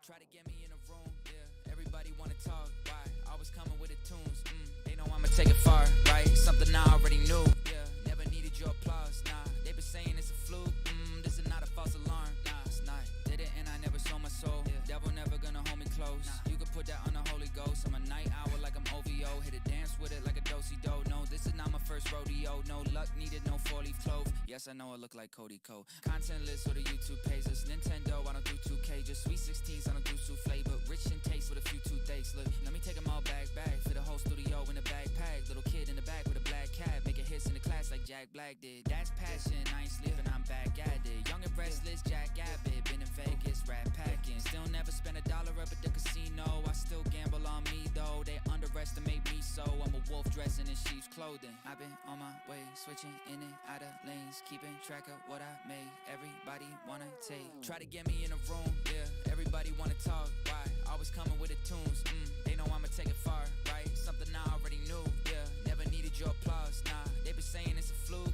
Try to get me in a room, yeah. Everybody wanna talk, why? Always coming with the tunes, they know I'ma take it far, right? Something I already knew, yeah. Never needed your applause, nah. They been saying it's a fluke, this is not a false alarm, nah. It's not. Did it and I never sold my soul, yeah. Devil never gonna hold me close, nah. You can put that on the Holy Ghost. I'm a night owl like I'm OVO. Hit a dance with it like a do-si-do. No, this is not my first rodeo. No luck needed, no four-leaf clove. Yes, I know I look like Cody Cole. Content list or the YouTube pages. Nintendo, I don't do 2K. Just sweet 16s, I don't do souffle. But rich in taste with a few toothaches. Look, let me take them all bag. For the whole studio in a backpack. Little kid in the back with a black cat. Making hits in the class like Jack Black did. That's passion, I ain't sleeping, I'm back at it. Young and restless, Jack Abbott. Been in Vegas, rat packing. Still never spent $1 up at the casino. I still gamble on me though. They underestimate me, so I'm a wolf dressing in sheep's clothing. I've been on my way, switching in and out of lanes, keeping track of what I made. Everybody wanna take. Try to get me in a room, yeah. Everybody wanna talk, why? Always coming with the tunes, they know I'ma take it far, right? Something I already knew, yeah. Never needed your applause, nah. They been saying it's a fluke,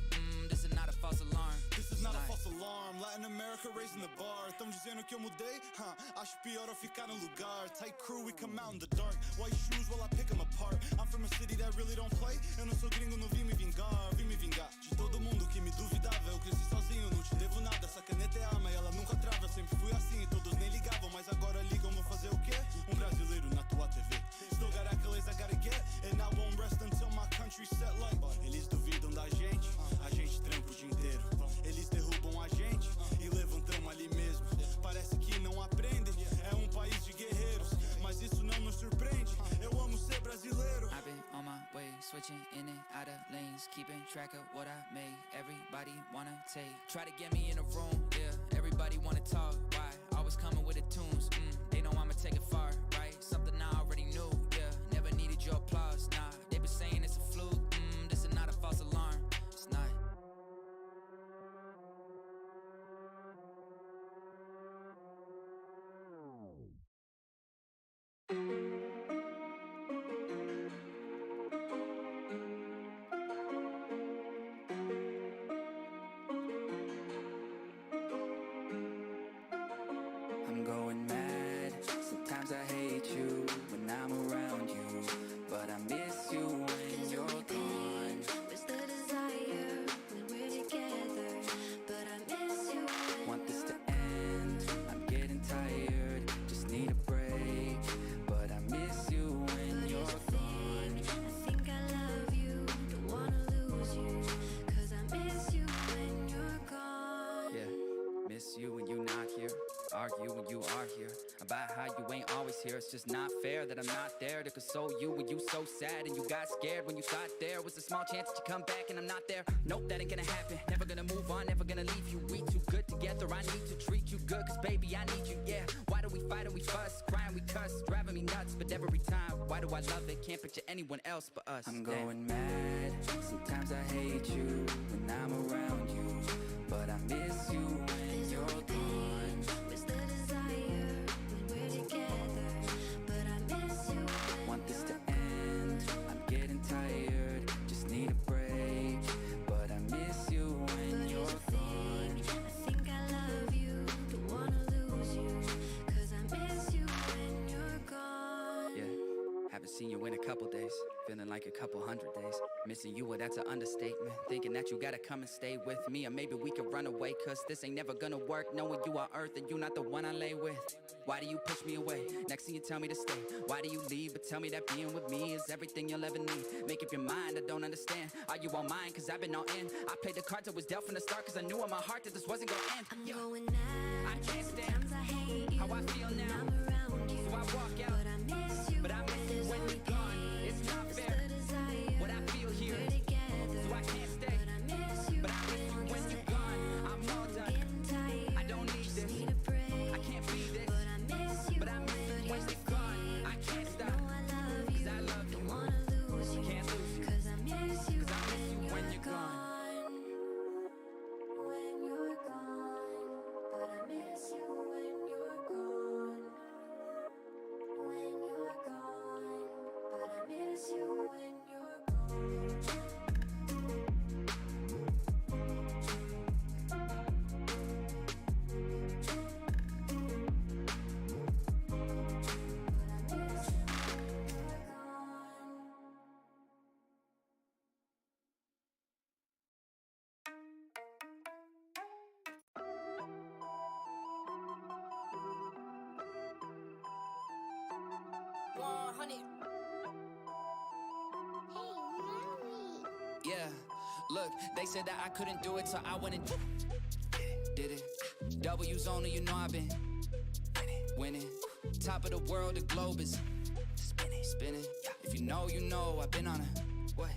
this is not a false alarm. This is not a false alarm. Latin America raising the bar. Tão dizendo que eu mudei? Acho pior eu ficar no lugar. Tight crew, we come out in the dark. White shoes while I pick them apart. I'm from a city that really don't play. Eu não sou gringo, não vim me vingar. Vim me vingar de todo mundo que me duvidava. Eu cresci sozinho, não te devo nada. Essa caneta é arma e ela nunca trava. Eu sempre fui assim e todos nem ligavam. Mas agora ligam, vou fazer o quê? Brasileiro na tua TV. Still got accolades I gotta get. And I won't rest until my country's set like. Eles duvidam da gente, a gente trampa o dia inteiro. Eles derrubam a gente e levantamos ali mesmo. Parece que não aprendem, é país de guerreiros. Mas isso não nos surpreende, eu amo ser brasileiro. I've been on my way, switching in and out of lanes, keeping track of what I made. Everybody wanna take. Try to get me in a room, yeah. Everybody wanna talk, why? Always coming with the tunes, they know I'ma take it far, right? Something I already knew, yeah. Never needed your applause, nah. They been saying it's a fluke, this is not a false alarm. It's not. I'm going mad, sometimes I hate you when I'm around you, but I miss you when you're gone. Where's the desire when we're together? But I miss you when Want this to end, I'm getting tired, just need a break, but I miss you when you're gone. I think I love you, don't wanna lose you, 'cause I miss you when you're gone. Yeah, miss you when you're not here, argue when you are here, about how you ain't always here. It's just not fair that I'm not there to console you when you so sad and you got scared when you thought there was a small chance that you come back and I'm not there. Nope, that ain't gonna happen, never gonna move on, never gonna leave you. We too good together, I need to treat you good, 'cause baby I need you, yeah. Why do we fight and we fuss, cry and we cuss, driving me nuts, but every time, why do I love it, can't picture anyone else but us. I'm going mad, sometimes I hate you when I'm around you, but I miss you when you're gone. Where's the desire when we're together? But I miss you when Want this to end, I'm getting tired, just need a break, but I miss you when you're gone. I think I love you, don't wanna lose you, 'cause I miss you when you're gone. Yeah, haven't seen you in a couple days, feeling like a couple hundred days. Missing you, well that's an understatement. Thinking that you gotta come and stay with me, or maybe we could run away, 'cause this ain't never gonna work. Knowing you are earth and you not the one I lay with. Why do you push me away? Next thing you tell me to stay. Why do you leave but tell me that being with me is everything you'll ever need? Make up your mind, I don't understand. Are you on mine? 'Cause I've been all in. I played the cards I was dealt from the start, 'cause I knew in my heart that this wasn't gonna end. I'm Yeah. going mad. I can't stand Sometimes I hate you how I feel when now. I'm around you, So I walk out, but I miss you. but I miss you when you're gone. It's not It's fair the desire what I feel here, we're together. so I can't stay. But I miss you But I miss you when you're gone. I'm all done. getting tired. I don't need this. Need a break. I can't be this. But I miss you. But I miss you when you're gone. I can't stop. No, I love you. 'Cause I love you. Don't wanna lose you. Can't lose you. 'Cause I miss you 'Cause I miss you when you're gone. When you're gone. But I miss you when you're gone. Look, they said that I couldn't do it, so I went and did it. W's only, you know I've been winning. Top of the world, the globe is spinning. If you know, you know I've been on a what?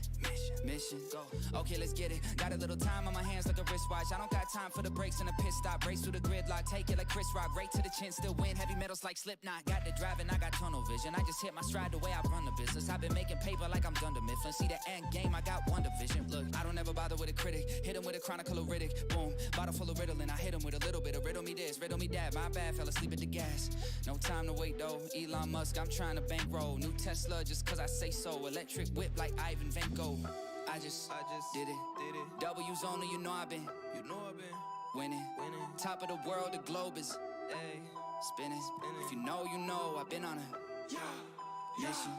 Mission. Go. Okay, let's get it. Got a little time on my hands like a wristwatch. I don't got time for the brakes and a pit stop. Race through the gridlock, take it like Chris Rock. Right to the chin, still win. Heavy metals like Slipknot. Got the driving, I got tunnel vision. I just hit my stride the way I run the business. I've been making paper like I'm Dunder Mifflin. See the end game, I got one division. Look, I don't ever bother with a critic. Hit him with a chronicle of Riddick. Boom, bottle full of Ritalin. I hit him with a little bit of riddle me this, riddle me that. My bad, fell asleep at the gas. No time to wait though. Elon Musk, I'm trying to bankroll. New Tesla just cause I say so. Electric whip like Ivan Van Gogh. I just did it. W's only, you know I've been winning. Top of the world, the globe is spinning. If you know I've been on a mission.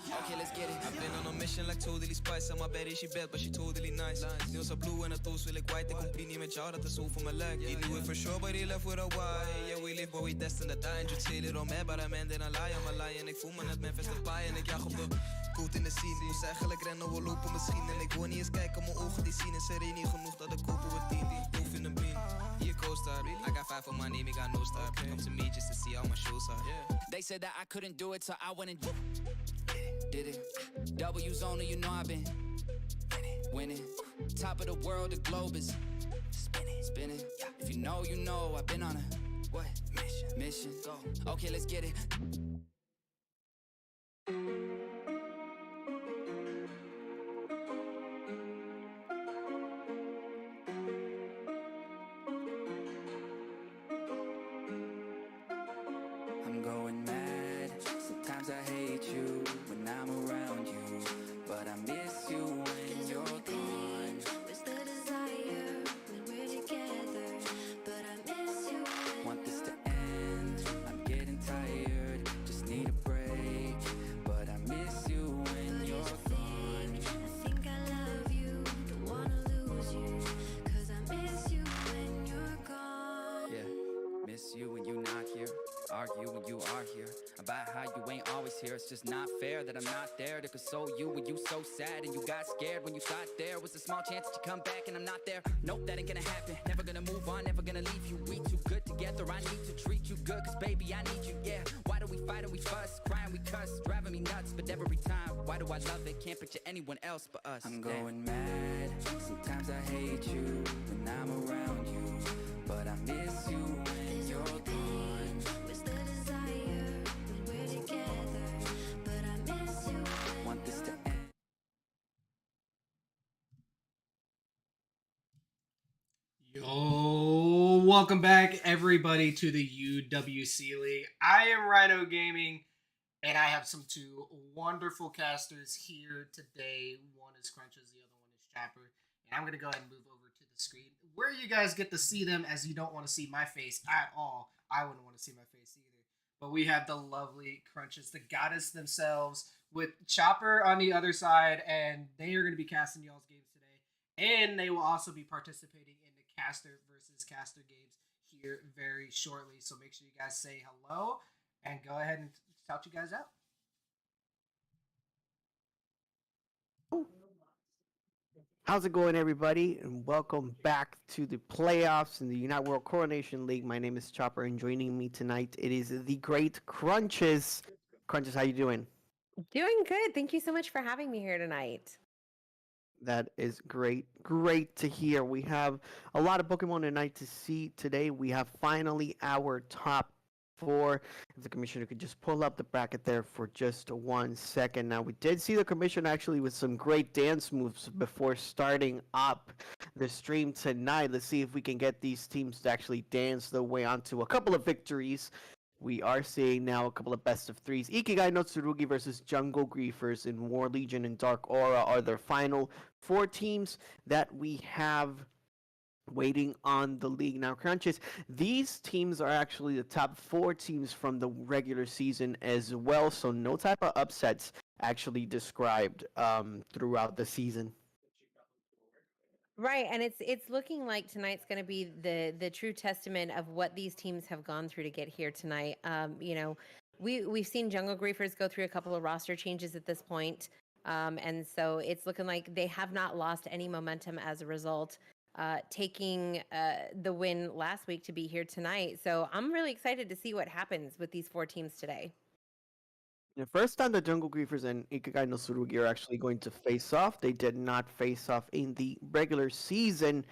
Okay, let's get it. I've been on a mission like totally spice. En my bed is she bad, but she totally nice. Nails are blue en het toes wil ik white. Ik compie niet met jou, dat is all for my leg. He knew it for sure, but he left with a why. Yeah, we live, but we destined to die. En je chill it on me, but I'm ending a lie. I'm a lie en ik voel me net Memphis de paai. En ik jag op de goed in de scene. Moest eigenlijk rennen, we lopen misschien. En ik wil niet eens kijken, mijn ogen die zien. En serie niet genoeg dat ik kopen we 10. Hoef in een bean. Hier co-star. I got 5 on my name, I got no star. Come to me just to see how my shows are. They said that I couldn't do it, so I went and did it. W's only, you know I've been winning. Top of the world, the globe is spinning. If you know I've been on a what? Mission. Go. Okay, let's get it. I'm going mad. Sometimes I hate you when I'm around you, but I miss you when you're gone. Where's the desire when we're together? But I miss you when Want this to end, I'm getting tired, just need a break, but I miss you when you're gone. I think I love you, don't wanna lose you, 'cause I miss you when you're gone. Yeah, miss you when you're not here, argue when you are here, about how you ain't always here. It's just not fair that I'm not there to console you when you so sad and you got scared when you thought there was a small chance that you come back and I'm not there. Nope, that ain't gonna happen, never gonna move on, never gonna leave you. We too good together, I need to treat you good, 'cause baby I need you, yeah. Why do we fight and we fuss, cry and we cuss, driving me nuts, but every time, why do I love it, can't picture anyone else but us. I'm going mad, sometimes I hate you when I'm around you, but I miss you when you're gone. Where's the desire when we're together? But I miss you when Want this to end. Yo, welcome back everybody to the UWC League. I am Rhino Gaming, and I have two wonderful casters here today. One is Crunches, the other one is Chopper. And I'm going to go ahead and move over to the screen where you guys get to see them, as you don't want to see my face at all. I wouldn't want to see my face either. But we have the lovely Crunches, the goddess themselves, with Chopper on the other side, and they are going to be casting y'all's games today. And they will also be participating in the caster versus caster games here very shortly. So make sure you guys say hello and go ahead and shout you guys out. How's it going, everybody? And welcome back to the playoffs in the Unite World Coronation League. My name is Chopper, and joining me tonight, it is the great Crunches. Crunches, how you doing? Doing good. Thank you so much for having me here tonight. That is great. Great to hear. We have a lot of Pokemon tonight to see today. We have finally our top 4. If the commissioner could just pull up the bracket there for just 1 second. Now, we did see the commissioner actually with some great dance moves before starting up the stream tonight. Let's see if we can get these teams to actually dance their way onto a couple of victories. We are seeing now a couple of best of 3s. Ikigai no Tsurugi versus Jungle Griefers in War Legion and Dark Aura are their final 4 teams that we have waiting on the league. Now, Crunches, these teams are actually the top 4 teams from the regular season as well, so no type of upsets actually described throughout the season. Right, and it's looking like tonight's going to be the true testament of what these teams have gone through to get here tonight. We've seen Jungle Griefers go through a couple of roster changes at this point. And so it's looking like they have not lost any momentum as a result, taking the win last week to be here tonight. So I'm really excited to see what happens with these four teams today. The first time the Jungle Griefers and Ikigai no Tsurugi are actually going to face off. They did not face off in the regular season,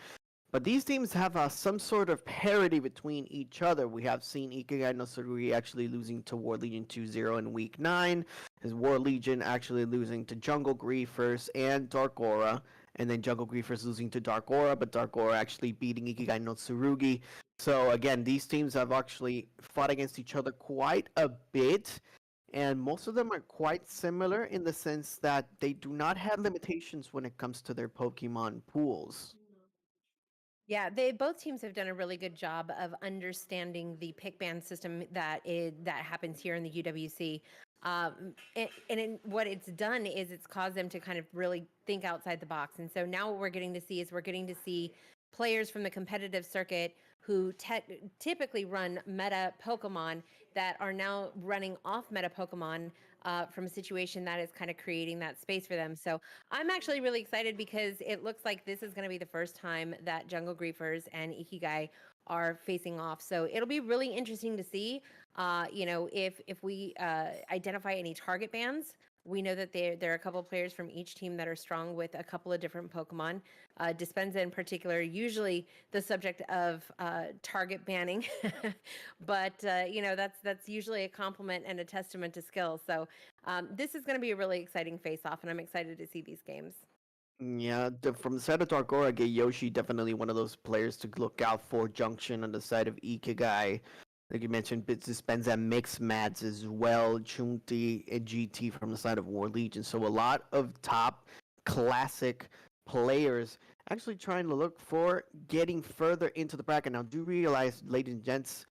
but these teams have some sort of parity between each other. We have seen Ikigai no Tsurugi actually losing to War Legion 2-0 in Week 9, as War Legion actually losing to Jungle Griefers and Dark Aura, and then Jungle Griefers losing to Dark Aura, but Dark Aura actually beating Ikigai no Tsurugi. So again, these teams have actually fought against each other quite a bit, and most of them are quite similar in the sense that they do not have limitations when it comes to their Pokemon pools. Yeah, they both teams have done a really good job of understanding the pick ban system that happens here in the UWC. What it's done is it's caused them to kind of really think outside the box. And so now what we're getting to see is we're getting to see players from the competitive circuit who typically run meta Pokemon that are now running off meta Pokemon from a situation that is kind of creating that space for them. So I'm actually really excited because it looks like this is going to be the first time that Jungle Griefers and Ikigai are facing off. So it'll be really interesting to see, if we identify any target bans. We know that there are a couple of players from each team that are strong with a couple of different Pokemon. Dispenza in particular, usually the subject of target banning, but that's usually a compliment and a testament to skill. So this is going to be a really exciting face-off, and I'm excited to see these games. Yeah, from the side of Dark Aura, Yoshi definitely one of those players to look out for. Junction on the side of Ikigai. Like you mentioned, Bits Dispenza Mix Mads as well, Chunti and GT from the side of War Legion. So a lot of top classic players actually trying to look for getting further into the bracket. Now, do realize, ladies and gents,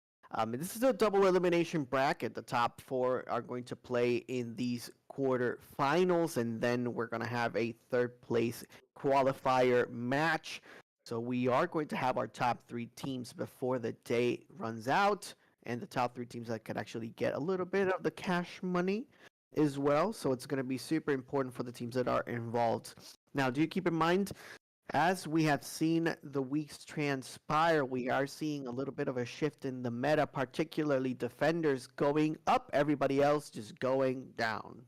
this is a double elimination bracket. The top four are going to play in these quarterfinals, and then we're going to have a third place qualifier match. So we are going to have our top three teams before the day runs out, and the top three teams that could actually get a little bit of the cash money as well. So it's going to be super important for the teams that are involved. Now, do you keep in mind, as we have seen the weeks transpire, we are seeing a little bit of a shift in the meta, particularly defenders going up, everybody else just going down.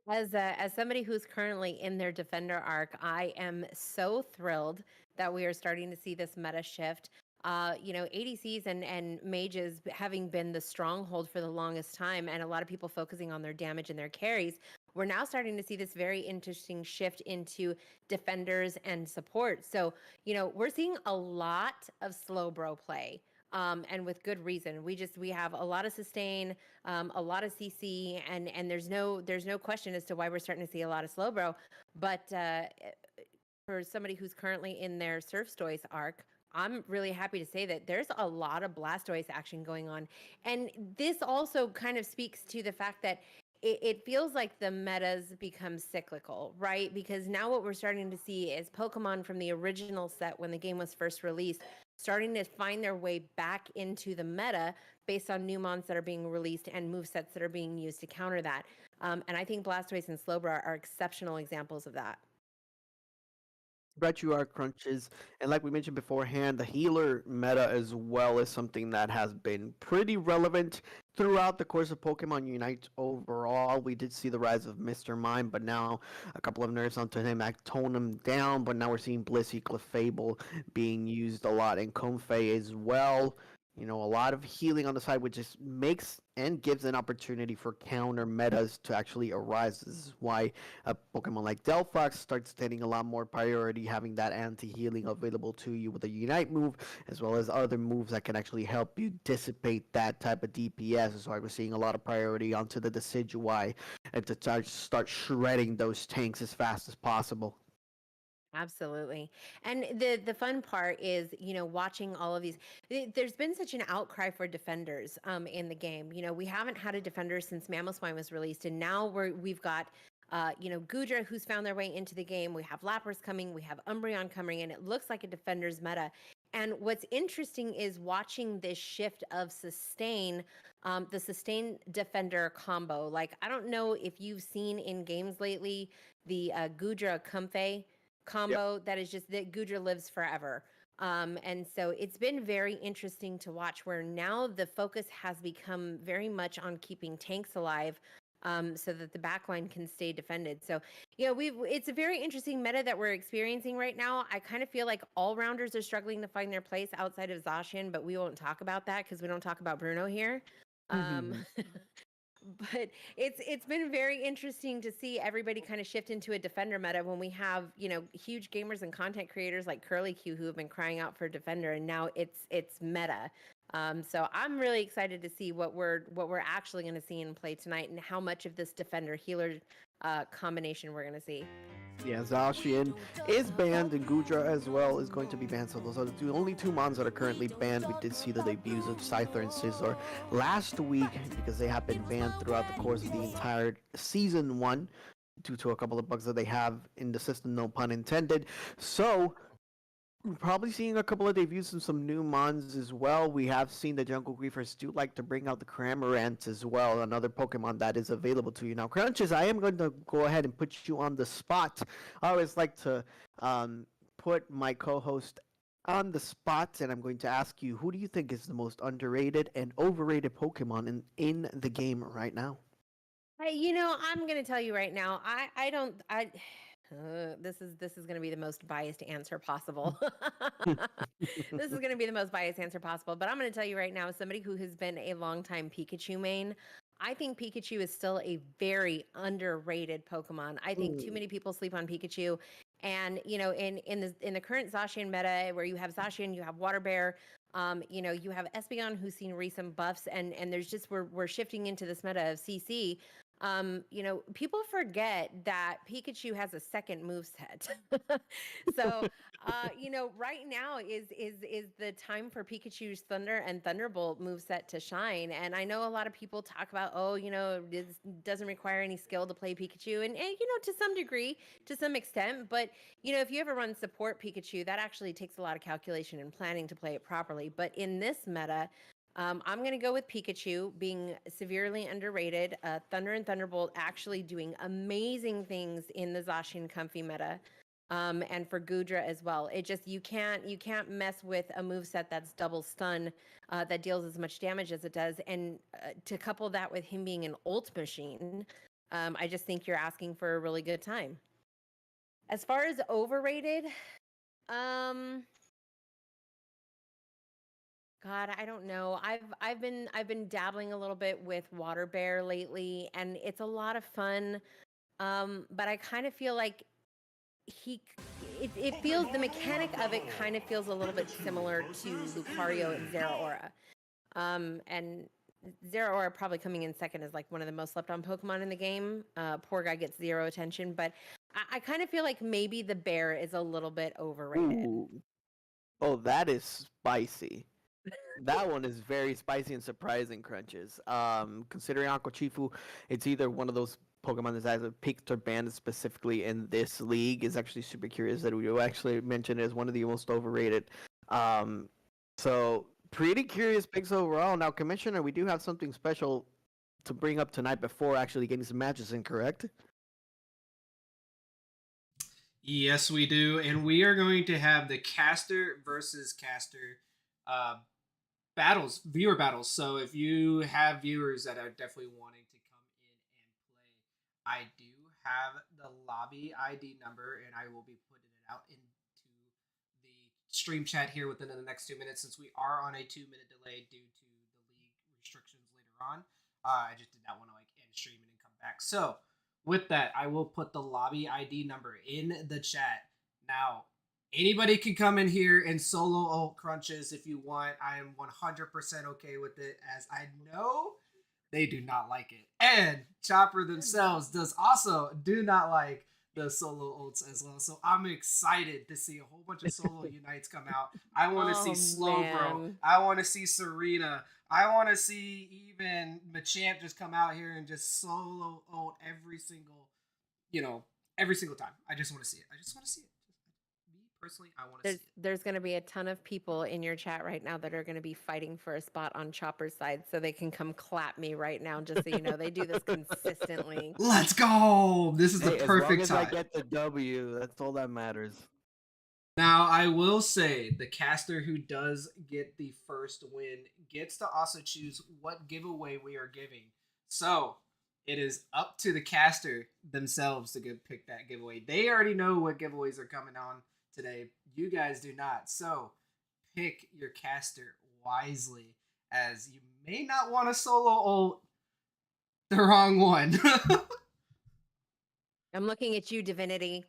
As somebody who's currently in their defender arc, I am so thrilled that we are starting to see this meta shift. ADCs and mages having been the stronghold for the longest time, and a lot of people focusing on their damage and their carries. We're now starting to see this very interesting shift into defenders and support. So, we're seeing a lot of slow bro play. And with good reason. We have a lot of sustain, a lot of CC, and there's no question as to why we're starting to see a lot of slow bro. But for somebody who's currently in their Surfstoise arc, I'm really happy to say that there's a lot of Blastoise action going on. And this also kind of speaks to the fact that it feels like the metas become cyclical, right? Because now what we're starting to see is Pokemon from the original set when the game was first released starting to find their way back into the meta based on new mons that are being released and movesets that are being used to counter that. And I think Blastoise and Slowbro are exceptional examples of that. Brett, you are crunches, and like we mentioned beforehand, the healer meta as well is something that has been pretty relevant throughout the course of Pokemon Unite overall. We did see the rise of Mr. Mime, but now a couple of nerfs onto him tone him down, but now we're seeing Blissey Clefable being used a lot in Comfey as well. A lot of healing on the side, which just makes and gives an opportunity for counter metas to actually arise. This is why a Pokemon like Delphox starts getting a lot more priority, having that anti-healing available to you with a Unite move, as well as other moves that can actually help you dissipate that type of DPS. That's why we're seeing a lot of priority onto the Decidueye and to start shredding those tanks as fast as possible. Absolutely. And the fun part is, watching all of these. There's been such an outcry for defenders in the game. We haven't had a defender since Mamoswine was released, and now we've got Gudra who's found their way into the game. We have Lapras coming, we have Umbreon coming, and it looks like a defender's meta. And what's interesting is watching this shift of sustain the sustained defender combo. Like, I don't know if you've seen in games lately the Gudra Comfey Yep. combo that is just that Gudra lives forever. And so it's been very interesting to watch where now the focus has become very much on keeping tanks alive, so that the backline can stay defended. So, yeah, it's a very interesting meta that we're experiencing right now. I kind of feel like all rounders are struggling to find their place outside of Zacian, but we won't talk about that because we don't talk about Bruno here. Um, Mhm. but it's been very interesting to see everybody kind of shift into a defender meta when we have, huge gamers and content creators like Curly Q who have been crying out for defender, and now it's meta. So I'm really excited to see what we're actually going to see in play tonight, and how much of this defender healer combination we're going to see. Yeah, Zacian is banned, and Gudra as well is going to be banned. So those are the only two mons that are currently banned. We did see the debuts of Scyther and Scizor last week because they have been banned throughout the course of the entire season one due to a couple of bugs that they have in the system, no pun intended. So we're probably seeing a couple of debuts and some new mons as well. We have seen the Jungle Griefers do like to bring out the Cramorant as well, another Pokemon that is available to you. Now, Crunches, I am going to go ahead and put you on the spot. I always like to put my co-host on the spot, and I'm going to ask you, who do you think is the most underrated and overrated Pokemon in the game right now? I'm going to tell you right now. I don't. I. This is going to be the most biased answer possible. This is going to be the most biased answer possible. But I'm going to tell you right now, as somebody who has been a longtime Pikachu main, I think Pikachu is still a very underrated Pokemon. I think too many people sleep on Pikachu. And in the current Zacian meta, where you have Zacian, you have Water Bear, you have Espeon, who's seen recent buffs, and there's just we're shifting into this meta of CC. People forget that Pikachu has a second move set. So, right now is the time for Pikachu's Thunder and Thunderbolt move set to shine. And I know a lot of people talk about, it doesn't require any skill to play Pikachu, and to some degree, to some extent. But if you ever run support Pikachu, that actually takes a lot of calculation and planning to play it properly. But in this meta, I'm going to go with Pikachu being severely underrated. Thunder and Thunderbolt actually doing amazing things in the Zacian Comfy meta, and for Gudra as well. It just you can't mess with a moveset that's double stun, that deals as much damage as it does, and to couple that with him being an ult machine, I just think you're asking for a really good time. As far as overrated, God, I don't know. I've been dabbling a little bit with Water Bear lately, and it's a lot of fun. But I kind of feel like it feels the mechanic of it kind of feels a little bit similar to Lucario and Zeraora. And Zeraora probably coming in second as like one of the most slept on Pokemon in the game. Poor guy gets zero attention, but I kind of feel like maybe the bear is a little bit overrated. Ooh. Oh, that is spicy. That one is very spicy and surprising, Crunches. Considering Aqua Chifu, it's either one of those Pokemon that's either picked or banned specifically in this league. Is actually super curious that we actually mentioned it as one of the most overrated. So pretty curious picks overall. Now, Commissioner, we do have something special to bring up tonight before actually getting some matches in, correct? Yes, we do, and we are going to have the caster versus caster viewer battles. So if you have viewers that are definitely wanting to come in and play, I do have the lobby ID number, and I will be putting it out into the stream chat here within the next 2 minutes, since we are on a 2-minute delay due to the league restrictions later on. I just did not want to end streaming and come back. So with that, I will put the lobby ID number in the chat. Now, anybody can come in here and solo ult Crunches if you want. I am 100% okay with it, as I know they do not like it. And Chopper themselves do not like the solo ults as well. So I'm excited to see a whole bunch of solo unites come out. I want to see Slowbro. I want to see Serena. I want to see even Machamp just come out here and just solo ult every single time. I just want to see it. Me personally, I want to see it. There's going to be a ton of people in your chat right now that are going to be fighting for a spot on Chopper's side, so they can come clap me right now. Just so you know, they do this consistently. Let's go! This is the Hey, perfect as long as time. I get the W, that's all that matters. Now, I will say the caster who does get the first win gets to also choose what giveaway we are giving. So, it is up to the caster themselves to pick that giveaway. They already know what giveaways are coming on today. You guys do not. So, pick your caster wisely, as you may not want to solo ult the wrong one. I'm looking at you, Divinity.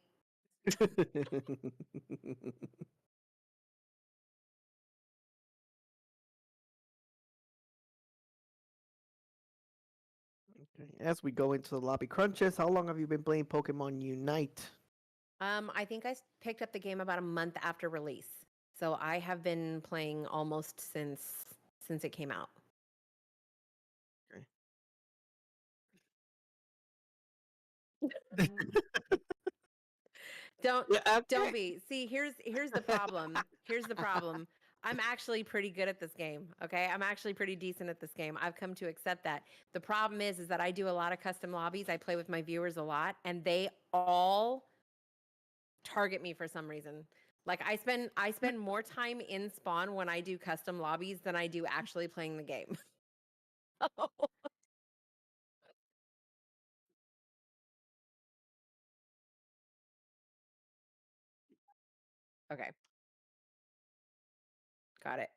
Okay, as we go into the lobby crunches, how long have you been playing Pokemon Unite? I think I picked up the game about a month after release, so I have been playing almost since it came out. Don't don't be. See, here's the problem. Here's the problem. I'm actually pretty good at this game. Okay, I'm actually pretty decent at this game. I've come to accept that. The problem is that I do a lot of custom lobbies. I play with my viewers a lot, and they all target me for some reason. Like I spend more time in spawn when I do custom lobbies than I do actually playing the game. Okay, got it.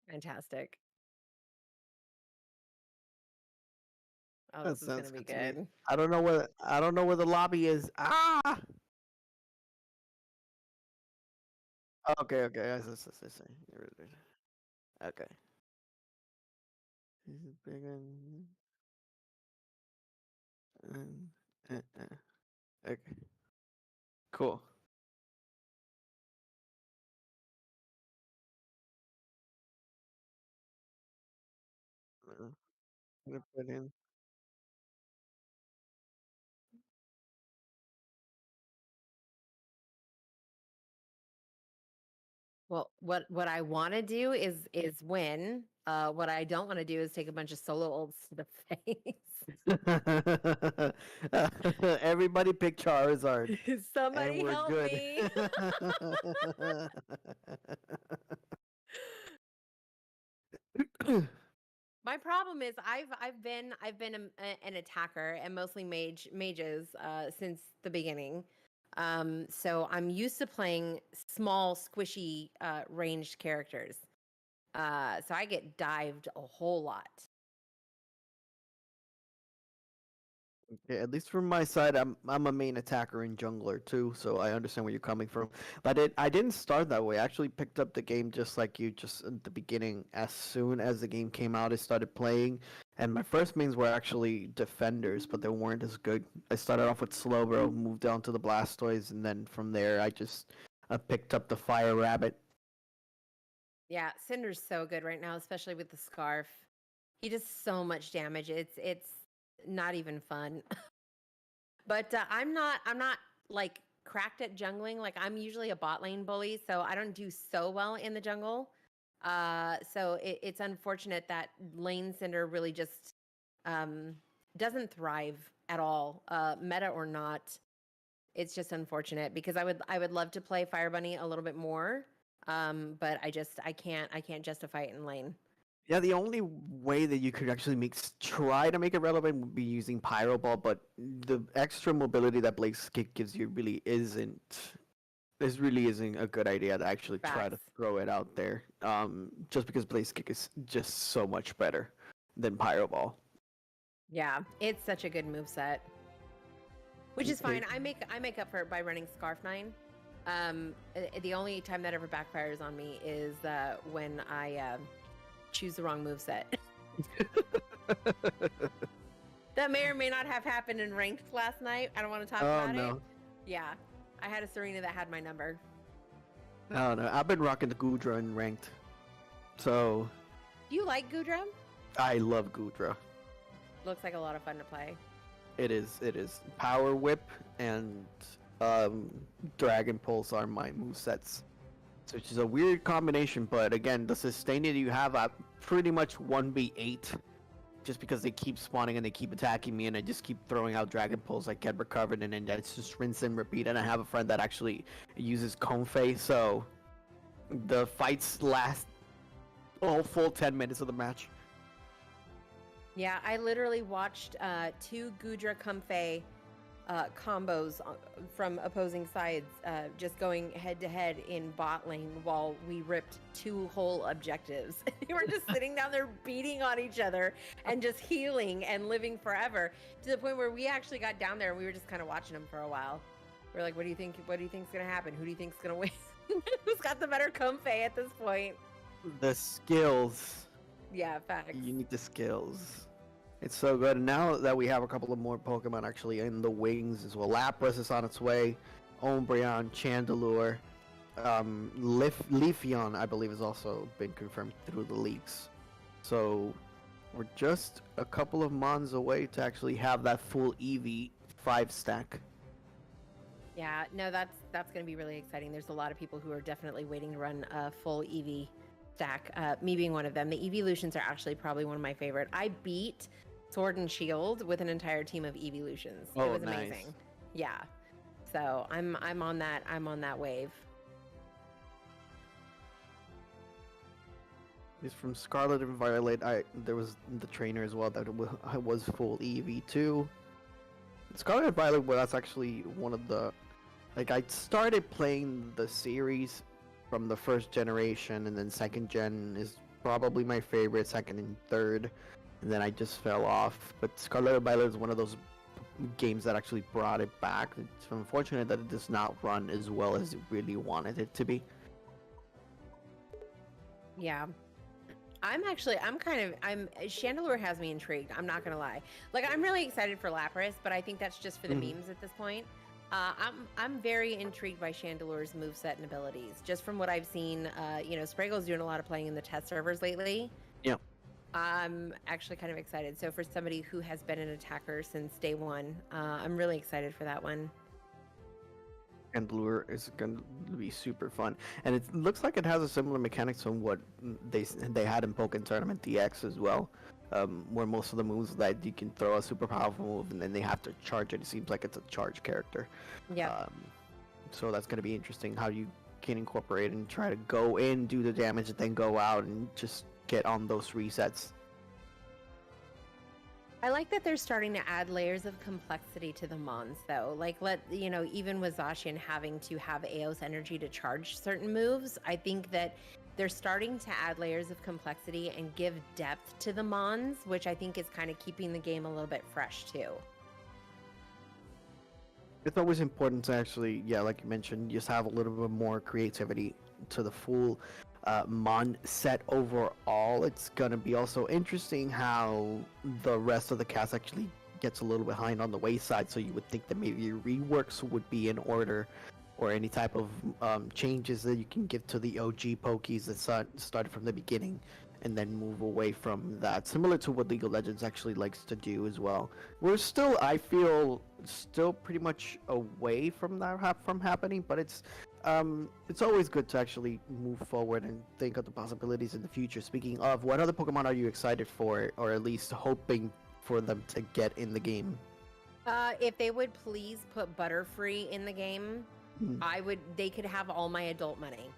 Fantastic. Oh, That this is gonna sounds be good to me. good. I don't know where the lobby is. Ah. Okay, okay. I see. Okay. This is bigger. Okay. Cool. Gonna put in. Well, what I want to do is win. What I don't want to do is take a bunch of solo ults to the Everybody pick Charizard, face. and Somebody we're help good. me. My problem is I've been an attacker and mostly mages since the beginning. So I'm used to playing small, squishy, ranged characters. So I get dived a whole lot. Yeah, at least from my side, I'm a main attacker and jungler too, so I understand where you're coming from. But I didn't start that way. I actually picked up the game just like you, just at the beginning. As soon as the game came out, I started playing, and my first mains were actually defenders, but they weren't as good. I started off with Slowbro, moved down to the Blastoise, and then from there I picked up the Fire Rabbit. Yeah, Cinder's so good right now, especially with the scarf. He does so much damage. It's not even fun. But I'm not like cracked at jungling. Like I'm usually a bot lane bully, so I don't do so well in the jungle. So it's unfortunate that lane Cinder really just um, doesn't thrive at all, meta or not. It's just unfortunate because I would love to play Fire Bunny a little bit more, but I can't justify it in lane. Yeah, the only way that you could actually try to make it relevant would be using Pyro Ball, but the extra mobility that Blaze Kick gives you really isn't. This really isn't a good idea to actually try to Facts. throw it out there. Just because Blaze Kick is just so much better than Pyro Ball. Yeah, it's such a good move set. Which is Okay. fine. I make up for it by running Scarf 9. The only time that ever backfires on me is when I choose the wrong move set. That may or may not have happened in ranked last night. I don't want to talk Oh about it. no. Yeah, I had a Serena that had my number. Oh no. I've been rocking the Goodra in ranked. So Do you like Gudra? I love Gudra. Looks like a lot of fun to play. It is. It is. Power Whip and Dragon Pulse are my movesets. So which is a weird combination, but again, the sustaining you have at pretty much 1v8. Just because they keep spawning and they keep attacking me, and I just keep throwing out Dragon Pulse, I get recovered, and then it's just rinse and repeat. And I have a friend that actually uses Confe, so the fights last all full 10 minutes of the match. Yeah, I literally watched 2 Gudra Comfey combos from opposing sides just going head to head in bot lane while we ripped 2 whole objectives. We were just sitting down there beating on each other and just healing and living forever, to the point where we actually got down there and we were just kind of watching them for a while. We're like, what do you think? What do you think's gonna happen? Who do you think's gonna win? Who's got the better Comfey at this point? The skills. Yeah, facts. You need the skills. It's so good. And now that we have a couple of more Pokemon actually in the wings as well. Lapras is on its way. Umbreon, Chandelure. Leafeon, I believe, has also been confirmed through the leaks. So we're just a couple of Mons away to actually have that full EV 5 stack. Yeah, no, that's going to be really exciting. There's a lot of people who are definitely waiting to run a full EV stack, me being one of them. The Evolutions are actually probably one of my favorite. I beat Sword and Shield with an entire team of Evolutions. Oh, it was nice. amazing. Yeah. So I'm on that wave. It's from Scarlet and Violet. There was the trainer as well that was full EV too. Scarlet and Violet, well, that's actually one of the, like, I started playing the series from the first generation, and then second gen is probably my favorite, second and third, and then I just fell off. But Scarlet and Violet is one of those games that actually brought it back. It's unfortunate that it does not run as well as it really wanted it to be. Yeah. Chandelure has me intrigued. I'm not gonna lie. Like, I'm really excited for Lapras, but I think that's just for the memes at this point. I'm very intrigued by Chandelure's moveset and abilities. Just from what I've seen, Spraggle's doing a lot of playing in the test servers lately. Yeah. I'm actually kind of excited. So for somebody who has been an attacker since day one, I'm really excited for that one. And Lure is going to be super fun, and it looks like it has a similar mechanics on what they had in Pokken Tournament DX as well, where most of the moves that you can throw a super powerful move and then they have to charge it. It seems like it's a charge character. Yeah. So that's going to be interesting how you can incorporate and try to go in, do the damage, and then go out and just get on those resets. I like that they're starting to add layers of complexity to the Mons, though. Like, even with Zacian having to have Eos energy to charge certain moves, I think that they're starting to add layers of complexity and give depth to the Mons, which I think is kind of keeping the game a little bit fresh, too. It's always important to actually, like you mentioned, just have a little bit more creativity to the full Mon set overall. It's gonna be also interesting how the rest of the cast actually gets a little behind on the wayside, so you would think that maybe reworks would be in order, or any type of changes that you can give to the OG Pokies that started from the beginning, and then move away from that, similar to what League of Legends actually likes to do as well. We're still, I feel, pretty much away from that from happening, but it's always good to actually move forward and think of the possibilities in the future. Speaking of, what other Pokemon are you excited for, or at least hoping for them to get in the game? If they would please put Butterfree in the game, they could have all my adult money.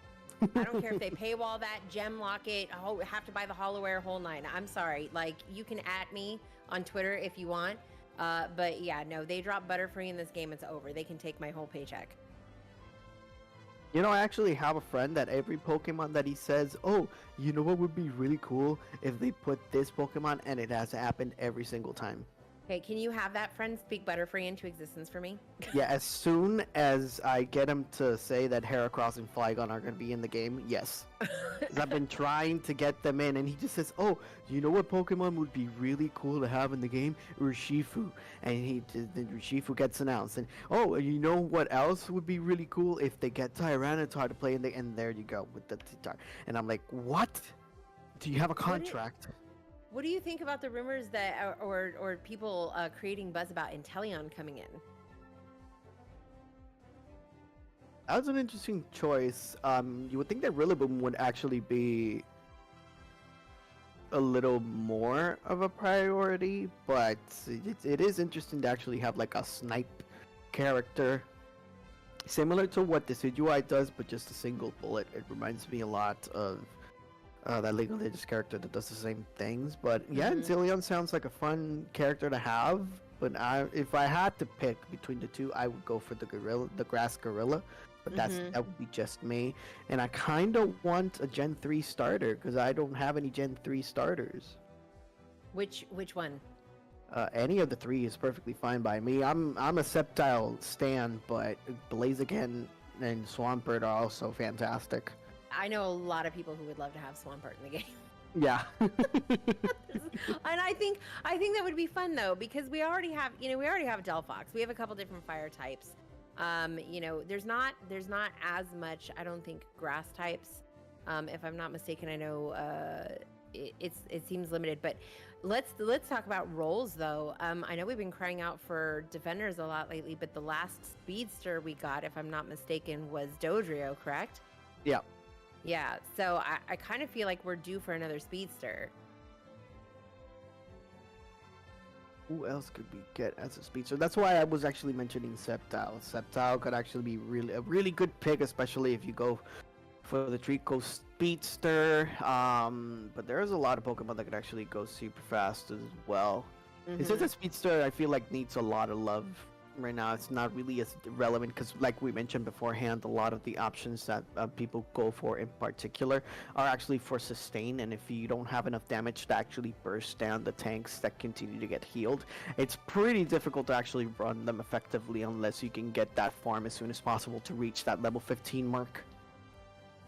I don't care if they paywall that, gem lock it, have to buy the Hollowware, whole nine. I'm sorry. Like, you can @ me on Twitter if you want. But yeah, no, they drop Butterfree in this game, it's over. They can take my whole paycheck. You know, I actually have a friend that every Pokemon that he says, oh, you know what would be really cool if they put this Pokemon, and it has happened every single time. Okay, can you have that friend speak Butterfree into existence for me? Yeah, as soon as I get him to say that Heracross and Flygon are going to be in the game, yes. 'Cause I've been trying to get them in, and he just says, oh, you know what Pokemon would be really cool to have in the game? Urshifu. And then Urshifu gets announced. And, oh, you know what else would be really cool? If they get Tyranitar to play in the... And there you go, with the Tyranitar. And I'm like, what? Do you have a What do- contract? What do you think about the rumors that, or people creating buzz about Inteleon coming in? That was an interesting choice. You would think that Rillaboom would actually be a little more of a priority, but it is interesting to actually have like a snipe character similar to what Decidueye does, but just a single bullet. It reminds me a lot of that League of Legends character that does the same things. But yeah, Mhm. Zillion sounds like a fun character to have. But if I had to pick between the two, I would go for the grass gorilla. But that would be just me. And I kind of want a Gen 3 starter because I don't have any Gen 3 starters. Which one? Any of the three is perfectly fine by me. I'm a Sceptile stan, but Blaziken and Swampert are also fantastic. I know a lot of people who would love to have Swampert in the game. Yeah. And I think that would be fun though, because we already have Delphox. We have a couple different fire types. There's not as much, I don't think, grass types. If I'm not mistaken, I know it seems limited, but let's talk about roles though. I know we've been crying out for defenders a lot lately, but the last speedster we got, if I'm not mistaken, was Dodrio, correct? Yeah. Yeah, so I kind of feel like we're due for another speedster. Who else could we get as a speedster? That's why I was actually mentioning Sceptile. Sceptile could actually be a really good pick, especially if you go for the Dreikusan speedster. But there's a lot of Pokemon that could actually go super fast as well. It's just a speedster I feel like needs a lot of love right now. It's not really as relevant because, like we mentioned beforehand, a lot of the options that people go for in particular are actually for sustain, and if you don't have enough damage to actually burst down the tanks that continue to get healed, it's pretty difficult to actually run them effectively unless you can get that farm as soon as possible to reach that level 15 mark.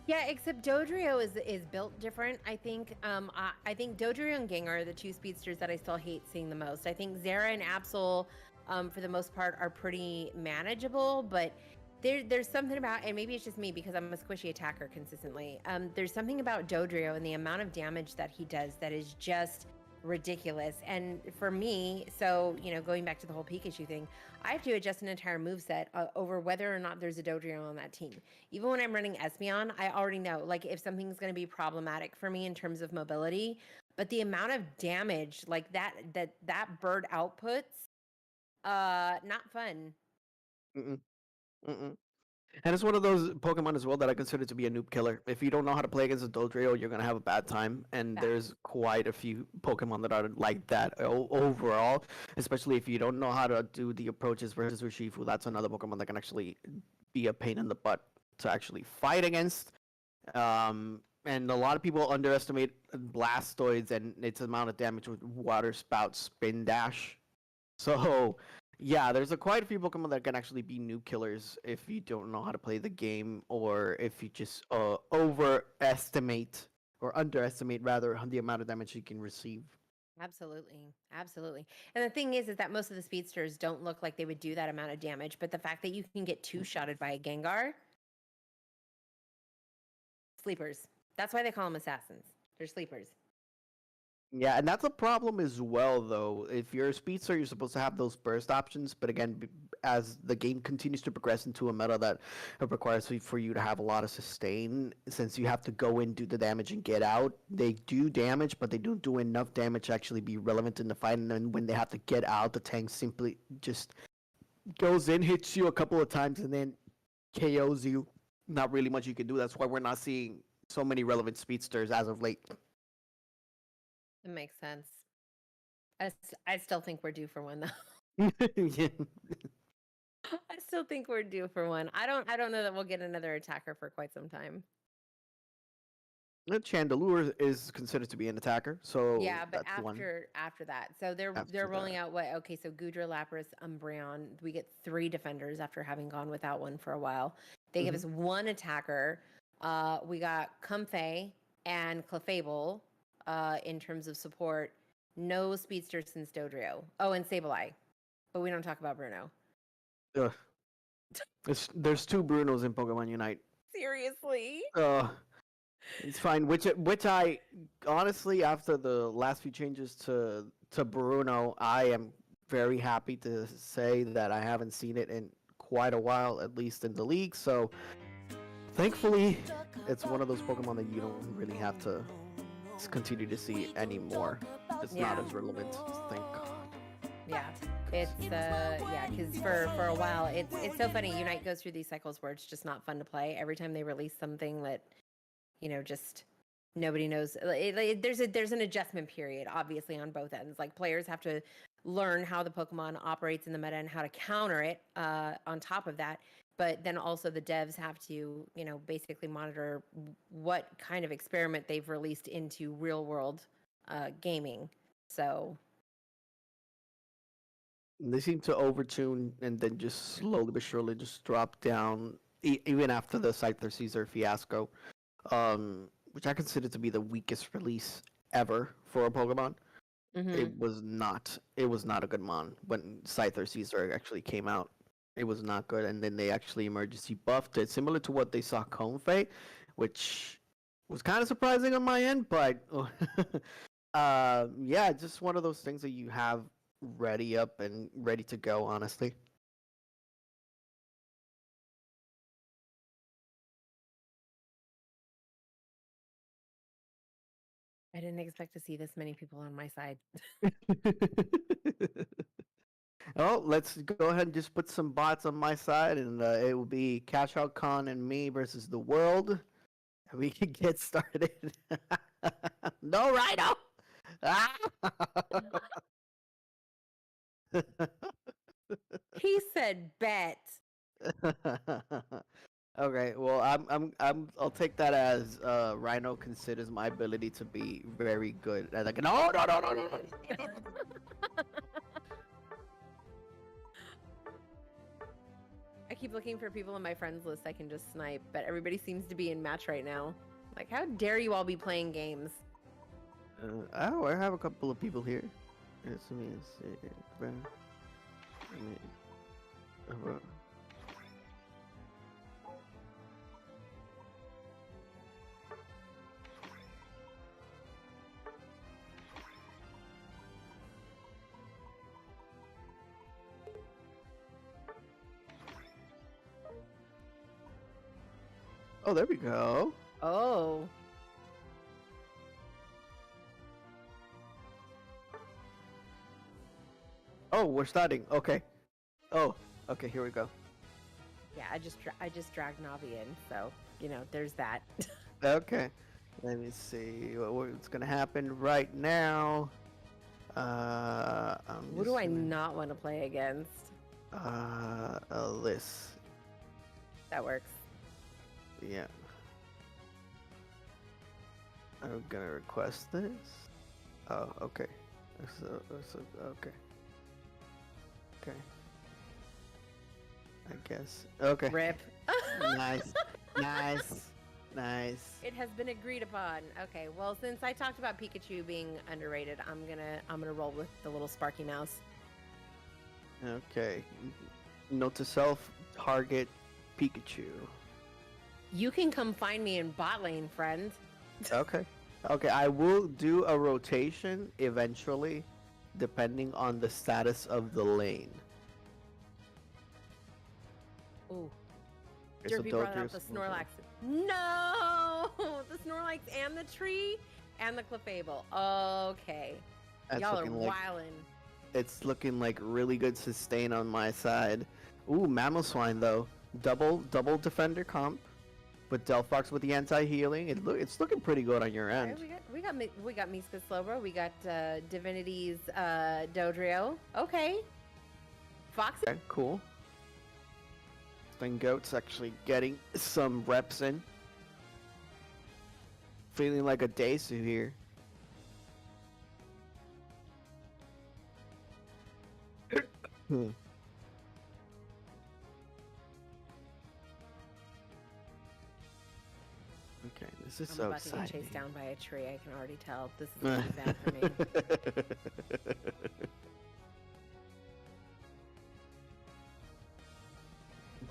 Yeah, except Dodrio is built different. I think I think Dodrio and Gengar are the two speedsters that I still hate seeing the most. I think Zera and Absol, for the most part, are pretty manageable, but there's something about, and maybe it's just me because I'm a squishy attacker consistently. There's something about Dodrio and the amount of damage that he does that is just ridiculous. And for me, so going back to the whole Pikachu thing, I have to adjust an entire moveset over whether or not there's a Dodrio on that team. Even when I'm running Espeon, I already know like if something's going to be problematic for me in terms of mobility. But the amount of damage like that bird outputs, not fun. Mm-mm. Mm-mm. And it's one of those Pokemon as well that I consider to be a noob killer. If you don't know how to play against a Dodrio, you're gonna have a bad time. And there's quite a few Pokemon that are like that overall. Especially if you don't know how to do the approaches versus Urshifu, that's another Pokemon that can actually be a pain in the butt to actually fight against. And a lot of people underestimate Blastoids and its amount of damage with Water Spout Spin Dash. So yeah, there's quite a few Pokemon that can actually be noob killers if you don't know how to play the game, or if you just overestimate or underestimate rather the amount of damage you can receive. Absolutely. Absolutely. And the thing is that most of the speedsters don't look like they would do that amount of damage, but the fact that you can get two-shotted by a Gengar, sleepers. That's why they call them assassins. They're sleepers. Yeah, and that's a problem as well, though. If you're a speedster, you're supposed to have those burst options, but again, as the game continues to progress into a meta that requires for you to have a lot of sustain, since you have to go in, do the damage, and get out, they do damage, but they don't do enough damage to actually be relevant in the fight. And then when they have to get out, the tank simply just goes in, hits you a couple of times, and then KOs you. Not really much you can do. That's why we're not seeing so many relevant speedsters as of late. It makes sense. I still think we're due for one though. Yeah. I still think we're due for one. I don't know that we'll get another attacker for quite some time. Chandelure is considered to be an attacker, so Yeah, but that's one. after that. So they're After rolling that. out what? Okay, so Gudra, Lapras, Umbreon. We get 3 defenders after having gone without one for a while. They give us 1 attacker. We got Comfey and Clefable in terms of support. No speedster since Dodrio. Oh, and Sableye. But we don't talk about Bruno. Ugh. There's 2 Brunos in Pokemon Unite. Seriously? Uh, It's fine. Which I honestly, after the last few changes to Bruno, I am very happy to say that I haven't seen it in quite a while, at least in the league. So thankfully, it's one of those Pokemon that you don't really have to continue to see anymore. It's not Yeah. as relevant. Thank God. Yeah. It's yeah, because for a while it's so funny. Unite goes through these cycles where it's just not fun to play. Every time they release something that, just nobody knows. There's an adjustment period, obviously, on both ends. Like players have to learn how the Pokemon operates in the meta and how to counter it. On top of that, but then also the devs have to, basically monitor what kind of experiment they've released into real world gaming. So They seem to overtune and then just slowly but surely just drop down, even after the Scyther Caesar fiasco, which I consider to be the weakest release ever for a Pokemon. mhm. It was not. It was not a good mon when Scyther Caesar actually came out. It was not good, and then they actually emergency buffed it, similar to what they saw Confe, which was kind of surprising on my end, but yeah, just one of those things that you have ready up and ready to go. Honestly, I didn't expect to see this many people on my side. oh, let's go ahead and just put some bots on my side, and it will be Cash Out Khan and me versus the world. And we can get started. No, Rhino. Ah! He said bet. Okay, well, I'll take that as Rhino considers my ability to be very good. And like, no, no, no, no, no, no. I keep looking for people on my friends list I can just snipe, but everybody seems to be in match right now. Like, how dare you all be playing games? Oh, I have a couple of people here. Yes, let me see. Let me- uh, Oh, there we go. Oh. Oh, we're starting. Okay. Oh, okay. Here we go. Yeah, I just dragged Navi in, so, there's that. Okay. Let me see what's gonna happen right now. Who do I not want to play against? Alyss. That works. Yeah. I'm gonna request this. Oh, okay. Okay. Okay. I guess. Okay. Rip. Nice. Nice. Nice. It has been agreed upon. Okay, well, since I talked about Pikachu being underrated, I'm gonna roll with the little Sparky Mouse. Okay. Note to self: target Pikachu. You can come find me in bot lane, friend. Okay. Okay, I will do a rotation eventually, depending on the status of the lane. Ooh. Okay, so Derpy brought out Dodger's- the Snorlax. No! The Snorlax and the tree and the Clefable. Okay. That's Y'all are looking like- wildin'. It's looking like really good sustain on my side. Ooh, Mamoswine though. Double defender comp, but Delphox with the anti-healing. It's looking pretty good on your end. Okay, we got Miska Slowbro. We got Divinity's Dodrio. Okay. Foxy. Okay, cool. Then Goat's actually getting some reps in. Feeling like a Desu here. Hmm. Okay, this is I'm so about to get exciting. chased down by a tree. I can already tell. This is gonna be bad for me.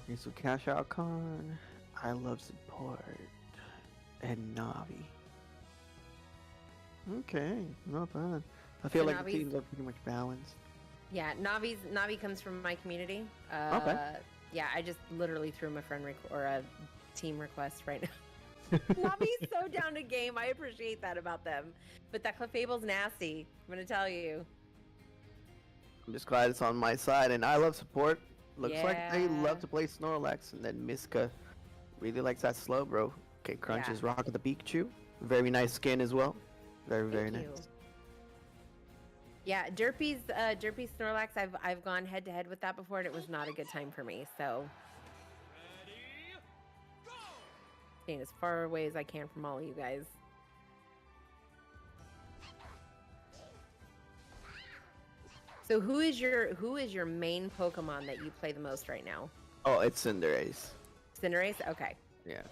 Okay, so Cash Out Con. I love support. and Navi. Okay, not bad. I feel So like the Navi's- teams are pretty much balanced. Yeah, Navi comes from my community. Okay. Yeah, I just literally threw him a or a team request right now. Navi's so down to game. I appreciate that about them. But that Clefable's nasty. I'm gonna tell you. I'm just glad it's on my side, and I love support. Looks like they Yeah. love to play Snorlax, and then Miska really likes that slow, bro. Okay, Crunch Yeah. is rocking the Pikachu. Very nice skin as well. Very Thank you. nice. Yeah, Derpy's Snorlax. I've gone head to head with that before, and it was not a good time for me. So, staying as far away as I can from all of you guys. So, who is your main Pokemon that you play the most right now? Oh, it's Cinderace. Cinderace. Okay. Yeah.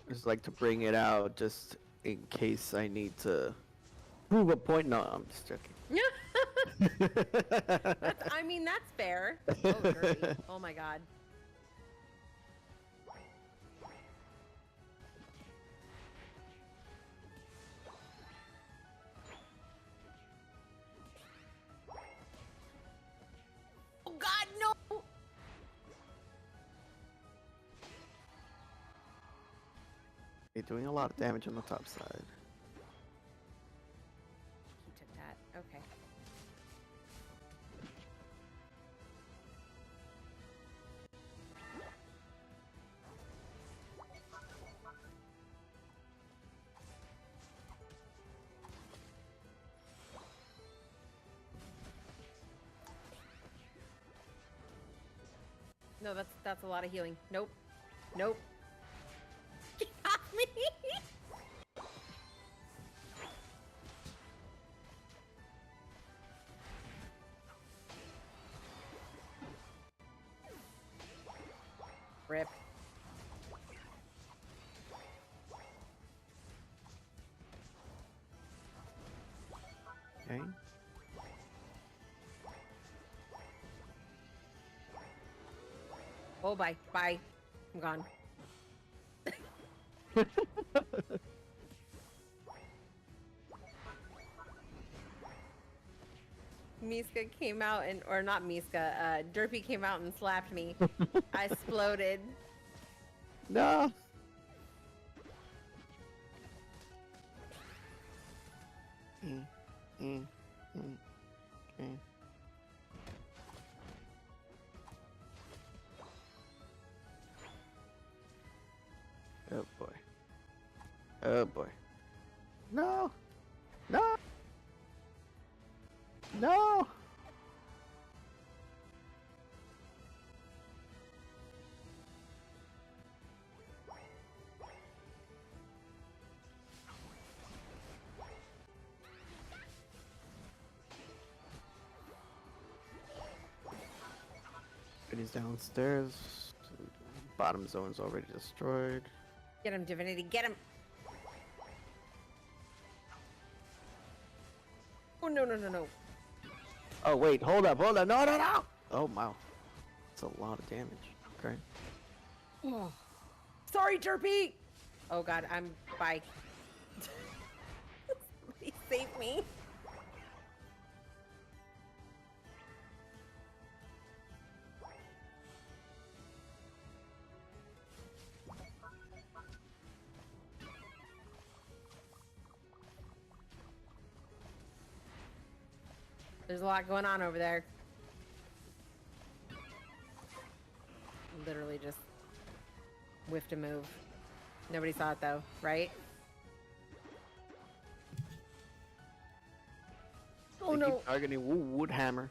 Just like to bring it out just in case I need to prove a point. No, I'm just joking. I mean, that's fair. Oh, Derpy. Oh my God. Oh God, no! They're doing a lot of damage on the top side. He took that. Okay. No, that's a lot of healing. Nope. Nope. Get off me! Rip. Okay. Oh, bye. Bye. I'm gone. Miska came out and, or not Miska, Derpy came out and slapped me. I exploded. No. Okay. Oh boy. Oh boy. No. No. No. It is downstairs. Bottom zone's already destroyed. Get him, Divinity. Get him. Oh, no, no, no, no. Oh wait, hold up. No, no, no. Oh wow. That's a lot of damage. Okay. Oh. Sorry, Derpy. Oh, God. I'm... Bye. Somebody save me. There's a lot going on over there. Literally just whiffed a move. Nobody saw it though, right? Oh They no! keep targeting Woodhammer.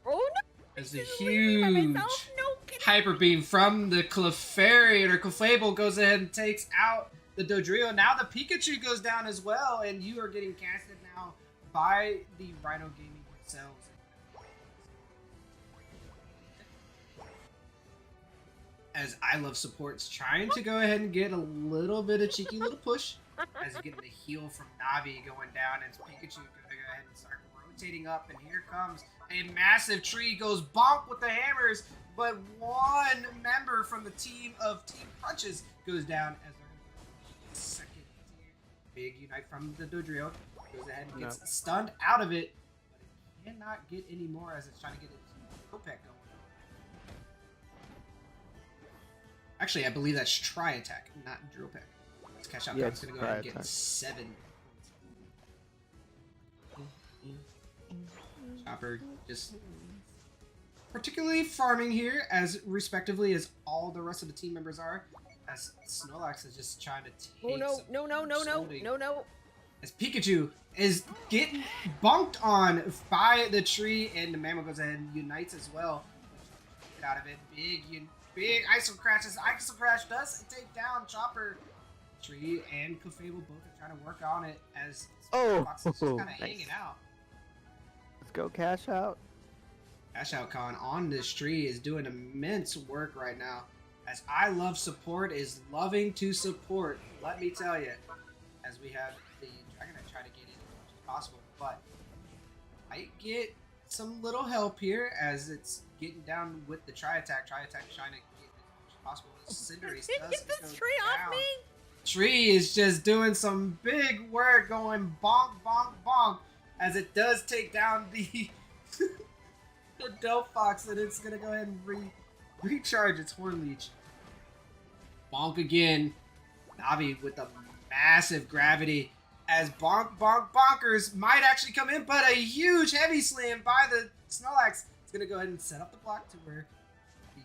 Oh no! There's a Just leave me by huge myself? No, get Hyper Beam from the Clefairy, or Clefable goes ahead and takes out the Dodrio. Now the Pikachu goes down as well, and you are getting casted now by the Rhino Gaming themselves. As I Love Support's trying to go ahead and get a little bit of cheeky little push as you get the heal from Navi going down, and Pikachu gonna go ahead and start rotating up, and here comes a massive tree, goes bonk with the hammers, but one member from the team of Team Crunches goes down as they're gonna go second tier. Big Unite from the Dodrio goes ahead and gets stunned out of it, but it cannot get any more as it's trying to get its Kopek going. Actually, I believe that's Tri Attack, not Drill Peck. Let's catch out. It's going to go ahead and get 7. Chopper just particularly farming here as respectively as all the rest of the team members are. As Snorlax is just trying to take No. As Pikachu is getting bunked on by the tree, and the Mammal goes ahead and unites as well. Get out of it. Big Iso Crash. As Iso Crash does take down Chopper. Tree and Clefable both are trying to work on it as Fox is just kind of hanging out. Let's go Cash Out. Cash Out Con on this tree is doing immense work right now. As I Love Support is loving to support, let me tell you. As we have the Dragonite try to get in as much as possible, but I get some little help here as it's getting down with the Tri Attack. Tri Attack trying to get as much as possible. Cinderace does Get this go tree down. off me! Tree is just doing some big work, going bonk, bonk, bonk, as it does take down the the Delphox, and it's gonna go ahead and recharge its Horn Leech. Bonk again. Navi with a massive gravity as bonk, bonk, bonkers might actually come in, but a huge heavy slam by the Snorlax. It's gonna go ahead and set up the block to where the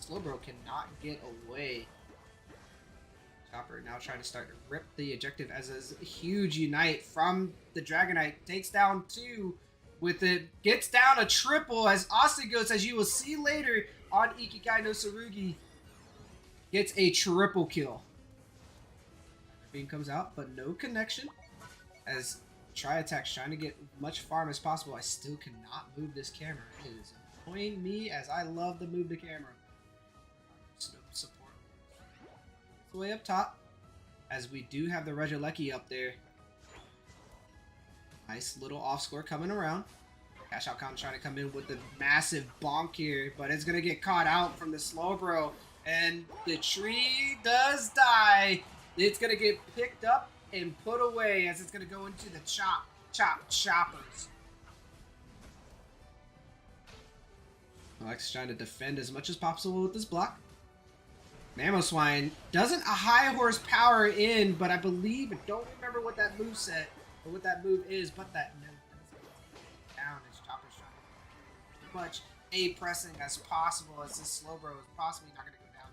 Slowbro cannot get away. Chopper now trying to start to rip the objective as a huge unite from the Dragonite. Takes down 2 with it. Gets down a triple as Ostigos, as you will see later on Ikigai no Tsurugi, gets a triple kill. Beam comes out, but no connection. As Tri Attack's trying to get much farm as possible. I still cannot move this camera. It is annoying me as I love to move the camera. Support. It's way up top. As we do have the Regieleki up there. Nice little off score coming around. Cash Out Con trying to come in with the massive bonk here, but it's gonna get caught out from the Slowbro. And the tree does die. It's gonna get picked up and put away as it's gonna go into the choppers. Alex is trying to defend as much as possible with this block. Mamoswine doesn't a high horsepower in, but I believe, I don't remember what that move set or what that move is, but that note does get down as Chopper's trying to do as much A pressing as possible as this Slowbro is possibly not gonna go down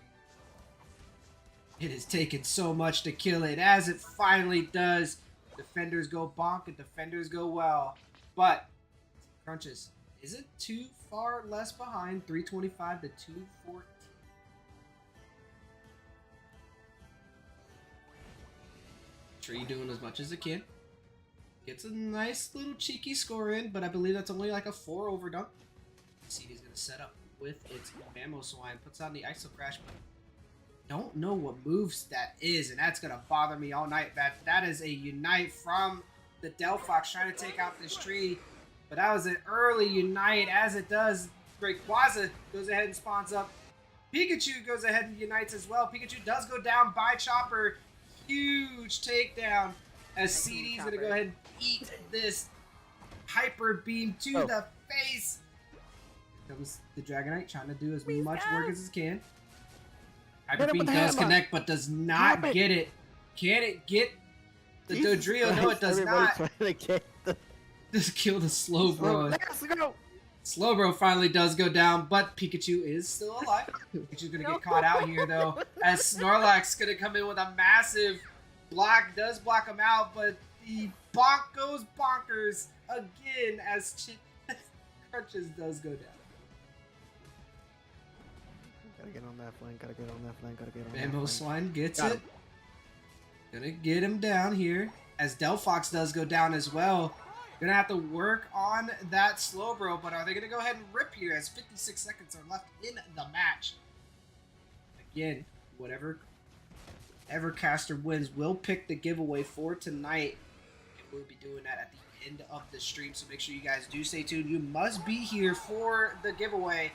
here. It has taken so much to kill it, as it finally does. Defenders go bonk and defenders go well. But Crunches isn't too far less behind, 325 to 214. Tree doing as much as it can. Gets a nice little cheeky score in, but I believe that's only like a 4 over dunk. CD's gonna set up with its Mamoswine, puts on the Iso Crash, but don't know what moves that is, and that's gonna bother me all night. That is a Unite from the Delphox trying to take out this tree, but that was an early Unite, as it does. Dreikusan goes ahead and spawns up. Pikachu goes ahead and unites as well. Pikachu does go down by Chopper. Huge takedown as CD's gonna go ahead and eat this Hyper Beam to the face. Here comes the Dragonite trying to do as much work as it can. Hyper Beam does connect, but does not get it. Can it get the Dodrio? No, it does not. Trying to get the... Just kill the Slowbro. Let's go. Slowbro finally does go down, but Pikachu is still alive. Pikachu's gonna get caught out here though, as Snorlax gonna come in with a massive block, does block him out, but the bonk goes bonkers again as Crunches does go down. Gotta get on that flank, gotta get on that flank, gotta get on that flank. Mamoswine gets Got it. Gonna get him down here, as Delphox does go down as well. Gonna have to work on that Slowbro, but are they gonna go ahead and rip here as 56 seconds are left in the match? Again, whatever whichever caster wins will pick the giveaway for tonight. And we'll be doing that at the end of the stream, so make sure you guys do stay tuned. You must be here for the giveaway,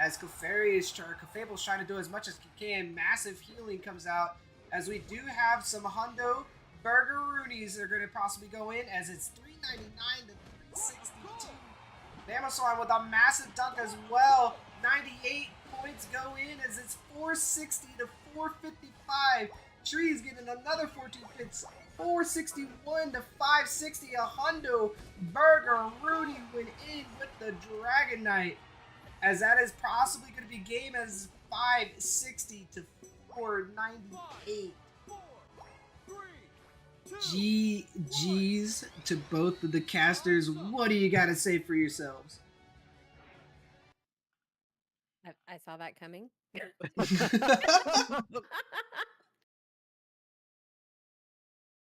as Kafable's trying to do as much as he can. Massive healing comes out, as we do have some Hundo Burgeroonies that are going to possibly go in, as it's $3.99 to $3.62. Bamason with a massive dunk as well. 98 points go in, as it's 460 to 455. Trees getting another 14 hits. 461 to 560. A Hundo Burgeroony went in with the Dragon Knight, as that is possibly going to be game as 560 to 498. GG's to both of the casters. What do you got to say for yourselves? I saw that coming.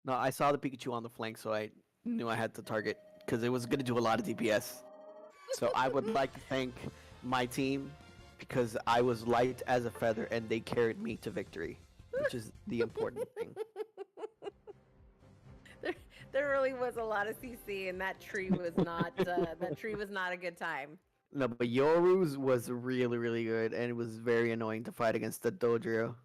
No, I saw the Pikachu on the flank, so I knew I had to target because it was going to do a lot of DPS. So I would like to thank my team because I was light as a feather and they carried me to victory, which is the important thing. There really was a lot of CC, and that tree was not a good time. No, but Yoru's was really, really good, and it was very annoying to fight against the Dodrio.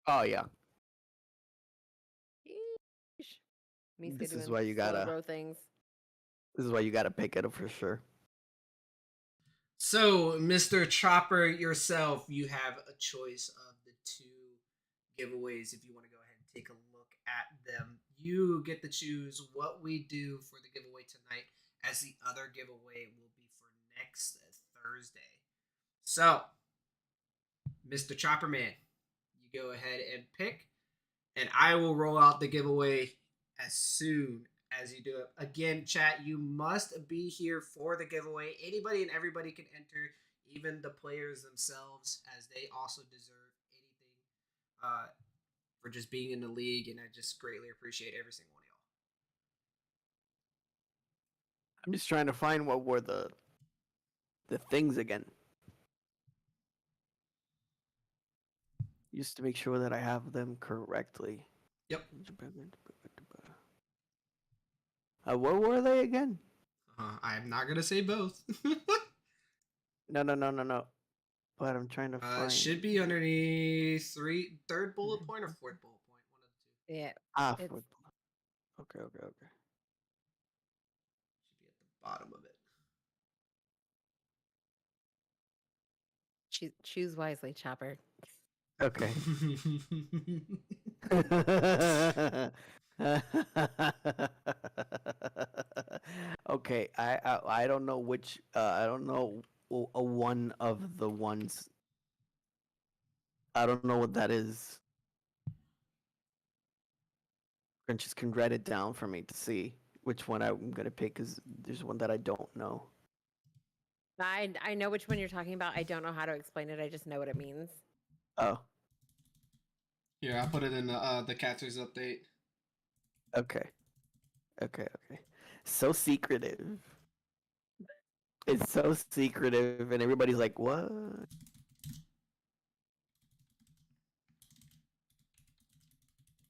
Oh yeah, Yeesh. Me this is doing why you slow gotta. bro things. This is why you gotta pick it for sure. So, Mr. Chopper, yourself, you have a choice of the two giveaways if you want to go ahead and take a look at them. You get to choose what we do for the giveaway tonight, as the other giveaway will be for next Thursday. So, Mr. Chopperman, you go ahead and pick, and I will roll out the giveaway as soon as you do it. Again, chat, you must be here for the giveaway. Anybody and everybody can enter, even the players themselves, as they also deserve anything for just being in the league, and I just greatly appreciate every single one of y'all. I'm just trying to find what were the things again. Just to make sure that I have them correctly. Yep. What were they again? I'm not gonna say both. No. But I'm trying to find. Should be underneath third bullet point or fourth bullet point, one of the two. Yeah. Okay. Should be at the bottom of it. Choose wisely, Chopper. Okay. Okay, I don't know which I don't know a one of the ones. I don't know what that is. Just can write it down for me to see which one I'm gonna pick, because there's one that I don't know. I know which one you're talking about. I don't know how to explain it. I just know what it means. Oh, Here, I'll put it in the Catster's update. okay. So secretive. It's so secretive, and everybody's like, "What?"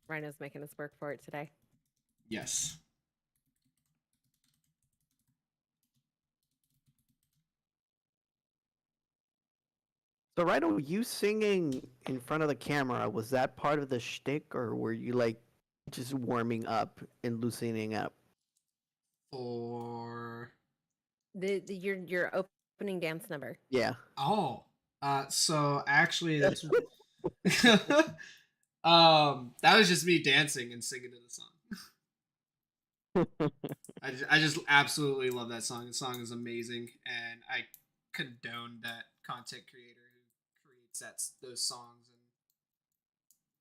Rhino's making us work for it today. Yes. So, Rhino, you singing in front of the camera, was that part of the shtick, or were you like just warming up and loosening up? For Your opening dance number. Yeah. So actually that's that was just me dancing and singing to the song. I just absolutely love that song. The song is amazing, and I condone that content creator who creates those songs.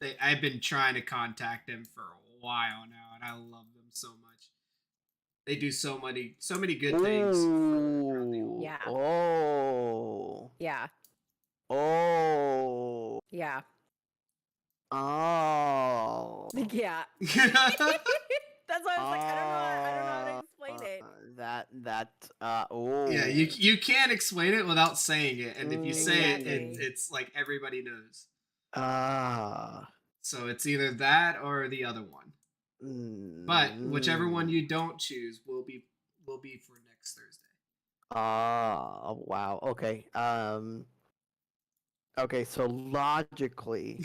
And I've been trying to contact them for a while now, and I love them so much. They do so many good things. Yeah. Oh. Yeah. Oh. Yeah. Oh. Yeah. That's why I was like, I don't know how to explain it. Oh. Yeah, you can't explain it without saying it, and if you say it, Exactly. it's like everybody knows. Ah. So it's either that or the other one. But whichever one you don't choose will be for next Thursday. Ah, wow. Okay. Okay, so logically,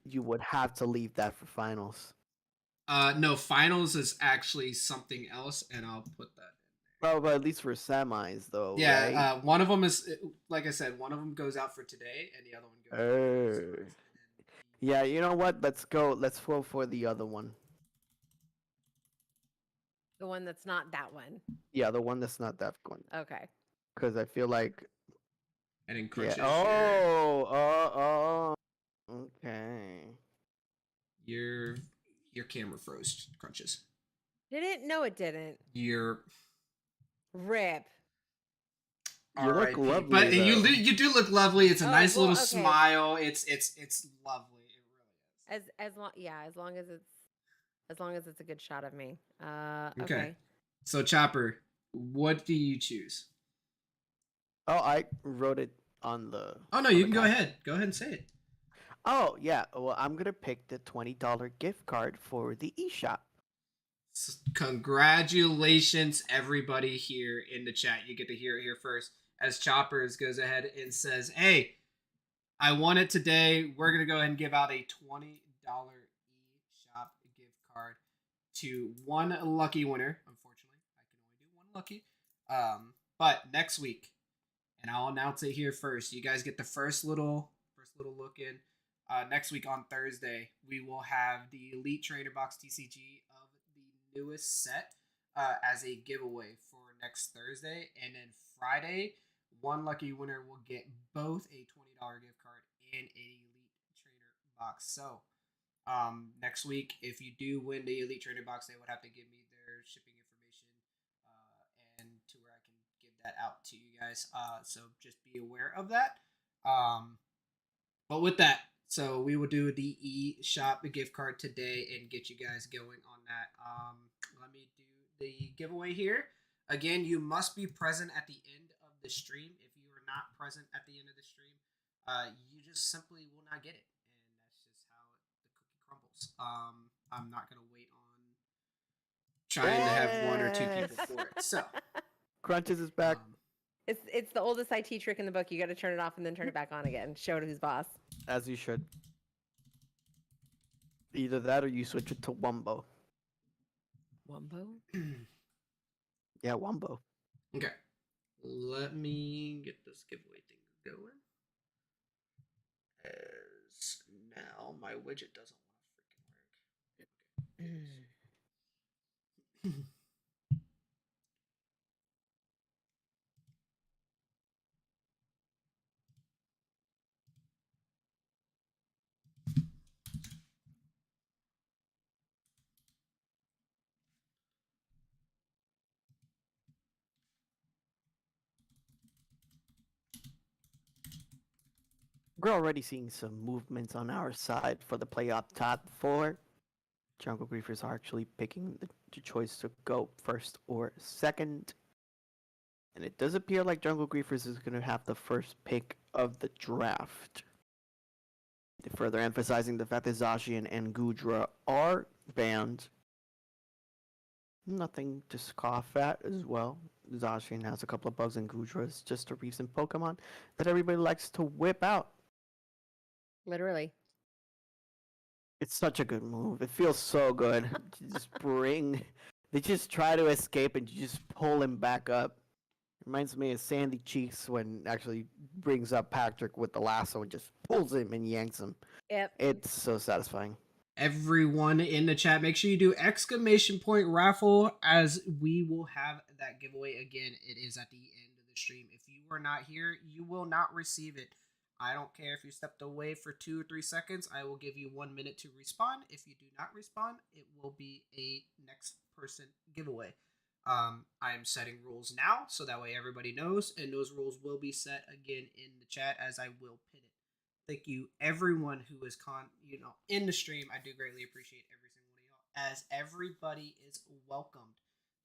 you would have to leave that for finals. No, finals is actually something else, and I'll put that. Oh, but at least for semis, though, Yeah, right? one of them is like I said, one of them goes out for today, and the other one goes out for Oh. next Yeah, you know what? Let's go. Let's go for the other one. The one that's not that one. Yeah, the one that's not that one. Okay. Because I feel like. And then Yeah. crunches Okay. your camera froze. Crunches. Did it? No, it didn't. Your Rip. You look RIP. lovely, But though. you do look lovely. It's a Oh, nice well, little okay. smile. It's lovely. It really is. As long as it's a good shot of me. Okay. Okay. So Chopper, what do you choose? Oh, I wrote it on the. Oh no, on you the can go card. ahead. Go ahead and say it. Oh yeah. Well, I'm gonna pick the $20 gift card for the eShop. Congratulations, everybody here in the chat. You get to hear it here first. As Choppers goes ahead and says, "Hey, I won it today. We're gonna go ahead and give out a $20 eShop gift card to one lucky winner. Unfortunately, I can only do one lucky. But next week, and I'll announce it here first. You guys get the first little look in. Next week on Thursday, we will have the Elite Trainer Box TCG of the newest set as a giveaway for next Thursday, and then Friday, one lucky winner will get both a $20 gift card and a Elite Trainer Box. So next week, if you do win the Elite Trainer Box, they would have to give me their shipping information and to where I can give that out to you guys. So just be aware of that. But with that, so we will do the eShop gift card today and get you guys going on that. Let me do the giveaway here. Again, you must be present at the end of the stream. If you are not present at the end of the stream, you just simply will not get it, and that's just how the cookie crumbles. I'm not gonna wait on trying to have one or two people for it. So Crunches is back. It's the oldest IT trick in the book. You got to turn it off and then turn it back on again. Show it who's boss. As you should. Either that or you switch it to Wumbo. Wumbo. Yeah, Wumbo. Okay. Let me get this giveaway thing going. As now my widget doesn't want to freaking work. Okay. We're already seeing some movements on our side for the play up top four. Jungle Griefers are actually picking the choice to go first or second. And it does appear like Jungle Griefers is going to have the first pick of the draft. Further emphasizing the fact that Zacian and Gudra are banned. Nothing to scoff at as well. Zacian has a couple of bugs and Gudra is just a recent Pokemon that everybody likes to whip out. Literally. It's such a good move. It feels so good. You just they just try to escape and you just pull him back up. Reminds me of Sandy Cheeks when actually brings up Patrick with the lasso and just pulls him and yanks him. Yep. It's so satisfying. Everyone in the chat, make sure you do exclamation point raffle, as we will have that giveaway again. It is at the end of the stream. If you are not here, you will not receive it. I don't care if you stepped away for 2 or 3 seconds. I will give you 1 minute to respond. If you do not respond, it will be a next person giveaway. I am setting rules now, so that way everybody knows, and those rules will be set again in the chat as I will pin it. Thank you, everyone who is in the stream. I do greatly appreciate every single one of y'all. as everybody is welcomed.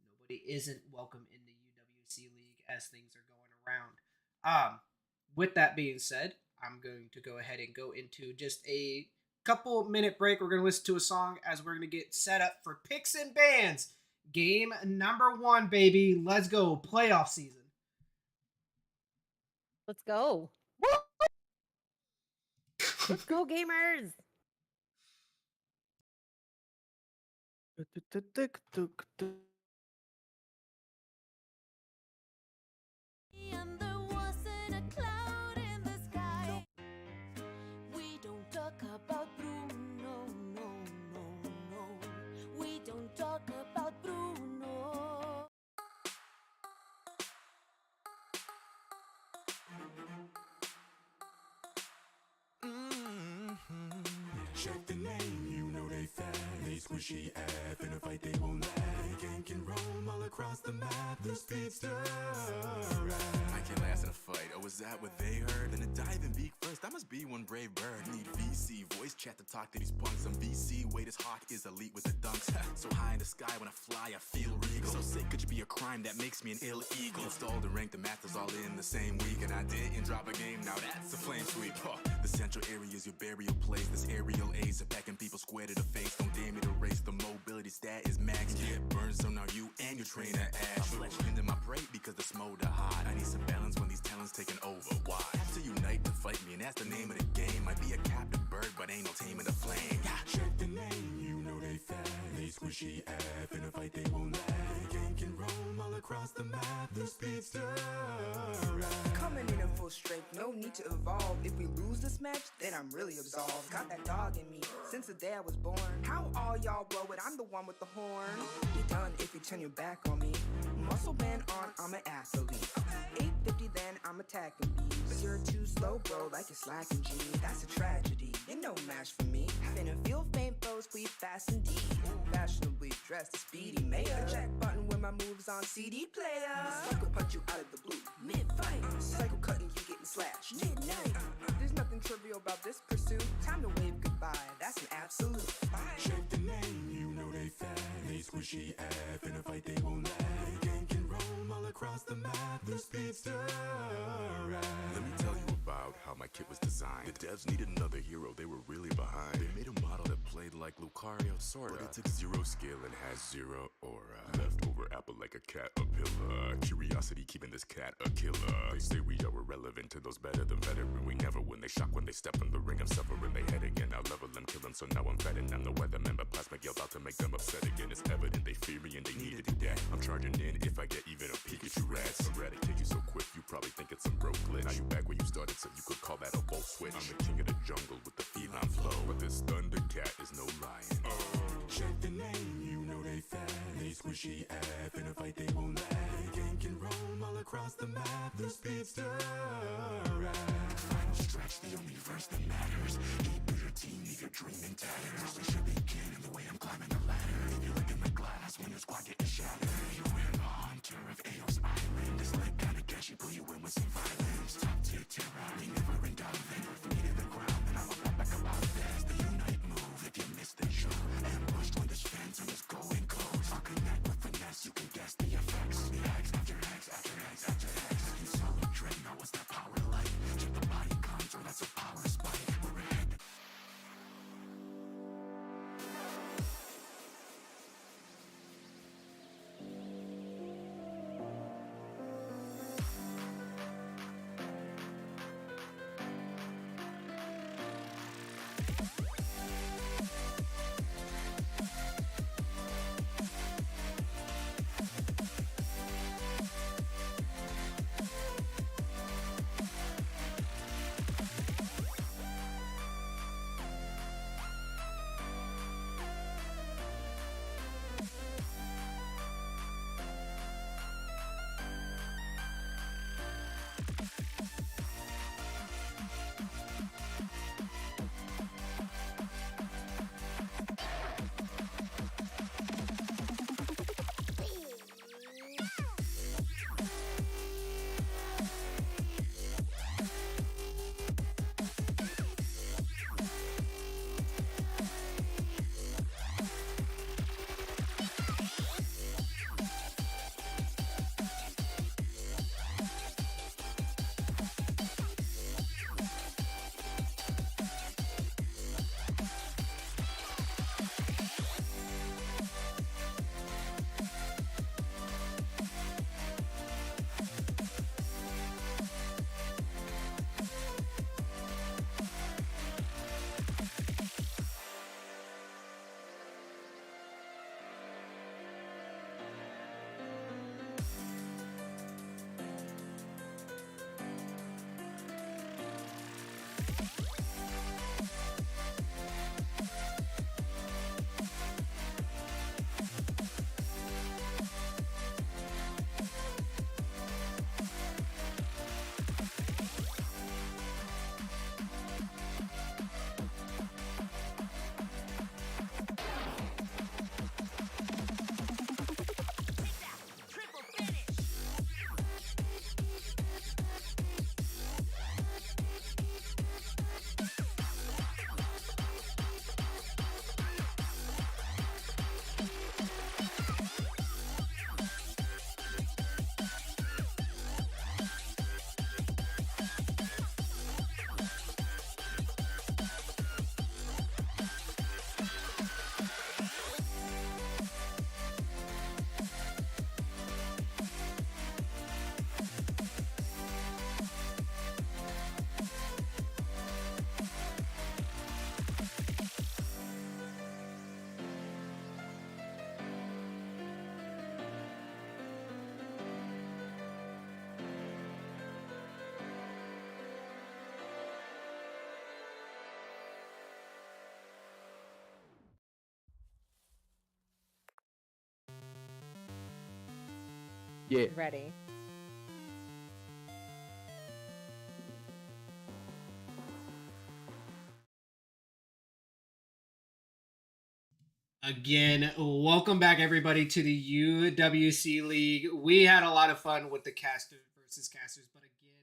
Nobody isn't welcome in the UWC League as things are going around. With that being said, I'm going to go ahead and go into just a couple minute break. We're going to listen to a song as we're going to get set up for Picks and Bans. Game number 1, baby. Let's go. Playoff season. Let's go. Let's go, gamers. And there wasn't a cloud in the sky. We don't talk about Bruno, no, no, no. We don't talk about Bruno. Check the name, you know they fat. They squishy F in a fight they won't laugh. They gank and roam all across the map. The speedster. I can't last in a fight. Oh, is that what they heard? Then a dive and beak first. I must be one brave bird. Need VC voice chat to talk to these punks. I'm VC. Wait, his hawk is elite with the dunks. So high in the sky when I fly, I feel regal. So sick, could you be a crime that makes me an illegal? Installed and ranked the masters all in the same week, and I didn't drop a game. Now that's a flame sweep. The central area is your burial place. This aerial A's are packing people square to the face. Don't dare me to race. The mobility stat is max. Get burned, so now you and your trainer ash. I flesh into my prey because the smolder hot. I need some balance when these talents taking over. Why? Have to unite to fight me, and that's the name of the game. Might be a captive bird, but ain't no taming the flame. Check the name, you know they fat. They squishy F in a fight they won't laugh. They gank and roam all across the map. The speedster. Coming in full strength, no need to evolve. If we lose this match, then I'm really absolved. Got that dog in me since the day I was born. How all y'all blow it? I'm the one with the horn. Be done if you turn your back on me. Muscle band on, I'm an athlete. 850, then I'm attacking bees. You're too slow, bro, like you're slacking G. That's a tragedy. You're no match for me. Finna feel fame, foes, we fast indeed. Fashionably dressed, speedy mayor. Check button when my moves on CD player. Psycho punch you out of the blue, mid-fight. Psycho cutting you getting slashed, midnight. There's nothing trivial about this pursuit. Time to wave goodbye, that's an absolute. Check the name, you know they fat. They squishy F in a fight they won't laugh. They gank and roam all across the map. The speedster. Let me tell you about how my kit was designed. The devs needed another hero, they were really behind. They made a model that played like Lucario, sorta. But it took zero skill and has zero aura. Leftover apple like a caterpillar. Curiosity keeping this cat a killer. They say we are irrelevant to those better than veteran. We never win, they shock when they step in the ring. I'm suffering, they head again. I'll level them, kill them, so now I'm fed and I'm the weatherman. But plasmic yelled out to make them upset again. It's evident they fear me and they need to do that. I'm charging in if I get even a Pikachu rats. Eradicate you so quick, you probably think it's some broke glitch. Now you back where you started, so you could call that a bolt switch. I'm the king of the jungle with the feline flow, but this Thundercat is no lion. Check the name, you know they fat. They squishy F in a fight they won't laugh. They gank and roam all across the map. The speedster. Final stretch, the only verse that matters. Keep your team, leave your dream in tatters. I should begin in the way I'm climbing the ladder. If you look in the glass when your squad getting shattered. You were a hunter of Aos Island. This like kind of cash, you pull you in with some violence. Top tier terror, we never indulgent. If we to the ground, then I'll pop back about this. The unite move, if you miss then show. Ambushed when this fence and this going goes. I'll connect with finesse, you can guess the effects. The X after X after X after X. You solid dread, now what's that power like? Check the body contour, Yeah. Ready. Again, welcome back everybody to the UWC League. We had a lot of fun with the casters versus casters, but again,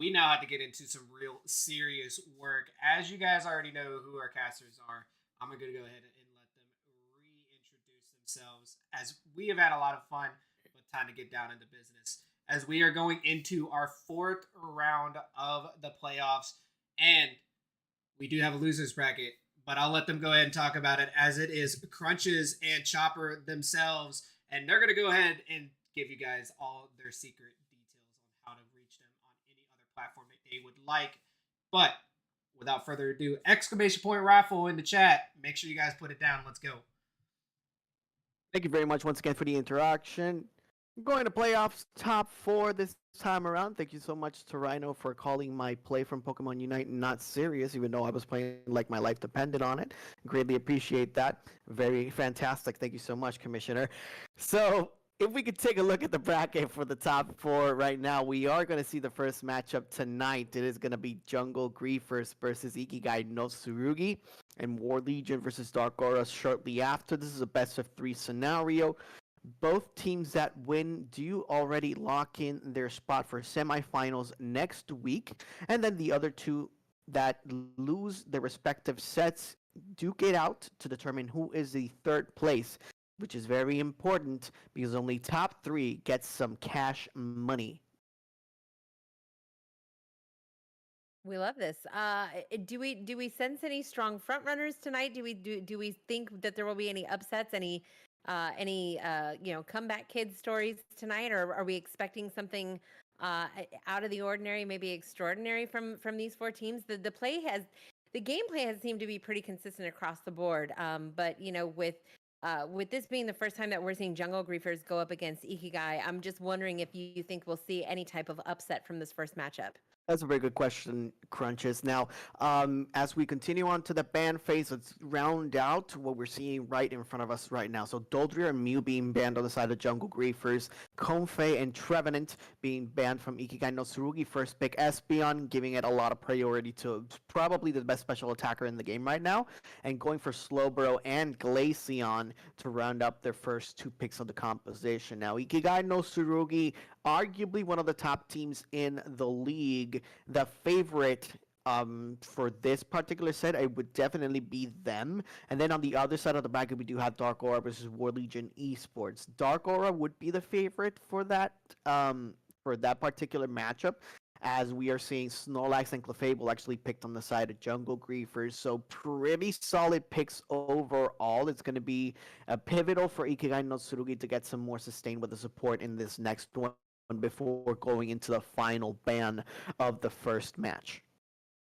we now have to get into some real serious work. As you guys already know who our casters are, I'm going to go ahead and let them reintroduce themselves as we have had a lot of fun, but time to get down into business. As we are going into our fourth round of the playoffs, and we do have a losers bracket, but I'll let them go ahead and talk about it as it is Crunches and Chopper themselves, and they're going to go ahead and give you guys all their secret details on how to reach them on any other platform that they would like. But without further ado, exclamation point raffle in the chat. Make sure you guys put it down. Let's go. Thank you very much once again for the interaction. Going to playoffs top 4 this time around. Thank you so much to Rhino for calling my play from Pokemon Unite not serious, even though I was playing like my life depended on it. Greatly appreciate that. Very fantastic. Thank you so much, Commissioner. So, if we could take a look at the bracket for the top 4 right now, we are going to see the first matchup tonight. It is going to be Jungle Griefers versus Ikigai no Tsurugi, and War Legion versus Dark Aura shortly after. This is a best of 3 scenario. Both teams that win do already lock in their spot for semifinals next week, and then the other two that lose their respective sets duke it out to determine who is the third place, which is very important because only top 3 gets some cash money. We love this. Do we sense any strong front runners tonight? Do we think that there will be any upsets, any comeback kid stories tonight, or are we expecting something out of the ordinary, maybe extraordinary from these 4 teams? The gameplay has seemed to be pretty consistent across the board. But with this being the first time that we're seeing Jungle Griefers go up against Ikigai, I'm just wondering if you think we'll see any type of upset from this first matchup. That's a very good question, Crunches. Now, as we continue on to the ban phase, let's round out what we're seeing right in front of us right now. So, Doldria and Mew being banned on the side of Jungle Griefers, Konfei and Trevenant being banned from Ikigai no Tsurugi. First pick Espeon, giving it a lot of priority to probably the best special attacker in the game right now, and going for Slowbro and Glaceon to round up their first 2 picks of the composition. Now, Ikigai no Tsurugi, arguably one of the top teams in the league. The favorite for this particular set, it would definitely be them. And then on the other side of the bracket, we do have Dark Aura versus War Legion Esports. Dark Aura would be the favorite for that particular matchup, as we are seeing Snorlax and Clefable actually picked on the side of Jungle Griefers. So pretty solid picks overall. It's going to be pivotal for Ikigai no Tsurugi to get some more sustain with the support in this next one before going into the final ban of the first match.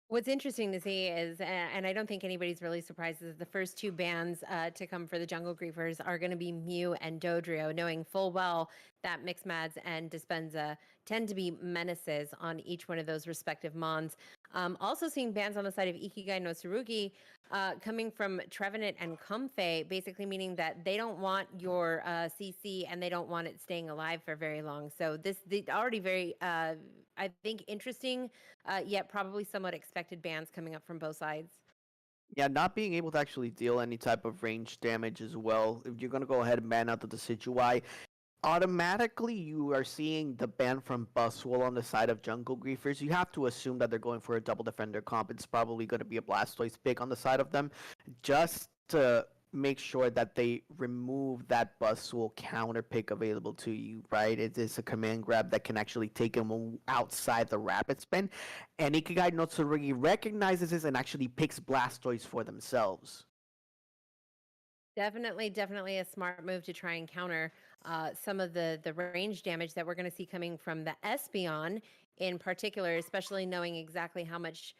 What's interesting to see is, and I don't think anybody's really surprised, is the first 2 bans to come for the Jungle Griefers are going to be Mew and Dodrio, knowing full well that Mixmads and Dispenza tend to be menaces on each one of those respective mons. Also seeing bans on the side of Ikigai no Tsurugi coming from Trevenant and Comfey, basically meaning that they don't want your CC and they don't want it staying alive for very long. So the already very, I think, interesting, yet probably somewhat expected bans coming up from both sides. Yeah, not being able to actually deal any type of range damage as well. If you're going to go ahead and ban out the Decidueye, automatically you are seeing the ban from Buswell on the side of Jungle Griefers. You have to assume that they're going for a double defender comp. It's probably going to be a Blastoise pick on the side of them, just to make sure that they remove that Buswell counter pick available to you, right? It is a command grab that can actually take him outside the rapid spin. And Ikigai no Tsurugi recognizes this and actually picks Blastoise for themselves. Definitely a smart move to try and counter some of the range damage that we're going to see coming from the Espeon in particular, especially knowing exactly how much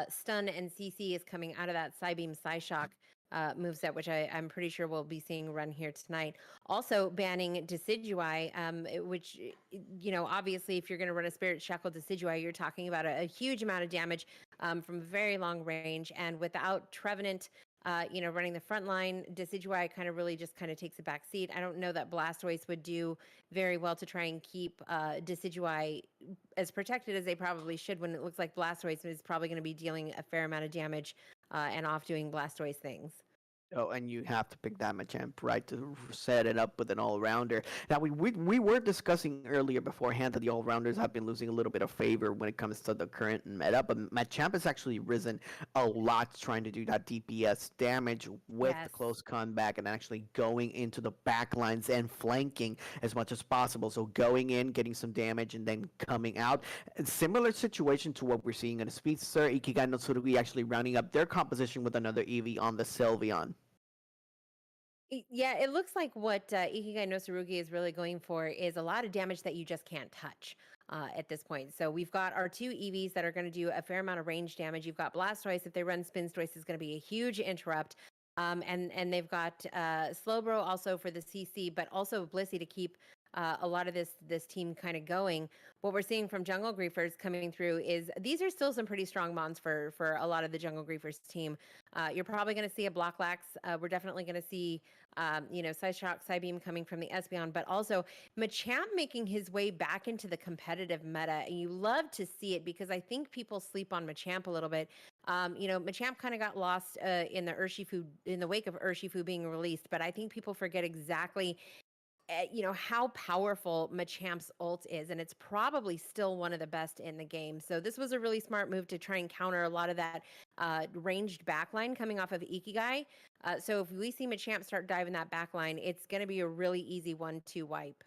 stun and CC is coming out of that Psybeam Psyshock moveset, which I'm pretty sure we'll be seeing run here tonight. Also banning Decidueye, which, obviously if you're going to run a Spirit Shackle Decidueye, you're talking about a huge amount of damage from very long range. And without Trevenant running the front line. Decidueye kind of really just kind of takes a back seat. I don't know that Blastoise would do very well to try and keep Decidueye as protected as they probably should, when it looks like Blastoise is probably going to be dealing a fair amount of damage and off doing Blastoise things. Oh, and you have to pick that Machamp, right, to set it up with an all-rounder. Now, we were discussing earlier beforehand that the all-rounders have been losing a little bit of favor when it comes to the current meta, but Machamp has actually risen a lot trying to do that DPS damage with the close comeback and actually going into the back lines and flanking as much as possible. So going in, getting some damage, and then coming out. A similar situation to what we're seeing in the Speedster. Ikigai no Tsurugi actually rounding up their composition with another Eevee on the Sylveon. Yeah, it looks like what Ikigai no Tsurugi is really going for is a lot of damage that you just can't touch at this point. So we've got our two EVs that are going to do a fair amount of range damage. You've got Blastoise. If they run Spinstoise, is going to be a huge interrupt. And they've got Slowbro also for the CC, but also Blissey to keep a lot of this team kind of going. What we're seeing from Jungle Griefers coming through is these are still some pretty strong mons for a lot of the Jungle Griefers team. You're probably going to see a Blocklax. We're definitely going to see Psyshock, Psybeam coming from the Espeon, but also Machamp making his way back into the competitive meta. And you love to see it because I think people sleep on Machamp a little bit. Machamp kind of got lost in the wake of Urshifu being released, but I think people forget exactly how powerful Machamp's ult is, and it's probably still one of the best in the game. So this was a really smart move to try and counter a lot of that ranged backline coming off of Ikigai. So if we see Machamp start diving that backline, it's going to be a really easy 1-2 wipe.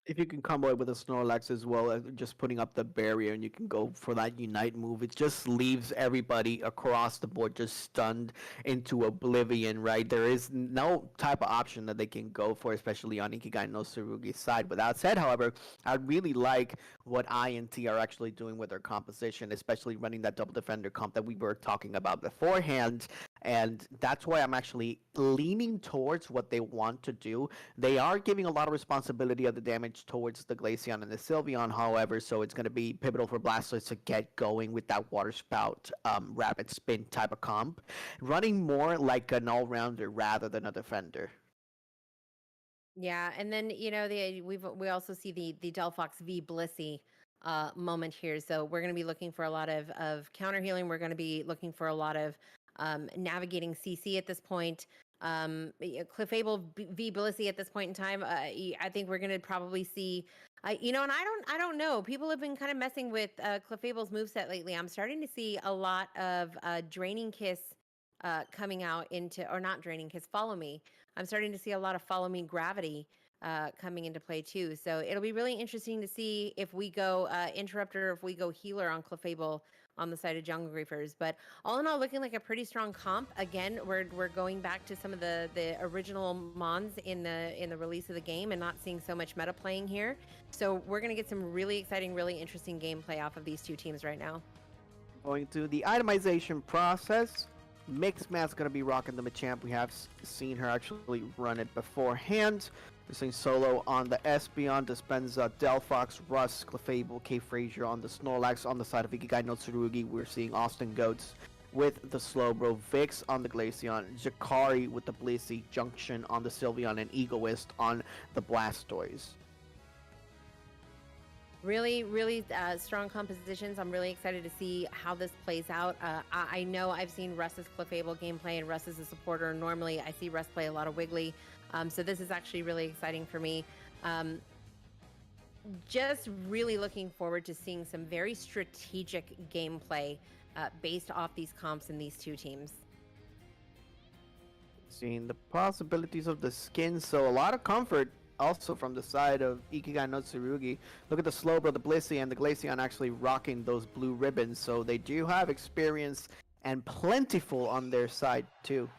If you can combo it with a Snorlax as well, just putting up the barrier, and you can go for that Unite move, it just leaves everybody across the board just stunned into oblivion, right? There is no type of option that they can go for, especially on Ikigai no Tsurugi's side. With that said, however, I really like what INT are actually doing with their composition, especially running that double defender comp that we were talking about beforehand. And that's why I'm actually leaning towards what they want to do. They are giving a lot of responsibility of the damage towards the Glaceon and the Sylveon, however, so it's going to be pivotal for Blastoise to get going with that Water Spout rapid spin type of comp, running more like an all-rounder rather than a defender. Yeah, and then we also see the Delphox v Blissey moment here. So we're going to be looking for a lot of counter healing. We're going to be looking for a lot of navigating CC at this point. Clefable v Blissey at this point in time. I think we're going to probably see, and I don't know. People have been kind of messing with Clefable's moveset lately. I'm starting to see a lot of Draining Kiss coming out into, or not Draining Kiss, Follow Me. I'm starting to see a lot of Follow Me Gravity coming into play too. So it'll be really interesting to see if we go Interrupter, if we go Healer on Clefable on the side of Jungle Griefers. But all in all, looking like a pretty strong comp. Again, we're going back to some of the original mons in the release of the game and not seeing so much meta playing here. So we're going to get some really exciting, really interesting gameplay off of these two teams right now. Going to the itemization process. Mixmat's going to be rocking the Machamp. We have seen her actually run it beforehand. We're seeing Solo on the Espeon, Dispenza, Delphox, Russ, Clefable, K. Frazier on the Snorlax. On the side of Ikigai no Tsurugi, we're seeing Austin Goats with the Slowbro, Vix on the Glaceon, Jakari with the Blissey, Junction on the Sylveon, and Egoist on the Blastoise. Really, really strong compositions. I'm really excited to see how this plays out. I know I've seen Russ's Clefable gameplay, and Russ is a supporter. Normally, I see Russ play a lot of Wiggly. So this is actually really exciting for me. Just really looking forward to seeing some very strategic gameplay based off these comps in these two teams. Seeing the possibilities of the skin, so a lot of comfort also from the side of Ikigai no Tsurugi. Look at the Slowbro, the Blissey, and the Glaceon actually rocking those blue ribbons, so they do have experience and plentiful on their side too.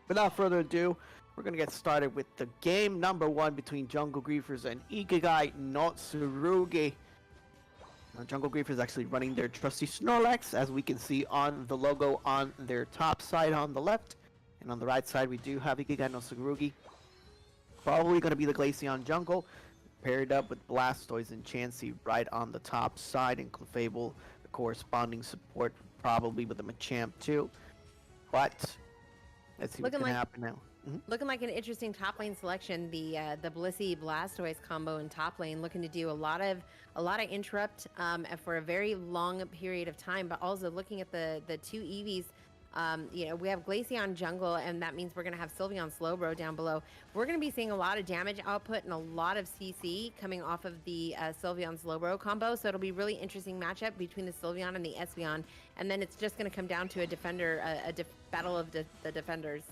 Without further ado, we're going to get started with the game number 1 between Jungle Griefers and Ikigai no Tsurugi. Now, Jungle Griefers actually running their trusty Snorlax, as we can see on the logo on their top side on the left. And on the right side, we do have Ikigai no Tsurugi. Probably going to be the Glaceon Jungle, paired up with Blastoise and Chansey right on the top side, and Clefable, the corresponding support, probably with the Machamp too. But let's see what's Looking gonna like- happen now. Looking like an interesting top lane selection. The Blissey Blastoise combo in top lane, looking to do a lot of interrupt for a very long period of time, but also looking at the two Eevees. We have Glaceon jungle, and that means we're going to have Sylveon Slowbro down below. We're going to be seeing a lot of damage output and a lot of CC coming off of the Sylveon Slowbro combo, so it'll be really interesting matchup between the Sylveon and the Espeon, and then it's just going to come down to a battle of the defenders.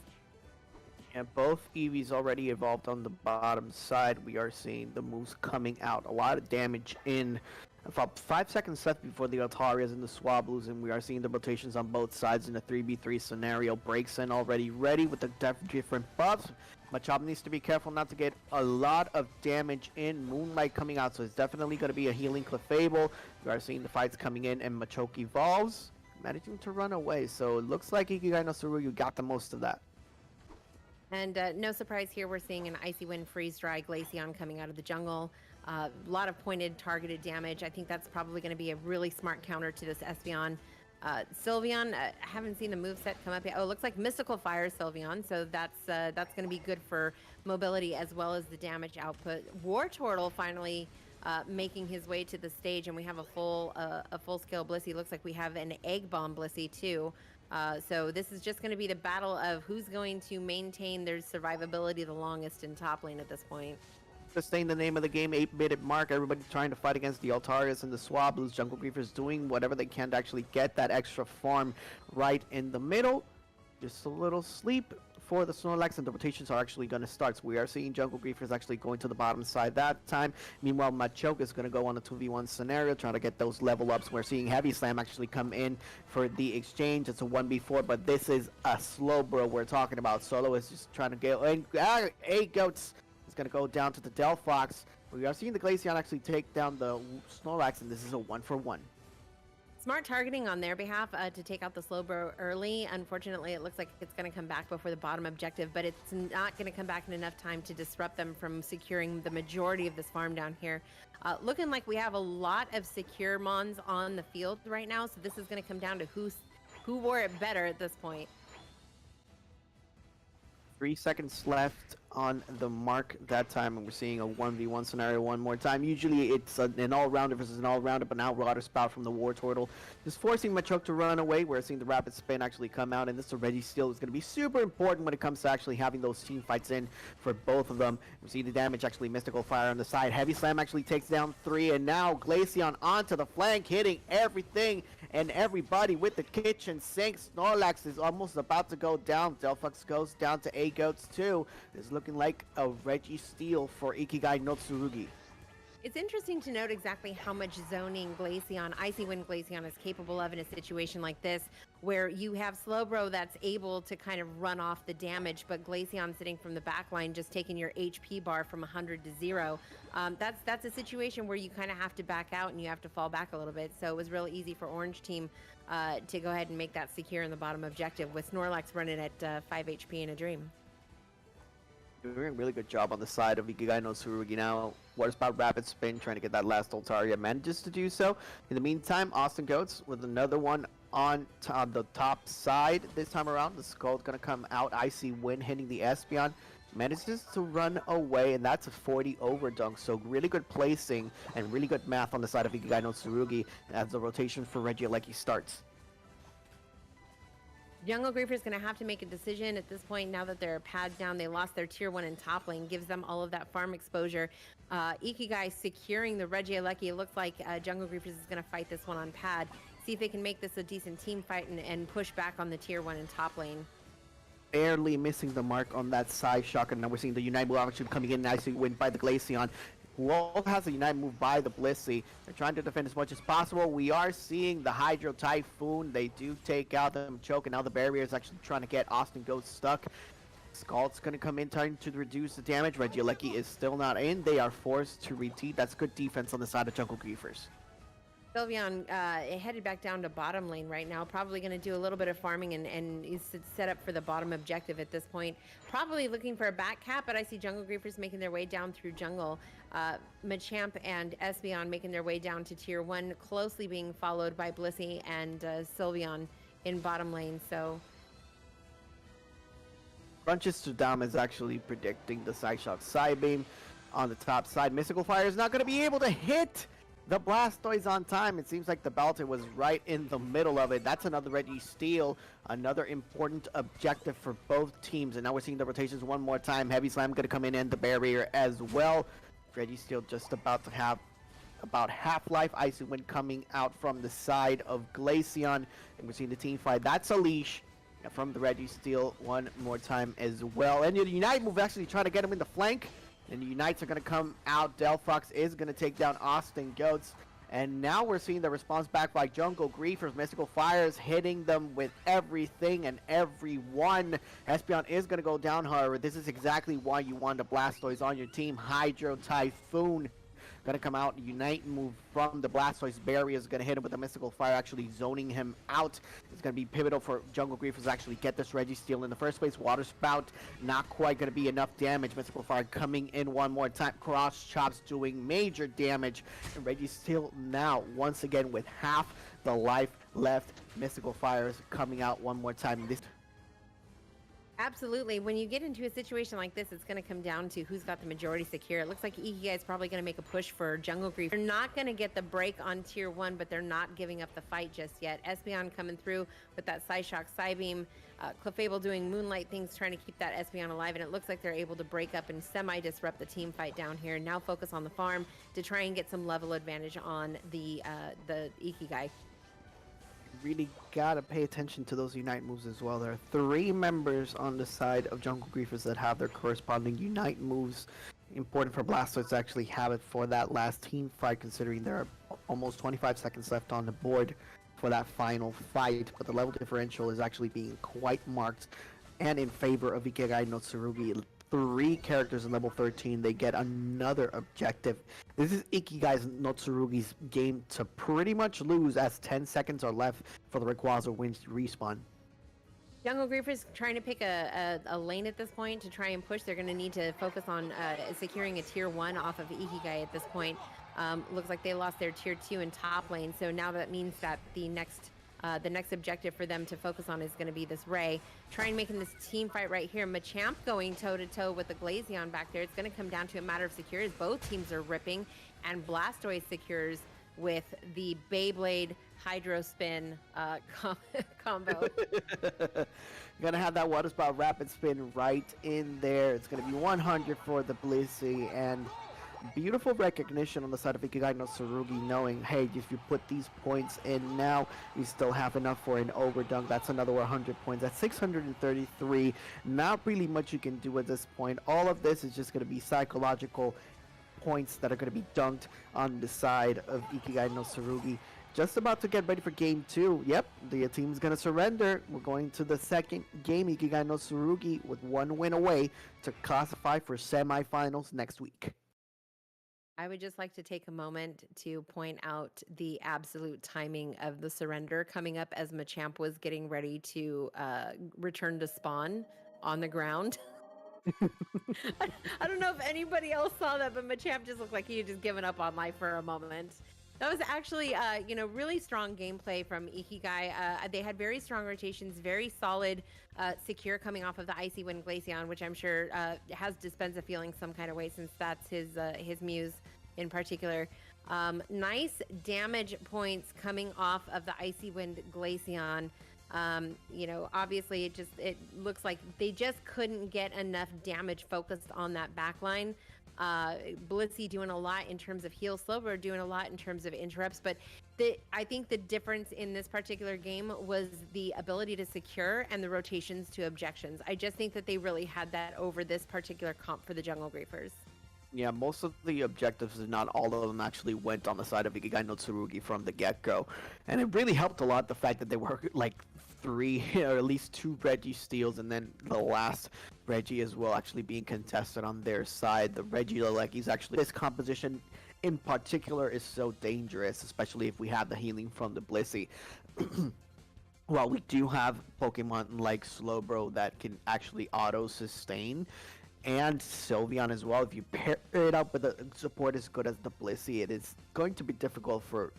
Yeah, both Eevees already evolved on the bottom side. We are seeing the moves coming out. A lot of damage in. About 5 seconds left before the Altarias and the Swablues, and we are seeing the rotations on both sides in a 3v3 scenario. Breaks in already ready with the different buffs. Machop needs to be careful not to get a lot of damage in. Moonlight coming out, so it's definitely going to be a healing Clefable. We are seeing the fights coming in, and Machoke evolves, managing to run away. So it looks like Ikigai no Tsurugi got the most of that. And no surprise here, we're seeing an Icy Wind Freeze Dry Glaceon coming out of the jungle. A lot of pointed, targeted damage. I think that's probably going to be a really smart counter to this Espeon. Sylveon, haven't seen the moveset come up yet. Oh, it looks like Mystical Fire Sylveon, so that's going to be good for mobility as well as the damage output. Wartortle finally making his way to the stage, and we have a full-scale Blissey. Looks like we have an Egg Bomb Blissey too. So this is just going to be the battle of who's going to maintain their survivability the longest in top lane at this point. Just saying the name of the game, 8-minute mark. Everybody trying to fight against the Altarias and the Swablues. Jungle Griefers doing whatever they can to actually get that extra farm right in the middle. Just a little sleep for the Snorlax, and the rotations are actually going to start. So we are seeing Jungle Griefers actually going to the bottom side that time. Meanwhile, Machoke is going to go on a 2v1 scenario, trying to get those level ups. We're seeing Heavy Slam actually come in for the exchange. It's a 1v4, but this is a Slowbro we're talking about. Solo is just trying to get in. 8 goats. Going to go down to the Delphox. We are seeing the Glaceon actually take down the Snorlax, and this is a 1-for-1. Smart targeting on their behalf to take out the Slowbro early. Unfortunately, it looks like it's going to come back before the bottom objective, but it's not going to come back in enough time to disrupt them from securing the majority of this farm down here. Looking like we have a lot of secure Mons on the field right now, so this is going to come down to who wore it better at this point. 3 seconds left on the mark that time, and we're seeing a 1v1 scenario one more time. Usually it's an all-rounder versus an all-rounder, but now Water Spout from the Wartortle is forcing Machoke to run away. We're seeing the Rapid Spin actually come out, and this Registeel is going to be super important when it comes to actually having those team fights in for both of them. We see the damage actually, Mystical Fire on the side. Heavy Slam actually takes down 3, and now Glaceon onto the flank, hitting everything and everybody with the kitchen sink. Snorlax is almost about to go down. Delphox goes down to 8 goats too. It's looking like a Registeel for Ikigai no Tsurugi. It's interesting to note exactly how much zoning Glaceon, Icy Wind Glaceon, is capable of in a situation like this, where you have Slowbro that's able to kind of run off the damage, but Glaceon sitting from the back line just taking your HP bar from 100 to 0. That's a situation where you kind of have to back out and you have to fall back a little bit. So it was really easy for Orange Team to go ahead and make that secure in the bottom objective, with Snorlax running at 5 HP in a dream. Doing a really good job on the side of Ikigai no Tsurugi now. Water Spout Rapid Spin, trying to get that last Altaria, manages to do so. In the meantime, Austin Goats with another one on the top side this time around. The Skull's going to come out. Icy Wind hitting the Espeon. Manages to run away, and that's a 40 overdunk. So really good placing and really good math on the side of Ikigai no Tsurugi as the rotation for Regieleki starts. Jungle Griefer is going to have to make a decision at this point. Now that their pads down, they lost their tier 1 in top lane, gives them all of that farm exposure. Ikigai securing the Regieleki. It looks like Jungle Griefers is going to fight this one on pad. See if they can make this a decent team fight and push back on the tier 1 in top lane. Barely missing the mark on that side shotgun. Now we're seeing the Unite move actually coming in, nicely win by the Glaceon, who all has a Unite move by the Blissey. They're trying to defend as much as possible. We are seeing the Hydro Typhoon. They do take out the Choke, and now the barrier is actually trying to get Austin Goats stuck. Scald's going to come in, trying to reduce the damage. Regieleki is still not in. They are forced to retreat. That's good defense on the side of Jungle Griefers. Sylveon headed back down to bottom lane right now. Probably going to do a little bit of farming and he's set up for the bottom objective at this point. Probably looking for a back cap, but I see Jungle Griefers making their way down through jungle. Machamp and Espeon making their way down to tier 1, closely being followed by Blissey and Sylveon in bottom lane. So Crunches to Dom is actually predicting the Psyshock Psybeam on the top side. Mystical Fire is not going to be able to hit the Blastoise on time. It seems like the Baltic was right in the middle of it. That's another Registeel, another important objective for both teams. And now we're seeing the rotations one more time. Heavy Slam going to come in and the barrier as well. Registeel just about to have about half-life. Icy Wind coming out from the side of Glaceon. And we're seeing the team fight. That's a leash from the Registeel one more time as well. And the Unite move actually trying to get him in the flank. And the Unites are going to come out. Delphox is going to take down Austin Goats. And now we're seeing the response back by Jungle Griefers. Mystical Fires hitting them with everything and everyone. Espeon is going to go down, however. This is exactly why you want the Blastoise on your team. Hydro Typhoon going to come out. Unite move from the Blastoise barrier is going to hit him with a Mystical Fire, actually zoning him out. It's going to be pivotal for Jungle Griefers to actually get this Registeel in the first place. Water Spout, not quite going to be enough damage. Mystical Fire coming in one more time. Cross Chops doing major damage. And Registeel now, once again, with half the life left. Mystical Fires coming out one more time. This absolutely. When you get into a situation like this, it's going to come down to who's got the majority secure. It looks like Ikigai is probably going to make a push for Jungle Grief. They're not going to get the break on tier 1, but they're not giving up the fight just yet. Espeon coming through with that Psyshock Psybeam. Clefable doing moonlight things, trying to keep that Espeon alive, and it looks like they're able to break up and semi-disrupt the team fight down here. Now focus on the farm to try and get some level advantage on the Ikigai. really gotta pay attention to those Unite moves as well. There are 3 members on the side of Jungle Griefers that have their corresponding Unite moves. Important for Blastoise to actually have it for that last team fight, considering there are almost 25 seconds left on the board for that final fight. But the level differential is actually being quite marked and in favor of Ikigai no Tsurugi. 3 characters in level 13, they get another objective. This is Ikigai's no Tsurugi's game to pretty much lose, as 10 seconds are left for the Rayquaza wins to respawn. Jungle Griefers trying to pick a lane at this point to try and push. They're going to need to focus on securing a tier 1 off of Ikigai at this point. Looks like they lost their tier 2 in top lane, so now that means that the next objective for them to focus on is going to be this Ray. Trying making this team fight right here. Machamp going toe-to-toe with the Glaceon back there. It's going to come down to a matter of security. Both teams are ripping, and Blastoise secures with the Beyblade Hydro Spin combo. Gonna have that Water Spout Rapid Spin right in there. It's gonna be 100 for the Blissey, and beautiful recognition on the side of Ikigai no Tsurugi, knowing, hey, if you put these points in now, you still have enough for an overdunk. That's another 100 points. That's 633. Not really much you can do at this point. All of this is just going to be psychological points that are going to be dunked on the side of Ikigai no Tsurugi. Just about to get ready for game 2. Yep, the team's going to surrender. We're going to the second game. Ikigai no Tsurugi with 1 win away to classify for semifinals next week. I would just like to take a moment to point out the absolute timing of the surrender coming up as Machamp was getting ready to return to spawn on the ground. I don't know if anybody else saw that, but Machamp just looked like he had just given up on life for a moment. That was actually, really strong gameplay from Ikigai. They had very strong rotations, very solid, secure coming off of the Icy Wind Glaceon, which I'm sure has Dispenza feeling some kind of way since that's his muse in particular. Nice damage points coming off of the Icy Wind Glaceon. Obviously it looks like they just couldn't get enough damage focused on that backline. Blissey doing a lot in terms of heal, Slowbro doing a lot in terms of interrupts, but I think the difference in this particular game was the ability to secure and the rotations to objections. I just think that they really had that over this particular comp for the Jungle Griefers. Yeah, most of the objectives, if not all of them, actually went on the side of Ikigai no Tsurugi from the get-go. And it really helped a lot the fact that they were like 3 or at least 2 Registeels, and then the last Reggie as well actually being contested on their side. The Regie like he's actually, this composition in particular is so dangerous, especially if we have the healing from the Blissey. Well, we do have Pokemon like Slowbro that can actually auto-sustain, and Sylveon as well. If you pair it up with a support as good as the Blissey, it is going to be difficult for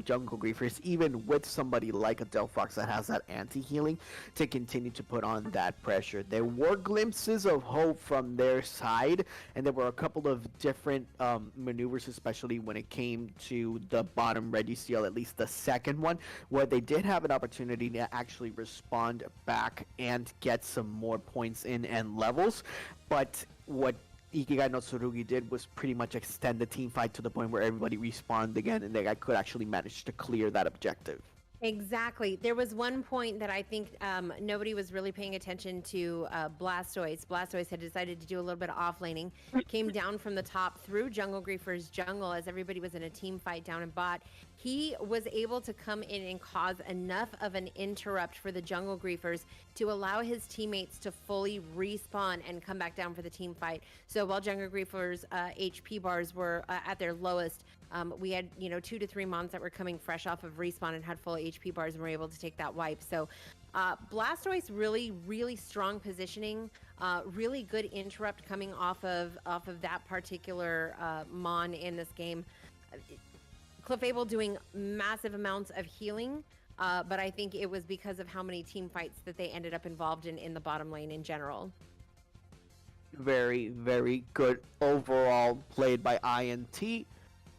Jungle Griefers, even with somebody like a Delphox that has that anti-healing, to continue to put on that pressure. There were glimpses of hope from their side, and there were a couple of different maneuvers, especially when it came to the bottom Registeel, at least the second one, where they did have an opportunity to actually respond back and get some more points in and levels. But what Ikigai no Tsurugi did was pretty much extend the team fight to the point where everybody respawned again, and they could actually manage to clear that objective. Exactly. There was one point that I think nobody was really paying attention to Blastoise. Blastoise had decided to do a little bit of offlaning, came down from the top through Jungle Griefer's jungle as everybody was in a team fight down in bot. He was able to come in and cause enough of an interrupt for the Jungle Griefers to allow his teammates to fully respawn and come back down for the team fight. So while Jungle Griefer's HP bars were at their lowest, we had 2 to 3 mons that were coming fresh off of respawn and had full HP bars and were able to take that wipe. So Blastoise really strong positioning, really good interrupt coming off of that particular mon in this game. Clefable doing massive amounts of healing, but I think it was because of how many team fights that they ended up involved in the bottom lane in general. Very, very good overall played by INT.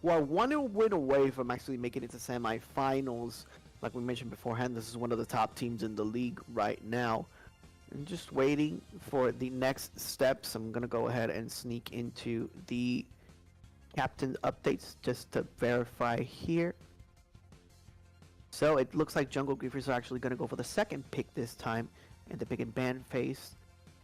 Well, one win away from actually making it to semifinals. Like we mentioned beforehand, this is one of the top teams in the league right now. I'm just waiting for the next steps. I'm going to go ahead and sneak into the captain updates just to verify here. So it looks like Jungle Griefers are actually going to go for the second pick this time, and the pick in ban phase.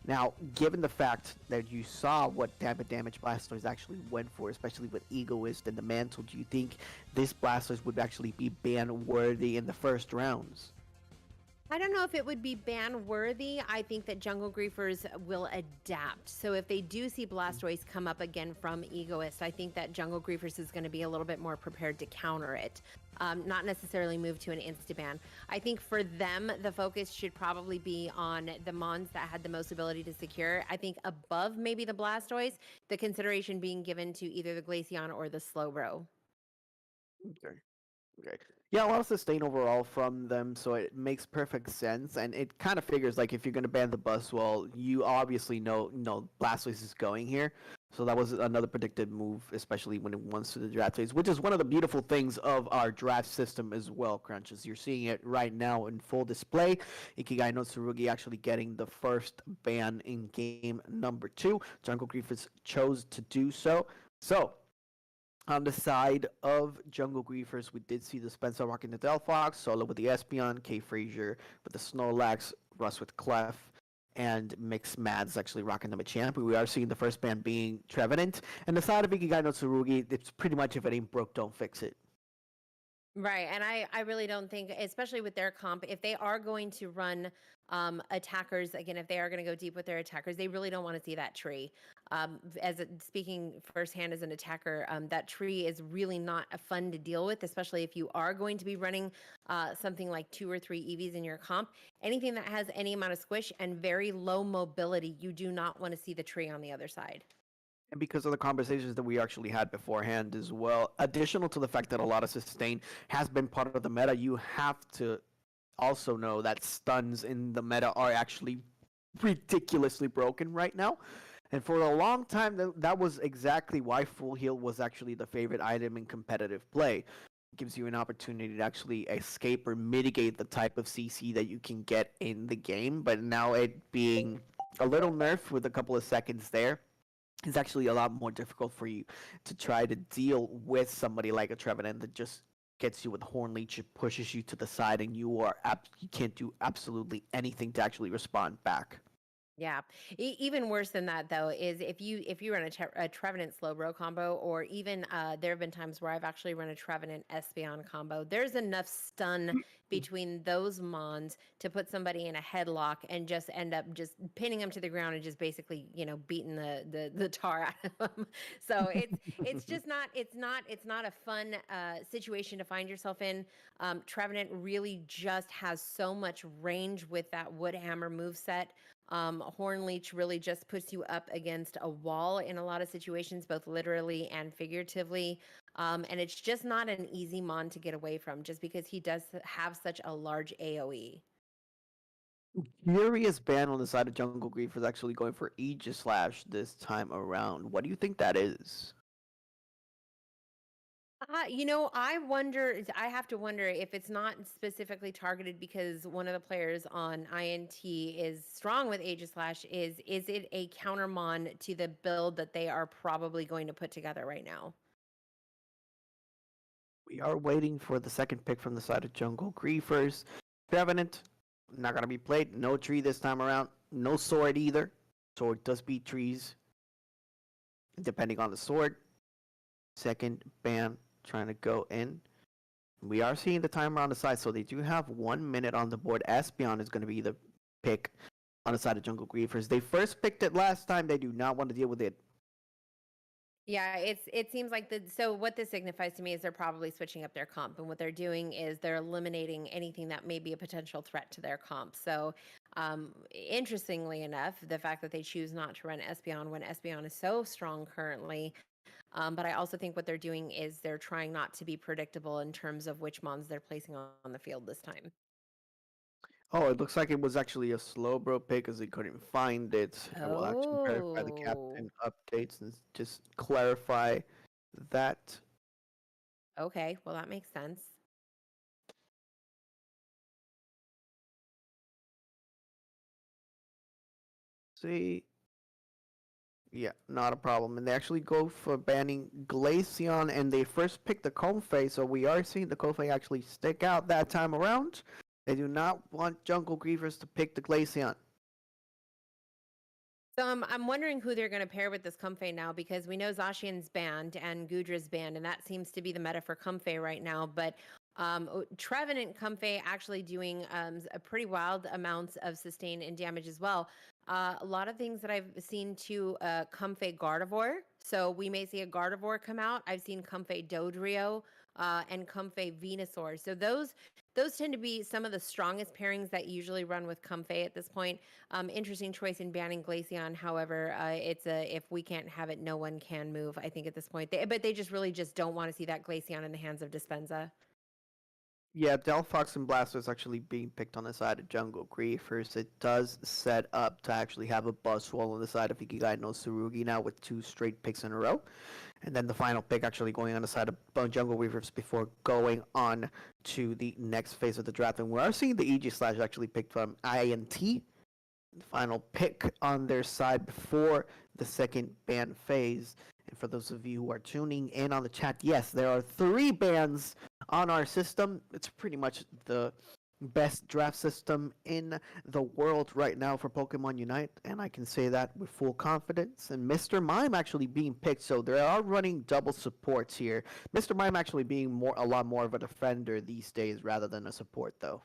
Now, given the fact that you saw what damage Blastoise actually went for, especially with Egoist and the Mantle, do you think this Blastoise would actually be ban worthy in the first rounds? I don't know if it would be ban worthy. I think that Jungle Griefers will adapt. So if they do see Blastoise come up again from Egoist, I think that Jungle Griefers is going to be a little bit more prepared to counter it. Not necessarily move to an insta-ban. I think for them, the focus should probably be on the mons that had the most ability to secure. I think above maybe the Blastoise, the consideration being given to either the Glaceon or the Slowbro. Okay. Yeah, a lot of sustain overall from them, so it makes perfect sense. And it kind of figures like if you're going to ban the bus, well, you obviously know Blastoise is going here. So that was another predicted move, especially when it wants to the draft phase, which is one of the beautiful things of our draft system as well, Crunches. You're seeing it right now in full display. Ikigai no Tsurugi actually getting the first ban in game number 2. Jungle Griefers chose to do so. So, on the side of Jungle Griefers, we did see the Spencer rocking the Delphox, Solo with the Espeon, K Frazier with the Snorlax, Russ with Clef, and Mix Mads actually rocking the Machamp. We are seeing the first ban being Trevenant. And the side of Ikigai no Tsurugi, it's pretty much if it ain't broke, don't fix it. Right, and I really don't think, especially with their comp, if they are going to run attackers, again, if they are going to go deep with their attackers, they really don't want to see that tree. Speaking firsthand as an attacker, that tree is really not fun to deal with, especially if you are going to be running something like 2 or 3 EVs in your comp. Anything that has any amount of squish and very low mobility, you do not want to see the tree on the other side. And because of the conversations that we actually had beforehand as well, additional to the fact that a lot of sustain has been part of the meta, you have to also know that stuns in the meta are actually ridiculously broken right now. And for a long time, that was exactly why Full Heal was actually the favorite item in competitive play. It gives you an opportunity to actually escape or mitigate the type of CC that you can get in the game. But now it being a little nerfed with a couple of seconds there, it's actually a lot more difficult for you to try to deal with somebody like a Trevenant that just gets you with Horn Leech, it pushes you to the side, and you can't do absolutely anything to actually respond back. Yeah. Even worse than that, though, is if you run a Trevenant Slowbro combo, or even there have been times where I've actually run a Trevenant Espeon combo. There's enough stun between those mons to put somebody in a headlock and just end up just pinning them to the ground and just basically beating the tar out of them. So it's just not it's not a fun situation to find yourself in. Trevenant really just has so much range with that Wood Hammer moveset. Hornleech really just puts you up against a wall in a lot of situations, both literally and figuratively. And it's just not an easy mon to get away from, just because he does have such a large AoE. Curious ban on the side of Jungle Grief is actually going for Aegis Slash this time around. What do you think that is? I wonder, I have to wonder if it's not specifically targeted because one of the players on INT is strong with Aegis Slash. Is it a countermon to the build that they are probably going to put together right now? We are waiting for the second pick from the side of Jungle Griefers. Trevenant, not going to be played. No tree this time around. No sword either. Sword does beat trees, depending on the sword. Second ban trying to go in. We are seeing the timer on the side, so they do have 1 minute on the board. Espeon is going to be the pick on the side of Jungle Griefers. They first picked it last time. They do not want to deal with it. Yeah, it seems like so what this signifies to me is they're probably switching up their comp, and what they're doing is they're eliminating anything that may be a potential threat to their comp. So, interestingly enough, the fact that they choose not to run Espeon when Espeon is so strong currently. But I also think what they're doing is they're trying not to be predictable in terms of which mons they're placing on the field this time. Oh, it looks like it was actually a slow bro pick because they couldn't find it. I will actually verify the captain updates and just clarify that. Okay, well, that makes sense. See. Yeah, not a problem. And they actually go for banning Glaceon, and they first pick the Comfey, so we are seeing the Comfey actually stick out that time around. They do not want Jungle Griefers to pick the Glaceon. So I'm wondering who they're going to pair with this Comfey now, because we know Zacian's banned and Gudra's banned, and that seems to be the meta for Comfey right now. But Trevenant Comfey actually doing a pretty wild amounts of sustain and damage as well. A lot of things that I've seen to Comfey Gardevoir. So we may see a Gardevoir come out. I've seen Comfey Dodrio and Comfey Venusaur. So those tend to be some of the strongest pairings that usually run with Comfey at this point. Interesting choice in banning Glaceon. However, it's if we can't have it, no one can move, I think, at this point. But they just really just don't want to see that Glaceon in the hands of Dispenza. Yeah, Delphox and Blastoise actually being picked on the side of Jungle Griefers. It does set up to actually have a Buzzwole on the side of Ikigai no Tsurugi now with 2 straight picks in a row. And then the final pick actually going on the side of Jungle Griefers before going on to the next phase of the draft. And we are seeing the Aegis Slash actually picked from INT. The final pick on their side before the second ban phase. And for those of you who are tuning in on the chat, yes, there are 3 bans on our system. It's pretty much the best draft system in the world right now for Pokemon Unite, and I can say that with full confidence. And Mr. Mime actually being picked, so they are running double supports here. Mr. Mime actually being a lot more of a defender these days rather than a support, though.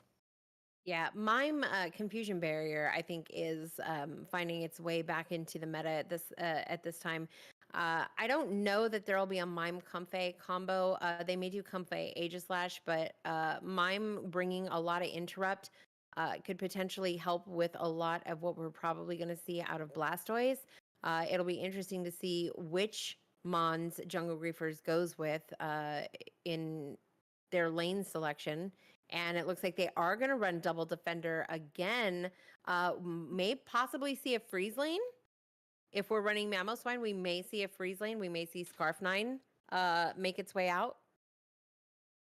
Yeah, Mime Confusion Barrier, I think, is finding its way back into the meta at this time. I don't know that there will be a Mime Comfey combo. They may do Comfey Aegislash, but Mime bringing a lot of interrupt could potentially help with a lot of what we're probably going to see out of Blastoise. It'll be interesting to see which Mons Jungle Griefers goes with in their lane selection. And it looks like they are going to run double defender again. May possibly see a freeze lane. If we're running Mamoswine, we may see a freeze lane. We may see Scarf9 make its way out.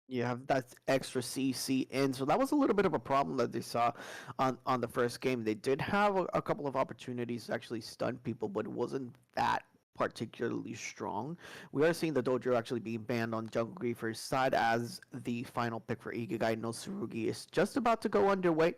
You have that extra CC in, so that was a little bit of a problem that they saw on the first game. They did have a couple of opportunities to actually stun people, but it wasn't that particularly strong. We are seeing the Dojo actually being banned on Jungle Griefer's side as the final pick for Ikigai no Tsurugi is just about to go underway.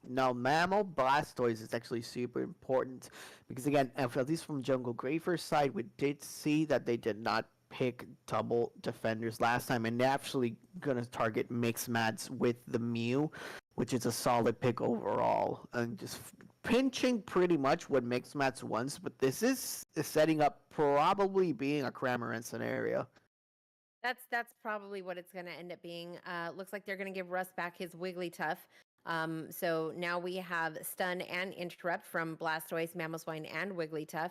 Now, Mammal Blastoise is actually super important because, again, at least from Jungle Graver's side, we did see that they did not pick double defenders last time, and they're actually going to target mixed mats with the Mew, which is a solid pick overall. And just pinching pretty much what mixed mats wants, but this is setting up probably being a Cramorant scenario. That's probably what it's going to end up being. Looks like they're going to give Russ back his Wigglytuff. So now we have Stun and Interrupt from Blastoise, Mamoswine, and Wigglytuff.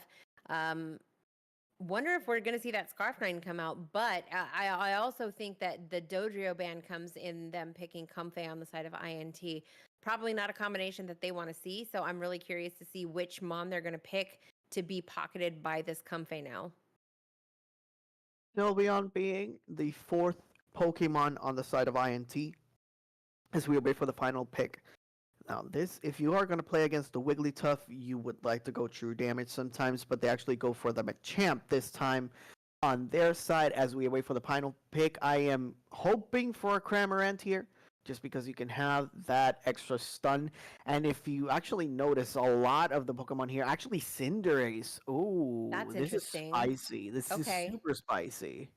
Wonder if we're going to see that Scarf9 come out, but I also think that the Dodrio ban comes in them picking Comfey on the side of INT. Probably not a combination that they want to see, so I'm really curious to see which Mon they're going to pick to be pocketed by this Comfey now. Sylveon being the fourth Pokemon on the side of INT as we wait for the final pick. Now, this, if you are going to play against the Wigglytuff, you would like to go true damage sometimes, but they actually go for the Machamp this time on their side as we wait for the final pick. I am hoping for a Cramorant here, just because you can have that extra stun. And if you actually notice, a lot of the Pokemon here actually Cinderace. Ooh, That's this interesting. is spicy. This Okay. is super spicy.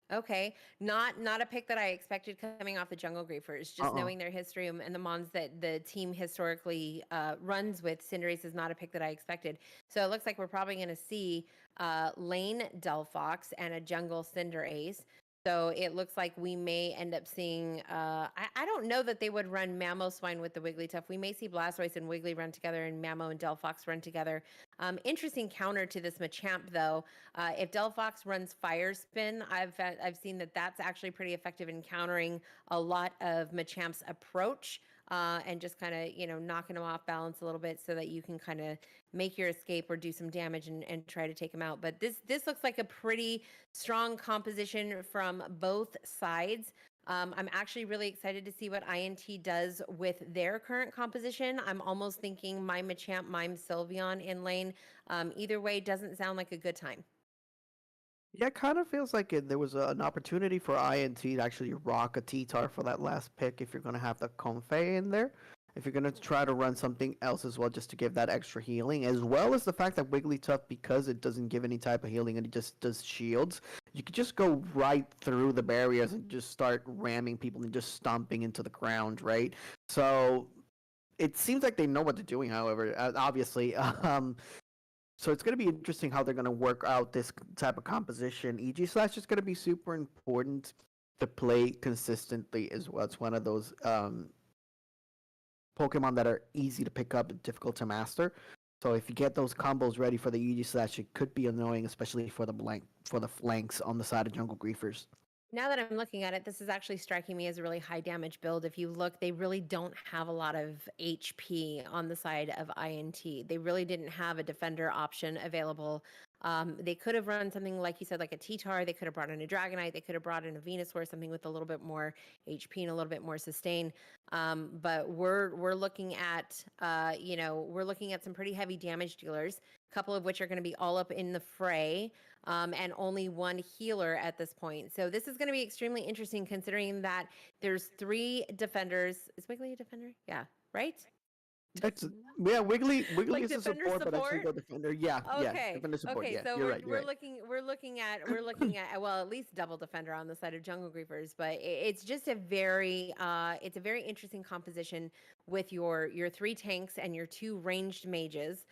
Okay, not a pick that I expected coming off the Jungle Griefers. Just knowing their history and the Mons that the team historically runs with, Cinderace is not a pick that I expected. So it looks like we're probably going to see Lane Delphox and a Jungle Cinderace. So it looks like we may end up seeing, I don't know that they would run Mamoswine with the Wigglytuff. We may see Blastoise and Wiggly run together and Mamo and Delphox run together. Interesting counter to this Machamp, though. If Delphox runs Fire Spin, I've seen that that's actually pretty effective in countering a lot of Machamp's approach. And just kind of, knocking them off balance a little bit so that you can kind of make your escape or do some damage and try to take them out. But this looks like a pretty strong composition from both sides. I'm actually really excited to see what INT does with their current composition. I'm almost thinking Mime Machamp, Mime Sylveon in lane. Either way, doesn't sound like a good time. Yeah, it kind of feels like there was an opportunity for INT to actually rock a T-Tar for that last pick if you're going to have the Comfey in there. If you're going to try to run something else as well just to give that extra healing, as well as the fact that Wigglytuff, because it doesn't give any type of healing and it just does shields, you could just go right through the barriers and just start ramming people and just stomping into the ground, right? So it seems like they know what they're doing, however, obviously. So it's going to be interesting how they're going to work out this type of composition. EG Slash is going to be super important to play consistently as well. It's one of those Pokemon that are easy to pick up and difficult to master. So if you get those combos ready for the EG Slash, it could be annoying, especially for the flanks on the side of Jungle Griefers. Now that I'm looking at it, this is actually striking me as a really high damage build. If you look, they really don't have a lot of HP on the side of INT. They really didn't have a defender option available. They could have run something like you said, like a T-Tar. They could have brought in a Dragonite. They could have brought in a Venusaur, something with a little bit more HP and a little bit more sustain. But we're looking at, we're looking at some pretty heavy damage dealers. A couple of which are going to be all up in the fray. And only one healer at this point. So this is going to be extremely interesting considering that there's 3 defenders. Is Wiggly a defender? Yeah, right? Wiggly Like is a support, but actually go defender. Yeah, yeah, defender support. Okay, yeah, so you're right. we're looking at well, at least double defender on the side of Jungle Griefers, but it's just a very interesting composition with your 3 tanks and your 2 ranged mages.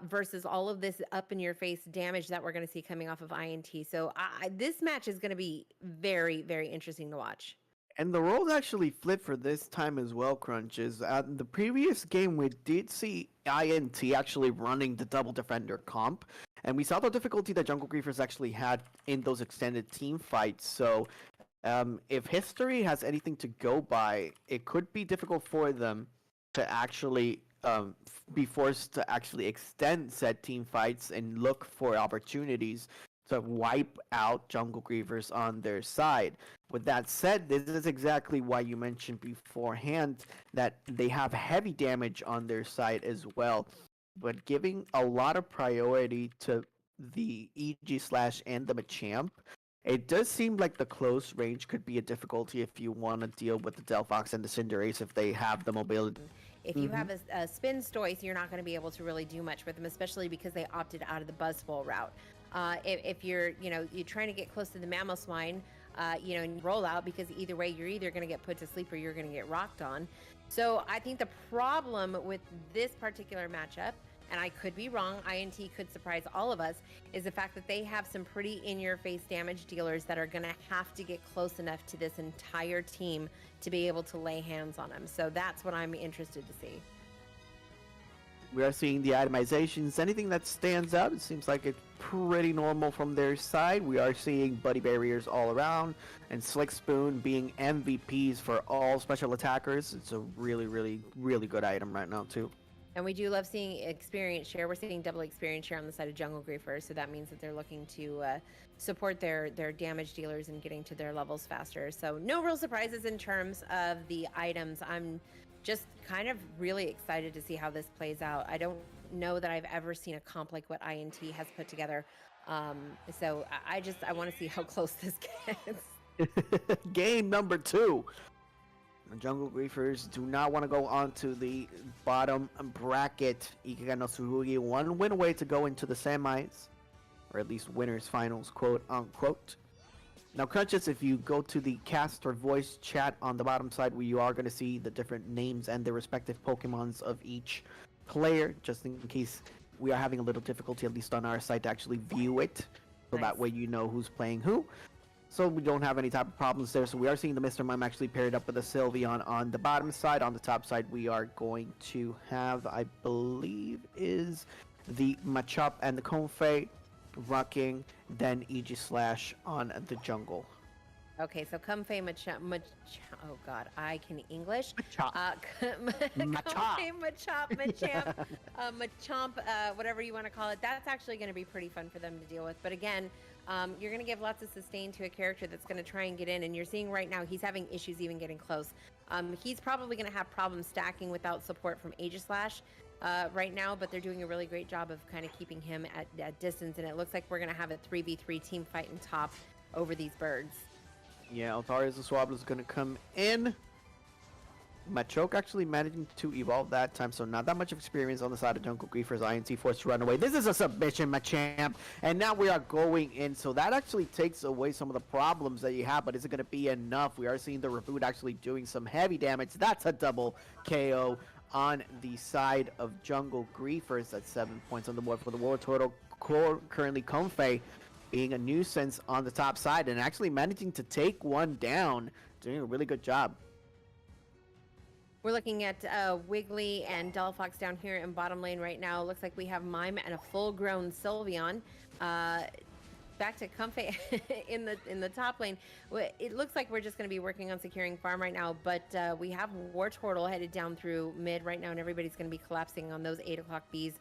Versus all of this up in your face damage that we're going to see coming off of INT. So this match is going to be very, very interesting to watch. And the roles actually flipped for this time as well, Crunches. The previous game, we did see INT actually running the double defender comp, and we saw the difficulty that Jungle Griefers actually had in those extended team fights. So if history has anything to go by, it could be difficult for them to actually be forced to actually extend said team fights and look for opportunities to wipe out Jungle Griefers on their side. With that said, this is exactly why you mentioned beforehand that they have heavy damage on their side as well, but giving a lot of priority to the EG Slash and the Machamp It does seem like the close range could be a difficulty if you want to deal with the Delphox and the Cinderace if they have the mobility. If you have a spin Stoice, you're not going to be able to really do much with them, especially because they opted out of the Buzzful route. If you're, you're trying to get close to the Mamoswine, and roll out, because either way, you're either going to get put to sleep or you're going to get rocked on. So I think the problem with this particular matchup, and I could be wrong, INT could surprise all of us, is the fact that they have some pretty in-your-face damage dealers that are going to have to get close enough to this entire team to be able to lay hands on them. So that's what I'm interested to see. We are seeing the itemizations. Anything that stands out, it seems like it's pretty normal from their side. We are seeing Buddy Barriers all around, and Slick Spoon being MVPs for all special attackers. It's a really, really, really good item right now, too. And we do love seeing experience share. We're seeing double experience share on the side of Jungle Griefers, so that means that they're looking to support their damage dealers and getting to their levels faster. So no real surprises in terms of the items. I'm just kind of really excited to see how this plays out. I don't know that I've ever seen a comp like what INT has put together. So I want to see how close this gets. Game number 2. The Jungle Griefers do not want to go onto the bottom bracket. Ikiga no Tsurugi, 1 win away to go into the semis, or at least winners finals, quote unquote. Now, Crunches, if you go to the cast or voice chat on the bottom side, where you are going to see the different names and the respective Pokemons of each player, just in case we are having a little difficulty, at least on our side, to actually view it, so Nice. that way you know who's playing who. So we don't have any type of problems there. So we are seeing the Mr. Mime actually paired up with a Sylveon on the bottom side. On the top side, we are going to have, I believe, is the Machop and the Comfey rocking, then Aegislash on the jungle. Okay, so Comfey oh god, I can English. Machop. Comfey Machamp, Machamp, whatever you want to call it. That's actually going to be pretty fun for them to deal with. But again, you're going to give lots of sustain to a character that's going to try and get in, and you're seeing right now he's having issues even getting close. He's probably going to have problems stacking without support from Aegislash right now, but they're doing a really great job of kind of keeping him at distance, and it looks like we're going to have a 3v3 team fight in top over these birds. Yeah, Altarius and Swablu is going to come in. Machoke actually managing to evolve that time, so not that much experience on the side of Jungle Griefers. INT forced to run away. This is a submission, Machamp, and now we are going in, so that actually takes away some of the problems that you have, but is it going to be enough? We are seeing the reboot actually doing some heavy damage. That's a double KO on the side of Jungle Griefers. That's 7 points on the board for the World Total. Currently, Comfey being a nuisance on the top side and actually managing to take one down, doing a really good job. We're looking at Wiggly and Delphox down here in bottom lane right now. Looks like we have Mime and a full-grown Sylveon. Back to Comfey in the top lane. It looks like we're just going to be working on securing farm right now, but we have Wartortle headed down through mid right now, and everybody's going to be collapsing on those 8 o'clock Bs.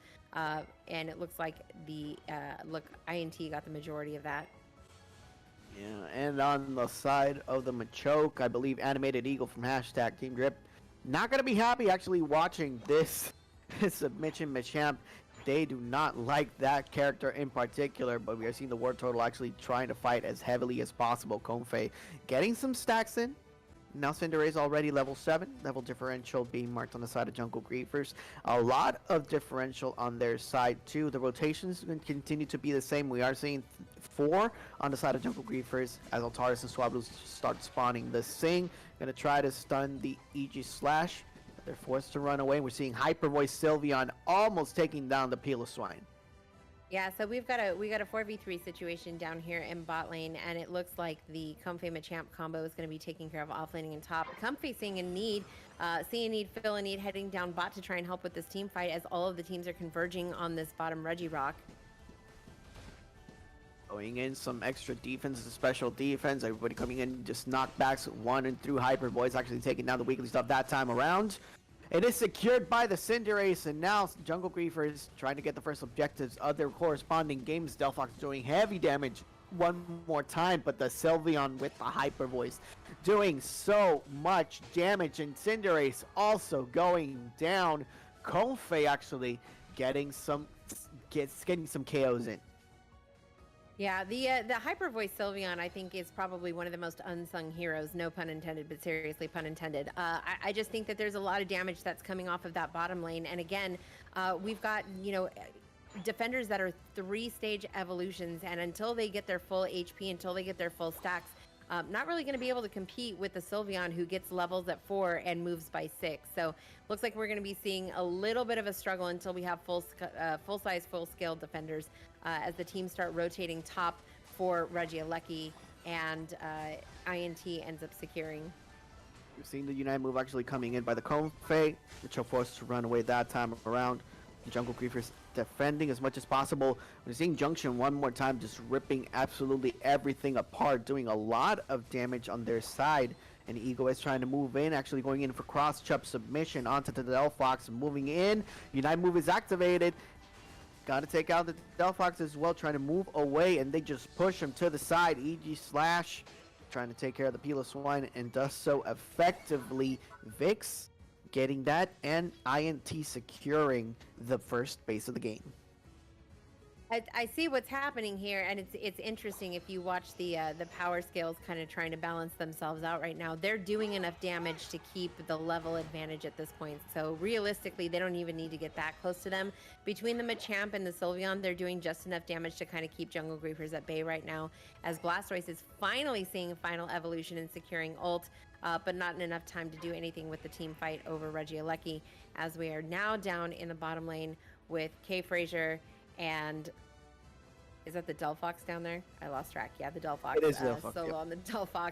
And it looks like INT got the majority of that. Yeah, and on the side of the Machoke, I believe Animated Eagle from #TeamDrip not going to be happy actually watching this submission Machamp. They do not like that character in particular, but we are seeing the War Total actually trying to fight as heavily as possible. Comfey getting some stacks in. Now Cinderace already level 7. Level differential being marked on the side of Jungle Griefers. A lot of differential on their side too. The rotations continue to be the same. We are seeing 4 on the side of Jungle Griefers as Altarius and Swablu start spawning the Sing. Gonna try to stun the Aegislash. They're forced to run away. We're seeing Hyper Voice Sylveon almost taking down the Piloswine. Yeah, so we got a 4v3 situation down here in bot lane, and it looks like the Comfey Machamp combo is going to be taking care of offlaning and top. Comfey seeing a need, fill a need, heading down bot to try and help with this team fight as all of the teams are converging on this bottom Regirock. Going in some extra defense, special defense. Everybody coming in, just knockbacks, 1 and through. Hyper Voice actually taking down the weekly stuff that time around. It is secured by the Cinderace, and now Jungle Griefers trying to get the first objectives of their corresponding games. Delphox doing heavy damage one more time, but the Sylveon with the Hyper Voice doing so much damage, and Cinderace also going down. Comfey actually getting some KOs in. Yeah, the hyper voice Sylveon, I think, is probably one of the most unsung heroes. No pun intended, but seriously pun intended. I just think that there's a lot of damage that's coming off of that bottom lane, and again, we've got defenders that are 3-stage evolutions, and until they get their full HP, until they get their full stacks, not really going to be able to compete with the Sylveon who gets levels at 4 and moves by 6. So looks like we're going to be seeing a little bit of a struggle until we have full-size, full-scale defenders as the teams start rotating top for Regieleki and INT ends up securing. We've seen the Unite move actually coming in by the Comfey, which are forced to run away that time around. Jungle Griefers defending as much as possible. We're seeing Junction one more time just ripping absolutely everything apart, doing a lot of damage on their side. And Ego is trying to move in, actually going in for cross-chop submission onto the Delphox, moving in. Unite move is activated. Got to take out the Delphox as well, trying to move away, and they just push him to the side. EG Slash trying to take care of the Pila Swine and does so effectively. Vix getting that, and INT securing the first base of the game. I see what's happening here, and it's interesting if you watch the power scales kind of trying to balance themselves out right now. They're doing enough damage to keep the level advantage at this point. So realistically, they don't even need to get that close to them. Between the Machamp and the Sylveon, they're doing just enough damage to kind of keep Jungle Griefers at bay right now, as Blastoise is finally seeing final evolution and securing ult, but not enough time to do anything with the team fight over Regieleki, as we are now down in the bottom lane with K. Frazier and is that the Delphox down there? I lost track. Yeah, the Delphox. It is Delphox, Solo yep. on the Delphox,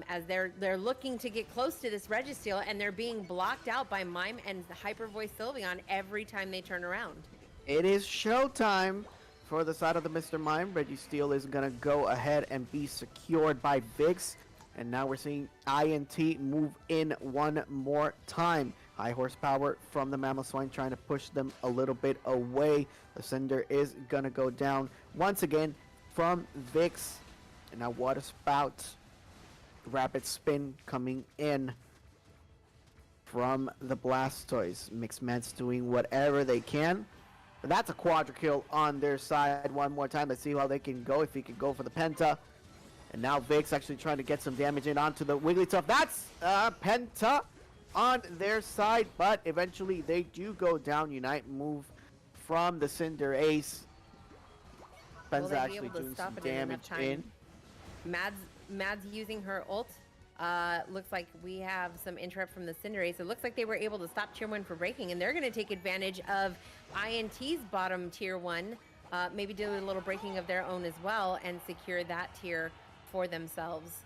as they're looking to get close to this Registeel, and they're being blocked out by Mime and the Hyper Voice Sylveon every time they turn around. It is showtime for the side of the Mr. Mime. Registeel is going to go ahead and be secured by Vix. And now we're seeing INT move in one more time. High horsepower from the Mamoswine trying to push them a little bit away. The Cinder is going to go down once again from Vix. And now Water Spout. Rapid Spin coming in from the Blastoise. Mixmeds doing whatever they can. But that's a quadra kill on their side one more time. Let's see how they can go, if he can go for the Penta. And now Vix actually trying to get some damage in onto the Wigglytuff. That's Penta on their side, but eventually they do go down. Unite move from the Cinder Ace. Penta actually doing some damage in. Mads using her ult. Looks like we have some interrupt from the Cinder Ace. It looks like they were able to stop Tier 1 for breaking, and they're going to take advantage of INT's bottom Tier 1. Maybe do a little breaking of their own as well and secure that tier for themselves.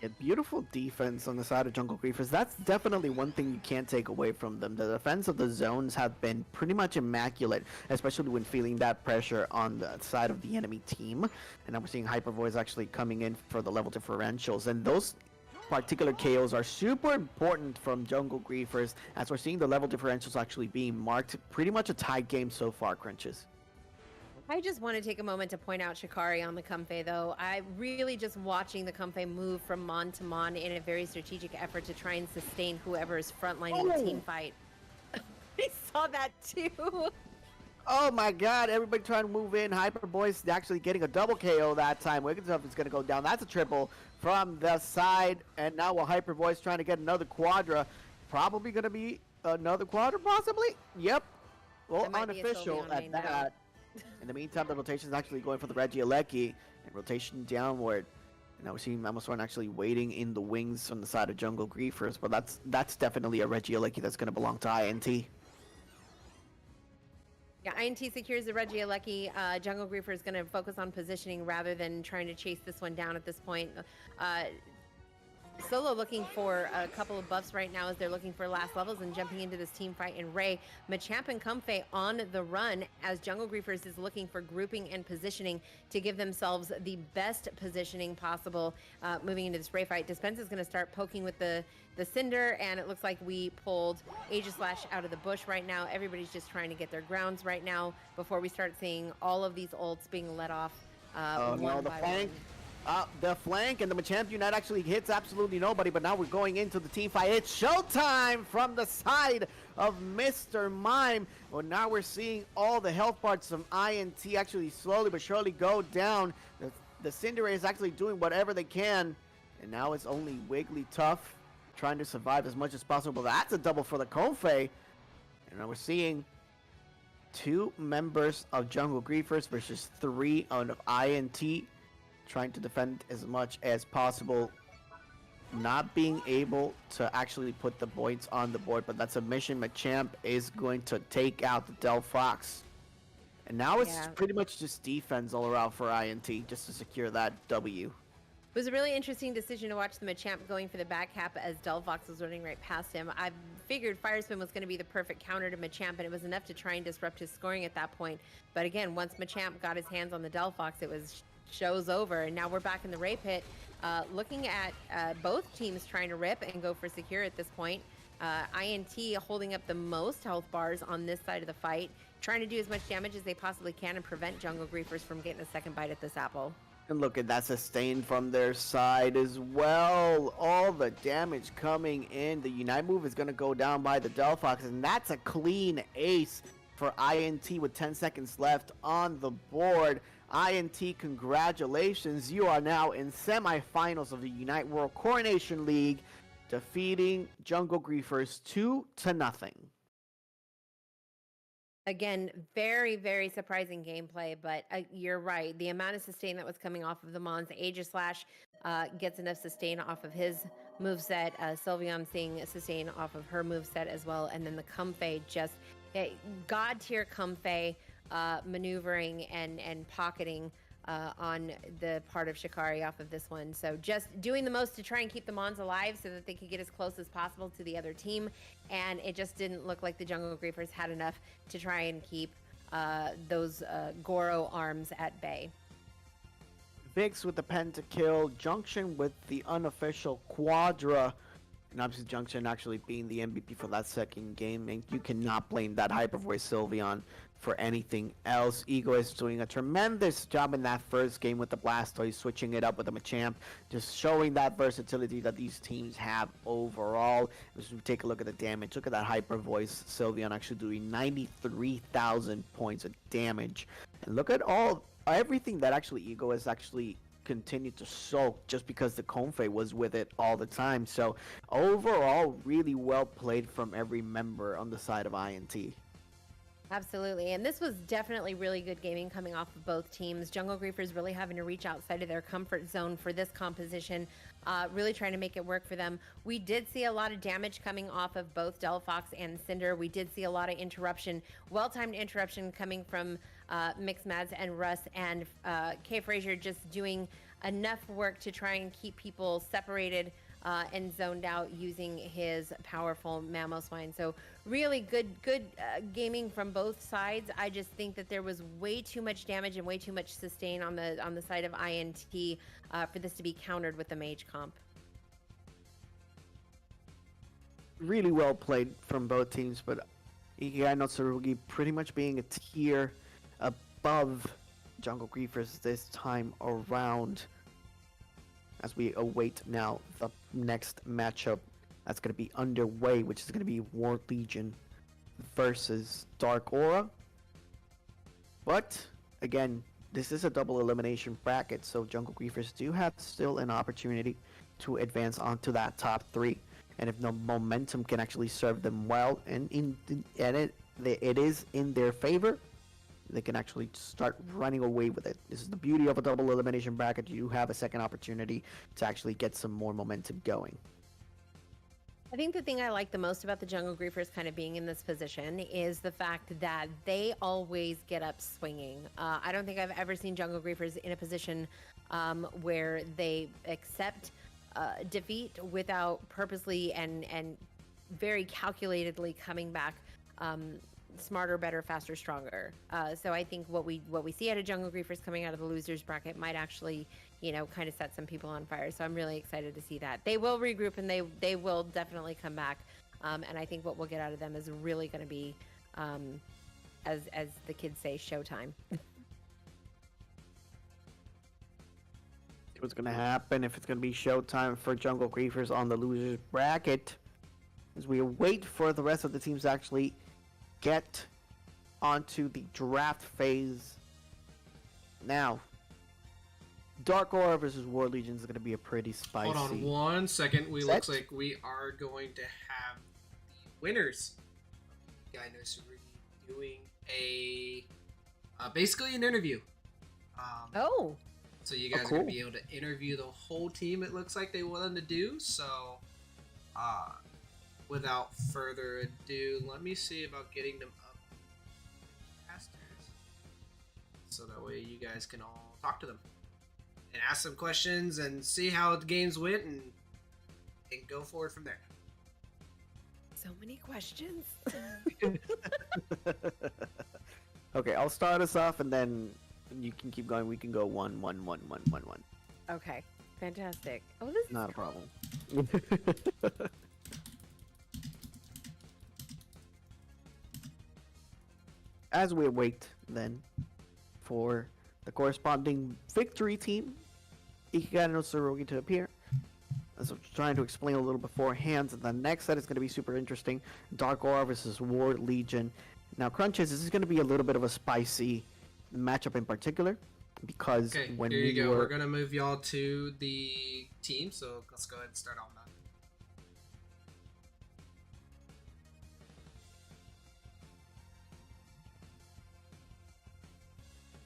Yeah, beautiful defense on the side of Jungle Griefers. That's definitely one thing you can't take away from them. The defense of the zones have been pretty much immaculate, especially when feeling that pressure on the side of the enemy team. And now we're seeing Hyper Voice actually coming in for the level differentials, and those particular KOs are super important from Jungle Griefers, as we're seeing the level differentials actually being marked. Pretty much a tight game so far, Crunches. I just want to take a moment to point out Shikari on the Comfey, though. I really just watching the Comfey move from Mon to Mon in a very strategic effort to try and sustain whoever is frontlining the team fight. I saw that too. Oh my god, everybody trying to move in. Hyper Voice actually getting a double KO that time. Wigglytuff is going to go down. That's a triple from the side. And now a Hyper Voice trying to get another quadra. Probably going to be another quadra, possibly? Yep. Well, unofficial at that. In the meantime, the rotation is actually going for the Regieleki, and rotation downward. And now we're seeing Mamoswine actually waiting in the wings on the side of Jungle Griefers, but that's definitely a Regieleki that's going to belong to INT. Yeah, INT secures the Regieleki. Jungle Griefer is going to focus on positioning rather than trying to chase this one down at this point. Solo looking for a couple of buffs right now as they're looking for last levels and jumping into this team fight in Ray. Machamp and Comfey on the run as Jungle Griefers is looking for grouping and positioning to give themselves the best positioning possible moving into this Ray fight. Dispense is going to start poking with the Cinder, and it looks like we pulled Aegislash out of the bush right now. Everybody's just trying to get their grounds right now before we start seeing all of these ults being let off one by one. The flank and the Machamp Unite actually hits absolutely nobody, but now we're going into the team fight. It's showtime from the side of Mr. Mime. Well, now we're seeing all the health parts of INT actually slowly but surely go down. The Cinderace is actually doing whatever they can, and now it's only Wigglytuff trying to survive as much as possible. That's a double for the Konfei. And now we're seeing 2 members of Jungle Griefers versus 3 of INT. Trying to defend as much as possible, not being able to actually put the points on the board, but that submission Machamp is going to take out the Delphox. And now it's pretty much just defense all around for INT just to secure that W. It was a really interesting decision to watch the Machamp going for the back cap as Delphox was running right past him. I figured Fire Spin was going to be the perfect counter to Machamp, and it was enough to try and disrupt his scoring at that point. But again, once Machamp got his hands on the Delphox, it was show's over, and now we're back in the Ray Pit, looking at both teams trying to rip and go for secure at this point. INT holding up the most health bars on this side of the fight, trying to do as much damage as they possibly can and prevent Jungle Griefers from getting a second bite at this apple. And look at that sustain from their side as well. All the damage coming in. The Unite move is going to go down by the Delphox, and that's a clean ace for INT with 10 seconds left on the board. INT, congratulations. You are now in semifinals of the Unite World Coronation League, defeating Jungle Griefers 2-0. Again, very, very surprising gameplay, but you're right. The amount of sustain that was coming off of the Mons, Aegislash gets enough sustain off of his moveset. Sylveon seeing sustain off of her moveset as well. And then the Comfey just, God tier Comfey maneuvering and pocketing on the part of Shikari off of this one. So just doing the most to try and keep the Mons alive so that they could get as close as possible to the other team. And it just didn't look like the Jungle Griefers had enough to try and keep those Goro arms at bay. Vix with the pentakill, Junction with the unofficial Quadra. And obviously Junction actually being the MVP for that second game. And you cannot blame that Hyper Voice Sylveon for anything else. Ego is doing a tremendous job in that first game with the Blastoise, switching it up with the Machamp, just showing that versatility that these teams have overall. As we take a look at the damage, look at that Hyper Voice Sylveon actually doing 93,000 points of damage. And look at everything that actually Ego has actually continued to soak just because the Konfei was with it all the time. So overall, really well played from every member on the side of INT. Absolutely, and this was definitely really good gaming coming off of both teams. Jungle Griefers really having to reach outside of their comfort zone for this composition, really trying to make it work for them. We did see a lot of damage coming off of both Delphox and Cinder. We did see a lot of interruption, well-timed interruption coming from Mixmads and Russ, and K. Frazier just doing enough work to try and keep people separated and zoned out using his powerful Mamoswine. So really good gaming from both sides. I just think that there was way too much damage and way too much sustain on the side of INT for this to be countered with the Mage comp. Really well played from both teams, but Ikigai no Tsurugi pretty much being a tier above Jungle Griefers this time around. As we await now the next matchup that's going to be underway, which is going to be War Legion versus Dark Aura. But again, this is a double elimination bracket, so Jungle Griefers do have still an opportunity to advance onto that top 3. And if the momentum can actually serve them well, and it is in their favor, they can actually start running away with it. This is the beauty of a double elimination bracket. You have a second opportunity to actually get some more momentum going. I think the thing I like the most about the Jungle Griefers kind of being in this position is the fact that they always get up swinging. I don't think I've ever seen Jungle Griefers in a position where they accept defeat without purposely and very calculatedly coming back smarter, better, faster, stronger. So I think what we see out of Jungle Griefers coming out of the losers bracket might actually, kind of set some people on fire. So I'm really excited to see that. They will regroup and they will definitely come back. And I think what we'll get out of them is really going to be, as the kids say, showtime. what's going to happen, if it's going to be showtime for Jungle Griefers on the losers bracket, as we wait for the rest of the teams to actually get onto the draft phase. Now, Dark Aura versus War Legion is going to be a pretty spicy. Hold on 1 second. We set. looks like we are going to have the winners. Guy knows we're doing a basically an interview. Oh, So you guys are cool. going to be able to interview the whole team. It looks like they wanted to do so. Without further ado, let me see about getting them up casters, so that way you guys can all talk to them and ask them questions and see how the games went and go forward from there. so many questions. Okay, I'll start us off, and then you can keep going. We can go 1, 1, 1, 1, 1, 1. Okay, fantastic. Oh, this is Not a problem. As we wait, then, for the corresponding victory team, Ikigai no Tsurugi to appear. As I was trying to explain a little beforehand, the next set is going to be super interesting. Dark Aura versus War Legion. Now, Crunches, this is going to be a little bit of a spicy matchup in particular, because Okay, when here you we go. were... We're gonna move y'all to the team, so let's go ahead and start on that.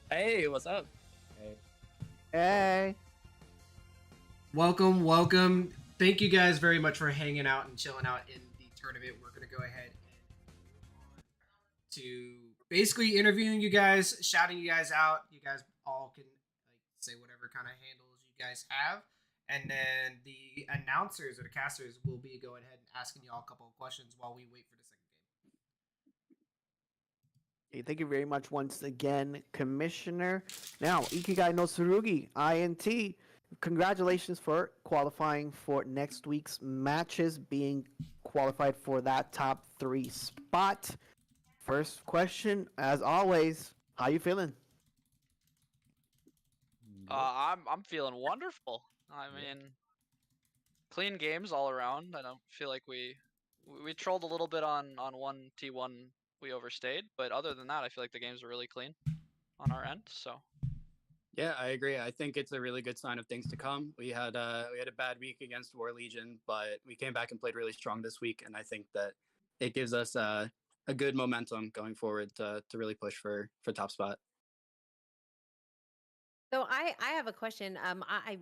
Hey, what's up? Hey! Welcome. Thank you guys very much for hanging out and chilling out in the tournament. We're gonna go ahead and move on to basically interviewing you guys, shouting you guys out. You guys all can say whatever kind of handles you guys have, and then the announcers or the casters will be going ahead and asking y'all a couple of questions while we wait for the second game. Hey, thank you very much once again, Commissioner. Now, Ikigai no Tsurugi, INT, congratulations for qualifying for next week's matches, being qualified for that top 3 spot. First question, as always, how you feeling? I'm feeling wonderful. I mean, clean games all around. I don't feel like we trolled a little bit on 1T1. We overstayed, but other than that, I feel like the games are really clean on our end. So Yeah, I agree. I think it's a really good sign of things to come. We had a bad week against War Legion, but we came back and played really strong this week, and I think that it gives us a good momentum going forward to really push for top spot. So I have a question.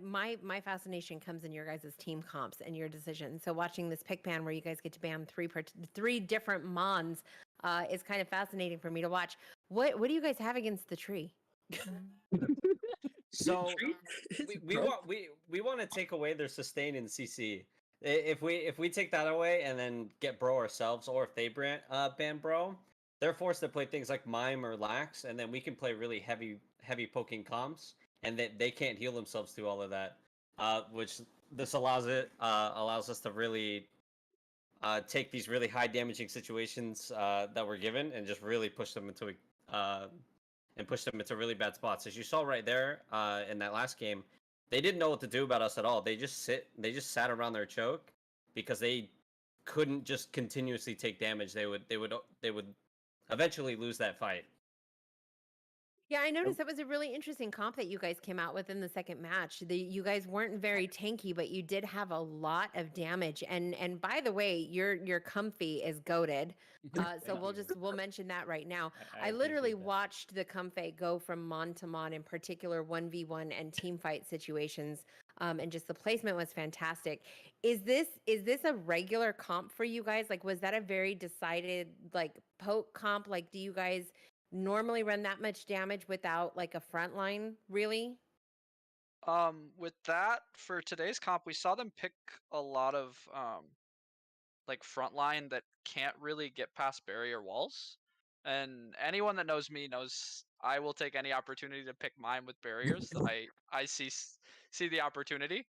My fascination comes in your guys' team comps and your decision. So watching this pick ban where you guys get to ban three different mons is kind of fascinating for me to watch. What do you guys have against the tree? So we want to take away their sustain in CC. If we take that away and then get bro ourselves, or if they ban bro, they're forced to play things like mime or lax, and then we can play really heavy poking comps, and they can't heal themselves through all of that. Which this allows us to really take these really high damaging situations that we're given and just really push them into really bad spots. As you saw right there in that last game, they didn't know what to do about us at all. They just sat around their choke because they couldn't just continuously take damage. They would eventually lose that fight. Yeah, I noticed that was a really interesting comp that you guys came out with in the second match. You guys weren't very tanky, but you did have a lot of damage. And by the way, your comfy is goated. So we'll mention that right now. I literally watched the comfy go from mon to mon, in particular 1v1 and team fight situations. And just the placement was fantastic. Is this a regular comp for you guys? Like, was that a very decided like poke comp? Like, do you guys normally run that much damage without like a front line, really? with that, for today's comp, we saw them pick a lot of like frontline that can't really get past barrier walls. And anyone that knows me knows I will take any opportunity to pick mine with barriers that I see the opportunity.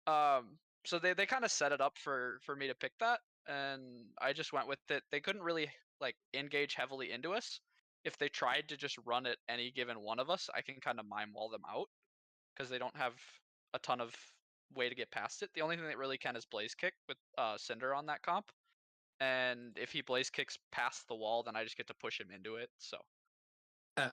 So they kind of set it up for me to pick that, and I just went with it. They couldn't really like engage heavily into us. If they tried to just run at any given one of us, I can kind of mime wall them out because they don't have a ton of way to get past it. The only thing that really can is Blaze Kick with Cinder on that comp. And if he Blaze Kicks past the wall, then I just get to push him into it. So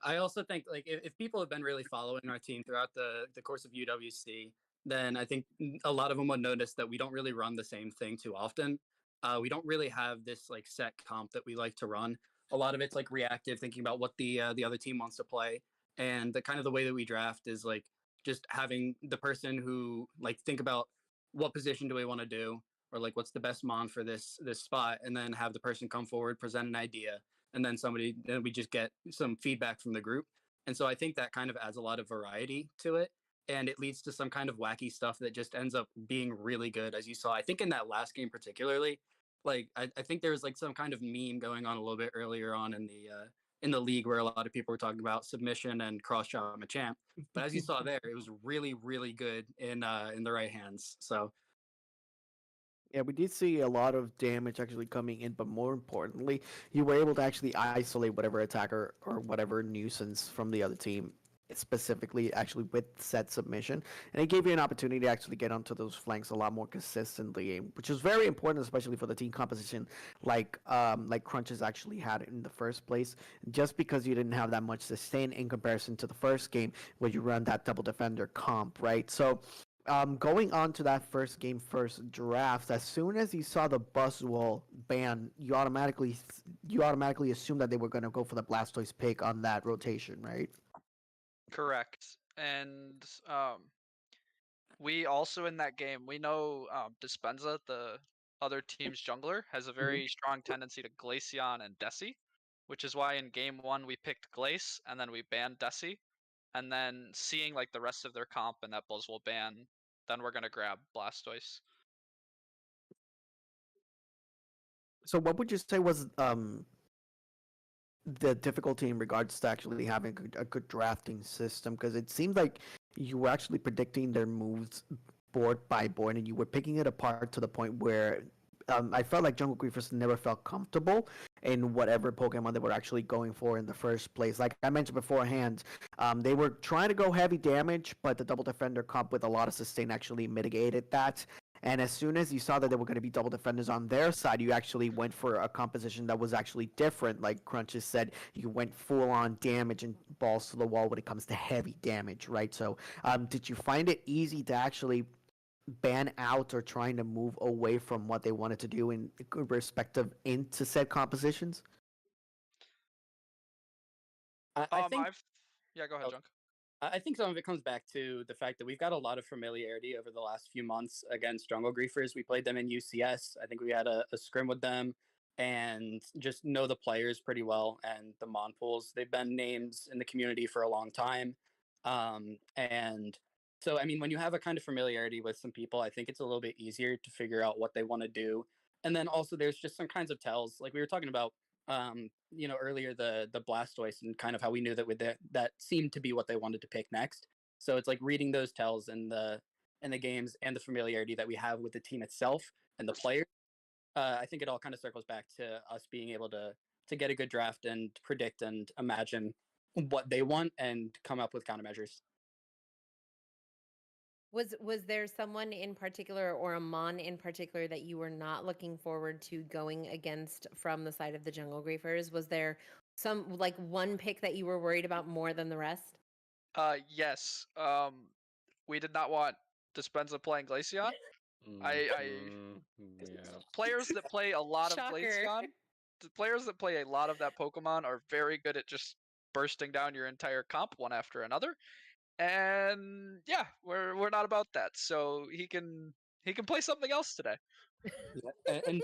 I also think like if people have been really following our team throughout the course of UWC, then I think a lot of them would notice that we don't really run the same thing too often. We don't really have this like set comp that we like to run. A lot of it's like reactive, thinking about what the other team wants to play, and the kind of the way that we draft is like just having the person who like think about what position do we want to do, or like what's the best mon for this spot, and then have the person come forward, present an idea, and then we just get some feedback from the group. And so I think that kind of adds a lot of variety to it, and it leads to some kind of wacky stuff that just ends up being really good, as you saw. I think in that last game particularly, like I think there was like some kind of meme going on a little bit earlier on in the league where a lot of people were talking about submission and cross chop Machamp. But as you saw there, it was really really good in the right hands. So Yeah, we did see a lot of damage actually coming in, but more importantly, you were able to actually isolate whatever attacker or whatever nuisance from the other team, specifically actually with said submission, and it gave you an opportunity to actually get onto those flanks a lot more consistently, which is very important, especially for the team composition like Crunches actually had in the first place. Just because you didn't have that much sustain in comparison to the first game where you run that double defender comp, right? So going on to that first game, first draft, as soon as you saw the Buzzwole ban, you automatically assumed that they were going to go for the Blastoise pick on that rotation, right? correct. And we also in that game, we know Dispenza, the other team's jungler, has a very strong tendency to Glaceon and Desi, which is why in game 1 we picked Glace and then we banned Desi. And then seeing like the rest of their comp and that Buzzwole ban, then we're gonna grab Blastoise. So what would you say was the difficulty in regards to actually having a good drafting system? Because it seemed like you were actually predicting their moves board by board, and you were picking it apart to the point where I felt like Jungle Griefers never felt comfortable in whatever Pokemon they were actually going for in the first place. Like I mentioned beforehand, they were trying to go heavy damage, but the Double Defender comp with a lot of sustain actually mitigated that. And as soon as you saw that there were going to be double defenders on their side, you actually went for a composition that was actually different. Like Crunches said, you went full on damage and balls to the wall when it comes to heavy damage, right? So, did you find it easy to actually ban out or trying to move away from what they wanted to do in respective into said compositions? I think Yeah, go ahead, oh, Junk. I think some of it comes back to the fact that we've got a lot of familiarity over the last few months against Jungle Griefers. We played them in UCS. I think we had a scrim with them and just know the players pretty well and the Mon pools. They've been names in the community for a long time. And so, I mean, when you have a kind of familiarity with some people, I think it's a little bit easier to figure out what they want to do. And then also, there's just some kinds of tells. Like we were talking about earlier the Blastoise and kind of how we knew that that seemed to be what they wanted to pick next. So it's like reading those tells in the games and the familiarity that we have with the team itself and the players. I think it all kind of circles back to us being able to get a good draft and predict and imagine what they want and come up with countermeasures. Was there someone in particular or a mon in particular that you were not looking forward to going against from the side of the Jungle Griefers? Was there some like one pick that you were worried about more than the rest? Yes. We did not want Dispenza playing Glaceon. Players that play a lot of Glaceon, players that play a lot of that Pokemon are very good at just bursting down your entire comp one after another. And yeah, we're not about that. So he can play something else today. Yeah. And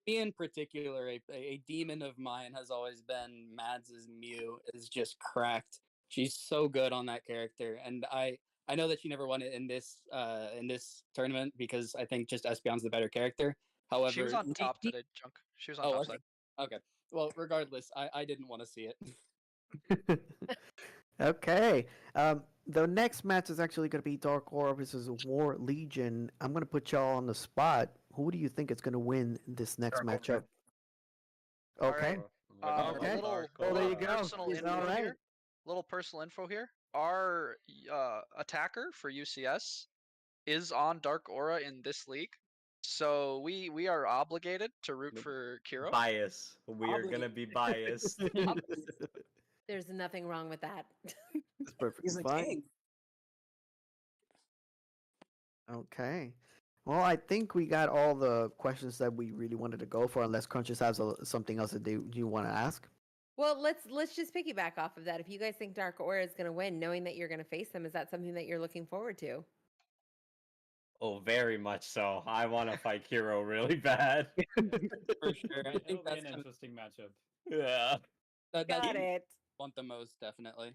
me in particular, a demon of mine has always been Mads's Mew is just cracked. She's so good on that character, and I know that she never won it in this tournament because I think just Espeon's the better character. However, she was on top today, Junk. She was on top side. Okay. Well, regardless, I didn't want to see it. Okay. The next match is actually going to be Dark Aura versus War Legion. I'm going to put y'all on the spot. Who do you think is going to win this next matchup? Okay. Okay. Okay. Little there you go. personal info here. Little personal info here. our attacker for UCS is on Dark Aura in this league, so we are obligated to root for Kiro. Bias. We are gonna be biased. There's nothing wrong with that. It's perfectly He's a fine. king. Okay. Well, I think we got all the questions that we really wanted to go for, unless Crunches has something else that you want to ask. Well, let's just piggyback off of that. If you guys think Dark Aura is going to win, knowing that you're going to face them, is that something that you're looking forward to? Oh, very much so. I want to fight Kiro really bad. For sure. I think It'll be that's an gonna- interesting matchup. Yeah. that's Got it. want the most, definitely.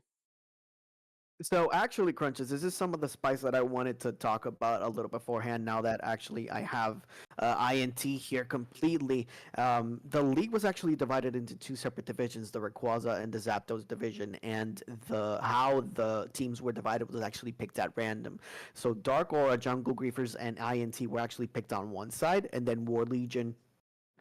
So actually, Crunches, this is some of the spice that I wanted to talk about a little beforehand. Now that actually I have INT here completely, the league was actually divided into two separate divisions: the Rayquaza and the Zapdos division, and how the teams were divided was actually picked at random. So Dark Aura, Jungle Griefers, and INT were actually picked on one side, and then War Legion.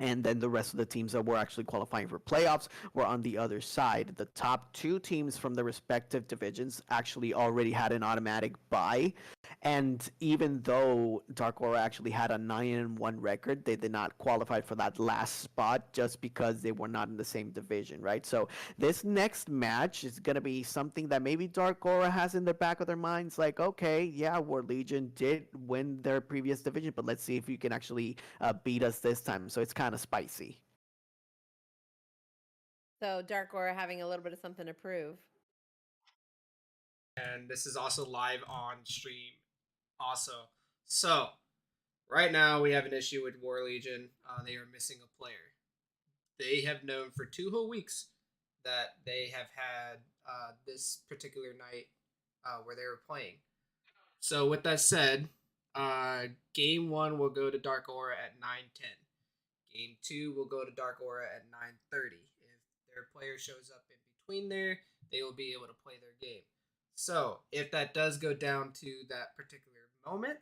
And then the rest of the teams that were actually qualifying for playoffs were on the other side. The top two teams from the respective divisions actually already had an automatic bye. And even though Dark Aura actually had a 9-1 record, they did not qualify for that last spot just because they were not in the same division, right? So this next match is going to be something that maybe Dark Aura has in the back of their minds, like, okay, yeah, War Legion did win their previous division, but let's see if you can actually beat us this time. So it's kind of spicy. So Dark Aura having a little bit of something to prove. And this is also live on stream also. So right now we have an issue with War Legion. They are missing a player. They have known for 2 whole weeks that they have had this particular night where they were playing. So with that said, game 1 will go to Dark Aura at 9:10. Game 2 will go to Dark Aura at 9:30. If their player shows up in between there, they will be able to play their game. So, if that does go down to that particular moment,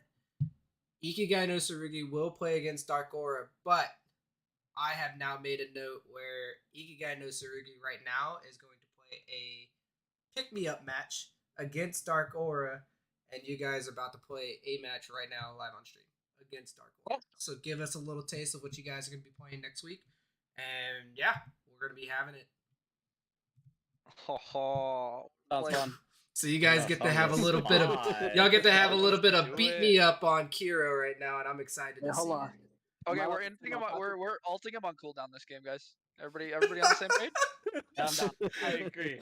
Ikigai no Tsurugi will play against Dark Aura, but I have now made a note where Ikigai no Tsurugi right now is going to play a pick-me-up match against Dark Aura, and you guys are about to play a match right now live on stream against Dark Aura. So give us a little taste of what you guys are going to be playing next week, and yeah, we're going to be having it. Like, fun. So you guys get to have a little bit of y'all get to have a little bit of beat me up on Kiro right now, and I'm excited to see Hold on. it. okay, we're ending him. We're ulting him on cooldown this game, guys. Everybody on the same page? I'm down. I agree.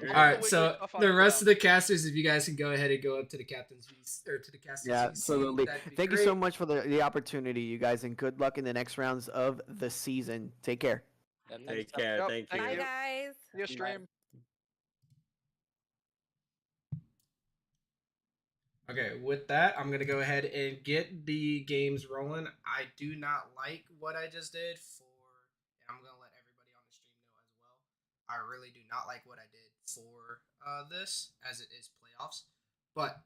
All right, so the rest of the casters, if you guys can go ahead and go up to the captain's or to the captain's Yeah, VC, absolutely. that'd be Thank you great. so much for the opportunity, you guys, and good luck in the next rounds of the season. Take care. Yeah, Take thanks. care. Yep, Thank thank you. Bye, you. guys. See you stream. Okay, with that, I'm gonna go ahead and get the games rolling. I do not like what I just did and I'm gonna let everybody on the stream know as well. I really do not like what I did for this, as it is playoffs. But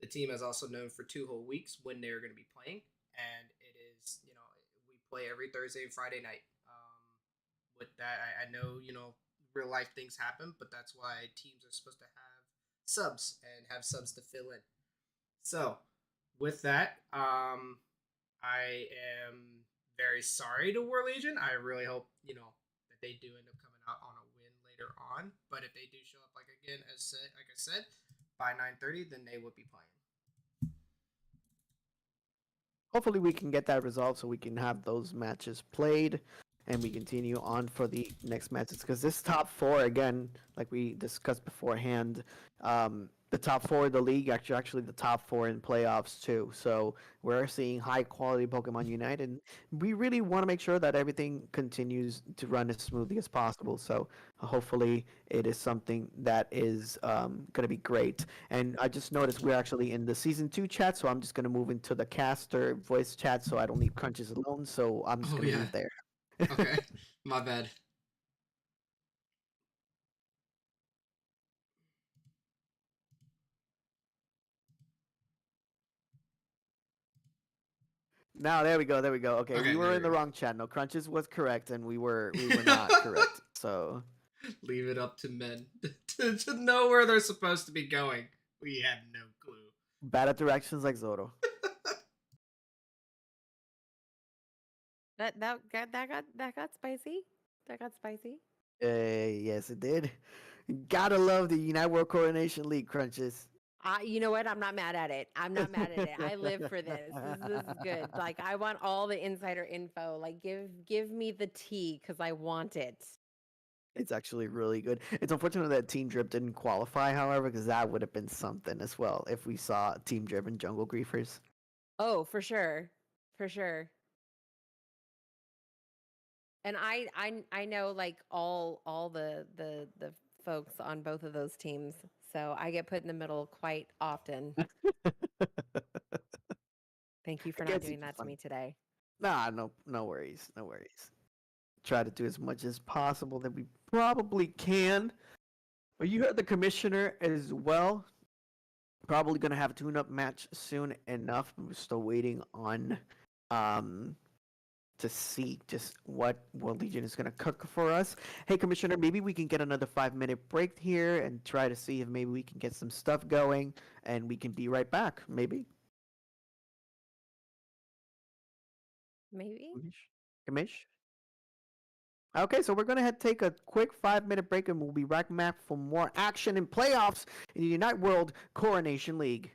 the team has also known for 2 whole weeks when they're gonna be playing, and it is, we play every Thursday and Friday night. With that, I know, real life things happen, but that's why teams are supposed to have subs and have subs to fill in. So, with that, I am very sorry to War Legion. I really hope, that they do end up coming out on a win later on. But if they do show up, like I said, by 9:30, then they would be playing. Hopefully we can get that resolved so we can have those matches played and we continue on for the next matches, because this top 4, again, like we discussed beforehand, the top 4 of the league actually the top 4 in playoffs too. So we're seeing high quality Pokemon Unite, and we really want to make sure that everything continues to run as smoothly as possible. So hopefully it is something that is going to be great. And I just noticed we're actually in the season 2 chat, so I'm just going to move into the caster voice chat so I don't leave Crunches alone. So I'm just going to move there. Okay, my bad. Now there we go. Okay, Okay, we were there in we the go. wrong chat. No, Crunches was correct, and we were not correct. So Leave it up to men. to know where they're supposed to be going. We had no clue. Bad at directions like Zoro. That got spicy. That got spicy. Yes, it did. Gotta love the United World Coronation League crunches. You know what? I'm not mad at it. I'm not mad at it. I live for this. This is good. Like I want all the insider info. Like give me the tea because I want it. It's actually really good. It's unfortunate that Team Drip didn't qualify, however, because that would have been something as well if we saw Team Drip and Jungle Griefers. Oh, for sure, for sure. And I know like all the folks on both of those teams, so I get put in the middle quite often. Thank you for not Gets doing you that to fun. me today. Nah, no worries, no worries. Try to do as much as possible that we probably can. But you heard the commissioner as well. Probably gonna have a tune-up match soon enough. We're still waiting on to see just what World Legion is gonna cook for us. Hey Commissioner, maybe we can get another 5-minute break here and try to see if maybe we can get some stuff going and we can be right back, maybe. Maybe. Commish? Okay, so we're going to take a quick 5-minute break and we'll be right back for more action and playoffs in the Unite World Coronation League.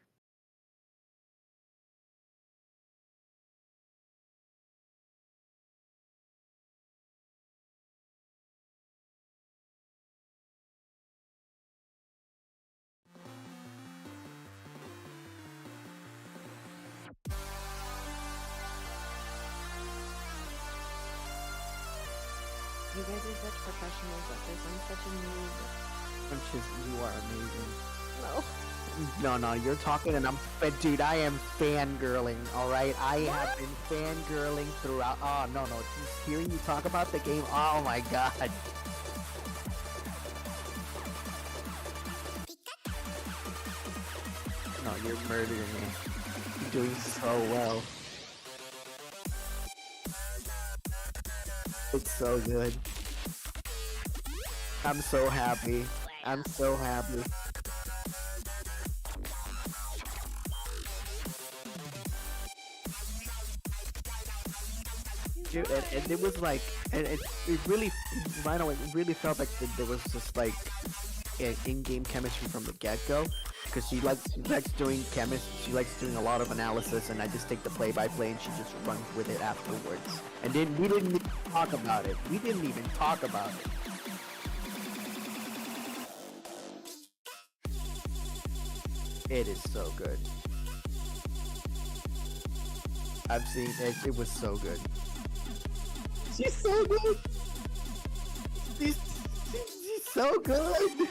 You guys are such professionals at this. I'm such a noob. Princess, you are amazing. No. No, you're talking and dude, I am fangirling, alright? I have been fangirling throughout. Oh, no, just hearing you talk about the game, oh my god. No, you're murdering me. You're doing so well. It's so good. I'm so happy. I'm so happy. Dude, and it was like, and it really, right away, it really felt like there was just like an in-game chemistry from the get-go. Because she likes doing she likes doing a lot of analysis, and I just take the play-by-play, and she just runs with it afterwards. And then we didn't even talk about it. We didn't even talk about it. It is so good. I've seen it. It was so good. She's so good. She's so good.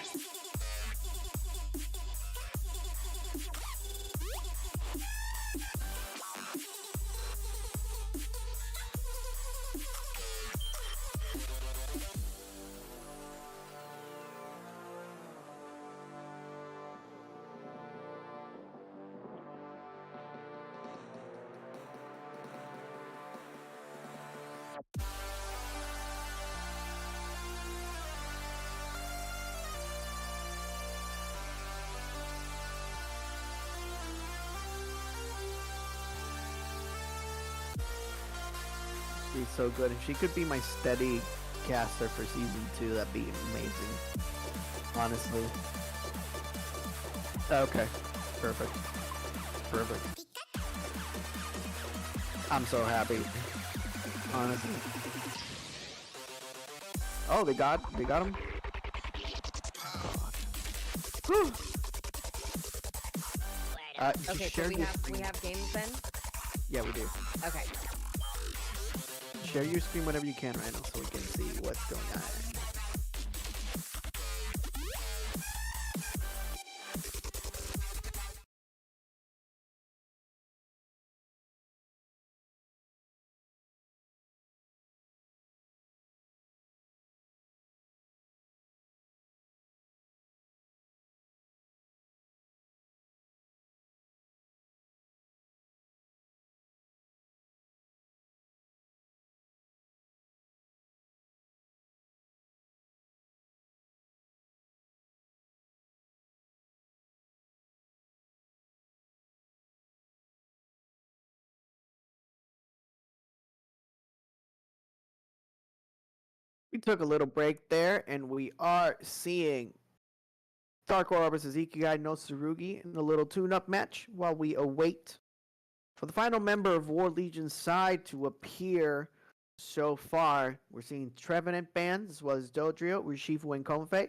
She's so good. If she could be my steady caster for season 2, that'd be amazing. Honestly. Okay. Perfect. Perfect. I'm so happy. Honestly. Oh, they got him. Whew. Okay, so we have games then? Yeah, we do. Okay. Share your screen whenever you can right now so we can see what's going on. We took a little break there, and we are seeing Dark Aura versus Ikigai no Tsurugi in a little tune-up match while we await for the final member of War Legion's side to appear. So far, we're seeing Trevenant bands as well as Dodrio, Rishifu, and Konfei.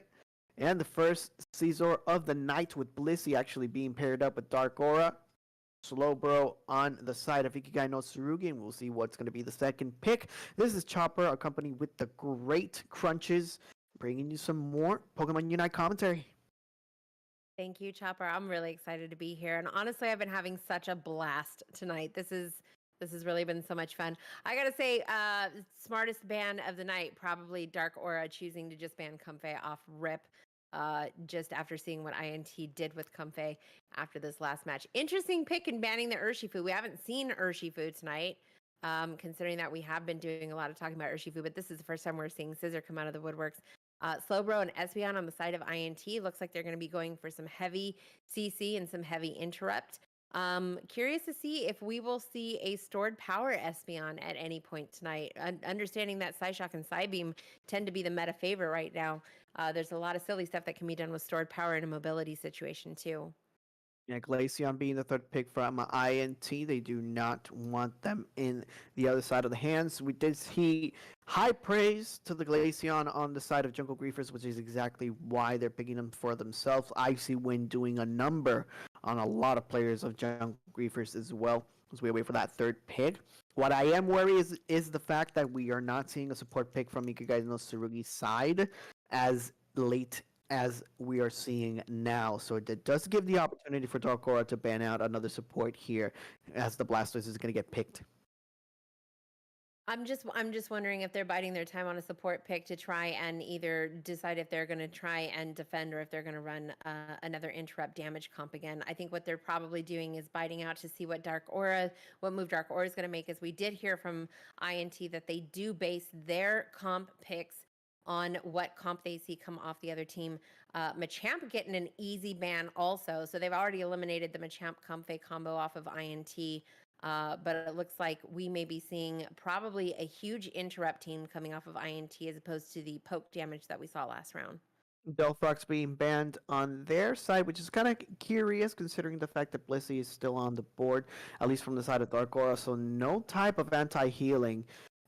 And the first Caesar of the night with Blissey actually being paired up with Dark Aura. Slowbro on the side of Ikigai no Tsurugi, and we'll see what's going to be the second pick. This is Chopper, accompanied with the great Crunches, bringing you some more Pokemon Unite commentary. Thank you, Chopper. I'm really excited to be here. And honestly, I've been having such a blast tonight. This has really been so much fun. I gotta say, smartest ban of the night, probably Dark Aura choosing to just ban Comfey off rip. Just after seeing what INT did with Comfey after this last match. Interesting pick in banning the Urshifu. We haven't seen Urshifu tonight, considering that we have been doing a lot of talking about Urshifu, but this is the first time we're seeing Scissor come out of the woodworks. Slowbro and Espeon on the side of INT. Looks like they're going to be going for some heavy CC and some heavy interrupt. Curious to see if we will see a stored power Espeon at any point tonight. Understanding that Psyshock and Psybeam tend to be the meta favorite right now. There's a lot of silly stuff that can be done with stored power in a mobility situation too. Yeah, Glaceon being the third pick from INT. They do not want them in the other side of the hands. We did see high praise to the Glaceon on the side of Jungle Griefers, which is exactly why they're picking them for themselves. Icy Wind doing a number on a lot of players of Jungle Griefers as well, as we wait for that third pick. What I am worried is the fact that we are not seeing a support pick from Ikigai no Tsurugi's side as late as we are seeing now. So it does give the opportunity for Dark Aura to ban out another support here as the Blastoise is going to get picked. I'm just wondering if they're biding their time on a support pick to try and either decide if they're going to try and defend or if they're going to run another interrupt damage comp again. I think what they're probably doing is biding out to see what move Dark Aura is going to make. As we did hear from INT that they do base their comp picks on what comp they see come off the other team. Machamp getting an easy ban also. So they've already eliminated the Machamp Comfey combo off of INT. But it looks like we may be seeing probably a huge interrupt team coming off of INT as opposed to the poke damage that we saw last round. Delphox being banned on their side, which is kind of curious considering the fact that Blissey is still on the board, at least from the side of Dark Aura. So no type of anti-healing.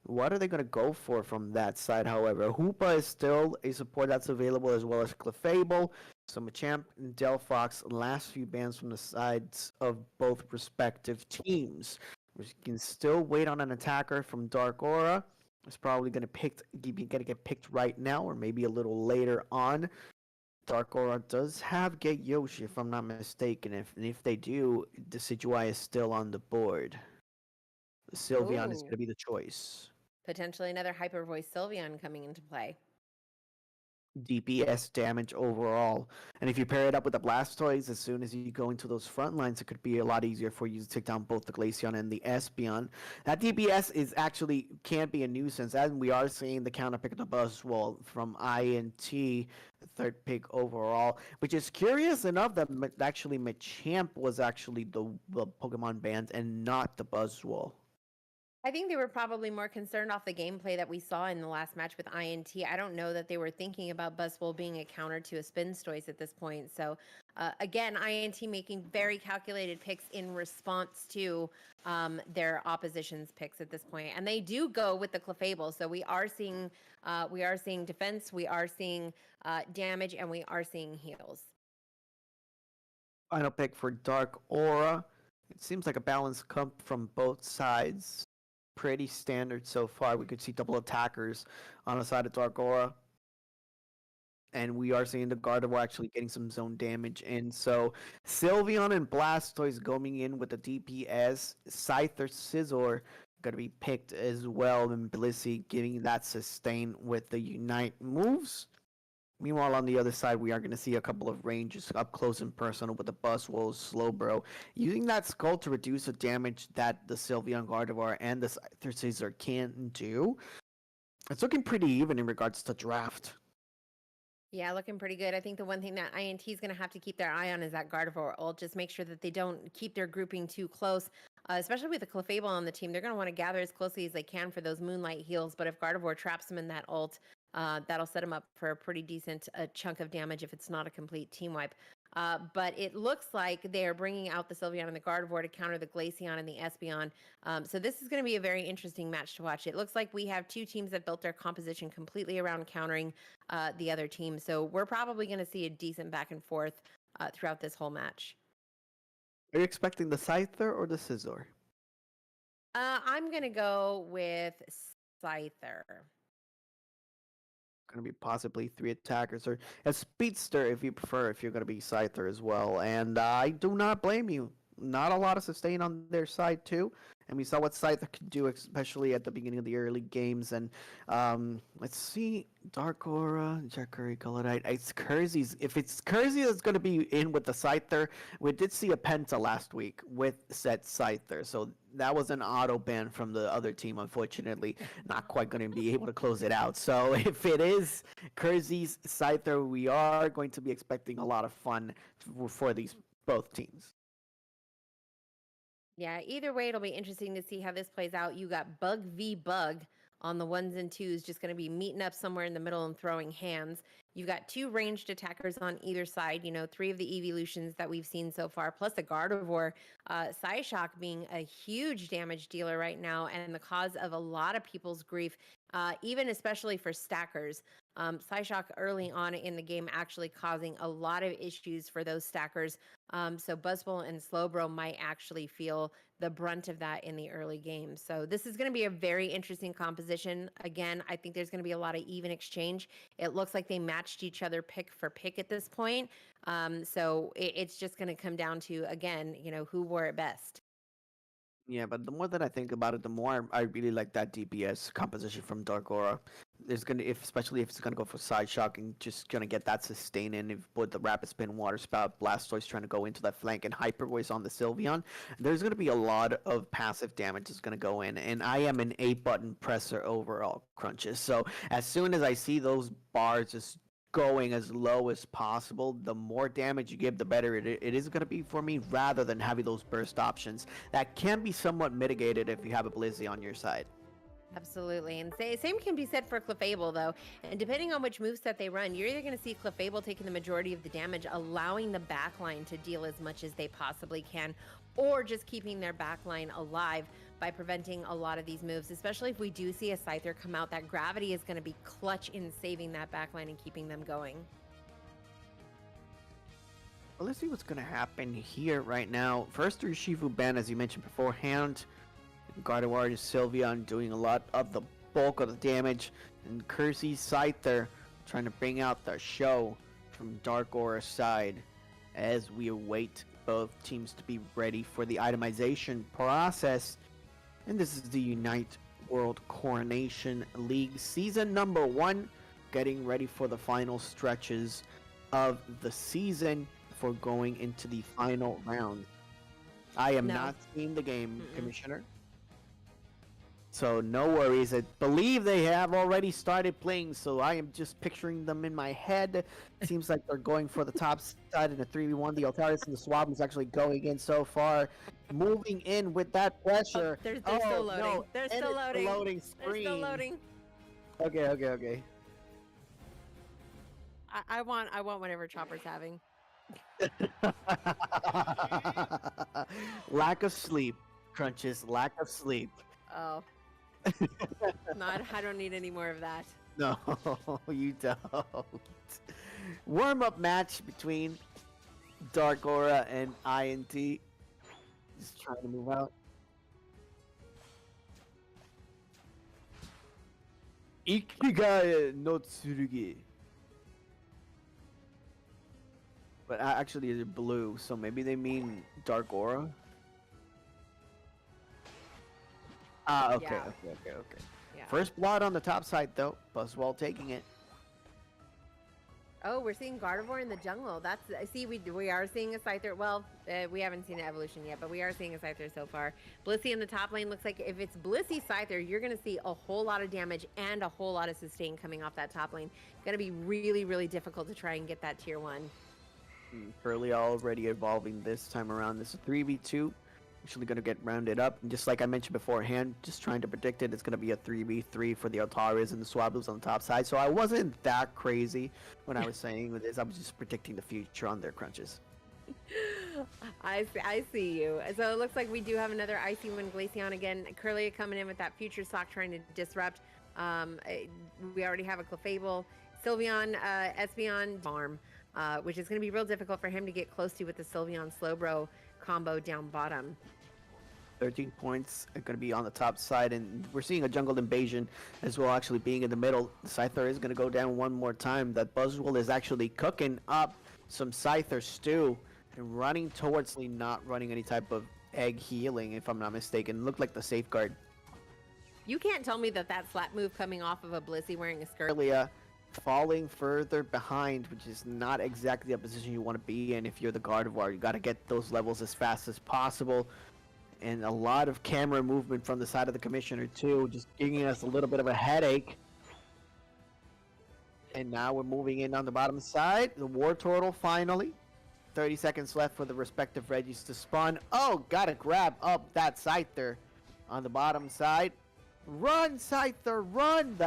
What are they going to go for from that side, however? Hoopa is still a support that's available, as well as Clefable. So Machamp and Delphox, last few bans from the sides of both respective teams. We can still wait on an attacker from Dark Aura. It's probably going to get picked right now, or maybe a little later on. Dark Aura does have Get Yoshi, if I'm not mistaken. If they do, the Decidueye is still on the board. Sylveon is going to be the choice. Potentially another Hyper Voice Sylveon coming into play. DPS damage overall. And if you pair it up with the Blastoise, as soon as you go into those front lines, it could be a lot easier for you to take down both the Glaceon and the Espeon. That DPS can be a nuisance, and we are seeing the counter pick of the Buzzwole from INT, the third pick overall, which is curious enough that actually Machamp was actually the Pokemon banned and not the Buzzwole. I think they were probably more concerned off the gameplay that we saw in the last match with INT. I don't know that they were thinking about Buzzwole being a counter to a Spinstoise at this point. So, again, INT making very calculated picks in response to their opposition's picks at this point. And they do go with the Clefable. So we are seeing defense, we are seeing damage, and we are seeing heals. Final pick for Dark Aura. It seems like a balanced comp from both sides. Pretty standard so far. We could see double attackers on the side of Dark Aura. And we are seeing the Gardevoir actually getting some zone damage in. So Sylveon and Blastoise going in with the DPS. Scyther Scizor going to be picked as well. And Blissey giving that sustain with the Unite moves. Meanwhile, on the other side, we are going to see a couple of ranges up close and personal with the Buzzwole, Slowbro, using that Skull to reduce the damage that the Sylveon, Gardevoir, and the Scyther Scizor can do. It's looking pretty even in regards to draft. Yeah, looking pretty good. I think the one thing that INT is going to have to keep their eye on is that Gardevoir ult. Just make sure that they don't keep their grouping too close, especially with the Clefable on the team. They're going to want to gather as closely as they can for those Moonlight heals, but if Gardevoir traps them in that ult, That'll set him up for a pretty decent chunk of damage if it's not a complete team wipe. But it looks like they are bringing out the Sylveon and the Gardevoir to counter the Glaceon and the Espeon. So this is going to be a very interesting match to watch. It looks like we have two teams that built their composition completely around countering the other team. So we're probably going to see a decent back and forth throughout this whole match. Are you expecting the Scyther or the Scizor? I'm going to go with Scyther. Going to be possibly 3 attackers or a Speedster if you prefer, if you're going to be Scyther as well. And I do not blame you. Not a lot of sustain on their side too. And we saw what Scyther could do, especially at the beginning of the early games. And let's see, Dark Aura, Jackery, Gallowite. It's Kersey's. If it's Kersey that's going to be in with the Scyther, we did see a Penta last week with said Scyther. So that was an auto ban from the other team, unfortunately. Not quite going to be able to close it out. So if it is Kersey's Scyther, we are going to be expecting a lot of fun for these both teams. Yeah, either way, it'll be interesting to see how this plays out. You got Bug v Bug on the 1s and 2s, just going to be meeting up somewhere in the middle and throwing hands. You've got 2 ranged attackers on either side, 3 of the evolutions that we've seen so far, plus a Gardevoir. Psyshock being a huge damage dealer right now and the cause of a lot of people's grief, even especially for stackers. Psyshock early on in the game actually causing a lot of issues for those stackers. So Buzzball and Slowbro might actually feel the brunt of that in the early game. So this is going to be a very interesting composition. Again, I think there's going to be a lot of even exchange. It looks like they matched each other pick for pick at this point. So it's just going to come down to, again, who wore it best. Yeah, but the more that I think about it, the more I really like that DPS composition from Dark Aura. There's gonna, especially if it's gonna go for Side Shock and just gonna get that sustain in, if with the Rapid Spin, Water Spout, Blastoise trying to go into that flank, and Hyper Voice on the Sylveon, there's gonna be a lot of passive damage that's gonna go in. And I am an 8-button presser overall, Crunches. So as soon as I see those bars just going as low as possible, the more damage you give, the better it is going to be for me, rather than having those burst options that can be somewhat mitigated if you have a Blizzy on your side. Absolutely. And same can be said for Clefable, though. And depending on which moveset they run, you're either going to see Clefable taking the majority of the damage, allowing the backline to deal as much as they possibly can, or just keeping their backline alive by preventing a lot of these moves, especially if we do see a Scyther come out. That gravity is going to be clutch in saving that backline and keeping them going. Well, let's see what's going to happen here right now. First, Urshifu ban, as you mentioned beforehand. Gardevoir and Sylveon doing a lot of the bulk of the damage. And Kersey's Scyther trying to bring out the show from Dark Aura's side as we await both teams to be ready for the itemization process. And this is the Unite World Coronation League Season number 1, getting ready for the final stretches of the season for going into the final round. I am not seeing the game, Commissioner. So no worries. I believe they have already started playing, so I am just picturing them in my head. Seems like they're going for the top side in a 3v1. The Altaris and the Swab is actually going in so far. Moving in with that pressure. They're still loading. No. They're still loading. Loading screen. They're still loading. Okay. I want whatever Chopper's having. Lack of sleep, Crunches. Lack of sleep. Oh. No, I don't need any more of that. No, you don't. Warm-up match between Dark Aura and INT. Just trying to move out. Ikigai no Tsurugi. But actually it's blue, so maybe they mean Dark Aura? Okay. Yeah. First blood on the top side, though. Buzzwall taking it. Oh, we're seeing Gardevoir in the jungle. We are seeing a Scyther. Well, we haven't seen an evolution yet, but we are seeing a Scyther so far. Blissey in the top lane looks like if it's Blissey Scyther, you're going to see a whole lot of damage and a whole lot of sustain coming off that top lane. Going to be really, really difficult to try and get that tier 1. Curly already evolving this time around. This is 3v2. actually going to get rounded up. And just like I mentioned beforehand, just trying to predict it, it's going to be a 3v3 for the Altaris and the Swablu's on the top side. So I wasn't that crazy when I was saying this. I was just predicting the future on their crunches. I see you. So it looks like we do have another icy one. Glaceon again. Curlia coming in with that future sock trying to disrupt. We already have a Clefable. Sylveon, Espeon, Farm, which is going to be real difficult for him to get close to with the Sylveon Slowbro combo down bottom. 13 points are going to be on the top side, and we're seeing a jungle invasion as well actually being in the middle. Scyther is going to go down one more time. That Buzzwole is actually cooking up some Scyther stew and running towards not running any type of egg healing, if I'm not mistaken. Looked like the safeguard. You can't tell me that slap move coming off of a Blissey wearing a skirt. Earlier, falling further behind, which is not exactly a position you want to be in if you're the Gardevoir. You got to get those levels as fast as possible. And a lot of camera movement from the side of the commissioner too, just giving us a little bit of a headache. And now we're moving in on the bottom side. The War Turtle finally. 30 seconds left for the respective Reggies to spawn. Oh, gotta grab up that Scyther on the bottom side. Run, Scyther, run!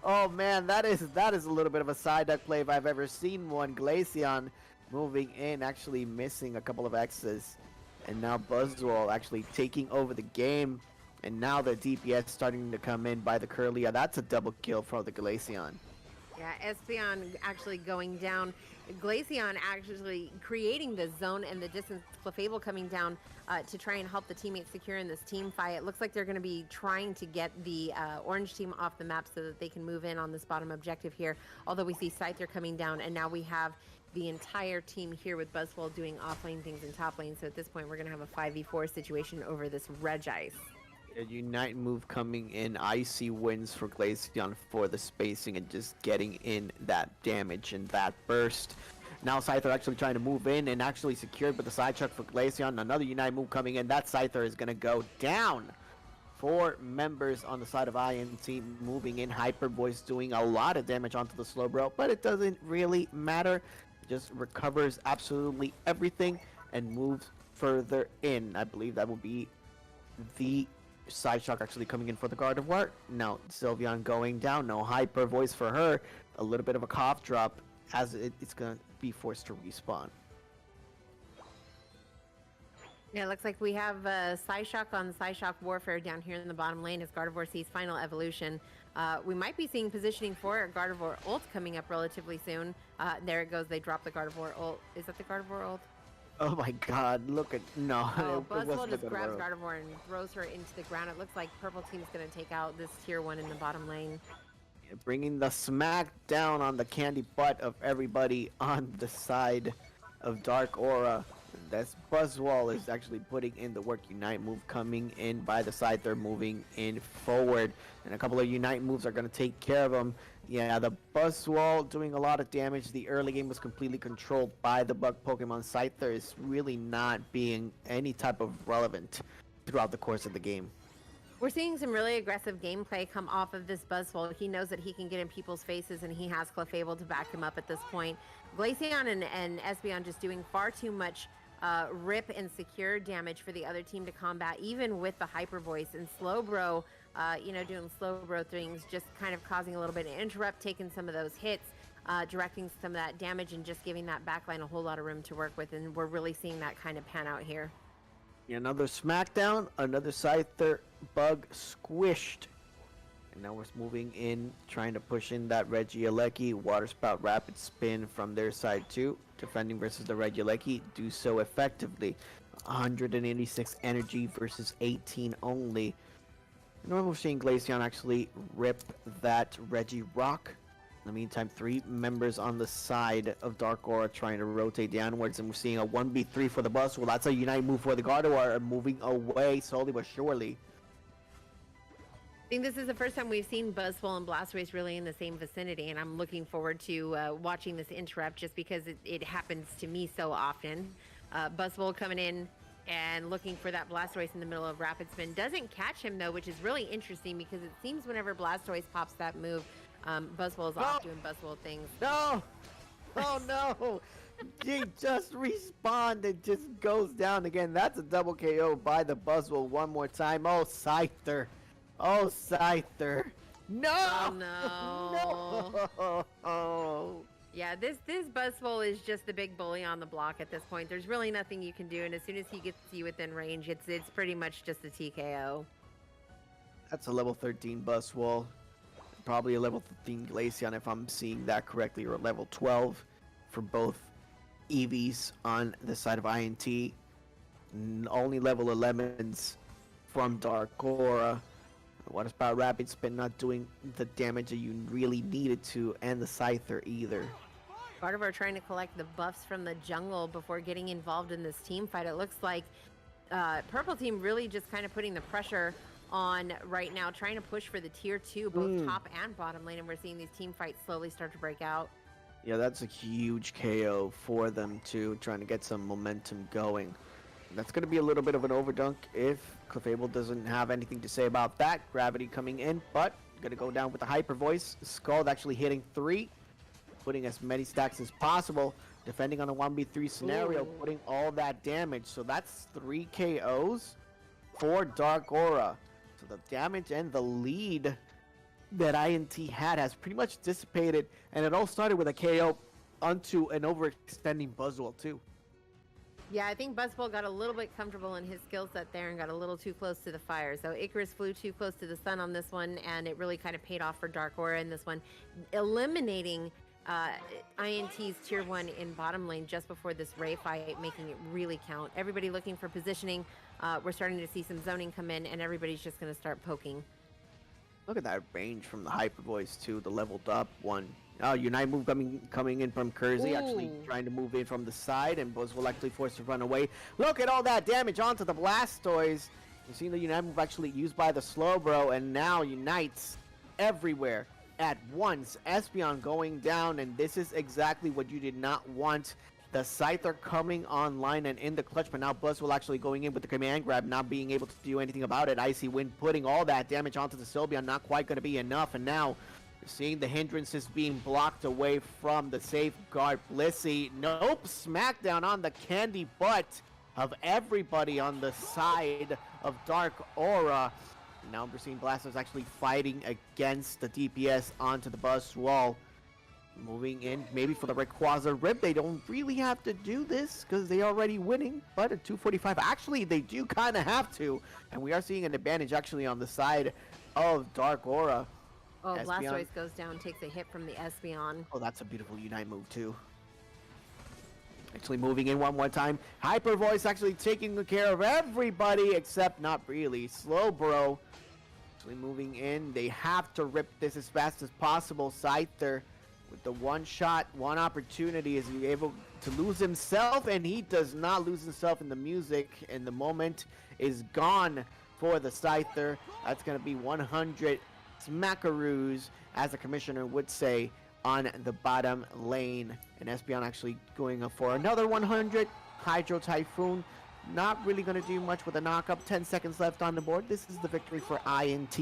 Oh man, that is a little bit of a side duck play if I've ever seen one. Glaceon moving in, actually missing a couple of X's. And now Buzzwole actually taking over the game. And now the DPS starting to come in by the Curlia. That's a double kill for the Glaceon. Yeah, Espeon actually going down. Glaceon actually creating the zone and the distance. Clefable coming down to try and help the teammates secure in this team fight. It looks like they're going to be trying to get the orange team off the map so that they can move in on this bottom objective here. Although we see Scyther coming down, and now we have the entire team here with Buzzwole doing offlane things in top lane. So at this point, we're going to have a 5v4 situation over this Regice. A Unite move coming in. Icy wins for Glaceon for the spacing and just getting in that damage and that burst. Now Scyther actually trying to move in and actually secured with the side chuck for Glaceon. Another Unite move coming in. That Scyther is going to go down. 4 members on the side of INT moving in. Hyper Voice doing a lot of damage onto the Slowbro, but it doesn't really matter. It just recovers absolutely everything and moves further in. I believe that will be the side shock actually coming in for the Gardevoir. Now Sylveon going down. No Hyper Voice for her. A little bit of a cough drop as it's going to be forced to respawn. Yeah, it looks like we have Psyshock on Psyshock Warfare down here in the bottom lane as Gardevoir sees final evolution. We might be seeing positioning for Gardevoir ult coming up relatively soon. There it goes. They drop the Gardevoir ult. Is that the Gardevoir ult? Oh my god, look at... No. Oh, Buzzwole just grabs Gardevoir and throws her into the ground. It looks like Purple Team's going to take out this tier 1 in the bottom lane. Yeah, bringing the smack down on the candy butt of everybody on the side of Dark Aura. That's Buzzwole is actually putting in the work. Unite move coming in by the side. They're moving in forward. And a couple of Unite moves are going to take care of them. Yeah, the Buzzwole doing a lot of damage. The early game was completely controlled by the bug Pokemon. Scyther is really not being any type of relevant throughout the course of the game. We're seeing some really aggressive gameplay come off of this Buzzwole. He knows that he can get in people's faces, and he has Clefable to back him up at this point. Glaceon and Espeon just doing far too much rip and secure damage for the other team to combat, even with the Hyper Voice. And Slowbro, doing Slowbro things, just kind of causing a little bit of interrupt, taking some of those hits, directing some of that damage, and just giving that backline a whole lot of room to work with. And we're really seeing that kind of pan out here. Another Smackdown, another Scyther bug squished. And now we're moving in, trying to push in that Regieleki. Water Spout Rapid Spin from their side too. Defending versus the Regieleki, do so effectively. 186 energy versus 18 only. And then we're seeing Glaceon actually rip that Regirock. In the meantime, 3 members on the side of Dark Aura trying to rotate downwards, and we're seeing a 1v3 for the bus. Well, that's a Unite move for the Gardevoir, moving away slowly but surely. I think this is the first time we've seen Buzzwole and Blastoise really in the same vicinity, and I'm looking forward to watching this interrupt just because it happens to me so often. Buzzwole coming in and looking for that Blastoise in the middle of Rapid Spin. Doesn't catch him, though, which is really interesting because it seems whenever Blastoise pops that move, Buzzwole is off doing Buzzwole things. No! Oh no! He just respawned and just goes down again. That's a double KO by the Buzzwell one more time. Oh, Scyther. Oh, Scyther. No! Oh no. No! Yeah, this Buzzwole is just the big bully on the block at this point. There's really nothing you can do, and as soon as he gets you within range, it's pretty much just a TKO. That's a level 13 Buzzwole. Probably a level 15 Glaceon if I'm seeing that correctly, or level 12 for both EVs on the side of INT. Only level 11s from Dark Aura. What about Rapid Spin not doing the damage that you really needed to, and the Scyther either? Gardevoir trying to collect the buffs from the jungle before getting involved in this team fight. It looks like Purple Team really just kind of putting the pressure on right now, trying to push for the tier 2, both top and bottom lane, and we're seeing these team fights slowly start to break out. Yeah, that's a huge KO for them too, trying to get some momentum going. That's going to be a little bit of an overdunk if Clefable doesn't have anything to say about that. Gravity coming in, but going to go down with the Hyper Voice. Scald actually hitting 3, putting as many stacks as possible, defending on a 1v3 scenario, putting all that damage. So that's 3 KOs for Dark Aura. So the damage and the lead that INT had has pretty much dissipated, and it all started with a KO onto an overextending Buzzwole too. Yeah, I think Buzzwole got a little bit comfortable in his skill set there and got a little too close to the fire. So Icarus flew too close to the sun on this one, and it really kind of paid off for Dark Aura in this one, eliminating INT's tier 1 in bottom lane just before this Ray fight, making it really count. Everybody looking for positioning. We're starting to see some zoning come in, and everybody's just going to start poking. Look at that range from the Hyper Voice too, the leveled up one. Oh, Unite move coming in from Kersey, actually trying to move in from the side, and Buzz will actually force to run away. Look at all that damage onto the Blastoise. You've seen the Unite move actually used by the Slowbro, and now Unites everywhere at once. Espeon going down, and this is exactly what you did not want. The Scyther coming online and in the clutch, but now Buzz will actually going in with the command grab, not being able to do anything about it. Icy Wind putting all that damage onto the Sylveon, not quite going to be enough, and now you're seeing the hindrances being blocked away from the safeguard. Blissey, nope, smackdown on the candy butt of everybody on the side of Dark Aura. Now we're seeing Blastoise actually fighting against the DPS onto the Buzzwole. Moving in, maybe for the Rayquaza Rip. They don't really have to do this because they're already winning, but at 245, actually, they do kind of have to. And we are seeing an advantage actually on the side of Dark Aura. Oh, Espeon. Blastoise goes down, takes a hit from the Espeon. Oh, that's a beautiful Unite move too. Actually moving in one more time. Hyper Voice actually taking care of everybody except not really. Slowbro actually moving in. They have to rip this as fast as possible. Scyther with the one shot, one opportunity, is he able to lose himself, and he does not lose himself in the music, and the moment is gone for the Scyther. That's going to be 100 smackaroos, as the commissioner would say, on the bottom lane. And Espeon actually going up for another 100. Hydro Typhoon not really going to do much with a knock-up. 10 seconds left on the board. This is the victory for INT.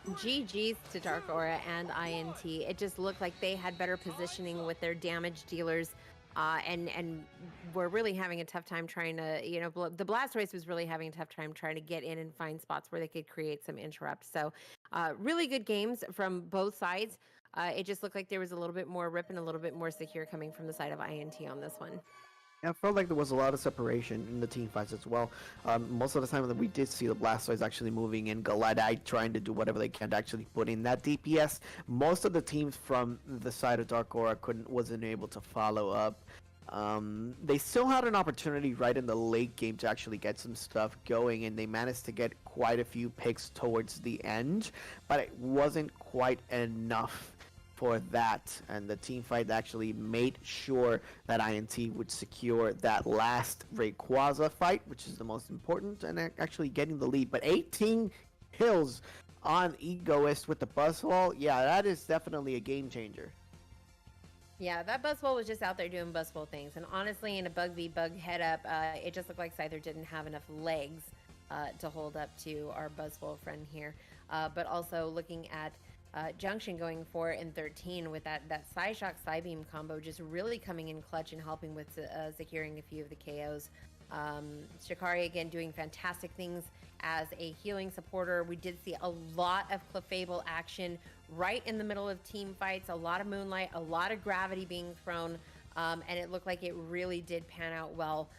GG's to Dark Aura and INT. It just looked like they had better positioning with their damage dealers, and were really having a tough time trying to, the Blastoise was really having a tough time trying to get in and find spots where they could create some interrupts. So really good games from both sides. It just looked like there was a little bit more rip and a little bit more secure coming from the side of INT on this one. Yeah, I felt like there was a lot of separation in the team fights as well. Most of the time that we did see the Blastoise actually moving in, Galladai trying to do whatever they can to actually put in that DPS. Most of the teams from the side of Dark Aura wasn't able to follow up. They still had an opportunity right in the late game to actually get some stuff going, and they managed to get quite a few picks towards the end, but it wasn't quite enough for that, and the team fight actually made sure that INT would secure that last Rayquaza fight, which is the most important, and actually getting the lead. But 18 kills on Egoist with the Buzzwole, yeah, that is definitely a game changer. Yeah, that Buzzwole was just out there doing Buzzwole things, and honestly, in a bug v bug head up, it just looked like Scyther didn't have enough legs to hold up to our Buzzwole friend here. But also looking at Junction going 4 and 13 with that Psyshock Psybeam combo just really coming in clutch and helping with securing a few of the KOs. Shikari again doing fantastic things as a healing supporter. We did see a lot of Clefable action right in the middle of team fights, a lot of Moonlight, a lot of gravity being thrown, and it looked like it really did pan out well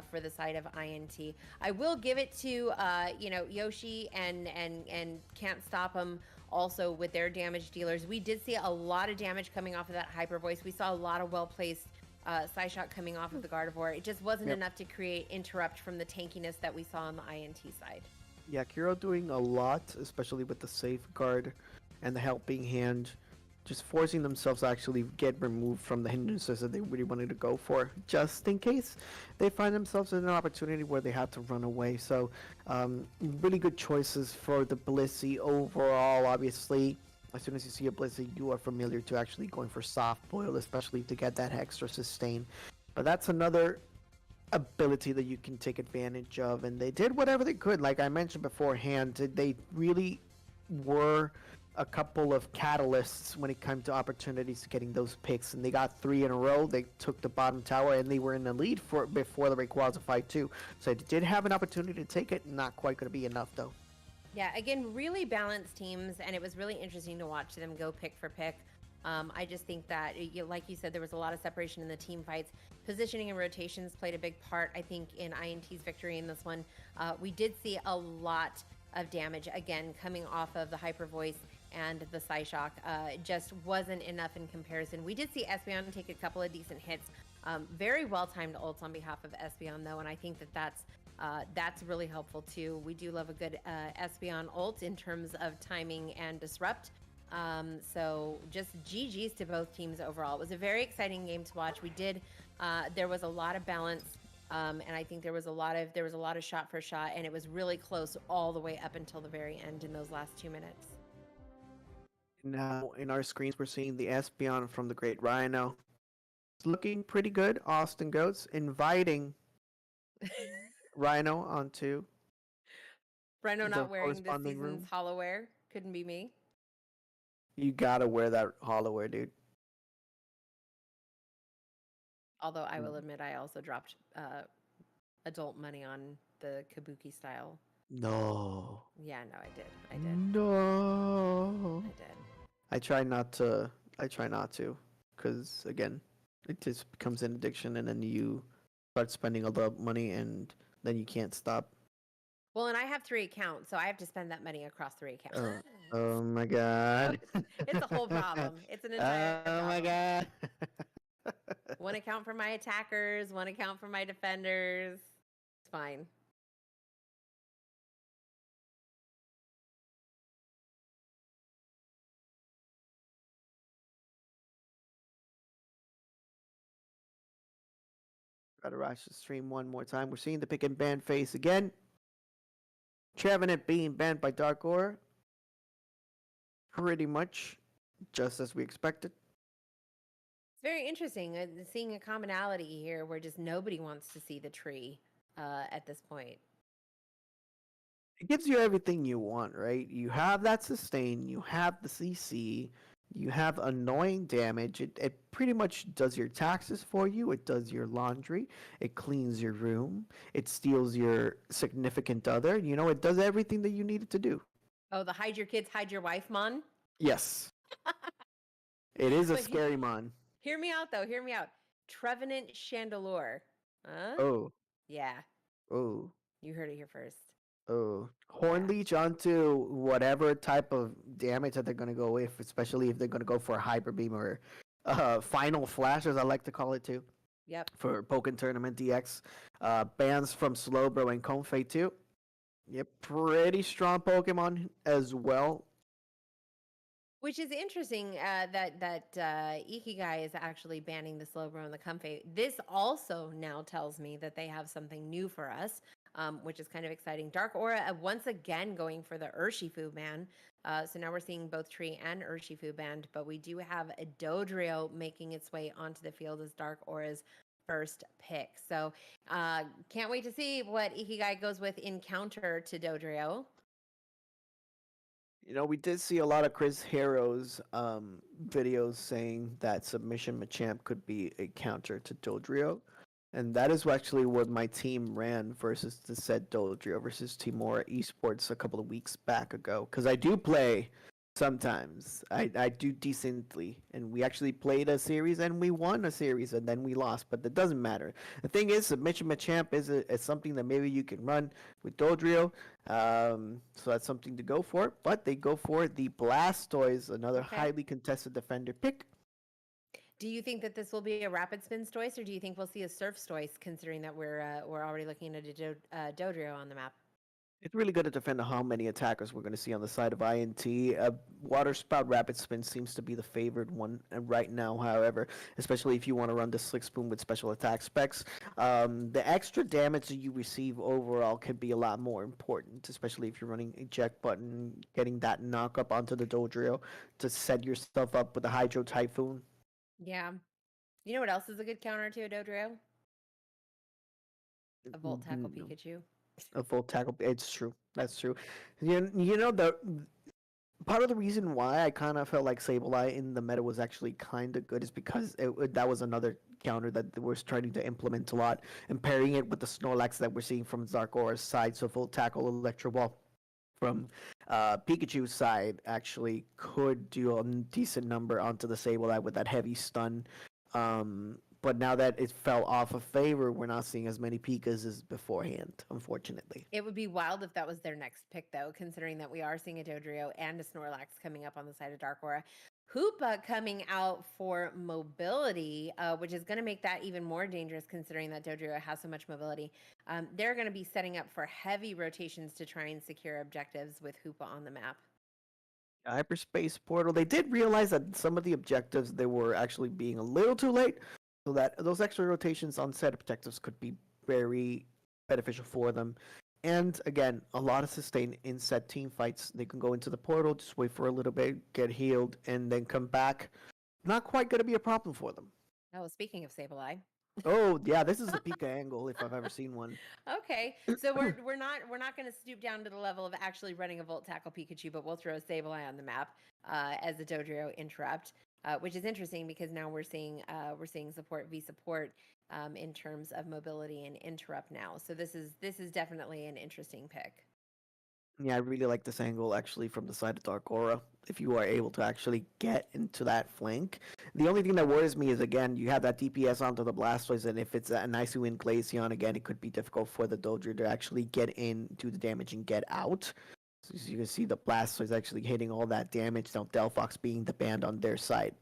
for the side of INT. I will give it to Yoshi and Can't Stop 'em also with their damage dealers. We did see a lot of damage coming off of that Hyper Voice. We saw a lot of well-placed Psyshock coming off of the Gardevoir. It just wasn't enough to create interrupt from the tankiness that we saw on the INT side. Yeah, Kiro doing a lot, especially with the safeguard and the helping hand, just forcing themselves to actually get removed from the hindrances that they really wanted to go for, just in case they find themselves in an opportunity where they have to run away. So, really good choices for the Blissey overall. Obviously, as soon as you see a Blissey, you are familiar to actually going for soft boil, especially to get that extra sustain. But that's another ability that you can take advantage of, and they did whatever they could. Like I mentioned beforehand, they really were a couple of catalysts when it came to opportunities to getting those picks, and they got 3 in a row. They took the bottom tower, and they were in the lead before the Rayquaza fight too. So they did have an opportunity to take it. Not quite going to be enough though. Yeah, again, really balanced teams, and it was really interesting to watch them go pick for pick. I just think that, like you said, there was a lot of separation in the team fights. Positioning and rotations played a big part, I think, in INT's victory in this one. We did see a lot of damage, again, coming off of the Hyper Voice and the Psyshock. It just wasn't enough in comparison. We did see Espeon take a couple of decent hits. Very well-timed ults on behalf of Espeon, though, and I think that's really helpful, too. We do love a good Espeon ult in terms of timing and disrupt. So just GG's to both teams overall. It was a very exciting game to watch. There was a lot of balance, and I think there was a lot of shot for shot, and it was really close all the way up until the very end in those last 2 minutes. Now in our screens, we're seeing the Espeon from the Great Rhino. It's looking pretty good. Austin Goats inviting Rhino onto Rhino the not wearing this corresponding season's room. Hollowware. Couldn't be me. You gotta wear that Hollowware, dude. Although I will admit, I also dropped adult money on the Kabuki style. No. Yeah, no, I did. No. I did. I try not to, because again, it just becomes an addiction, and then you start spending a lot of money, and then you can't stop. Well, and I have 3 accounts, so I have to spend that money across 3 accounts. Oh my god. It's a whole problem. It's an entire problem. Oh my god. 1 account for my attackers, 1 account for my defenders. It's fine. Gotta rush the stream one more time. We're seeing the pick and ban face again. Trevenant being banned by Dark Aura. Pretty much just as we expected. It's very interesting seeing a commonality here where just nobody wants to see the tree at this point. It gives you everything you want, right? You have that sustain, you have the CC, you have annoying damage. It pretty much does your taxes for you. It does your laundry. It cleans your room. It steals your significant other. You know, it does everything that you need it to do. Oh, the hide your kids, hide your wife, mon? Yes. It is a But scary mon. Hear me out, though. Hear me out. Trevenant Chandelure. Huh? Oh. Yeah. Oh. You heard it here first. Oh. Horn Leech onto whatever type of damage that they're going to go with, especially if they're going to go for a Hyper Beam or Final Flash, as I like to call it too. Yep. For Pokken Tournament DX. Bans from Slowbro and Comfey too. Yep, pretty strong Pokemon as well. Which is interesting that Ikigai is actually banning the Slowbro and the Comfey. This also now tells me that they have something new for us, which is kind of exciting. Dark Aura once again going for the Urshifu ban. So now we're seeing both Tree and Urshifu banned, but we do have a Dodrio making its way onto the field as Dark Aura's first pick. So can't wait to see what Ikigai goes with in counter to Dodrio. We did see a lot of Chris Hero's videos saying that Submission Machamp could be a counter to Dodrio. And that is actually what my team ran versus the said Dodrio versus Timora Esports a couple of weeks back ago. Because I do play sometimes. I do decently. And we actually played a series and we won a series and then we lost. But that doesn't matter. The thing is, Submission Machamp is something that maybe you can run with Dodrio. So that's something to go for. But they go for the Blastoise, another Okay. highly contested defender pick. Do you think that this will be a rapid spin Stoice, or do you think we'll see a Surf Stoice, considering that we're already looking at a Dodrio on the map? It's really good to defend how many attackers we're going to see on the side of INT. Water Spout Rapid Spin seems to be the favored one right now, however, especially if you want to run the Slick Spoon with special attack specs. The extra damage that you receive overall can be a lot more important, especially if you're running Eject Button, getting that knock up onto the Dodrio to set yourself up with a Hydro Typhoon. Yeah. You know what else is a good counter to a Dodrio? A Volt Tackle Pikachu. A full tackle. It's true. That's true. The part of the reason why I kind of felt like Sableye in the meta was actually kind of good is because that was another counter that they were trying to implement a lot, and pairing it with the Snorlax that we're seeing from Zarkora's side. So full tackle Electro Ball from Pikachu's side actually could do a decent number onto the Sableye with that heavy stun. But now that it fell off of favor, we're not seeing as many Pikas as beforehand, unfortunately. It would be wild if that was their next pick, though, considering that we are seeing a Dodrio and a Snorlax coming up on the side of Dark Aura. Hoopa coming out for mobility, which is going to make that even more dangerous considering that Dodrio has so much mobility. They're going to be setting up for heavy rotations to try and secure objectives with Hoopa on the map. Hyperspace Portal, they did realize that some of the objectives, they were actually being a little too late, so that those extra rotations on set objectives could be very beneficial for them. And again, a lot of sustain in set team fights. They can go into the portal, just wait for a little bit, get healed, and then come back. Not quite going to be a problem for them. Oh, speaking of Sableye. Oh yeah, this is a Pika angle if I've ever seen one. Okay, so we're not going to stoop down to the level of actually running a Volt Tackle Pikachu, but we'll throw a Sableye on the map as a Dodrio interrupt, which is interesting because now we're seeing support v support in terms of mobility and interrupt now. So this is definitely an interesting pick. Yeah, I really like this angle actually from the side of Dark Aura. If you are able to actually get into that flank. The only thing that worries me is, again, you have that DPS onto the Blastoise, and if it's a Nice Wind Glaceon, again, it could be difficult for the Dodrio to actually get in, do the damage, and get out. So as you can see, the Blastoise actually hitting all that damage, now Delphox being the band on their side.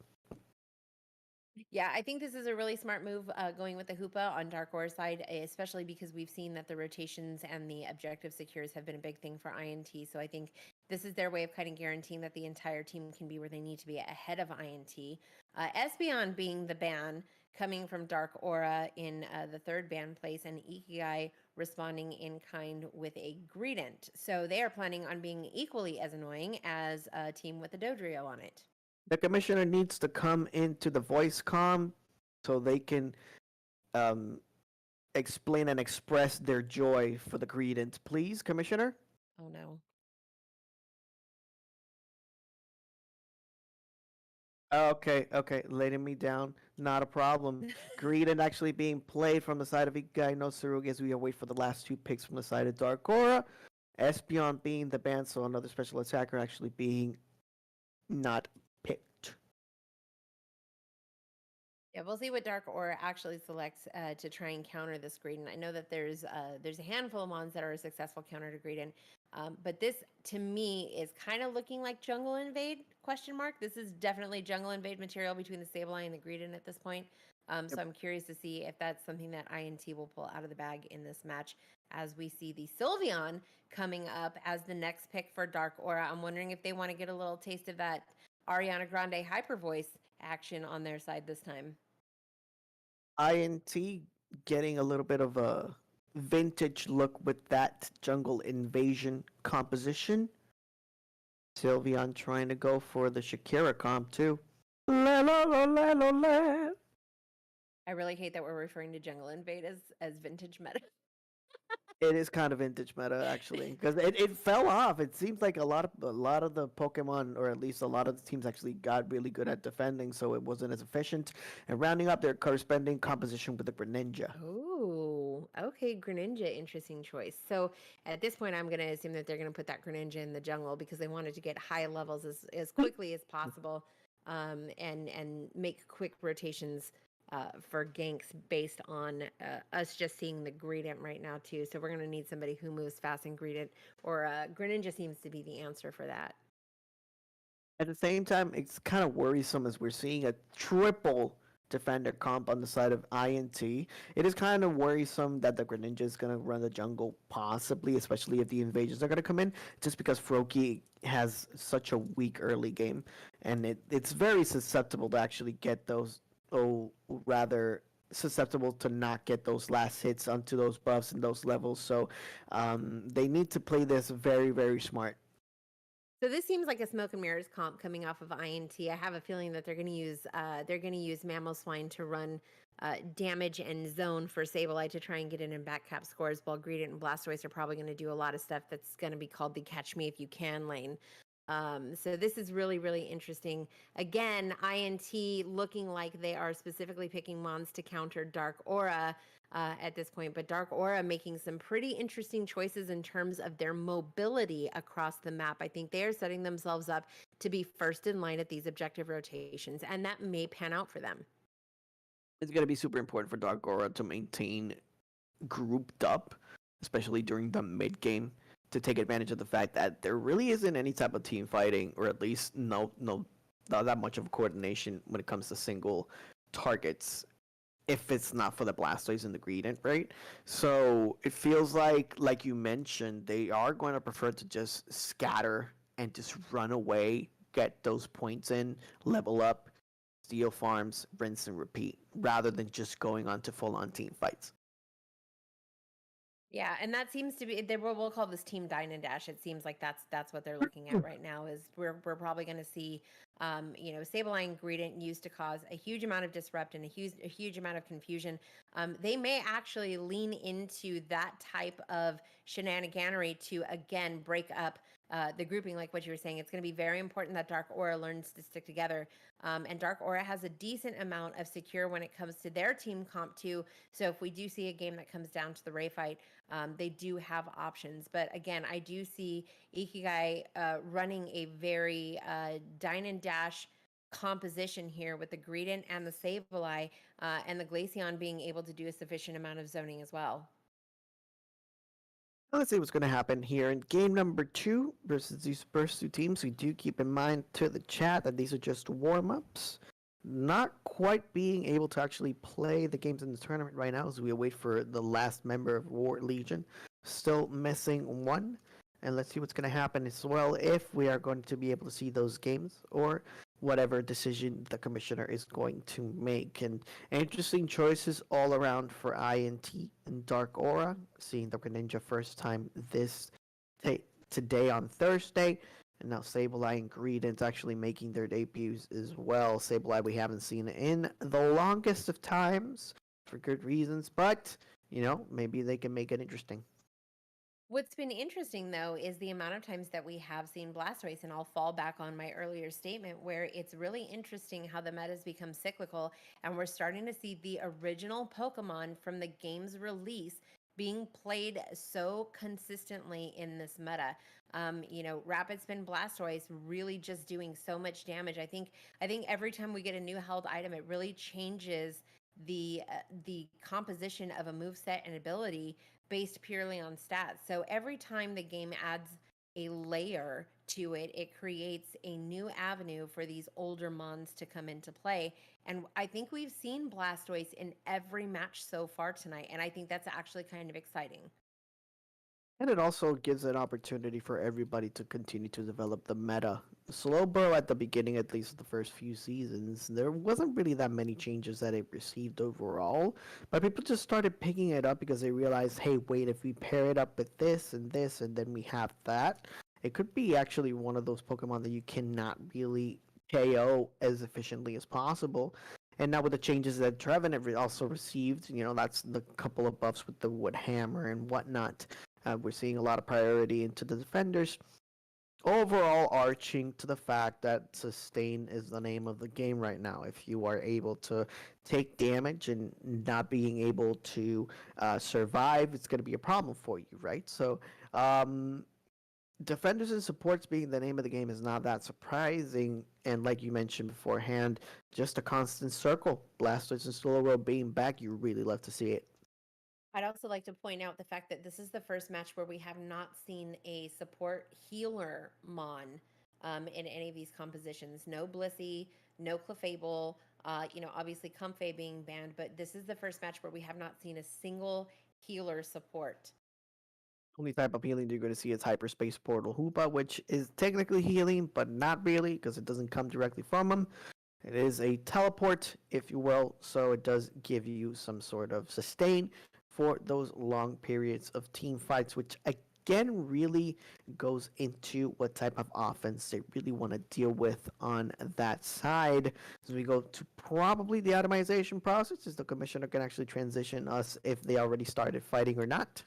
Yeah, I think this is a really smart move going with the Hoopa on Dark Aura's side, especially because we've seen that the rotations and the objective secures have been a big thing for INT. So I think this is their way of kind of guaranteeing that the entire team can be where they need to be ahead of INT. Espeon being the ban coming from Dark Aura in the third ban place, and Ikigai responding in kind with a Greedent. So they are planning on being equally as annoying as a team with a Dodrio on it. The commissioner needs to come into the voice comm so they can explain and express their joy for the Greedent. Please, Commissioner? Oh no. Okay, letting me down. Not a problem. Greedent actually being played from the side of Ikigai no Tsurugi as we wait for the last two picks from the side of Dark Aura. Espeon being the ban, so another special attacker actually being not picked. Yeah, we'll see what Dark Aura actually selects to try and counter this Greedent. I know that there's a handful of mons that are a successful counter to Greedent, but this to me is kind of looking like Jungle Invade ? This is definitely Jungle Invade material between the Sableye and the Greedent at this point. So I'm curious to see if that's something that INT will pull out of the bag in this match, as we see the Sylveon coming up as the next pick for Dark Aura. I'm wondering if they want to get a little taste of that Ariana Grande hyper voice action on their side this time. INT getting a little bit of a vintage look with that jungle invasion composition. Sylveon trying to go for the Shakira comp too. La, la, la, la, la, la. I really hate that we're referring to Jungle Invade as vintage meta. It is kind of vintage meta actually, because it fell off. It seems like a lot of the Pokemon, or at least a lot of the teams, actually got really good at defending, so it wasn't as efficient. And rounding up their corresponding composition with the Greninja. Oh, okay, Greninja, interesting choice. So at this point, I'm going to assume that they're going to put that Greninja in the jungle because they wanted to get high levels as quickly as possible, and make quick rotations for ganks based on us just seeing the Greedent right now too. So we're going to need somebody who moves fast and Greedent, or Greninja seems to be the answer for that. At the same time, it's kind of worrisome as we're seeing a triple defender comp on the side of INT. It is kind of worrisome that the Greninja is going to run the jungle, possibly, especially if the invasions are going to come in, just because Froakie has such a weak early game, and it's very susceptible to actually get those, oh, rather susceptible to not get those last hits onto those buffs and those levels. So they need to play this very, very smart. So this seems like a smoke and mirrors comp coming off of INT. I have a feeling that they're going to use Mamoswine to run damage and zone for Sableye to try and get in and back cap scores, while Greedent and Blastoise are probably going to do a lot of stuff that's going to be called the catch me if you can lane. So this is really, really interesting. Again, INT looking like they are specifically picking Mons to counter Dark Aura at this point, but Dark Aura making some pretty interesting choices in terms of their mobility across the map. I think they are setting themselves up to be first in line at these objective rotations, and that may pan out for them. It's going to be super important for Dark Aura to maintain grouped up, especially during the mid game, to take advantage of the fact that there really isn't any type of team fighting, or at least not that much of coordination when it comes to single targets, if it's not for the Blastoise and the Greedent, right? So it feels like you mentioned, they are going to prefer to just scatter and just run away, get those points in, level up, steal farms, rinse and repeat, rather than just going on to full-on team fights. Yeah, and that seems to be we'll call this team Dine and Dash. It seems like that's what they're looking at right now. Is we're probably going to see, Sableye and Greedent used to cause a huge amount of disrupt and a huge amount of confusion. They may actually lean into that type of shenaniganery to again break up the grouping, like what you were saying. It's going to be very important that Dark Aura learns to stick together. And Dark Aura has a decent amount of secure when it comes to their team comp too. So if we do see a game that comes down to the Ray fight, they do have options. But again, I do see Ikigai running a very dine and dash composition here with the Greedent and the Sableye, and the Glaceon being able to do a sufficient amount of zoning as well. Let's see what's going to happen here in game number 2 versus these first two teams. We do keep in mind to the chat that these are just warm-ups, not quite being able to actually play the games in the tournament right now as we wait for the last member of War Legion. Still missing one, and let's see what's going to happen as well, if we are going to be able to see those games, or whatever decision the commissioner is going to make. And interesting choices all around for INT and Dark Aura, seeing the Greninja first time today on Thursday. And now Sableye and Greedent actually making their debuts as well. Sableye we haven't seen in the longest of times, for good reasons, but, maybe they can make it interesting. What's been interesting, though, is the amount of times that we have seen Blastoise, and I'll fall back on my earlier statement where it's really interesting how the meta's become cyclical, and we're starting to see the original Pokemon from the game's release being played so consistently in this meta. Rapid Spin Blastoise really just doing so much damage. I think every time we get a new held item, it really changes the composition of a moveset and ability based purely on stats. So every time the game adds a layer to it, it creates a new avenue for these older mons to come into play. And I think we've seen Blastoise in every match so far tonight, and I think that's actually kind of exciting. And it also gives an opportunity for everybody to continue to develop the meta. Slowbro at the beginning, at least the first few seasons, there wasn't really that many changes that it received overall, but people just started picking it up because they realized, hey, wait, if we pair it up with this, and then we have that, it could be actually one of those Pokemon that you cannot really KO as efficiently as possible. And now with the changes that Trevin also received, that's the couple of buffs with the wood hammer and whatnot. We're seeing a lot of priority into the defenders. Overall, arching to the fact that sustain is the name of the game right now. If you are able to take damage and not being able to survive, it's going to be a problem for you, right? So, defenders and supports being the name of the game is not that surprising. And like you mentioned beforehand, just a constant circle. Blasters and Solo being back, you really love to see it. I'd also like to point out the fact that this is the first match where we have not seen a support healer Mon in any of these compositions. No Blissey, no Clefable, obviously Comfey being banned, but this is the first match where we have not seen a single healer support. Only type of healing you're going to see is Hyperspace Portal Hoopa, which is technically healing, but not really because it doesn't come directly from him. It is a teleport, if you will, so it does give you some sort of sustain for those long periods of team fights, which again really goes into what type of offense they really want to deal with on that side. As we go to probably the atomization process, is the commissioner can actually transition us if they already started fighting or not.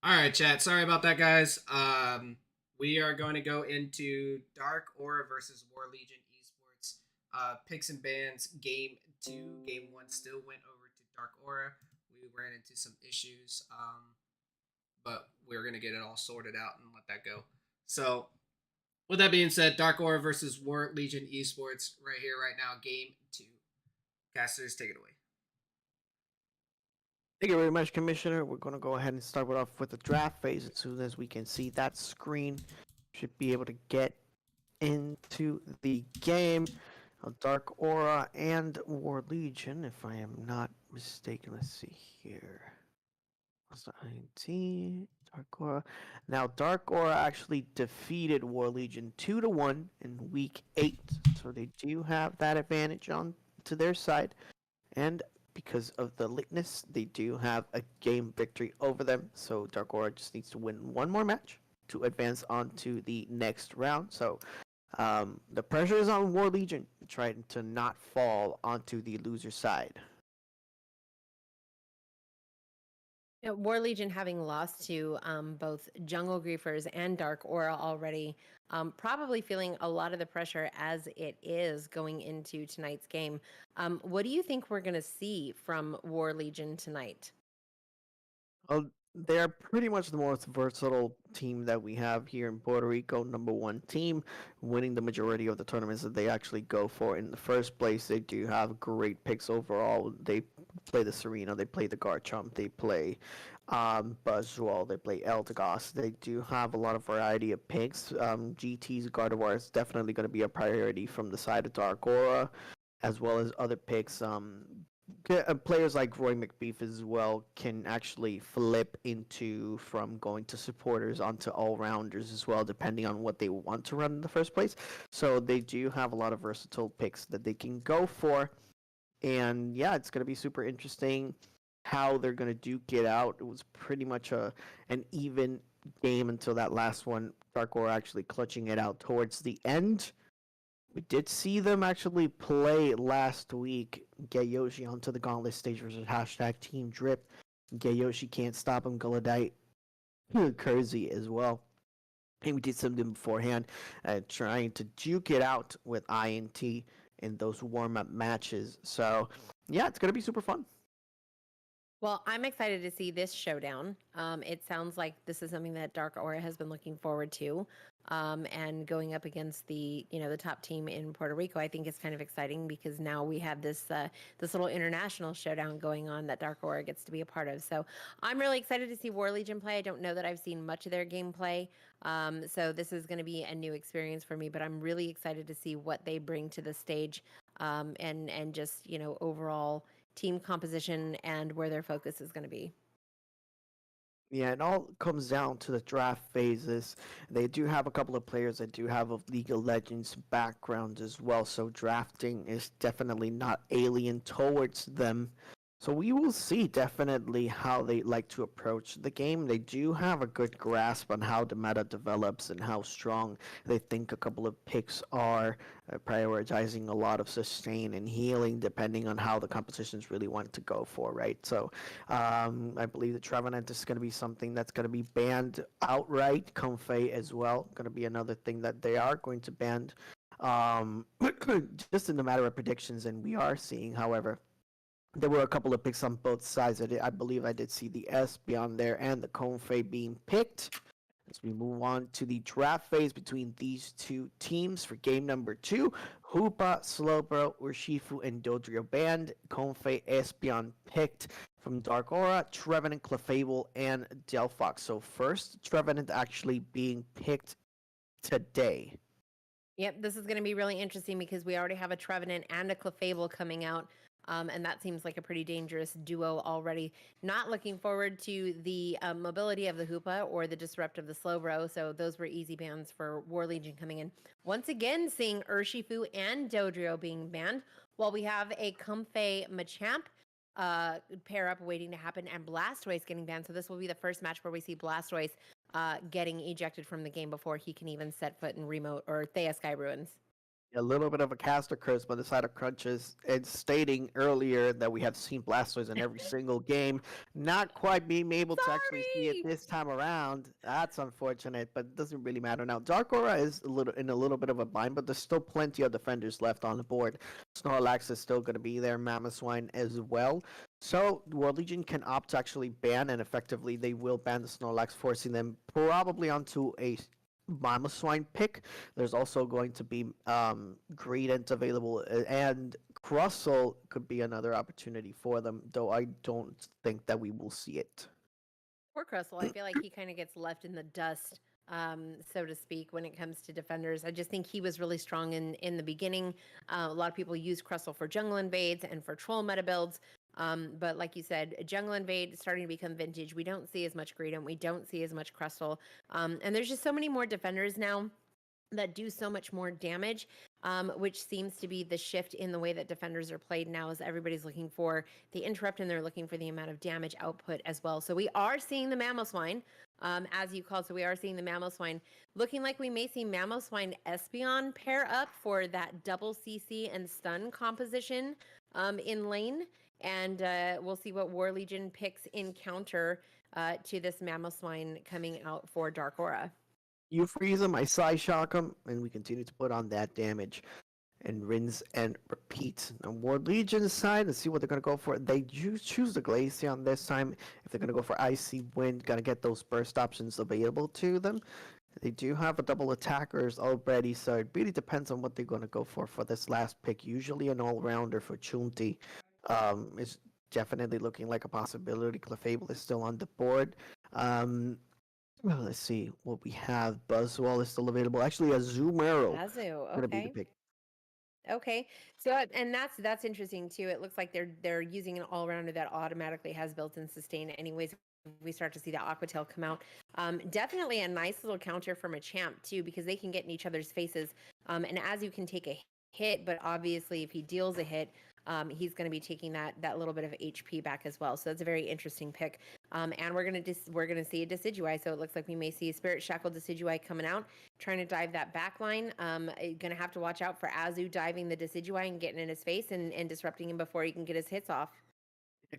All right, chat. Sorry about that, guys. We are going to go into Dark Aura versus War Legion Esports. Picks and bans. Game 2. Game 1 still went over to Dark Aura. We ran into some issues, but we're going to get it all sorted out and let that go. So, with that being said, Dark Aura versus War Legion Esports right here, right now. Game 2. Casters, take it away. Thank you very much, Commissioner. We're going to go ahead and start off with the draft phase. As soon as we can see that screen, should be able to get into the game. Dark Aura and War Legion, if I am not mistaken. Let's see here. INT, Dark Aura. Now, Dark Aura actually defeated War Legion 2-1 in week 8, so they do have that advantage on to their side. And because of the lateness, they do have a game victory over them. So Dark Aura just needs to win one more match to advance on to the next round. So the pressure is on War Legion trying to not fall onto the loser side. War Legion having lost to both Jungle Griefers and Dark Aura already, probably feeling a lot of the pressure as it is going into tonight's game. What do you think we're going to see from War Legion tonight? They're pretty much the most versatile team that we have here in Puerto Rico. Number 1 team, winning the majority of the tournaments that they actually go for in the first place. They do have great picks overall. They play the Serena, they play the Garchomp, they play Buzzwole, they play Eldegoss. They do have a lot of variety of picks. GT's Gardevoir is definitely going to be a priority from the side of Dark Aura, as well as other picks. Players like Roy McBeef as well can actually flip into from going to supporters onto all-rounders as well, depending on what they want to run in the first place. So they do have a lot of versatile picks that they can go for. And yeah, it's going to be super interesting how they're going to duke it out. It was pretty much an even game until that last one. Dark Aura actually clutching it out towards the end. We did see them actually play last week, get Yoshi onto the gauntlet stage versus hashtag Team Drip. Get Yoshi can't stop him, Gulladite, Kersey as well. And we did something beforehand, trying to duke it out with INT in those warm-up matches. So, yeah, it's going to be super fun. Well, I'm excited to see this showdown. It sounds like this is something that Dark Aura has been looking forward to. And going up against the top team in Puerto Rico, I think is kind of exciting because now we have this little international showdown going on that Dark Aura gets to be a part of. So I'm really excited to see War Legion play. I don't know that I've seen much of their gameplay, so this is going to be a new experience for me. But I'm really excited to see what they bring to the stage, and just overall team composition and where their focus is going to be. Yeah, it all comes down to the draft phases. They do have a couple of players that do have a League of Legends background as well, so drafting is definitely not alien towards them. So we will see definitely how they like to approach the game. They do have a good grasp on how the meta develops and how strong they think a couple of picks are, prioritizing a lot of sustain and healing depending on how the competitions really want to go for, right? So I believe that Trevenant is going to be something that's going to be banned outright. Comfey as well, going to be another thing that they are going to ban. Just in the matter of predictions, and we are seeing, however, there were a couple of picks on both sides. I believe I did see the Espeon there and the Comfey being picked. As we move on to the draft phase between these two teams for game number 2, Hoopa, Slowbro, Urshifu, and Dodrio banned. Comfey, Espeon picked from Dark Aura, Trevenant, Clefable, and Delphox. So first, Trevenant actually being picked today. Yep, this is going to be really interesting because we already have a Trevenant and a Clefable coming out. And that seems like a pretty dangerous duo already. Not looking forward to the mobility of the Hoopa or the disrupt of the Slowbro. So those were easy bans for War Legion coming in. Once again, seeing Urshifu and Dodrio being banned, while we have a Comfey Machamp pair up waiting to happen, and Blastoise getting banned. So this will be the first match where we see Blastoise getting ejected from the game before he can even set foot in Remote or Thea Sky Ruins. A little bit of a caster curse by the side of Crunches, and stating earlier that we have seen Blastoise in every single game, not quite being able to actually see it Sorry. this time around. That's unfortunate, but it doesn't really matter now. Dark Aura is in a little bit of a bind, but there's still plenty of defenders left on the board. Snorlax is still going to be there, Mamoswine as well. So World Legion can opt to actually ban, and effectively they will ban the Snorlax, forcing them probably onto a Mamoswine pick. There's also going to be Greedent available, and Crustle could be another opportunity for them, though I don't think that we will see it. Poor Crystal. I feel like he kind of gets left in the dust, so to speak, when it comes to defenders. I just think he was really strong in the beginning. A lot of people use Crystal for jungle invades and for troll meta builds. But like you said, jungle invade starting to become vintage. We don't see as much Greedent. We don't see as much Crystal. And there's just so many more defenders now that do so much more damage, which seems to be the shift in the way that defenders are played now, as everybody's looking for the interrupt and they're looking for the amount of damage output as well. So we are seeing the Mamoswine, as you called. So we are seeing the Mamoswine looking like we may see Mamoswine Espeon pair up for that double CC and stun composition in lane. And we'll see what War Legion picks in counter to this Mamoswine coming out for Dark Aura. You freeze them, I Psy Shock them, and we continue to put on that damage. And rinse and repeat. On World Legion's side, let's see what they're going to go for. They choose the Glaceon this time. If they're going to go for Icy Wind, going to get those burst options available to them. They do have a double attackers already, so it really depends on what they're going to go for this last pick. Usually an all-rounder for Chunti is definitely looking like a possibility. Clefable is still on the board. Well, let's see what we have. Buzzwole is still available. Actually, Azumarill Azu, going to be the okay. pick. Okay, so and that's interesting too. It looks like they're using an all-rounder that automatically has built-in sustain. Anyways, we start to see the Aquatail come out. Definitely a nice little counter from a champ too, because they can get in each other's faces. And as you can take a hit, but obviously if he deals a hit, he's going to be taking that little bit of HP back as well. So that's a very interesting pick. And we're gonna see a Decidueye. So it looks like we may see a Spirit Shackle Decidueye coming out, trying to dive that back line. Gonna have to watch out for Azu diving the Decidueye and getting in his face and disrupting him before he can get his hits off.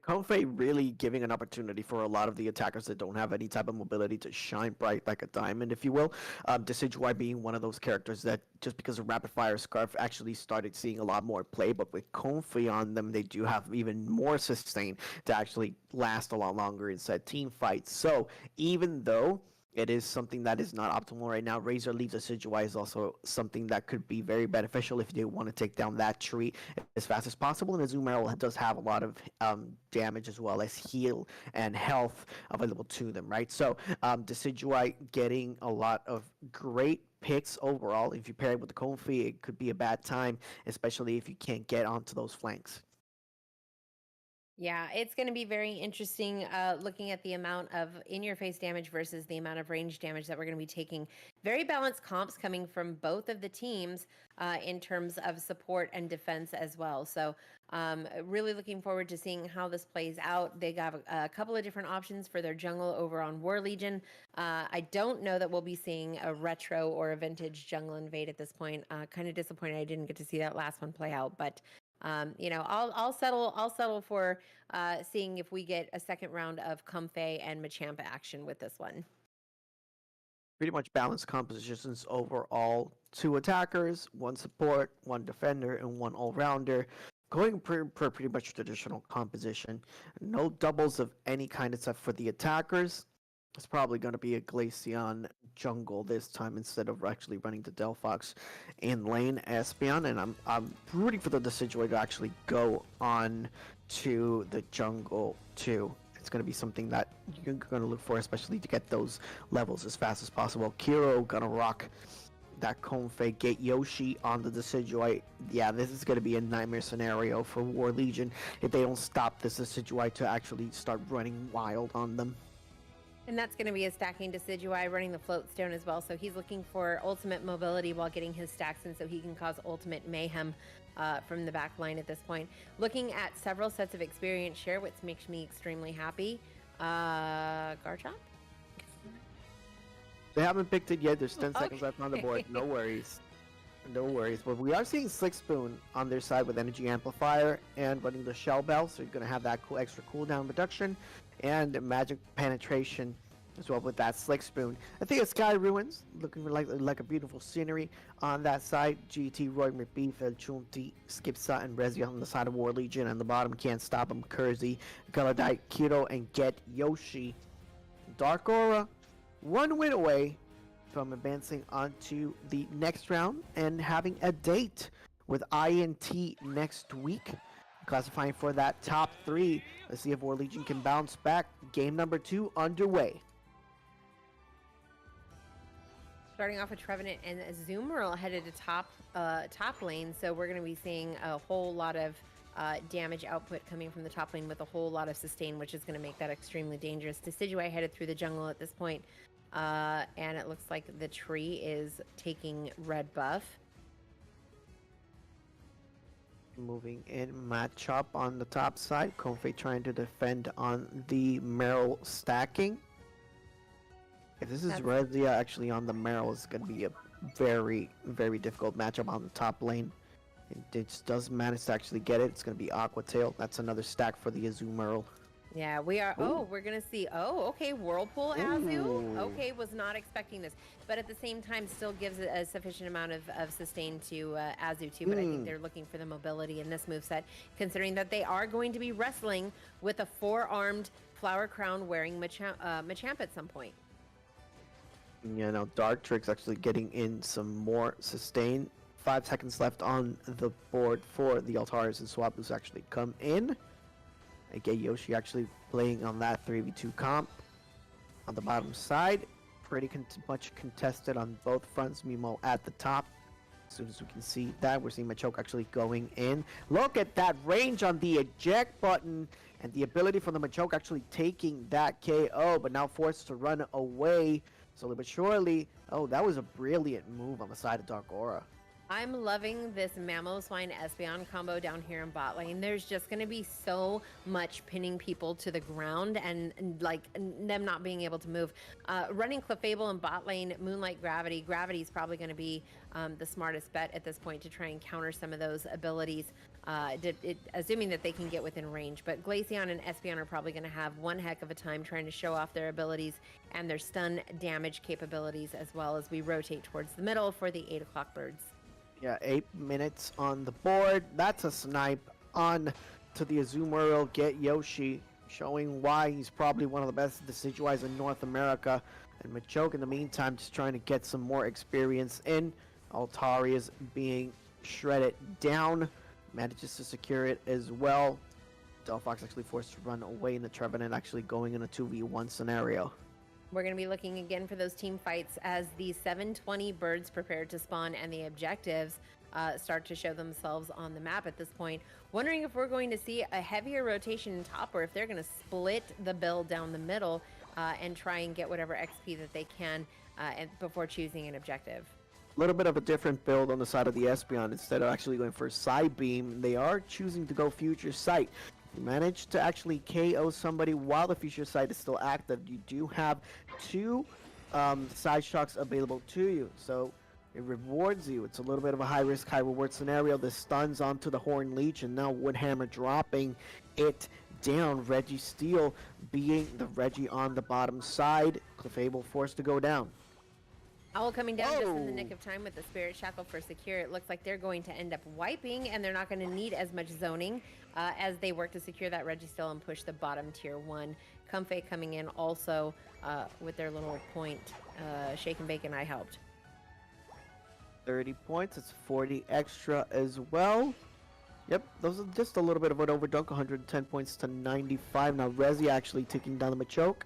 Comfey really giving an opportunity for a lot of the attackers that don't have any type of mobility to shine bright like a diamond, if you will. Decidueye being one of those characters that, just because of Rapid Fire Scarf, actually started seeing a lot more play, but with Comfey on them, they do have even more sustain to actually last a lot longer inside team fights. So even though it is something that is not optimal right now, Razor Leaves Decidueye is also something that could be very beneficial if you want to take down that tree as fast as possible. And Azumarill does have a lot of damage as well as heal and health available to them, right? So Decidueye getting a lot of great picks overall. If you pair it with the Comfey, it could be a bad time, especially if you can't get onto those flanks. Yeah, it's going to be very interesting looking at the amount of in-your-face damage versus the amount of range damage that we're going to be taking. Very balanced comps coming from both of the teams in terms of support and defense as well. So really looking forward to seeing how this plays out. They got a couple of different options for their jungle over on War Legion. I don't know that we'll be seeing a retro or a vintage jungle invade at this point. Kind of disappointed I didn't get to see that last one play out, but I'll settle for seeing if we get a second round of Comfey and Machamp action with this one. Pretty much balanced compositions overall. 2 attackers, 1 support, 1 defender, and 1 all-rounder. Going pretty much traditional composition. No doubles of any kind except for the attackers. It's probably going to be a Glaceon jungle this time instead of actually running the Delphox in lane Espeon, and I'm rooting for the Decidueye to actually go on to the jungle too. It's going to be something that you're going to look for, especially to get those levels as fast as possible. Kiro going to rock that Comfey, get Yoshi on the Decidueye. Yeah, this is going to be a nightmare scenario for War Legion if they don't stop this Decidueye to actually start running wild on them. And that's going to be a stacking Decidueye running the float stone as well. So he's looking for ultimate mobility while getting his stacks in so he can cause ultimate mayhem from the back line at this point. Looking at several sets of experience share, which makes me extremely happy. Garchomp? They haven't picked it yet. There's 10 seconds left on the board. No worries. No worries, but we are seeing Slick Spoon on their side with Energy Amplifier and running the Shell Bell, so you're going to have that cool extra cooldown reduction and Magic Penetration as well with that Slick Spoon. I think it's Sky Ruins, looking like a beautiful scenery on that side. GT, Roy McBeef, El Chunti, Skipsa, and Rezi on the side of War Legion, and the bottom Can't Stop Him, Kurzi, Galadite, Kiro, and Get Yoshi. Dark Aura, one win away from advancing on to the next round and having a date with INT next week. Classifying for that top 3. Let's see if War Legion can bounce back. Game number 2 underway. Starting off with Trevenant and Azumarill headed to top lane, so we're going to be seeing a whole lot of damage output coming from the top lane with a whole lot of sustain, which is going to make that extremely dangerous. Decidueye headed through the jungle at this point. And it looks like the tree is taking red buff. Moving in Machop on the top side. Konfei trying to defend on the Meryl stacking. If this is Rezia actually on the Meryl, it's going to be a very, very difficult matchup on the top lane. It just does manage to actually get it. It's going to be Aqua Tail. That's another stack for the Azumarill. Yeah, we are. Ooh. Oh, we're going to see. Oh, okay. Whirlpool Azu. Okay, was not expecting this. But at the same time, still gives a sufficient amount of sustain to Azu, too. But I think they're looking for the mobility in this moveset, considering that they are going to be wrestling with a 4-armed Flower Crown wearing Machamp at some point. Yeah, now Dartrix actually getting in some more sustain. 5 seconds left on the board for the Altaris and Swablu's actually come in. And get Yoshi actually playing on that 3v2 comp. On the bottom side, pretty much contested on both fronts. Mimo at the top. As soon as we can see that, we're seeing Machoke actually going in. Look at that range on the eject button and the ability for the Machoke actually taking that KO, but now forced to run away slowly but surely. Oh, that was a brilliant move on the side of Dark Aura. I'm loving this Mamoswine Espeon combo down here in bot lane. There's just going to be so much pinning people to the ground and like them not being able to move. Running Clefable in bot lane, Moonlight Gravity. Gravity is probably going to be the smartest bet at this point to try and counter some of those abilities, assuming that they can get within range. But Glaceon and Espeon are probably going to have one heck of a time trying to show off their abilities and their stun damage capabilities as well as we rotate towards the middle for the 8 o'clock birds. Yeah, 8 minutes on the board. That's a snipe on to the Azumarill. Get Yoshi, showing why he's probably one of the best Decidueyes in North America. And Machoke, in the meantime, just trying to get some more experience in. Altarius being shredded down. Manages to secure it as well. Delphox actually forced to run away in the Trevenant, actually going in a 2v1 scenario. We're going to be looking again for those team fights as the 720 birds prepare to spawn and the objectives start to show themselves on the map at this point. Wondering if we're going to see a heavier rotation in top or if they're going to split the build down the middle and try and get whatever XP that they can before choosing an objective. A little bit of a different build on the side of the Espeon. Instead of actually going for Side Beam, they are choosing to go Future Sight. You manage to actually KO somebody while the Future Sight is still active. You do have 2 side shocks available to you, so it rewards you. It's a little bit of a high risk, high reward scenario. The stuns onto the Horn Legion. Now Woodhammer dropping it down. Reggie Steele being the Reggie on the bottom side. Clefable forced to go down. Owl coming down just in the nick of time with the Spirit Shackle for secure. It looks like they're going to end up wiping, and they're not going to need as much zoning as they work to secure that Registeel and push the bottom tier 1. Comfey coming in also with their little point. Shake and Bake and I helped. 30 points. It's 40 extra as well. Yep, those are just a little bit of an overdunk. 110 points to 95. Now Rezi actually taking down the Machoke.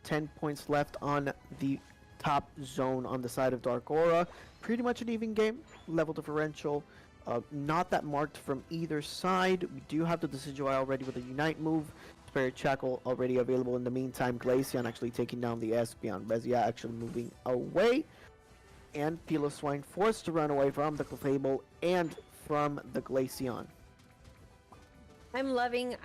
10 points left on the top zone on the side of Dark Aura. Pretty much an even game. Level differential not that marked from either side. We do have the Decidueye already with a Unite move. Spirit Shackle already available in the meantime. Glaceon actually taking down the Espeon. Rezia actually moving away. And Piloswine forced to run away from the Clefable and from the Glaceon. I'm loving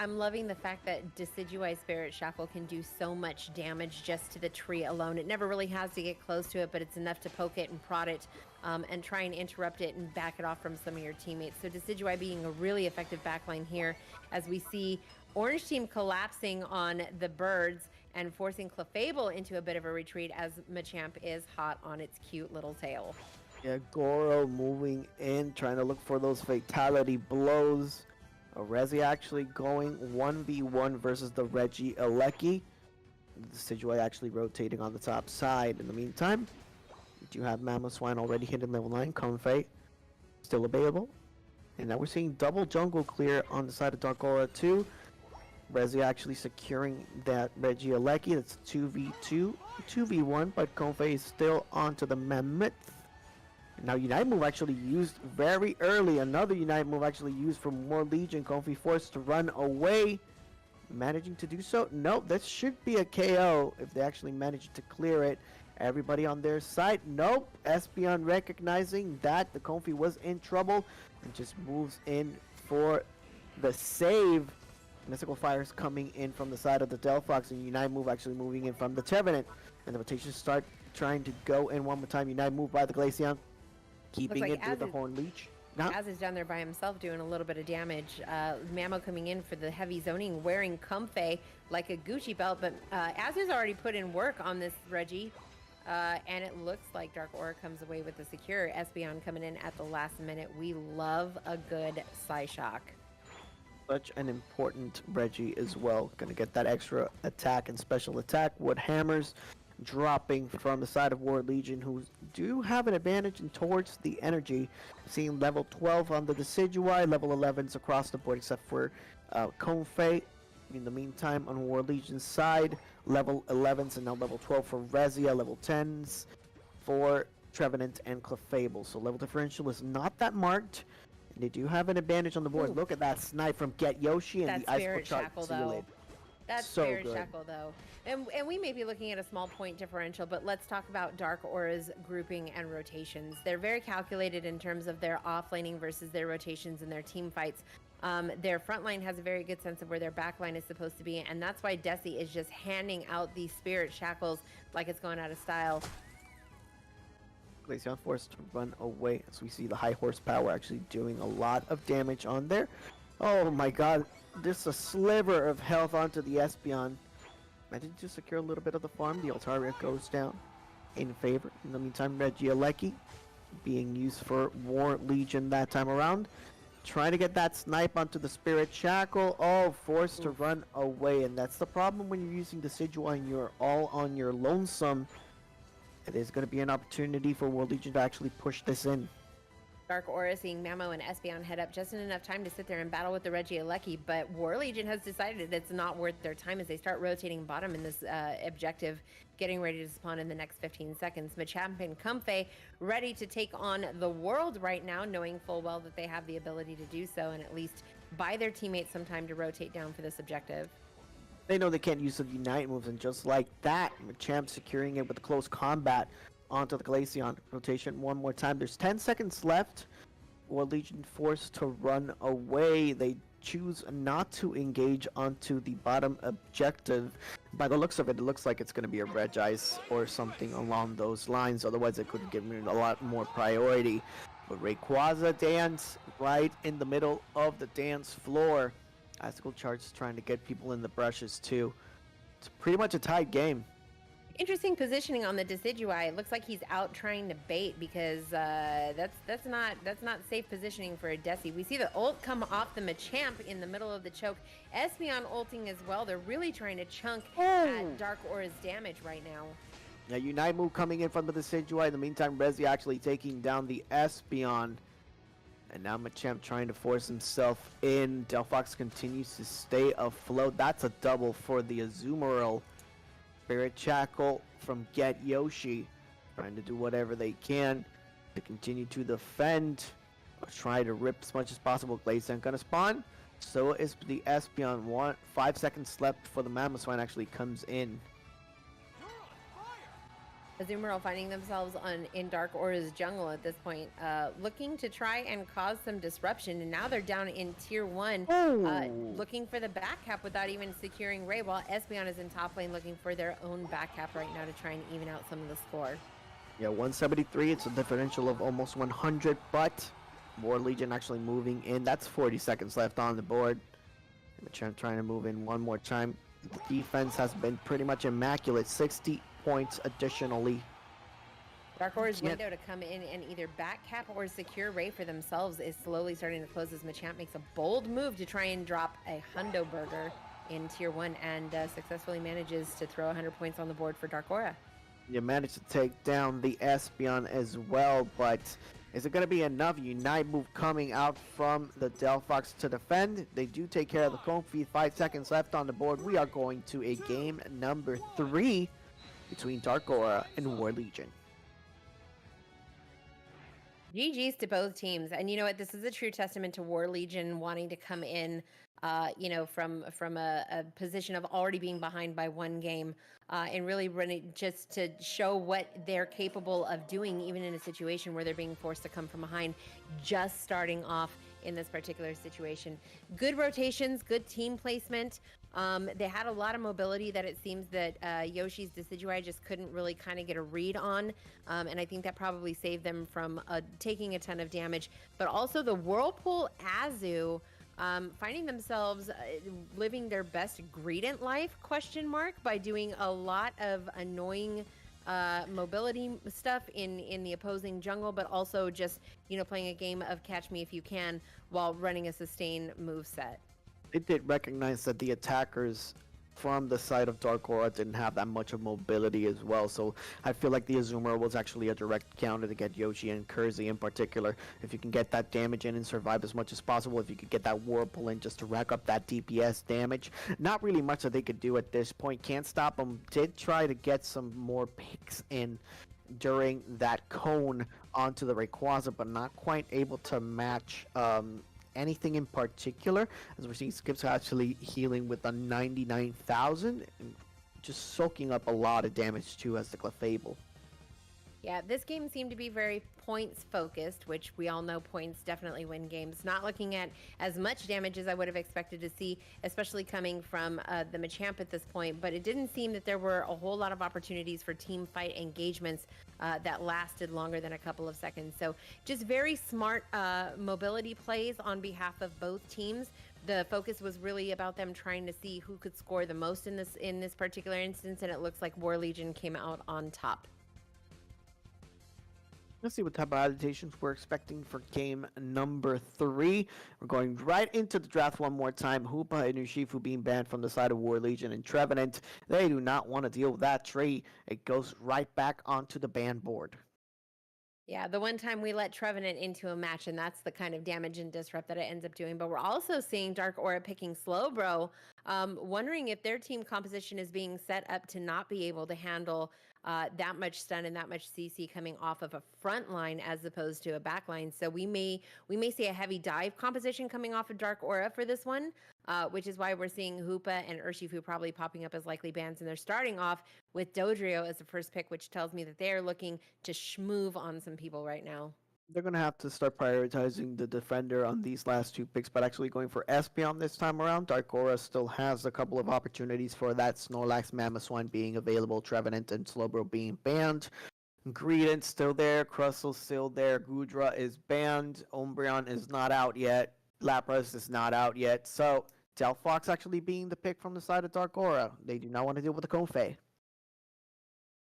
the fact that Decidueye Spirit Shackle can do so much damage just to the tree alone. It never really has to get close to it, but it's enough to poke it and prod it, and try and interrupt it and back it off from some of your teammates. So Decidueye being a really effective backline here, as we see Orange Team collapsing on the birds and forcing Clefable into a bit of a retreat as Machamp is hot on its cute little tail. Yeah, Goro moving in, trying to look for those fatality blows. Rezi actually going 1v1 versus the Reggie Alecki. The Decidueye actually rotating on the top side. In the meantime, we do have Mamoswine already hitting level 9. Comfey still available. And now we're seeing double jungle clear on the side of Dark Aura 2. Rezi actually securing that Reggie Alecki. That's 2v2, 2v1, but Comfey is still onto the Mammoth. Now Unite move actually used very early. Another Unite move actually used from War Legion. Comfey forced to run away. Managing to do so? Nope, that should be a KO if they actually manage to clear it. Everybody on their side? Nope. Espeon recognizing that the Comfey was in trouble and just moves in for the save. Mystical Fires coming in from the side of the Delphox, and Unite move actually moving in from the Trevenant. And the rotations start trying to go in one more time. Unite move by the Glaceon. Keeping like it with the Horn Leech. Az is down there by himself doing a little bit of damage. Mamo coming in for the heavy zoning, wearing Comfey like a Gucci belt, but Az has already put in work on this Reggie, and it looks like Dark Aura comes away with the secure. Espeon coming in at the last minute. We love a good Psyshock. Such an important Reggie as well. Gonna get that extra attack and special attack. Wood Hammers dropping from the side of War Legion, who do have an advantage in towards the energy. Seeing level 12 on the Decidueye, level 11s across the board except for Comfey. In the meantime, on War Legion's side, level 11s and now level 12 for Rezia, level 10s for Trevenant and Clefable. So level differential is not that marked. And they do have an advantage on the board. Ooh. Look at that snipe from Get Yoshi and That the Ice Spirit Chart Shackle, Seal though. It. That's So Spirit good. Shackle, though. And we may be looking at a small point differential, but let's talk about Dark Aura's grouping and rotations. They're very calculated in terms of their offlaning versus their rotations and their team fights. Their front line has a very good sense of where their back line is supposed to be, and that's why Desi is just handing out these Spirit Shackles like it's going out of style. Glaceon forced to run away as we see the high horsepower actually doing a lot of damage on there. Oh my god, just a sliver of health onto the Espeon. Managed to secure a little bit of the farm. The Altaria goes down in favor. In the meantime, Reggie Alecki being used for War Legion that time around. Trying to get that snipe onto the Spirit Shackle. Oh, forced to run away. And that's the problem when you're using Decidueye and you're all on your lonesome. It is going to be an opportunity for War Legion to actually push this in. Dark Aura seeing Mamo and Espeon head up just in enough time to sit there and battle with the Reggie Alecki, but War Legion has decided it's not worth their time as they start rotating bottom in this objective, getting ready to spawn in the next 15 seconds. Machamp and Comfey ready to take on the world right now, knowing full well that they have the ability to do so and at least buy their teammates some time to rotate down for this objective. They know they can't use the Unite moves, and just like that, Machamp securing it with close combat onto the Glaceon. Rotation one more time. There's 10 seconds left. War Legion forced to run away. They choose not to engage onto the bottom objective. By the looks of it, it looks like it's going to be a Regice or something along those lines. Otherwise, it could have given a lot more priority. But Rayquaza dance right in the middle of the dance floor. Icicle Charge trying to get people in the brushes too. It's pretty much a tied game. Interesting positioning on the Decidueye. It looks like he's out trying to bait because that's not safe positioning for a Desi. We see the ult come off the Machamp in the middle of the choke. Espeon ulting as well. They're really trying to chunk at Dark Aura's damage right now. Yeah, Unite move coming in from the Decidueye. In the meantime, Rezi actually taking down the Espeon. And now Machamp trying to force himself in. Delphox continues to stay afloat. That's a double for the Azumarill. Spirit Shackle from Get Yoshi. Trying to do whatever they can to continue to defend. Or try to rip as much as possible. Glaceon gonna spawn. So is the Espeon. 5 seconds left before the Mamoswine actually comes in. Azumarill finding themselves in Dark Aura's jungle at this point, looking to try and cause some disruption, and now they're down in Tier 1, looking for the back cap without even securing Ray, while Espeon is in top lane looking for their own back cap right now to try and even out some of the score. Yeah, 173, it's a differential of almost 100, but War Legion actually moving in. That's 40 seconds left on the board. Trying to move in one more time. The defense has been pretty much immaculate, 60 points additionally. Dark Aura's window to come in and either back cap or secure Ray for themselves is slowly starting to close as Machamp makes a bold move to try and drop a Hundo Burger in Tier 1 and successfully manages to throw 100 points on the board for Dark Aura. You managed to take down the Espeon as well, but is it going to be enough? Unite move coming out from the Delphox to defend. They do take care of the Comfy. 5 seconds left on the board. We are going to a game number 3 between Dark Aura and War Legion. GG's to both teams. And you know what? This is a true testament to War Legion wanting to come in, from a position of already being behind by 1 game, and really running just to show what they're capable of doing, even in a situation where they're being forced to come from behind, just starting off in this particular situation. Good rotations, good team placement. They had a lot of mobility that it seems that Yoshi's Decidueye just couldn't really kind of get a read on, and I think that probably saved them from taking a ton of damage. But also the Whirlpool Azu finding themselves living their best Greedent life, by doing a lot of annoying mobility stuff in the opposing jungle, but also just, playing a game of catch me if you can while running a sustain move set. They did recognize that the attackers from the side of Dark Aura didn't have that much of mobility as well, so I feel like the Azumarill was actually a direct counter to get Yoshi and Kersey in particular. If you can get that damage in and survive as much as possible, if you could get that Whirlpool in just to rack up that DPS damage, not really much that they could do at this point. Can't stop them. Did try to get some more picks in during that cone onto the Rayquaza, but not quite able to match anything in particular, as we're seeing Skips actually healing with a 99,000 and just soaking up a lot of damage too as the Clefable. Yeah, this game seemed to be very points focused, which we all know points definitely win games. Not looking at as much damage as I would have expected to see, especially coming from the Machamp at this point, but it didn't seem that there were a whole lot of opportunities for team fight engagements that lasted longer than a couple of seconds. So just very smart mobility plays on behalf of both teams. The focus was really about them trying to see who could score the most in this particular instance, and it looks like War Legion came out on top. Let's see what type of adaptations we're expecting for game number 3. We're going right into the draft one more time. Hoopa and Urshifu being banned from the side of War Legion, and Trevenant, they do not want to deal with that tree. It goes right back onto the ban board. Yeah, the one time we let Trevenant into a match, and that's the kind of damage and disrupt that it ends up doing. But we're also seeing Dark Aura picking Slowbro, wondering if their team composition is being set up to not be able to handle that much stun and that much CC coming off of a front line as opposed to a back line. So we may see a heavy dive composition coming off of Dark Aura for this one, which is why we're seeing Hoopa and Urshifu probably popping up as likely bans. And they're starting off with Dodrio as the first pick, which tells me that they are looking to schmoove on some people right now. They're going to have to start prioritizing the defender on these last 2 picks, but actually going for Espeon this time around. Dark Aura still has a couple of opportunities for that. Snorlax, Mamoswine being available, Trevenant and Slowbro being banned. Greedent still there, Crustle still there, Gudra is banned, Umbreon is not out yet, Lapras is not out yet. So Delphox actually being the pick from the side of Dark Aura. They do not want to deal with the Konfei.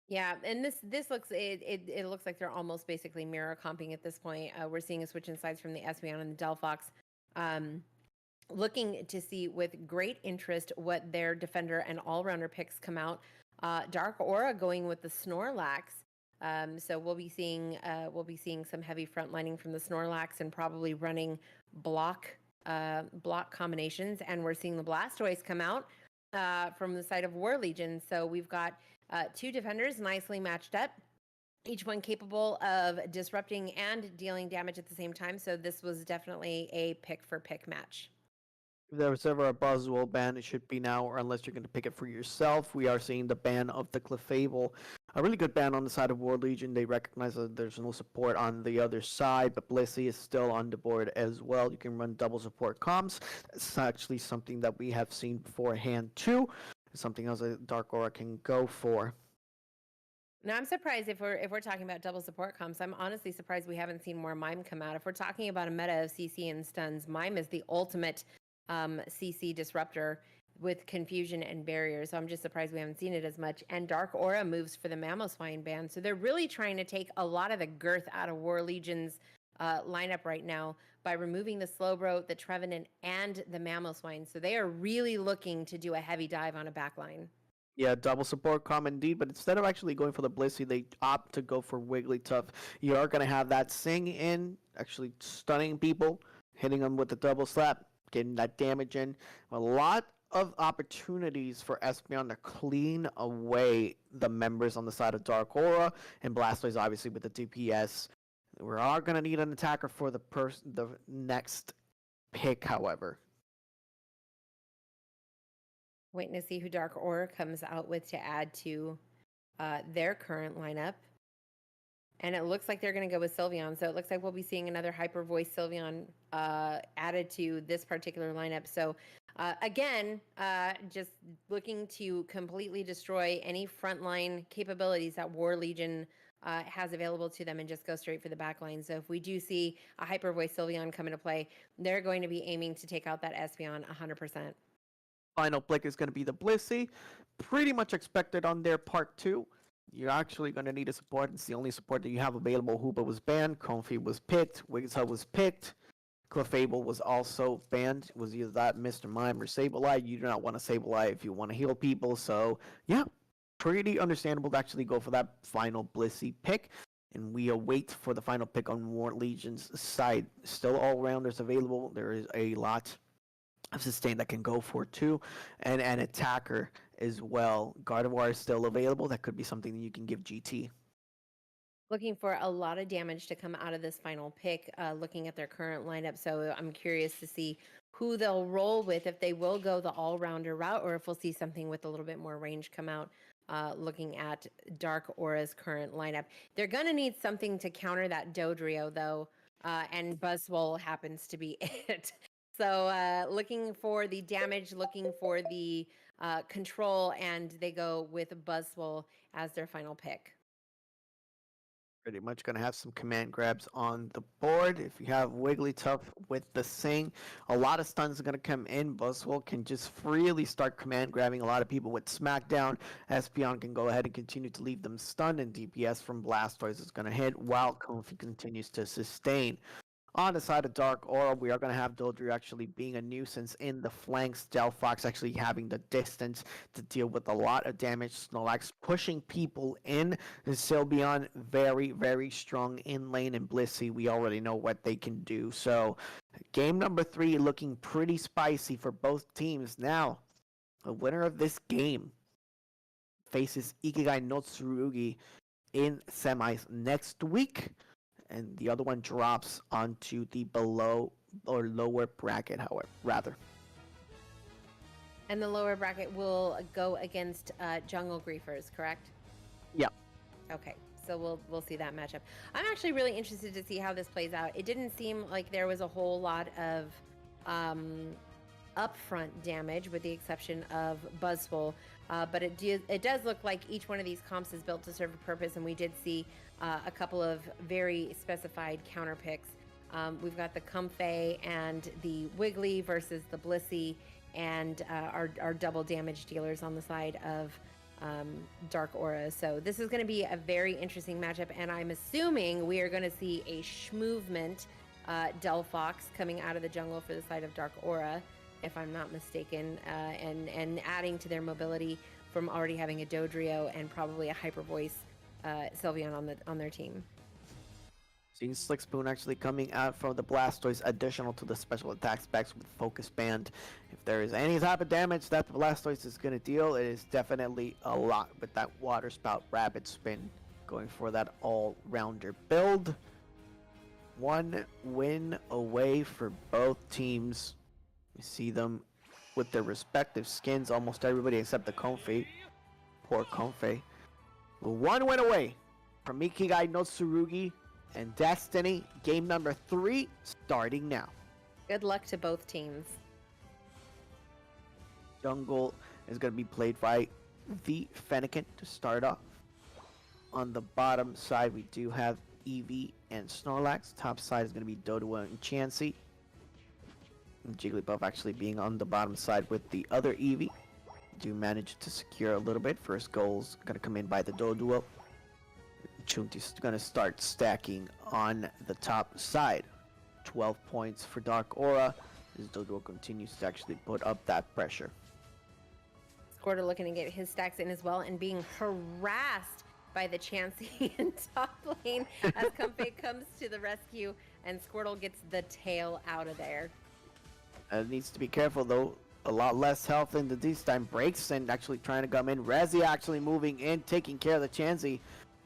Yeah, and this looks it looks like they're almost basically mirror comping at this point. We're seeing a switch in sides from the Espeon and the Delphox, looking to see with great interest what their defender and all-rounder picks come out. Dark Aura going with the Snorlax, so we'll be seeing some heavy frontlining from the Snorlax and probably running block combinations. And we're seeing the Blastoise come out from the side of War Legion. So we've got 2 defenders nicely matched up, each one capable of disrupting and dealing damage at the same time. So this was definitely a pick for pick match. If there was ever a Buzzwole ban, it should be now, or unless you're going to pick it for yourself. We are seeing the ban of the Clefable. A really good ban on the side of World Legion. They recognize that there's no support on the other side, but Blissey is still on the board as well. You can run double support comms. It's actually something that we have seen beforehand too. It's something else that Dark Aura can go for. Now I'm surprised if we're talking about double support comps. I'm honestly surprised we haven't seen more Mime come out. If we're talking about a meta of CC and stuns, Mime is the ultimate CC disruptor with confusion and barriers. So I'm just surprised we haven't seen it as much. And Dark Aura moves for the Mamoswine ban. So they're really trying to take a lot of the girth out of War Legion's lineup right now by removing the Slowbro, the Trevenant, and the Mamoswine. So they are really looking to do a heavy dive on a backline. Yeah, double support comm indeed, but instead of actually going for the Blissey, they opt to go for Wigglytuff. You are going to have that Sing in, actually stunning people, hitting them with the double slap, getting that damage in. A lot of opportunities for Espeon to clean away the members on the side of Dark Aura, and Blastoise obviously with the DPS. We are going to need an attacker for the next pick, however. Waiting to see who Dark Aura comes out with to add to their current lineup. And it looks like they're going to go with Sylveon. So it looks like we'll be seeing another Hyper Voice Sylveon added to this particular lineup. So again, just looking to completely destroy any frontline capabilities that War Legion has available to them and just go straight for the backline. So if we do see a Hyper Voice Sylveon come into play, they're going to be aiming to take out that Espeon 100%. Final pick is going to be the Blissey. Pretty much expected on their part too. You're actually going to need a support. It's the only support that you have available. Hoopa was banned. Comfy was picked. Wigglytuff was picked. Clefable was also banned. It was either that Mr. Mime or Sableye. You do not want a Sableye if you want to heal people. So, yeah, pretty understandable to actually go for that final Blissey pick. And we await for the final pick on War Legion's side. Still all-rounders available. There is a lot of sustain that can go for too, and an attacker as well. Gardevoir is still available. That could be something that you can give GT. Looking for a lot of damage to come out of this final pick, looking at their current lineup. So I'm curious to see who they'll roll with, if they will go the all-rounder route, or if we'll see something with a little bit more range come out. Looking at Dark Aura's current lineup, they're going to need something to counter that Dodrio, though, and Buzzwole happens to be it. So looking for the damage, looking for the control, and they go with Buzzwole as their final pick. Pretty much going to have some command grabs on the board. If you have Wigglytuff with the Sing, a lot of stuns are going to come in. Buzzwole can just freely start command grabbing a lot of people with Smackdown. Espeon can go ahead and continue to leave them stunned, and DPS from Blastoise is going to hit while Comfy continues to sustain. On the side of Dark Aura, we are going to have Dodrio actually being a nuisance in the flanks. Delphox actually having the distance to deal with a lot of damage. Snorlax pushing people in. Sylveon very, very strong in lane. And Blissey, we already know what they can do. So game number 3 looking pretty spicy for both teams. Now, the winner of this game faces Ikigai no Tsurugi in semis next week. And the other one drops onto the below or lower bracket, however, rather. And the lower bracket will go against Jungle Griefers, correct? Yeah. Okay, so we'll see that matchup. I'm actually really interested to see how this plays out. It didn't seem like there was a whole lot of upfront damage, with the exception of Buzzwole. But it does look like each one of these comps is built to serve a purpose, and we did see a couple of very specified counter picks. We've got the Comfey and the Wiggly versus the Blissey, and our double damage dealers on the side of Dark Aura. So this is going to be a very interesting matchup, and I'm assuming we are going to see a Schmovement Delphox coming out of the jungle for the side of Dark Aura, if I'm not mistaken, and adding to their mobility from already having a Dodrio and probably a Hyper Voice Sylveon on their team. Seeing Slick Spoon actually coming out from the Blastoise, additional to the special attack specs with Focus Band. If there is any type of damage that the Blastoise is going to deal, it is definitely a lot with that Water Spout Rapid Spin, going for that all-rounder build. One win away for both teams. You see them with their respective skins, almost everybody except the Comfey. Poor Comfey. One went away from Ikigai no Tsurugi and Destiny. Game number 3 starting now. Good luck to both teams. Jungle is going to be played by the Fennekin to start off. On the bottom side, we do have Eevee and Snorlax. Top side is going to be Doduo and Chansey. And Jigglypuff actually being on the bottom side with the other Eevee. Do manage to secure a little bit. First goal's going to come in by the Doduo. Chunti's going to start stacking on the top side. 12 points for Dark Aura as Doduo continues to actually put up that pressure. Squirtle looking to get his stacks in as well and being harassed by the Chansey in top lane as Comfey comes to the rescue and Squirtle gets the tail out of there. Needs to be careful though. A lot less health into this time. Breaks and actually trying to come in. Rezi actually moving in, taking care of the Chansey.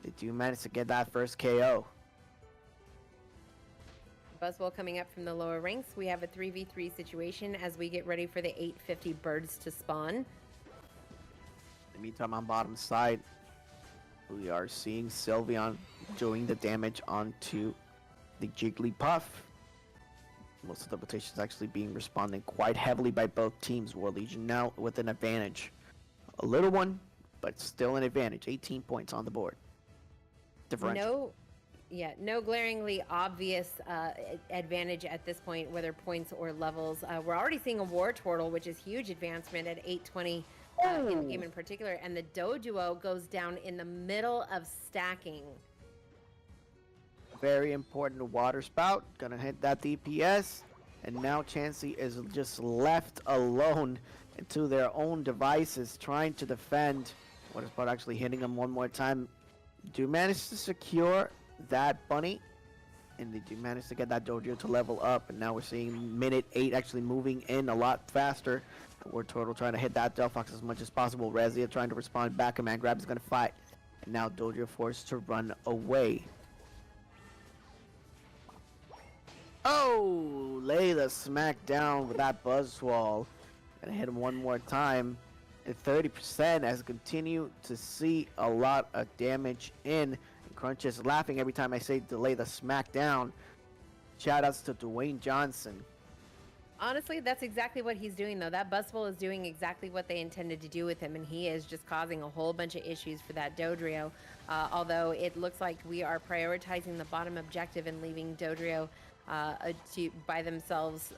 They do manage to get that first KO. Buzzwole coming up from the lower ranks. We have a 3v3 situation as we get ready for the 850 birds to spawn. In the meantime, on bottom side, we are seeing Sylveon doing the damage onto the Jigglypuff. Most of the rotations actually being responded quite heavily by both teams. War Legion now with an advantage. A little one, but still an advantage. 18 points on the board. Differential. No glaringly obvious advantage at this point, whether points or levels. We're already seeing a War Turtle, which is huge advancement at 820 in the game in particular. And the Doduo goes down in the middle of stacking. Very important water spout. Gonna hit that DPS. And now Chansey is just left alone to their own devices, trying to defend. Water spout actually hitting him one more time. Do manage to secure that bunny. And they do manage to get that Dojo to level up. And now we're seeing minute 8 actually moving in a lot faster. War Turtle trying to hit that Delphox as much as possible. Rezia trying to respond back. Command Grab is gonna fight. And now Dojo forced to run away. Oh, lay the smack down with that Buzzwall. Gonna hit him one more time at 30% as I continue to see a lot of damage in. And Crunch is laughing every time I say delay the smack down. Shoutouts to Dwayne Johnson. Honestly, that's exactly what he's doing, though. That Buzzwole is doing exactly what they intended to do with him, and he is just causing a whole bunch of issues for that Dodrio. Although it looks like we are prioritizing the bottom objective and leaving Dodrio by themselves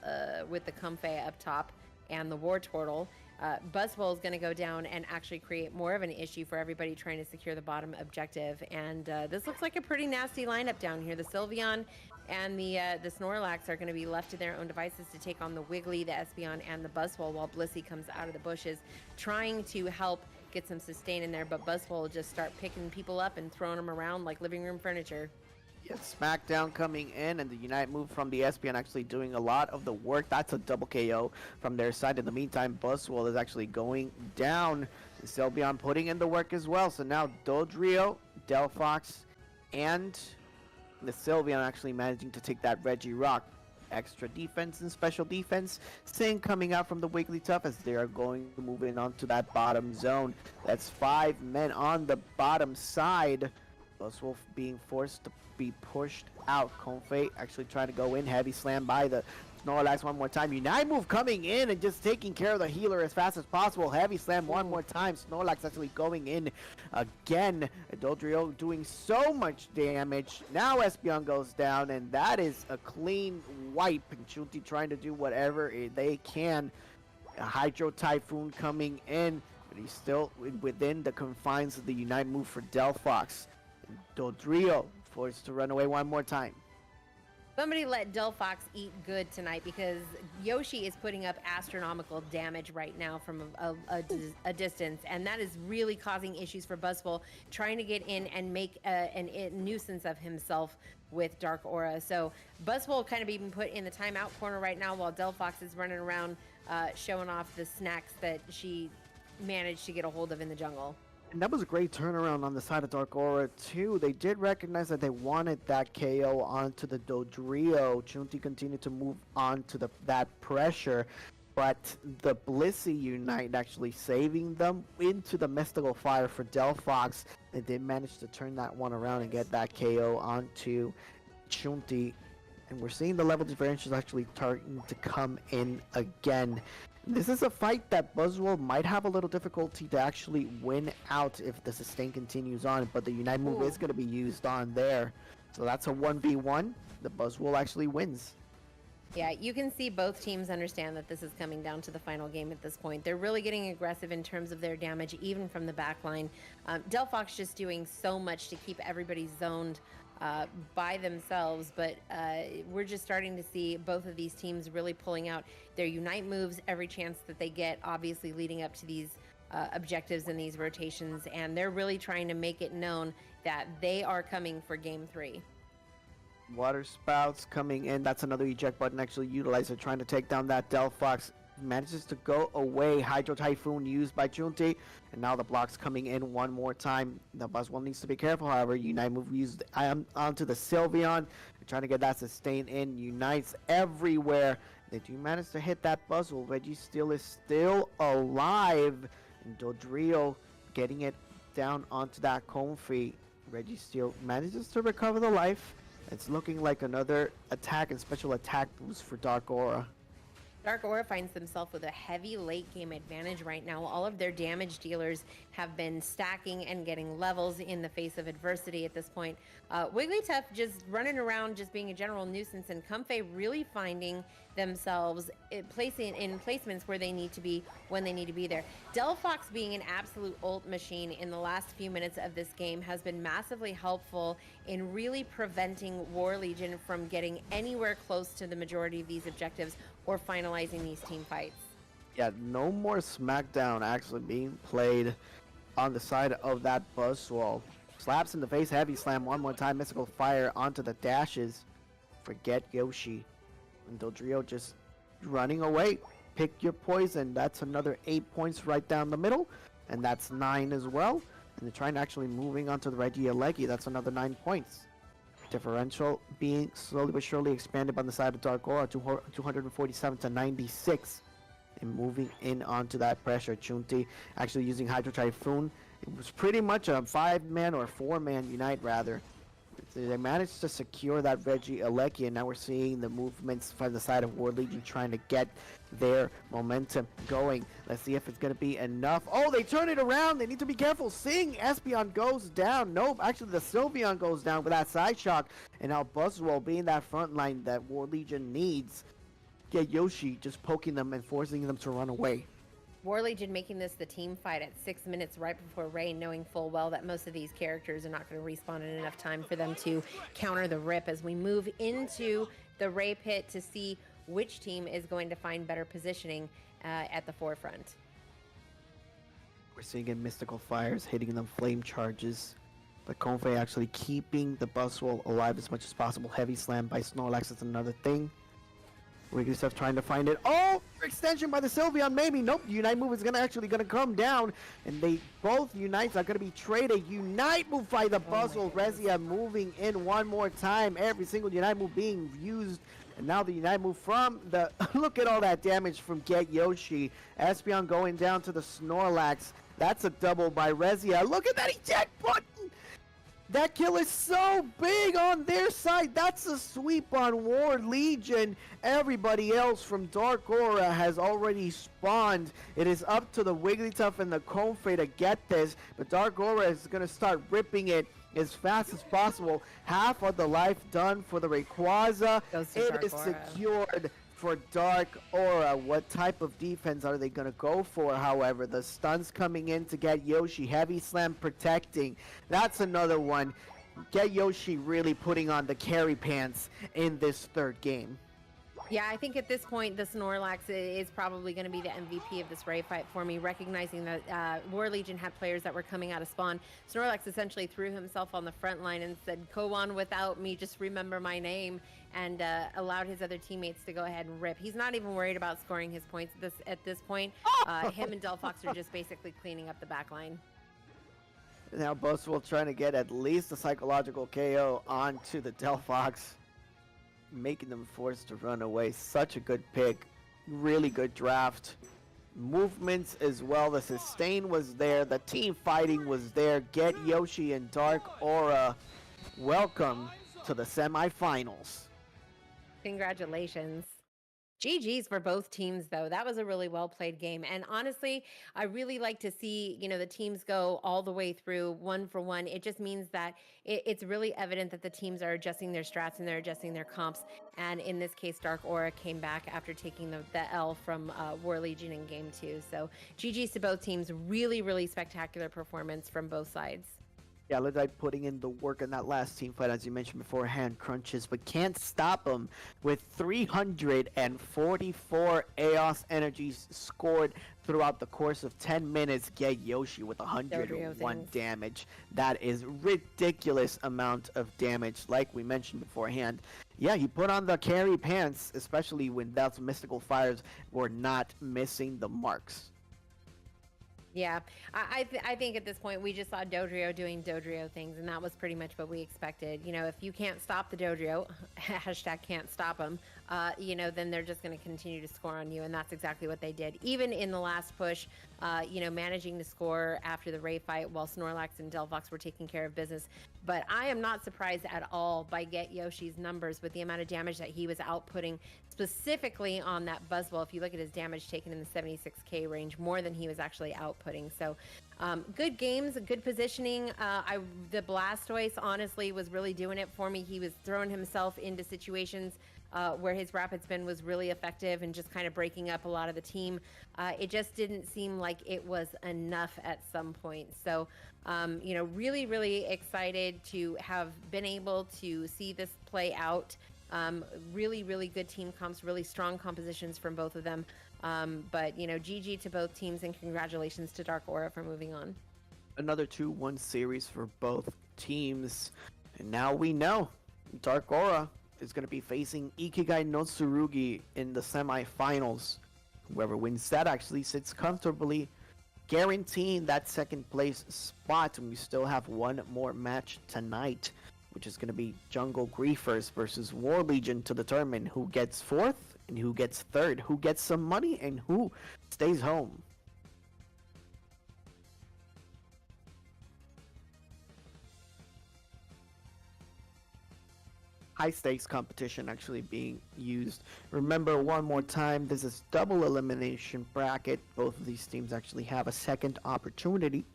with the Comfey up top and the War Turtle. Buzzwole is going to go down and actually create more of an issue for everybody trying to secure the bottom objective. And this looks like a pretty nasty lineup down here. The Sylveon and the Snorlax are going to be left to their own devices to take on the Wiggly, the Espeon, and the Buzzwole, while Blissey comes out of the bushes trying to help get some sustain in there. But Buzzwole will just start picking people up and throwing them around like living room furniture. Yeah, Smackdown coming in, and the Unite move from the Espeon actually doing a lot of the work. That's a double KO from their side. In the meantime, Buzzwole is actually going down. Sylveon putting in the work as well. So now Dodrio, Delphox, and the Sylveon actually managing to take that Regirock. Extra defense and special defense. Sing coming out from the Wigglytuff as they are going to move in onto that bottom zone. That's 5 men on the bottom side. Buzzwolf being forced to be pushed out. Comfey actually trying to go in. Heavy slam by the Snorlax one more time. Unite move coming in and just taking care of the healer as fast as possible. Heavy slam one more time. Snorlax actually going in again. Dodrio doing so much damage. Now Espeon goes down, and that is a clean wipe. And Chunti trying to do whatever they can. A Hydro Typhoon coming in, but he's still within the confines of the Unite move for Delphox. Dodrio forced to run away one more time. Somebody let Delphox eat good tonight, because Yoshi is putting up astronomical damage right now from a distance, and that is really causing issues for Buzzwole, trying to get in and make a nuisance of himself with Dark Aura. So Buzzwole kind of being put in the timeout corner right now while Delphox is running around showing off the snacks that she managed to get a hold of in the jungle. And that was a great turnaround on the side of Dark Aura too. They did recognize that they wanted that KO onto the Dodrio. Chunti continued to move on to that pressure. but the Blissey Unite actually saving them into the Mystical Fire for Delphox. They did manage to turn that one around and get that KO onto Chunti. And we're seeing the level differentials actually starting to come in again. This is a fight that Buzzwole might have a little difficulty to actually win out if the sustain continues on, but the Unite move is going to be used on there. So that's a 1v1. The Buzzwole actually wins. Yeah, you can see both teams understand that this is coming down to the final game at this point. They're really getting aggressive in terms of their damage, even from the back line. Delphox just doing so much to keep everybody zoned by themselves, but we're just starting to see both of these teams really pulling out their Unite moves every chance that they get, obviously leading up to these objectives and these rotations, and they're really trying to make it known that they are coming for Game 3. Water Spouts coming in. That's another eject button actually utilized. They're trying to take down that Delphox. Manages to go away. Hydro Typhoon used by Chunti. And now the blocks coming in one more time. The Buzzwole needs to be careful, however. Unite move used onto the Sylveon. They're trying to get that sustain in. Unites everywhere. They do manage to hit that Buzzwole. Registeel is still alive. And Dodrio getting it down onto that Comfrey. Registeel manages to recover the life. It's looking like another attack and special attack boost for Dark Aura. Dark Aura finds themselves with a heavy late game advantage right now. All of their damage dealers have been stacking and getting levels in the face of adversity at this point. Wigglytuff just running around, just being a general nuisance, and Comfey really finding themselves placing in placements where they need to be when they need to be there. Delphox being an absolute ult machine in the last few minutes of this game has been massively helpful in really preventing War Legion from getting anywhere close to the majority of these objectives or finalizing these team fights. Yeah, no more Smackdown actually being played on the side of that Buzzwole. Slaps in the face, heavy slam one more time, Mystical Fire onto the dashes. Forget Yoshi. And Dodrio just running away. Pick your poison. That's another 8 points right down the middle. And that's 9 as well. And they're trying to actually moving onto the Regieleki. That's another 9 points. Differential being slowly but surely expanded on the side of Dark Aura, 247 to 96. And moving in onto that pressure. Chunti actually using Hydro Typhoon. It was pretty much a 5-man or 4-man Unite rather. They managed to secure that Regieleki, and now we're seeing the movements from the side of War Legion trying to get their momentum going. Let's see if it's going to be enough. Oh, they turn it around. They need to be careful. Sing Espeon goes down. Nope, actually the Sylveon goes down with that side shock. And now Buzzwole being that front line that War Legion needs. Get Yoshi just poking them and forcing them to run away. War Legion making this the team fight at 6 minutes right before rain, knowing full well that most of these characters are not going to respawn in enough time for them to counter the rip as we move into the Ray Pit to see which team is going to find better positioning at the forefront. We're seeing in Mystical Fires hitting them flame charges. But Comfey actually keeping the Buzzwole alive as much as possible. Heavy slam by Snorlax is another thing. Wigglytuff trying to find it. Oh, extension by the Sylveon, maybe. Nope, the Unite move is gonna come down, and they both Unites are gonna be traded. Unite move by the Buzzwole. Rezia moving in one more time. Every single Unite move being used, and now the Unite move from the. Look at all that damage from Get Yoshi. Espeon going down to the Snorlax. That's a double by Rezia. Look at that eject button. That kill is so big on their side. That's a sweep on War Legion. Everybody else from Dark Aura has already spawned. It is up to the Wigglytuff and the Comfey to get this. But Dark Aura is going to start ripping it as fast as possible. Half of the life done for the Rayquaza. It is secured for Dark Aura. What type of defense are they going to go for, however? The stuns coming in to get Yoshi. Heavy slam protecting. That's another one. Get Yoshi really putting on the carry pants in this third game. Yeah, I think at this point, the Snorlax is probably going to be the MVP of this Ray fight for me, recognizing that War Legion had players that were coming out of spawn. Snorlax essentially threw himself on the front line and said, "Go on without me, just remember my name," and allowed his other teammates to go ahead and rip. He's not even worried about scoring his points at this point. Him and Delphox are just basically cleaning up the back line. Now Buzzwole trying to get at least a psychological KO onto the Delphox, making them forced to run away. Such a good pick really good draft. Movements as well. The sustain was there. The team fighting was there. Get Yoshi and Dark Aura. Welcome to the semifinals. Congratulations. GG's for both teams, though. That was a really well played game. And honestly, I really like to see, the teams go all the way through one for one. It just means that it's really evident that the teams are adjusting their strats and they're adjusting their comps. And in this case, Dark Aura came back after taking the L from War Legion in game 2. So GG's to both teams. Really, really spectacular performance from both sides. Yeah, Lizai putting in the work in that last team fight, as you mentioned beforehand, crunches, but can't stop him with 344 EOS energies scored throughout the course of 10 minutes. Get Yoshi with 101 damage. That is ridiculous amount of damage, like we mentioned beforehand. Yeah, he put on the carry pants, especially when those mystical fires were not missing the marks. Yeah, I think at this point we just saw Dodrio doing Dodrio things, and that was pretty much what we expected. If you can't stop the Dodrio, hashtag can't stop them, then they're just going to continue to score on you, and that's exactly what they did. Even in the last push, managing to score after the Ray fight while Snorlax and Delphox were taking care of business. But I am not surprised at all by Get Yoshi's numbers with the amount of damage that he was outputting, specifically on that Buzzwole. If you look at his damage taken in the 76k range, more than he was actually outputting. So good games, good positioning. The Blastoise honestly was really doing it for me. He was throwing himself into situations where his rapid spin was really effective and just kind of breaking up a lot of the team. It just didn't seem like it was enough at some point. So, really, really excited to have been able to see this play out. Really, really good team comps, really strong compositions from both of them. But, GG to both teams, and congratulations to Dark Aura for moving on. Another 2-1 series for both teams. And now we know Dark Aura is going to be facing Ikigai no Tsurugi in the semifinals. Whoever wins that actually sits comfortably, guaranteeing that second place spot. And we still have one more match tonight, which is going to be Jungle Griefers versus War Legion to determine who gets fourth and who gets third, who gets some money and who stays home. High stakes competition actually being used. Remember, one more time, this is double elimination bracket. Both of these teams actually have a second opportunity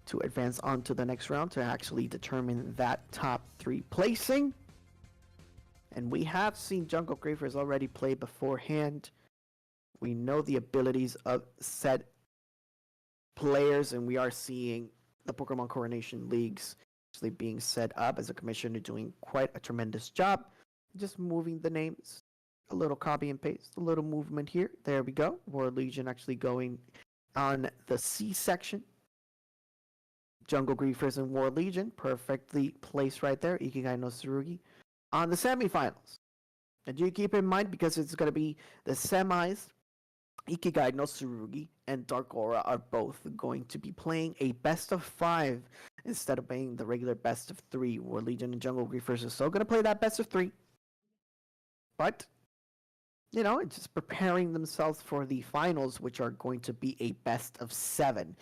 to advance on to the next round to actually determine that top 3 placing. And we have seen Jungle Griefers already play beforehand. We know the abilities of said players, and we are seeing the Pokemon Coronation Leagues actually being set up as a commissioner, doing quite a tremendous job. Just moving the names, a little copy and paste, a little movement here. There we go. War Legion actually going on the C section. Jungle Griefers and War Legion perfectly placed right there. Ikigai no Tsurugi on the semifinals. And do keep in mind, because it's going to be the semis, Ikigai no Tsurugi and Dark Aura are both going to be playing a best of 5 instead of playing the regular best of 3. War Legion and Jungle Griefers are still going to play that best of 3. But, it's just preparing themselves for the finals, which are going to be a best of 7.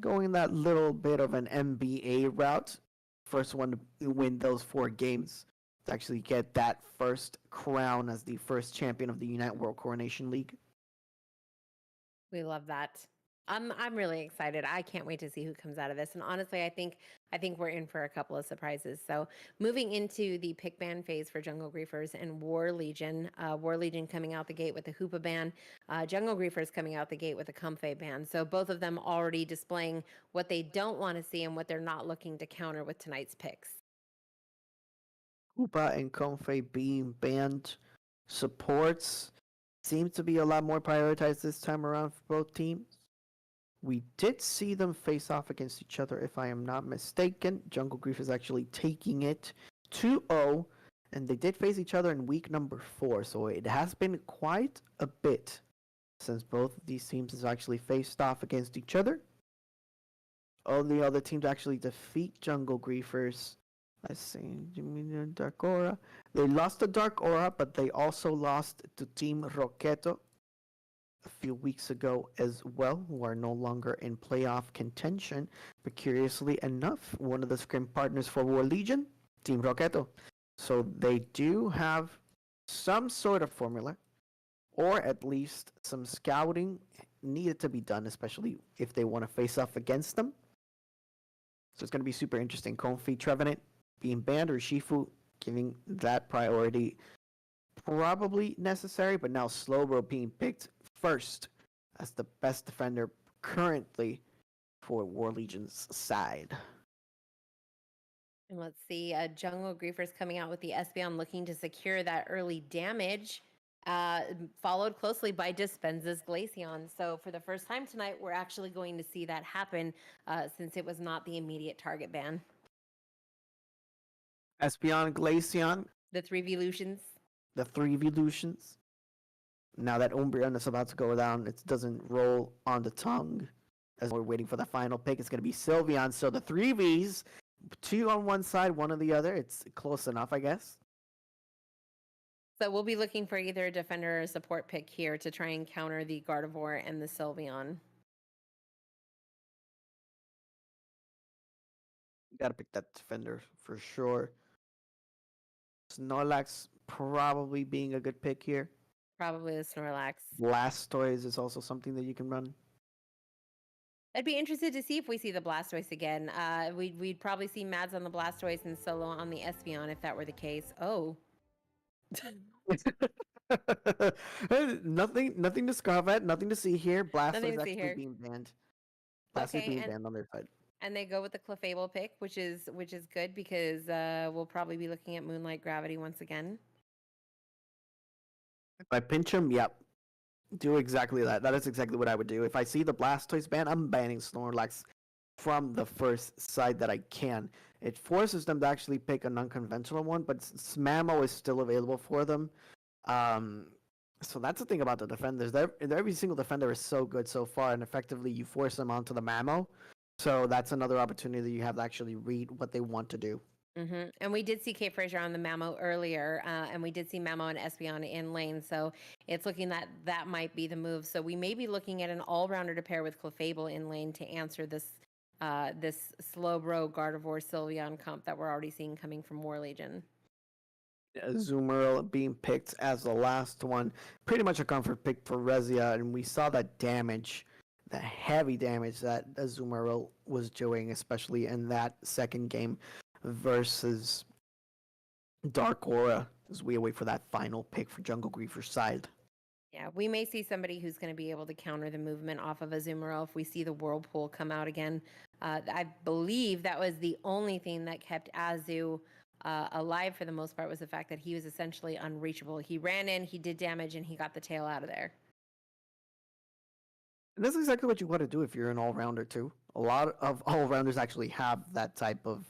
Going that little bit of an NBA route. First one to win those 4 games to actually get that first crown as the first champion of the Unite World Coronation League. We love that. I'm really excited. I can't wait to see who comes out of this. And honestly, I think we're in for a couple of surprises. So moving into the pick ban phase for Jungle Griefers and War Legion. War Legion coming out the gate with the Hoopa ban. Jungle Griefers coming out the gate with a Comfey ban. So both of them already displaying what they don't want to see and what they're not looking to counter with tonight's picks. Hoopa and Comfey being banned. Supports seem to be a lot more prioritized this time around for both teams. We did see them face off against each other, if I am not mistaken. Jungle Grief is actually taking it 2-0, and they did face each other in week number 4, so it has been quite a bit since both of these teams has actually faced off against each other. All the other teams actually defeat Jungle Griefers. Let's see, Dark Aura. They lost to Dark Aura, but they also lost to Team Roqueto. a few weeks ago as well, who are no longer in playoff contention. But curiously enough, one of the scrim partners for War Legion, Team Roqueto. So they do have some sort of formula, or at least some scouting needed to be done, especially if they want to face off against them. So it's going to be super interesting. Confi Trevenant being banned, or Shifu giving that priority probably necessary, but now Slowbro being picked first as the best defender currently for War Legion's side. And let's see, Jungle Griefers coming out with the Espeon looking to secure that early damage, followed closely by Dispenza's Glaceon. So for the first time tonight, we're actually going to see that happen since it was not the immediate target ban. Espeon, Glaceon. The 3 Velutions. The 3 Velutions. Now that Umbreon is about to go down, it doesn't roll on the tongue. As we're waiting for the final pick, it's going to be Sylveon. So the 3 Vs, 2 on one side, 1 on the other. It's close enough, I guess. So we'll be looking for either a defender or a support pick here to try and counter the Gardevoir and the Sylveon. You got to pick that defender for sure. Snorlax probably being a good pick here. Probably the Snorlax. Blastoise is also something that you can run. I'd be interested to see if we see the Blastoise again. We'd probably see Mads on the Blastoise and Solo on the Espeon if that were the case. Oh. nothing to scoff at, nothing to see here. Blastoise actually here. being banned. Blastoise being banned on their side. And they go with the Clefable pick, which is good because we'll probably be looking at Moonlight Gravity once again. If I pinch him, yep. Do exactly that. That is exactly what I would do. If I see the Blastoise ban, I'm banning Snorlax from the first side that I can. It forces them to actually pick a non-conventional one, but Smamo is still available for them. So that's the thing about the defenders. Every single defender is so good so far, and effectively you force them onto the Mamo. So that's another opportunity that you have to actually read what they want to do. Mm-hmm. And we did see Kate Frazier on the Mamo earlier, and we did see Mamo and Espeon in lane. So it's looking that might be the move. So we may be looking at an all-rounder to pair with Clefable in lane to answer this Slowbro, Gardevoir, Sylveon comp that we're already seeing coming from War Legion. Azumarill being picked as the last one. Pretty much a comfort pick for Rezia, and we saw that damage, the heavy damage that Azumarill was doing, especially in that second game versus Dark Aura, as we wait for that final pick for Jungle Griefer's side. Yeah, we may see somebody who's going to be able to counter the movement off of Azumarill if we see the Whirlpool come out again. I believe that was the only thing that kept Azu alive for the most part, was the fact that he was essentially unreachable. He ran in, he did damage, and he got the tail out of there. And that's exactly what you want to do if you're an all-rounder too. A lot of all-rounders actually have that type of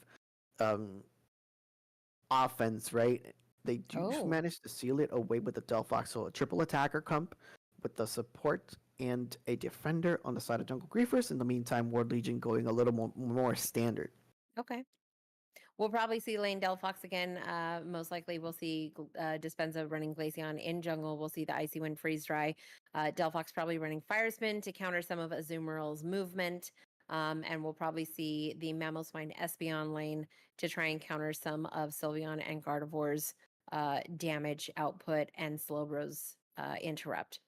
offense, right? They do manage to seal it away with the Delphox. So a triple attacker comp with the support and a defender on the side of Jungle Griefers. In the meantime, War Legion going a little more standard. Okay. We'll probably see Lane Delphox again. Most likely we'll see Dispenza running Glaceon in jungle. We'll see the Icy Wind Freeze Dry. Delphox probably running Fire Spin to counter some of Azumarill's movement. And we'll probably see the Mamoswine Espeon lane to try and counter some of Sylveon and Gardevoir's damage output and Slowbro's interrupt.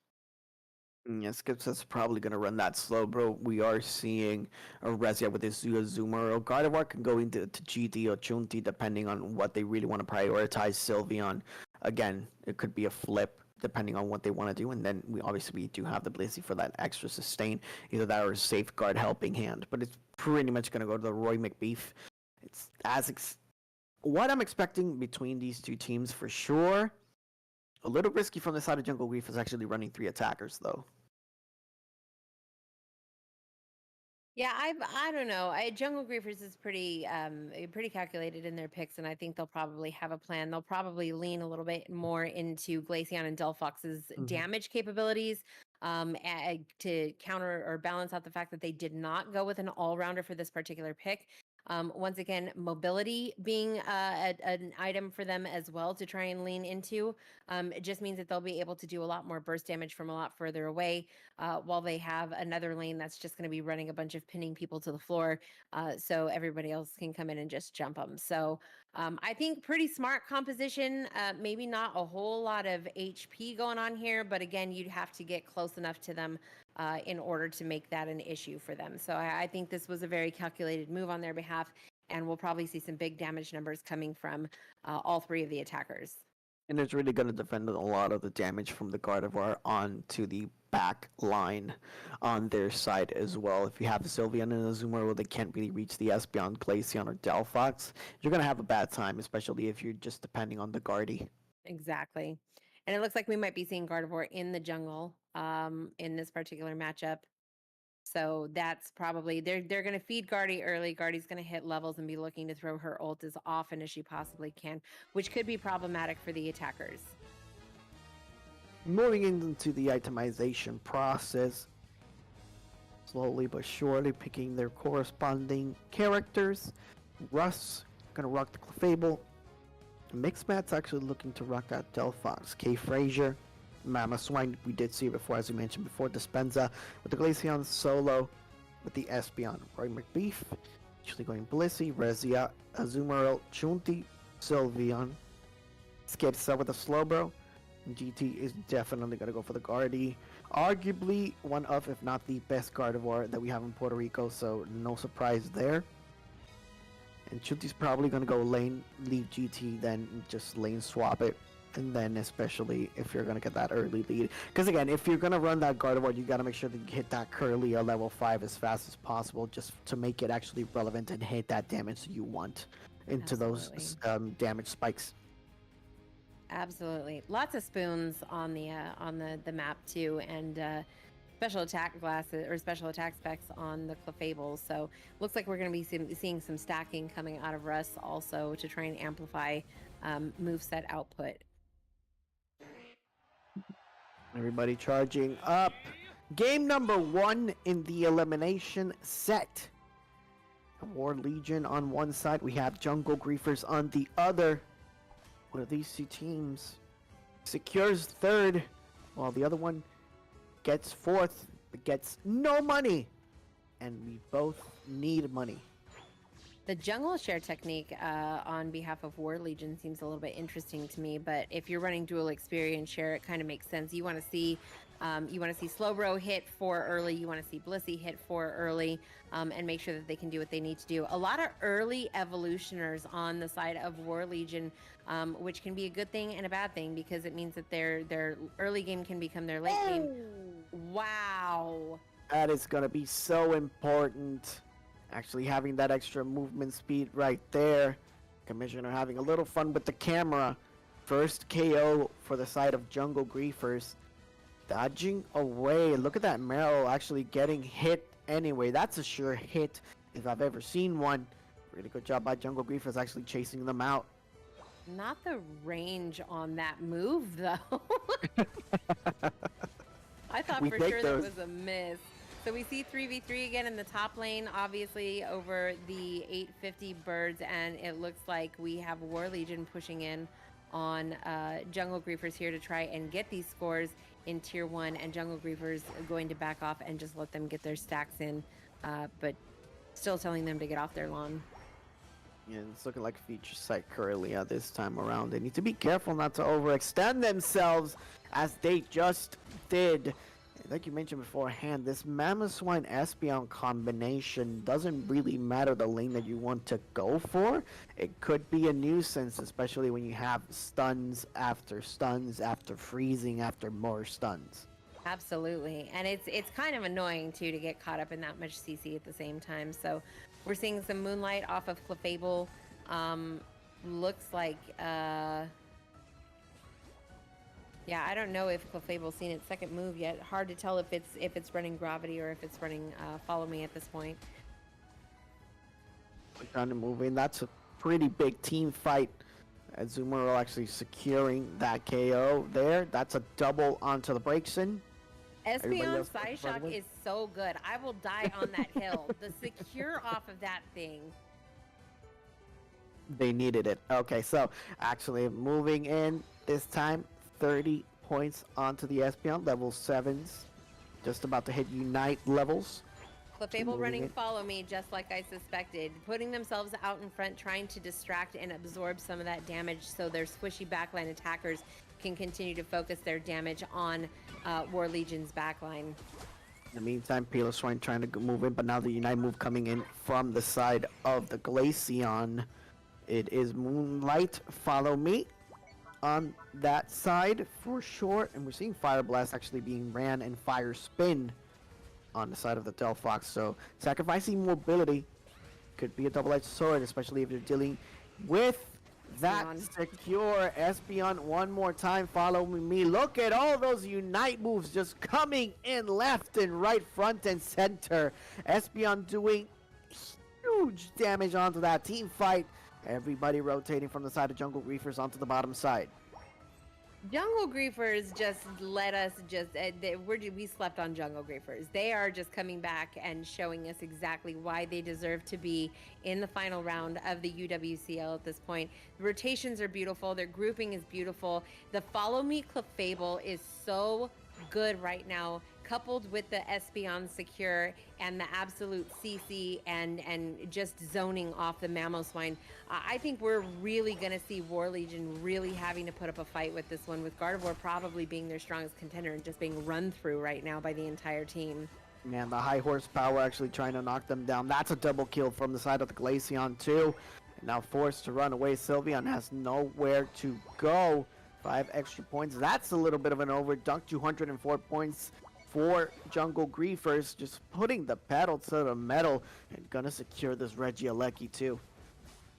Yeah, Skip's probably going to run that Slowbro. We are seeing a Rezia with his Azumarill. Gardevoir can go into GT or Chunti depending on what they really want to prioritize. Sylveon, again, it could be a flip depending on what they want to do. And then we do have the Blissey for that extra sustain. Either that or a Safeguard Helping Hand. But it's pretty much going to go to the Roy McBeef. It's what I'm expecting between these two teams for sure. A little risky from the side of Jungle Grief is actually running 3 attackers, though. Yeah, I don't know. Jungle Griefers is pretty calculated in their picks, and I think they'll probably have a plan. They'll probably lean a little bit more into Glaceon and Delphox's damage capabilities to counter or balance out the fact that they did not go with an all-rounder for this particular pick. Once again, mobility being an item for them as well to try and lean into. It just means that they'll be able to do a lot more burst damage from a lot further away, while they have another lane that's just going to be running a bunch of pinning people to the floor, so everybody else can come in and just jump them. So I think pretty smart composition. Maybe not a whole lot of HP going on here, but again, you'd have to get close enough to them in order to make that an issue for them. So I think this was a very calculated move on their behalf, and we'll probably see some big damage numbers coming from all three of the attackers. And it's really going to defend a lot of the damage from the Gardevoir onto the back line on their side as well. If you have a Sylveon and a Azumarill, they can't really reach the Espeon, Glaceon, or Delphox. You're going to have a bad time, especially if you're just depending on the Guardy. Exactly. And it looks like we might be seeing Gardevoir in the jungle in this particular matchup. So that's probably they're going to feed Guardy early. Guardy's going to hit levels and be looking to throw her ult as often as she possibly can, which could be problematic for the attackers. Moving into the itemization process, slowly but surely picking their corresponding characters. Russ gonna rock the Clefable. Mixmat's actually looking to rock out Delphox. K. Frazier, Mamoswine, we did see it before, as we mentioned before. Dispenza with the Glaceon solo with the Espeon. Roy McBeef, actually going Blissey, Rezia, Azumarill, Chunti, Sylveon. Skipsa with a Slowbro. GT is definitely going to go for the Guardy. Arguably one of, if not the best Gardevoir that we have in Puerto Rico, so no surprise there. And Chunti's probably going to go lane, leave GT, then just lane swap it. And then especially if you're going to get that early lead. Because again, if you're going to run that Gardevoir, you got to make sure that you hit that curly or level 5 as fast as possible, just to make it actually relevant and hit that damage you want into those damage spikes. Absolutely, lots of spoons on the map too, and special attack glasses or special attack specs on the Clefable. So looks like we're going to be seeing some stacking coming out of Russ also to try and amplify moveset output. Everybody charging up. Game number 1 in the elimination set. War Legion on one side, we have Jungle Griefers on the other. One of these two teams secures third, while the other one gets fourth, but gets no money. And we both need money. The jungle share technique on behalf of War Legion seems a little bit interesting to me, but if you're running dual experience share, it kind of makes sense. You want to see Slowbro hit 4 early, you want to see Blissey hit 4 early, and make sure that they can do what they need to do. A lot of early evolutioners on the side of War Legion, which can be a good thing and a bad thing, because it means that their early game can become their late game. Wow. That is going to be so important. Actually having that extra movement speed right there. Commissioner having a little fun with the camera. First KO for the side of Jungle Griefers. Dodging away. Look at that Meryl actually getting hit anyway. That's a sure hit if I've ever seen one. Really good job by Jungle Griefers actually chasing them out. Not the range on that move, though. I thought for sure that was a miss. So we see 3v3 again in the top lane, obviously over the 850 birds, and it looks like we have War Legion pushing in on Jungle Griefers here to try and get these scores in Tier 1, and Jungle Griefers going to back off and just let them get their stacks in, but still telling them to get off their lawn. Yeah, it's looking like feature site Corellia this time around. They need to be careful not to overextend themselves as they just did. Like you mentioned beforehand, this Mamoswine Espeon combination doesn't really matter the lane that you want to go for. It could be a nuisance, especially when you have stuns after freezing after more stuns. Absolutely, and it's kind of annoying too to get caught up in that much CC at the same time. So we're seeing some Moonlight off of Clefable. Looks like yeah, I don't know if Clefable's seen its second move yet. Hard to tell if it's running Gravity or if it's running Follow Me at this point. Trying to move in. That's a pretty big team fight. Azumarill actually securing that KO there. That's a double onto the Breakson. Espeon Psyshock is so good. I will die on that hill. The secure off of that thing. They needed it. Okay, so actually moving in this time, 30 points onto the Espeon, level 7s. Just about to hit Unite levels. Clefable moving running in. follow me, just like I suspected, putting themselves out in front, trying to distract and absorb some of that damage so their squishy backline attackers can continue to focus their damage on War Legion's backline. In the meantime, Piloswine trying to move in, but now the Unite move coming in from the side of the Glaceon. It is Moonlight, follow me on that side for sure. And we're seeing Fire Blast actually being ran and Fire Spin on the side of the Delphox. So sacrificing mobility could be a double-edged sword, especially if you're dealing with that Espeon. secure Espeon one more time. Follow me. Look at all those Unite moves just coming in left and right, front and center. Espeon doing huge damage onto that team fight. Everybody rotating from the side of Jungle Griefers onto the bottom side. Jungle Griefers just let us we slept on Jungle Griefers. They are just coming back and showing us exactly why they deserve to be in the final round of the UWCL at this point. The rotations are beautiful. Their grouping is beautiful. The Follow Me Clefable is so good right now, coupled with the Espeon Secure and the absolute CC and just zoning off the Mamoswine. I think we're really going to see War Legion really having to put up a fight with this one, with Gardevoir probably being their strongest contender and just being run through right now by the entire team. Man, the high horsepower actually trying to knock them down. That's a double kill from the side of the Glaceon too. And now forced to run away. Sylveon has nowhere to go. 5 extra points. That's a little bit of an overdunk. 204 points for Jungle Griefers. Just putting the pedal to the metal and gonna secure this Regieleki too.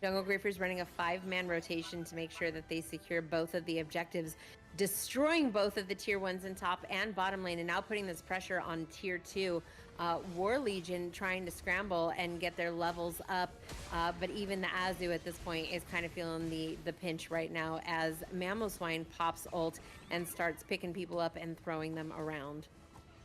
Jungle Griefers running a 5-man rotation to make sure that they secure both of the objectives, destroying both of the tier 1s in top and bottom lane, and now putting this pressure on tier 2. War Legion trying to scramble and get their levels up, but even the Azu at this point is kind of feeling the pinch right now as Mamoswine pops ult and starts picking people up and throwing them around.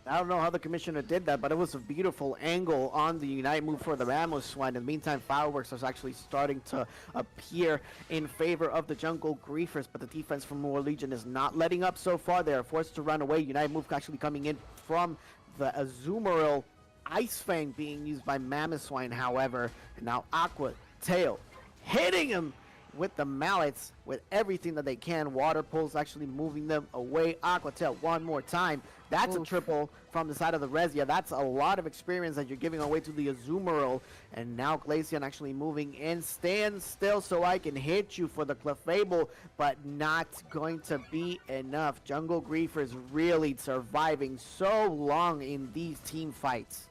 I don't know how the commissioner did that, but it was a beautiful angle on the Unite move for the Mamoswine. In the meantime, fireworks is actually starting to appear in favor of the Jungle Griefers, but the defense from War Legion is not letting up so far. They are forced to run away. Unite move actually coming in from the Azumarill. Ice Fang being used by Mamoswine, however. And now Aqua Tail hitting him with the mallets, with everything that they can. Water Pulse actually moving them away. Aqua Tail one more time. That's a triple from the side of the Rezia. That's a lot of experience that you're giving away to the Azumarill. And now Glaceon actually moving in. Stand still so I can hit you for the Clefable, but not going to be enough. Jungle Griefers really surviving so long in these team fights.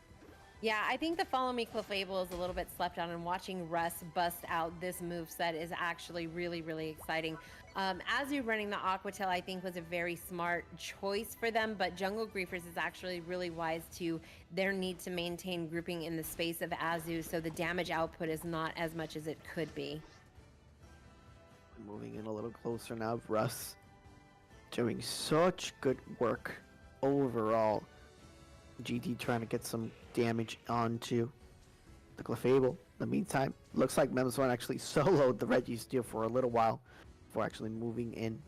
Yeah, I think the Follow Me Clefable is a little bit slept on, and watching Russ bust out this moveset is actually really, really exciting. Azu running the Aquatail, I think, was a very smart choice for them, but Jungle Griefers is actually really wise to their need to maintain grouping in the space of Azu, so the damage output is not as much as it could be. Moving in a little closer now, Russ doing such good work overall. GT trying to get some damage onto the Clefable. In the meantime, looks like Mamoswine actually soloed the Registeel for a little while before actually moving in.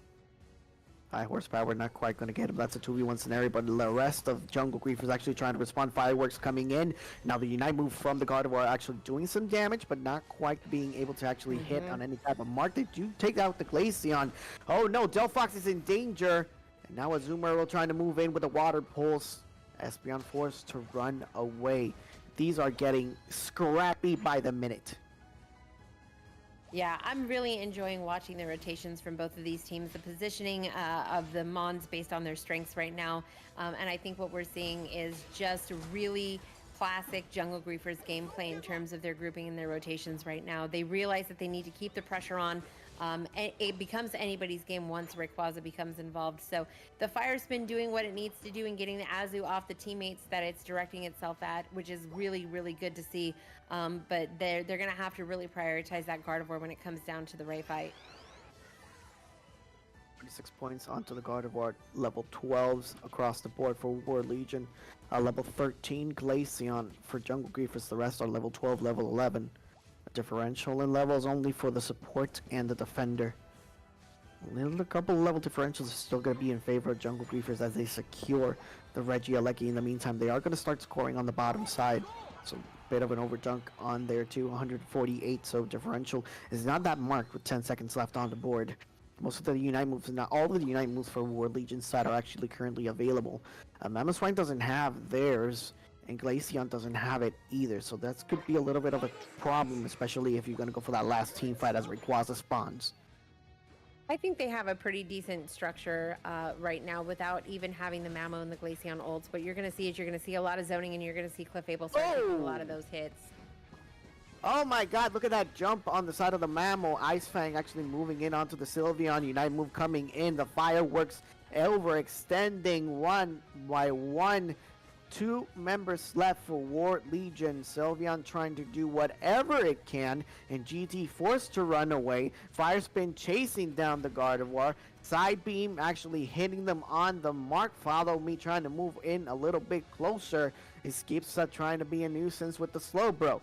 High horsepower, not quite going to get him. That's a 2v1 scenario, but the rest of Jungle Griefers actually trying to respond. Fireworks coming in. Now the Unite move from the Gardevoir actually doing some damage, but not quite being able to actually hit on any type of mark. They do take out the Glaceon. Oh no, Delphox is in danger. And now Azumarill trying to move in with a Water Pulse. Espeon forced to run away. These are getting scrappy by the minute. Yeah, I'm really enjoying watching the rotations from both of these teams, the positioning of the Mons based on their strengths right now. And I think what we're seeing is just really classic Jungle Griefers gameplay in terms of their grouping and their rotations right now. They realize that they need to keep the pressure on. It becomes anybody's game once Rayquaza becomes involved. So the Fire Spin doing what it needs to do and getting the Azu off the teammates that it's directing itself at, which is really, really good to see. But they're going to have to really prioritize that Gardevoir when it comes down to the Ray fight. 26 points onto the Gardevoir. Level 12s across the board for War Legion. Level 13 Glaceon for Jungle Griefers. The rest are level 12, level 11. differential in levels only for the support and the defender. A couple level differentials are still going to be in favor of Jungle Griefers as they secure the Regieleki. In the meantime, they are going to start scoring on the bottom side. So bit of an overdunk on there too, 148. So differential is not that marked with 10 seconds left on the board. Most of the Unite moves, not all of the Unite moves for War Legion side are actually currently available. Mammoth Swine doesn't have theirs, and Glaceon doesn't have it either. So that could be a little bit of a problem, especially if you're going to go for that last team fight as Rayquaza spawns. I think they have a pretty decent structure right now without even having the Mamo and the Glaceon ults. What you're going to see is you're going to see a lot of zoning, and you're going to see Cliff Able start taking a lot of those hits. Oh my god, look at that jump on the side of the Mammo. Ice Fang actually moving in onto the Sylveon. Unite move coming in. The fireworks overextending one by one. 2 members left for War Legion. Sylveon trying to do whatever it can, and GT forced to run away. Fire Spin chasing down the Gardevoir. Side Beam actually hitting them on the mark. Follow Me trying to move in a little bit closer. Escapes trying to be a nuisance with the slow bro.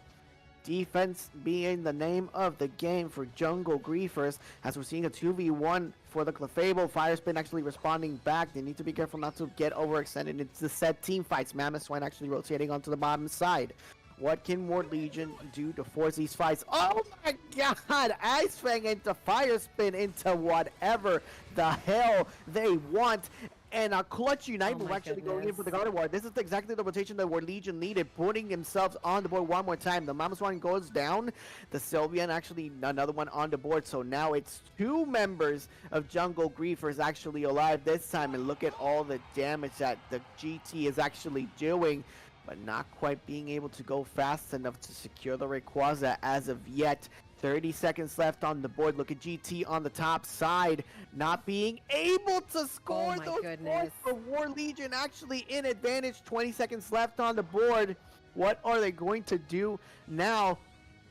Defense being the name of the game for Jungle Griefers, as we're seeing a 2v1 for the Clefable. Fire Spin actually responding back. They need to be careful not to get overextended. It's the set team fights. Mammoth Swine actually rotating onto the bottom side. What can War Legion do to force these fights? Oh my god! Ice Fang into Fire Spin into whatever the hell they want. And a clutch Unite move actually going in for the Gardevoir. This is exactly the rotation that War Legion needed, putting themselves on the board one more time. The Mammoth Swine goes down. The Sylveon actually another one on the board. So now it's 2 members of Jungle Griefers actually alive this time. And look at all the damage that the GT is actually doing, but not quite being able to go fast enough to secure the Rayquaza as of yet. 30 seconds left on the board. Look at GT on the top side, not being able to score those points for War Legion. Actually in advantage, 20 seconds left on the board. What are they going to do now?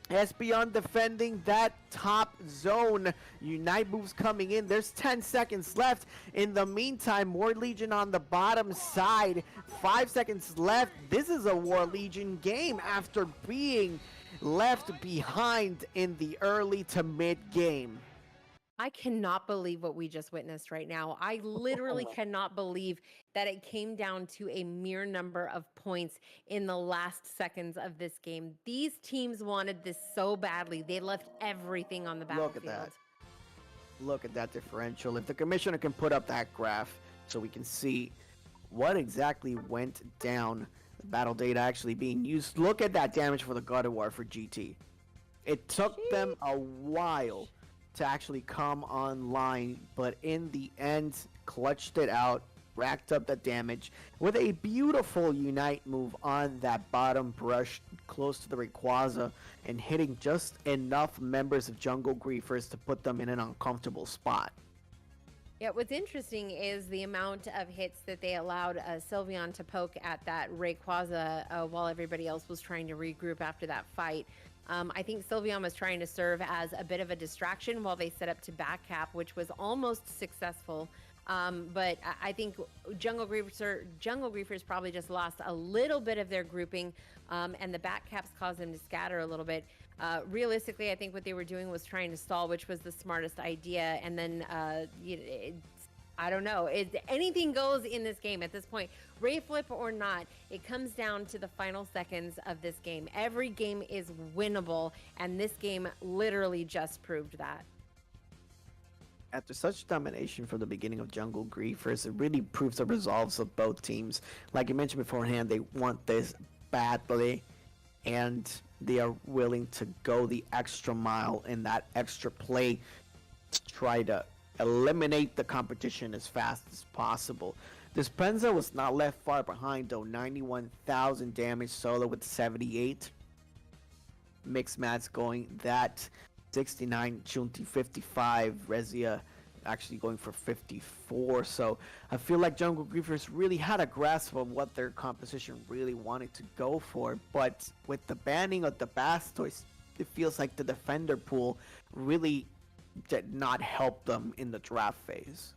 Espeon defending that top zone. Unite moves coming in. There's 10 seconds left. In the meantime, War Legion on the bottom side. 5 seconds left. This is a War Legion game after being left behind in the early to mid game. I cannot believe what we just witnessed right now. I literally cannot believe that it came down to a mere number of points in the last seconds of this game. These teams wanted this so badly. They left everything on the battlefield. Look at that. Look at that differential. If the commissioner can put up that graph so we can see what exactly went down. The battle data actually being used. Look at that damage for the Gardevoir for GT. It took them a while to actually come online, but in the end, clutched it out, racked up the damage with a beautiful Unite move on that bottom brush close to the Rayquaza and hitting just enough members of Jungle Griefers to put them in an uncomfortable spot. Yeah, what's interesting is the amount of hits that they allowed Sylveon to poke at that Rayquaza while everybody else was trying to regroup after that fight. I think Sylveon was trying to serve as a bit of a distraction while they set up to back cap, which was almost successful. But I think Jungle Griefers probably just lost a little bit of their grouping, and the back caps caused them to scatter a little bit. Realistically, I think what they were doing was trying to stall, which was the smartest idea. And then, I don't know. Anything goes in this game at this point. Ray flip or not, it comes down to the final seconds of this game. Every game is winnable, and this game literally just proved that. After such domination from the beginning of Jungle Griefers, it really proves the resolves of both teams. Like you mentioned beforehand, they want this badly, and they are willing to go the extra mile in that extra play to try to eliminate the competition as fast as possible. Dispenza was not left far behind though, 91,000 damage solo with 78. Mixed Mats going that 69, Chunti 55, Rezia actually going for 54. So I feel like Jungle Griefers really had a grasp of what their composition really wanted to go for, but with the banning of the Blastoise, it feels like the defender pool really did not help them in the draft phase.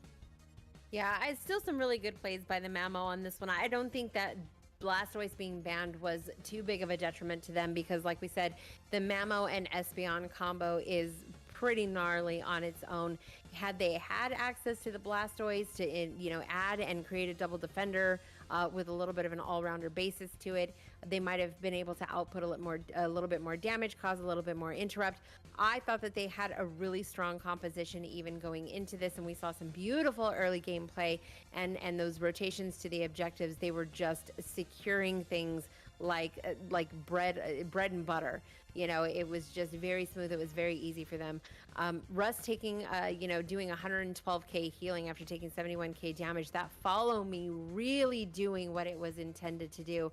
Yeah, it's still some really good plays by the Mamo on this one. I don't think that Blastoise being banned was too big of a detriment to them because, like we said, the Mamo and Espeon combo is pretty gnarly on its own. Had they had access to the Blastoise to add and create a double defender with a little bit of an all-rounder basis to it, they might have been able to output a little bit more damage, cause a little bit more interrupt. I thought that they had a really strong composition even going into this, and we saw some beautiful early gameplay and those rotations to the objectives. They were just securing things like bread and butter. It was just very smooth. It was very easy for them. Russ taking, doing 112k healing after taking 71k damage. That follow me really doing what it was intended to do.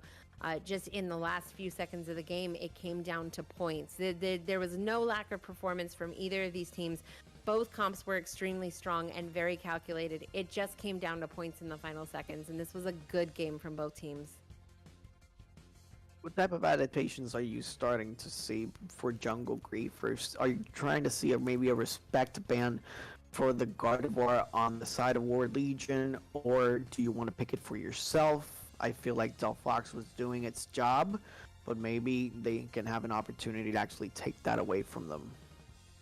Just in the last few seconds of the game, it came down to points. There was no lack of performance from either of these teams. Both comps were extremely strong and very calculated. It just came down to points in the final seconds, and this was a good game from both teams. What type of adaptations are you starting to see for Jungle Griefers? Are you trying to see maybe a respect ban for the Gardevoir on the side of War Legion, or do you want to pick it for yourself? I feel like Delphox was doing its job, but maybe they can have an opportunity to actually take that away from them.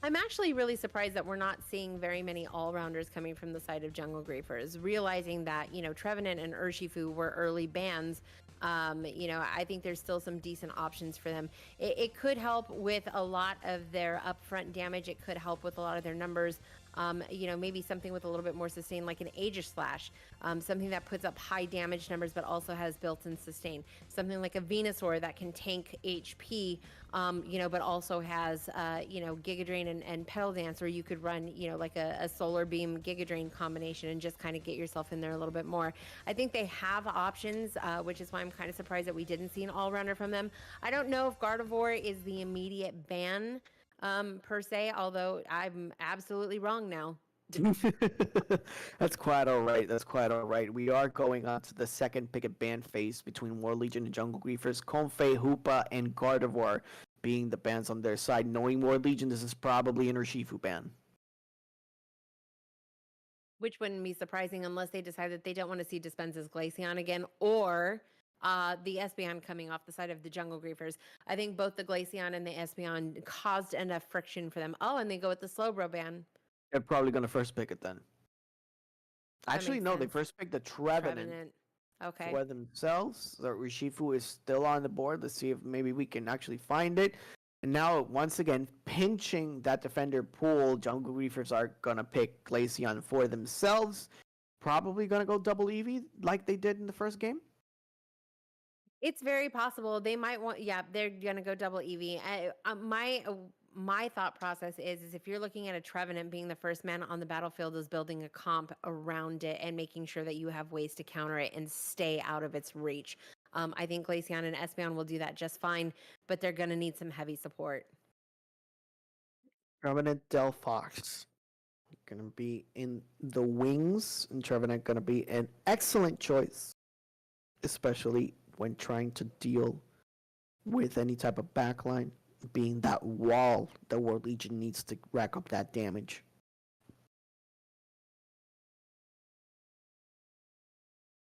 I'm actually really surprised that we're not seeing very many all-rounders coming from the side of Jungle Griefers, realizing that, Trevenant and Urshifu were early bans. I think there's still some decent options for them. It could help with a lot of their upfront damage. It could help with a lot of their numbers. Maybe something with a little bit more sustain, like an Aegislash, something that puts up high damage numbers but also has built-in sustain. Something like a Venusaur that can tank HP, but also has, Giga Drain and Petal Dance, or you could run, like a Solar Beam Giga Drain combination and just kind of get yourself in there a little bit more. I think they have options, which is why I'm kind of surprised that we didn't see an all-rounder from them. I don't know if Gardevoir is the immediate ban, per se, although I'm absolutely wrong now. That's quite all right. That's quite all right. We are going on to the second pick and ban phase between War Legion and Jungle Griefers. Comfey, Hoopa, and Gardevoir being the bans on their side. Knowing War Legion, this is probably an Urshifu ban. Which wouldn't be surprising unless they decide that they don't want to see Dispensa's Glaceon again, or the Espeon coming off the side of the Jungle Griefers. I think both the Glaceon and the Espeon caused enough friction for them. Oh, and they go with the Slowbro ban. They're probably going to first pick it then. Actually, no, they first picked the Trevenant. Okay. For themselves. So Urshifu is still on the board. Let's see if maybe we can actually find it. And now, once again, pinching that defender pool, Jungle Griefers are going to pick Glaceon for themselves. Probably going to go double Eevee like they did in the first game. It's very possible. They might want, they're going to go double Eevee. My thought process is if you're looking at a Trevenant being the first man on the battlefield, is building a comp around it and making sure that you have ways to counter it and stay out of its reach. I think Glaceon and Espeon will do that just fine, but they're going to need some heavy support. Trevenant Delphox going to be in the wings, and Trevenant going to be an excellent choice, especially when trying to deal with any type of backline, being that wall the War Legion needs to rack up that damage.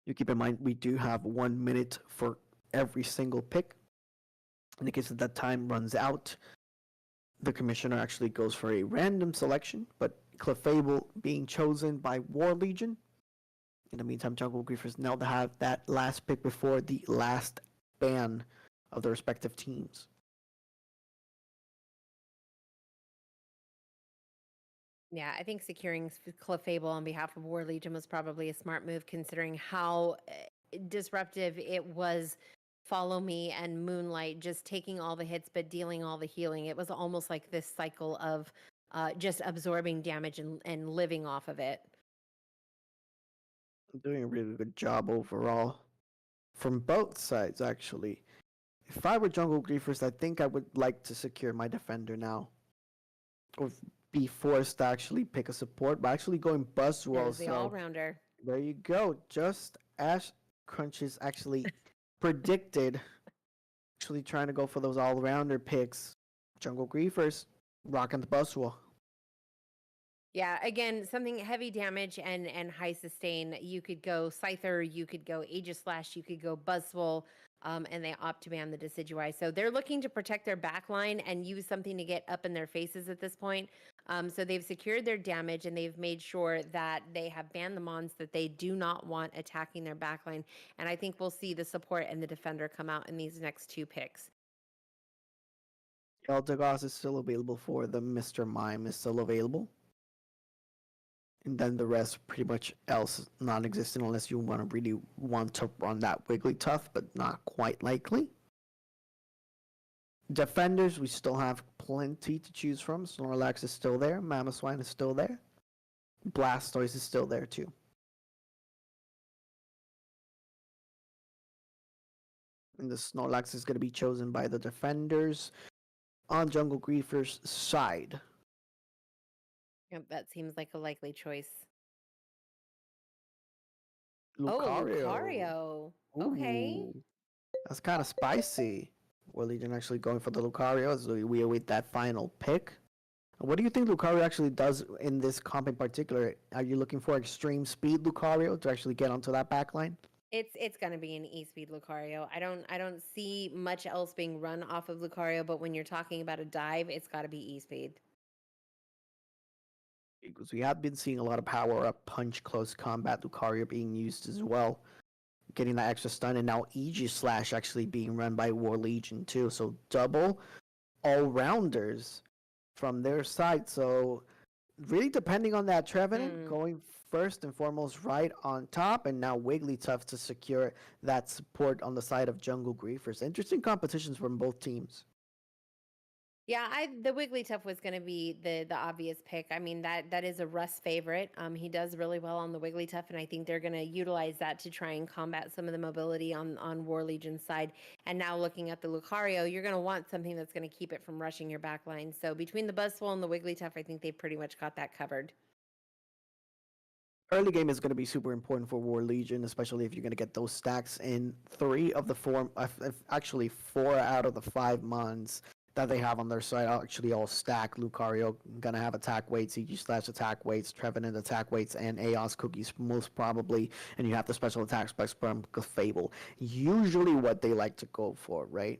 You keep in mind, we do have 1 minute for every single pick. In the case that time runs out, the commissioner actually goes for a random selection, but Clefable being chosen by War Legion. In the meantime, Jungle Griefers now have that last pick before the last ban of the respective teams. Yeah, I think securing Clefable on behalf of War Legion was probably a smart move, considering how disruptive it was. Follow Me and Moonlight just taking all the hits but dealing all the healing. It was almost like this cycle of just absorbing damage and living off of it. Doing a really good job overall from both sides, actually. If I were Jungle Griefers, I think I would like to secure my defender now, or be forced to actually pick a support, but actually going Buzzwole. There's the all-rounder. There you go. Just as Crunches actually predicted, actually trying to go for those all-rounder picks. Jungle Griefers rocking the Buzzwole. Yeah, again, something heavy damage and high sustain. You could go Scyther, you could go Aegislash, you could go Buzzwole, and they opt to ban the Decidueye. So they're looking to protect their back line and use something to get up in their faces at this point. So they've secured their damage and they've made sure that they have banned the mons that they do not want attacking their back line. And I think we'll see the support and the defender come out in these next 2 picks. Eldegoss is still available for them. Mr. Mime is still available. And then the rest pretty much else non-existent unless you really want to run that Wigglytuff, but not quite likely. Defenders, we still have plenty to choose from. Snorlax is still there. Mamoswine is still there. Blastoise is still there too. And the Snorlax is going to be chosen by the defenders on Jungle Griefer's side. Yep, that seems like a likely choice. Lucario. Oh, Lucario. Okay. Ooh, that's kind of spicy. War Legion actually going for the Lucario as we await that final pick. What do you think Lucario actually does in this comp in particular? Are you looking for extreme speed Lucario to actually get onto that backline? It's going to be an E-speed Lucario. I don't see much else being run off of Lucario, but when you're talking about a dive, it's got to be E-speed. Because we have been seeing a lot of power up punch close combat Lucario being used as well, getting that extra stun, and now Aegislash actually being run by War Legion too. So double all-rounders from their side. So really depending on that Trevenant going first and foremost right on top, and now Wigglytuff to secure that support on the side of Jungle Griefers. Interesting competitions from both teams. Yeah, the Wigglytuff was going to be the obvious pick. I mean, that is a Russ favorite. He does really well on the Wigglytuff, and I think they're going to utilize that to try and combat some of the mobility on War Legion's side. And now looking at the Lucario, you're going to want something that's going to keep it from rushing your back line. So between the Buzzwole and the Wigglytuff, I think they pretty much got that covered. Early game is going to be super important for War Legion, especially if you're going to get those stacks in 3 of the 4, actually 4 out of the 5 mons that they have on their side actually all stack. Lucario gonna have attack weights, Aegislash attack weights, Trevenant attack weights, and Aeos cookies most probably, and you have the special attack specs from Fable. Usually what they like to go for, right?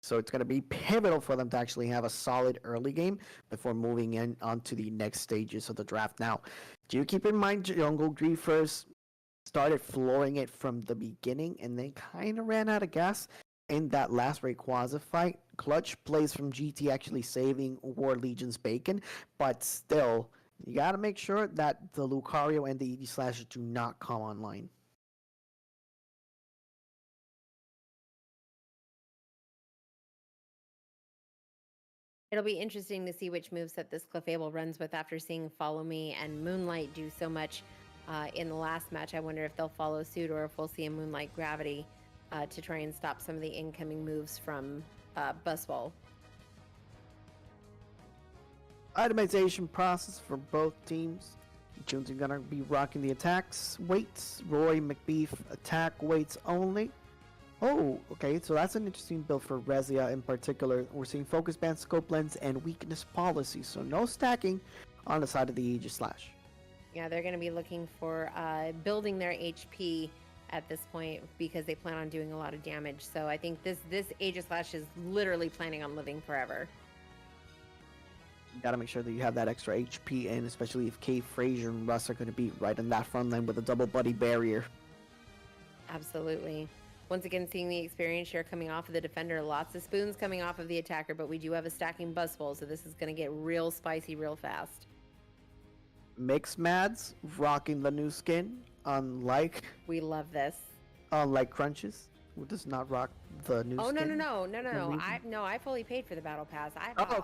So it's going to be pivotal for them to actually have a solid early game before moving in onto the next stages of the draft. Now, do you keep in mind Jungle Griefers started flooring it from the beginning and they kind of ran out of gas in that last Rayquaza fight? Clutch plays from GT actually saving War Legion's bacon, but still, you got to make sure that the Lucario and the Aegislash do not come online. It'll be interesting to see which moveset this Clefable runs with after seeing Follow Me and Moonlight do so much in the last match. I wonder if they'll follow suit or if we'll see a Moonlight Gravity to try and stop some of the incoming moves from Buzzwole. Itemization process for both teams. Jones are going to be rocking the attacks weights. Roy McBeef attack weights only. Oh, okay, so that's an interesting build for Rezia in particular. We're seeing Focus Band, Scope Lens, and Weakness Policy, so no stacking on the side of the Aegislash. Yeah, they're going to be looking for building their HP at this point because they plan on doing a lot of damage. So I think this Aegislash is literally planning on living forever. You gotta make sure that you have that extra HP in, especially if Kay, Frazier, and Russ are going to be right in that front line with a double buddy barrier. Absolutely. Once again, seeing the experience share coming off of the defender, lots of spoons coming off of the attacker, but we do have a stacking Buzzwole, so this is going to get real spicy real fast. Mix Mads rocking the new skin, unlike... We love this. Unlike Crunches, who does not rock the new skin. No. I fully paid for the battle pass. I bought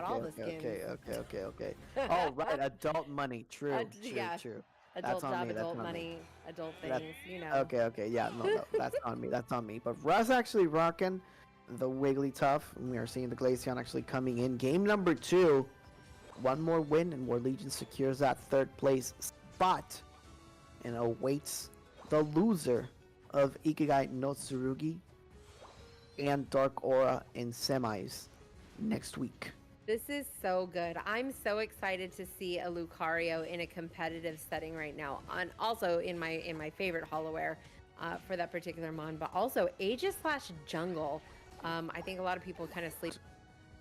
all the skins. Okay. Oh, right, adult money. True. Adult job, adult money, adult things, you know. Okay, yeah, no, that's on me. But Russ actually rocking the Wigglytuff. We are seeing the Glaceon actually coming in. Game number 2, one more win, and War Legion secures that 3rd place spot and awaits the loser of Ikigai no Tsurugi and Dark Aura in semis next week. This is so good. I'm so excited to see a Lucario in a competitive setting right now. And also in my favorite Hollowware for that particular mon, but also Aegis slash Jungle. I think a lot of people kind of sleep.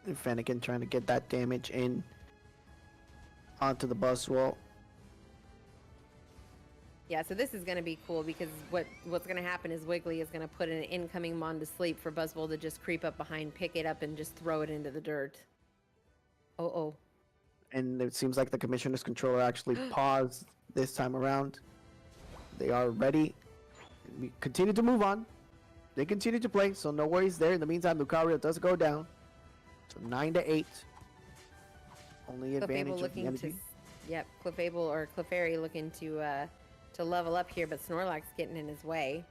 Fennekin trying to get that damage in onto the Buzzwole. Yeah, so this is going to be cool because what's going to happen is Wiggly is going to put an incoming mon to sleep for Buzzwole to just creep up behind, pick it up, and just throw it into the dirt. Oh. And it seems like the Commissioner's controller actually paused this time around. They are ready. We continue to move on. They continue to play, so no worries there. In the meantime, Lucario does go down. So 9-8. Only advantage of the energy. Yep, Clefable or Clefairy looking to level up here, but Snorlax getting in his way.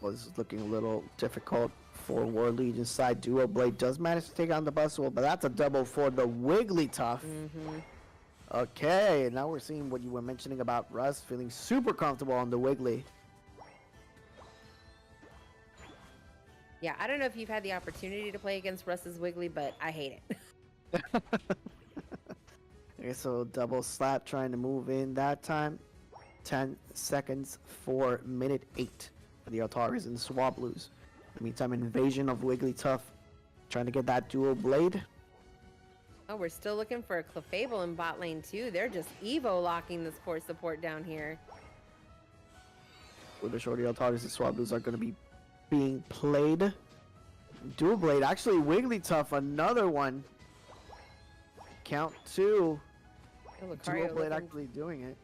Well, this is looking a little difficult for War Legion's side. Duo Blade does manage to take on the Buzzwole, but that's a double for the Wigglytuff. Okay, now we're seeing what you were mentioning about Russ feeling super comfortable on the Wiggly. Yeah, I don't know if you've had the opportunity to play against Russ's Wiggly, but I hate it. Okay, so double slap trying to move in that time. 10 seconds for minute 8 for the Altaris and the Swablues. In the meantime, invasion of Wigglytuff trying to get that dual blade. Oh, we're still looking for a Clefable in bot lane too. They're just Evo locking this core support down here. With the shorty Altaris and Swablues are going to be being played. Dual blade, actually Wigglytuff, another one. Count 2. Oh, Dual blade actually doing it.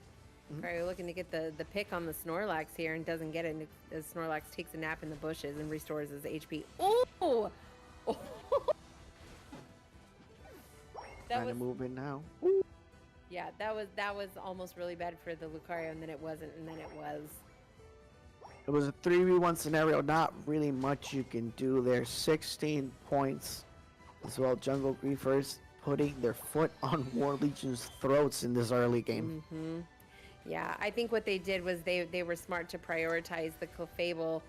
Lucario looking to get the pick on the Snorlax here and doesn't get it as Snorlax takes a nap in the bushes and restores his HP. Oh! Trying to move in now. Yeah, that was almost really bad for the Lucario, and then it wasn't, and then it was. It was a 3v1 scenario, not really much you can do there. 16 points as well. Jungle Griefers putting their foot on War Legion's throats in this early game. Yeah, I think what they did was they were smart to prioritize the Clefable,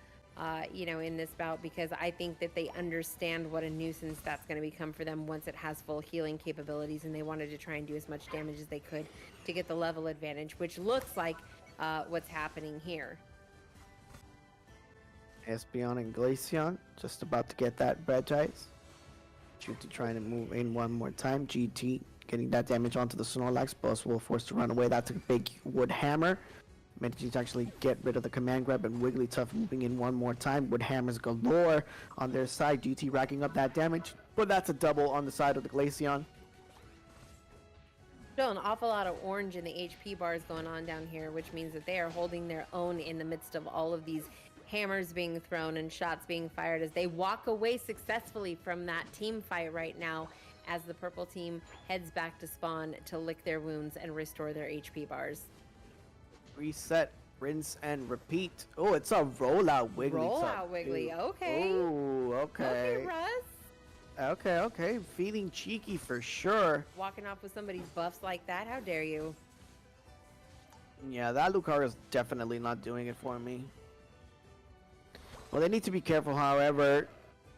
in this bout, because I think that they understand what a nuisance that's going to become for them once it has full healing capabilities, and they wanted to try and do as much damage as they could to get the level advantage, which looks like what's happening here. Espeon and Glaceon just about to get that Bregice. GT trying to move in one more time. GT getting that damage onto the Snorlax. Buzzwole forced to run away. That's a big wood hammer. Managing to actually get rid of the command grab, and Wigglytuff moving in one more time. Wood hammers galore on their side. GT racking up that damage, but that's a double on the side of the Glaceon. Still an awful lot of orange in the HP bars going on down here, which means that they are holding their own in the midst of all of these hammers being thrown and shots being fired as they walk away successfully from that team fight right now, as the purple team heads back to spawn to lick their wounds and restore their HP bars. Reset, rinse, and repeat. Oh, it's a rollout Wiggly. Rollout Wiggly, okay. Oh, okay. Okay, Russ. Okay. Feeling cheeky for sure. Walking off with somebody's buffs like that, how dare you? Yeah, that Lucario's definitely not doing it for me. Well, they need to be careful, however.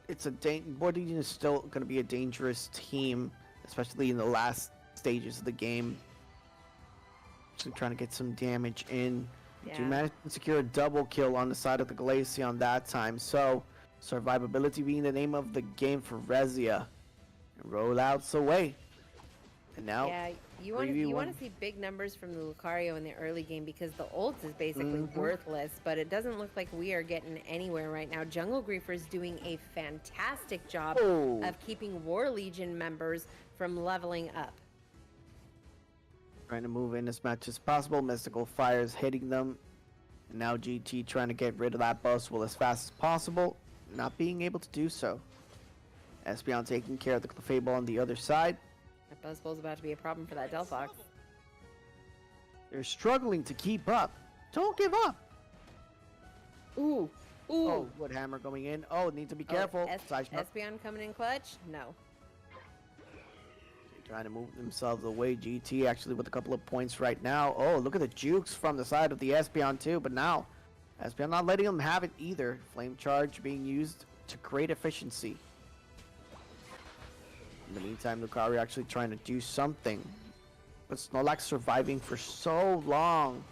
It's War Legion is still going to be a dangerous team, especially in the last stages of the game. Actually trying to get some damage in. Yeah. To manage to secure a double kill on the side of the Glaceon that time. So, survivability being the name of the game for Rezia. Rollouts away. And now, yeah, you want to see big numbers from the Lucario in the early game, because the ults is basically worthless, but it doesn't look like we are getting anywhere right now. Jungle Griefer's doing a fantastic job of keeping War Legion members from leveling up. Trying to move in as much as possible. Mystical Fires hitting them. And now GT trying to get rid of that Buzzwole as fast as possible. Not being able to do so. Espeon taking care of the Clefable on the other side. That Buzzwole's about to be a problem for that Delphox. They're struggling to keep up. Don't give up. Ooh. Oh, wood hammer going in. Oh, need to be careful. Espeon coming in clutch? No. Trying to move themselves away. GT actually with a couple of points right now. Oh, look at the jukes from the side of the Espeon too. But now, Espeon not letting them have it either. Flame Charge being used to great efficiency. In the meantime, Lucario actually trying to do something. But Snorlax surviving for so long.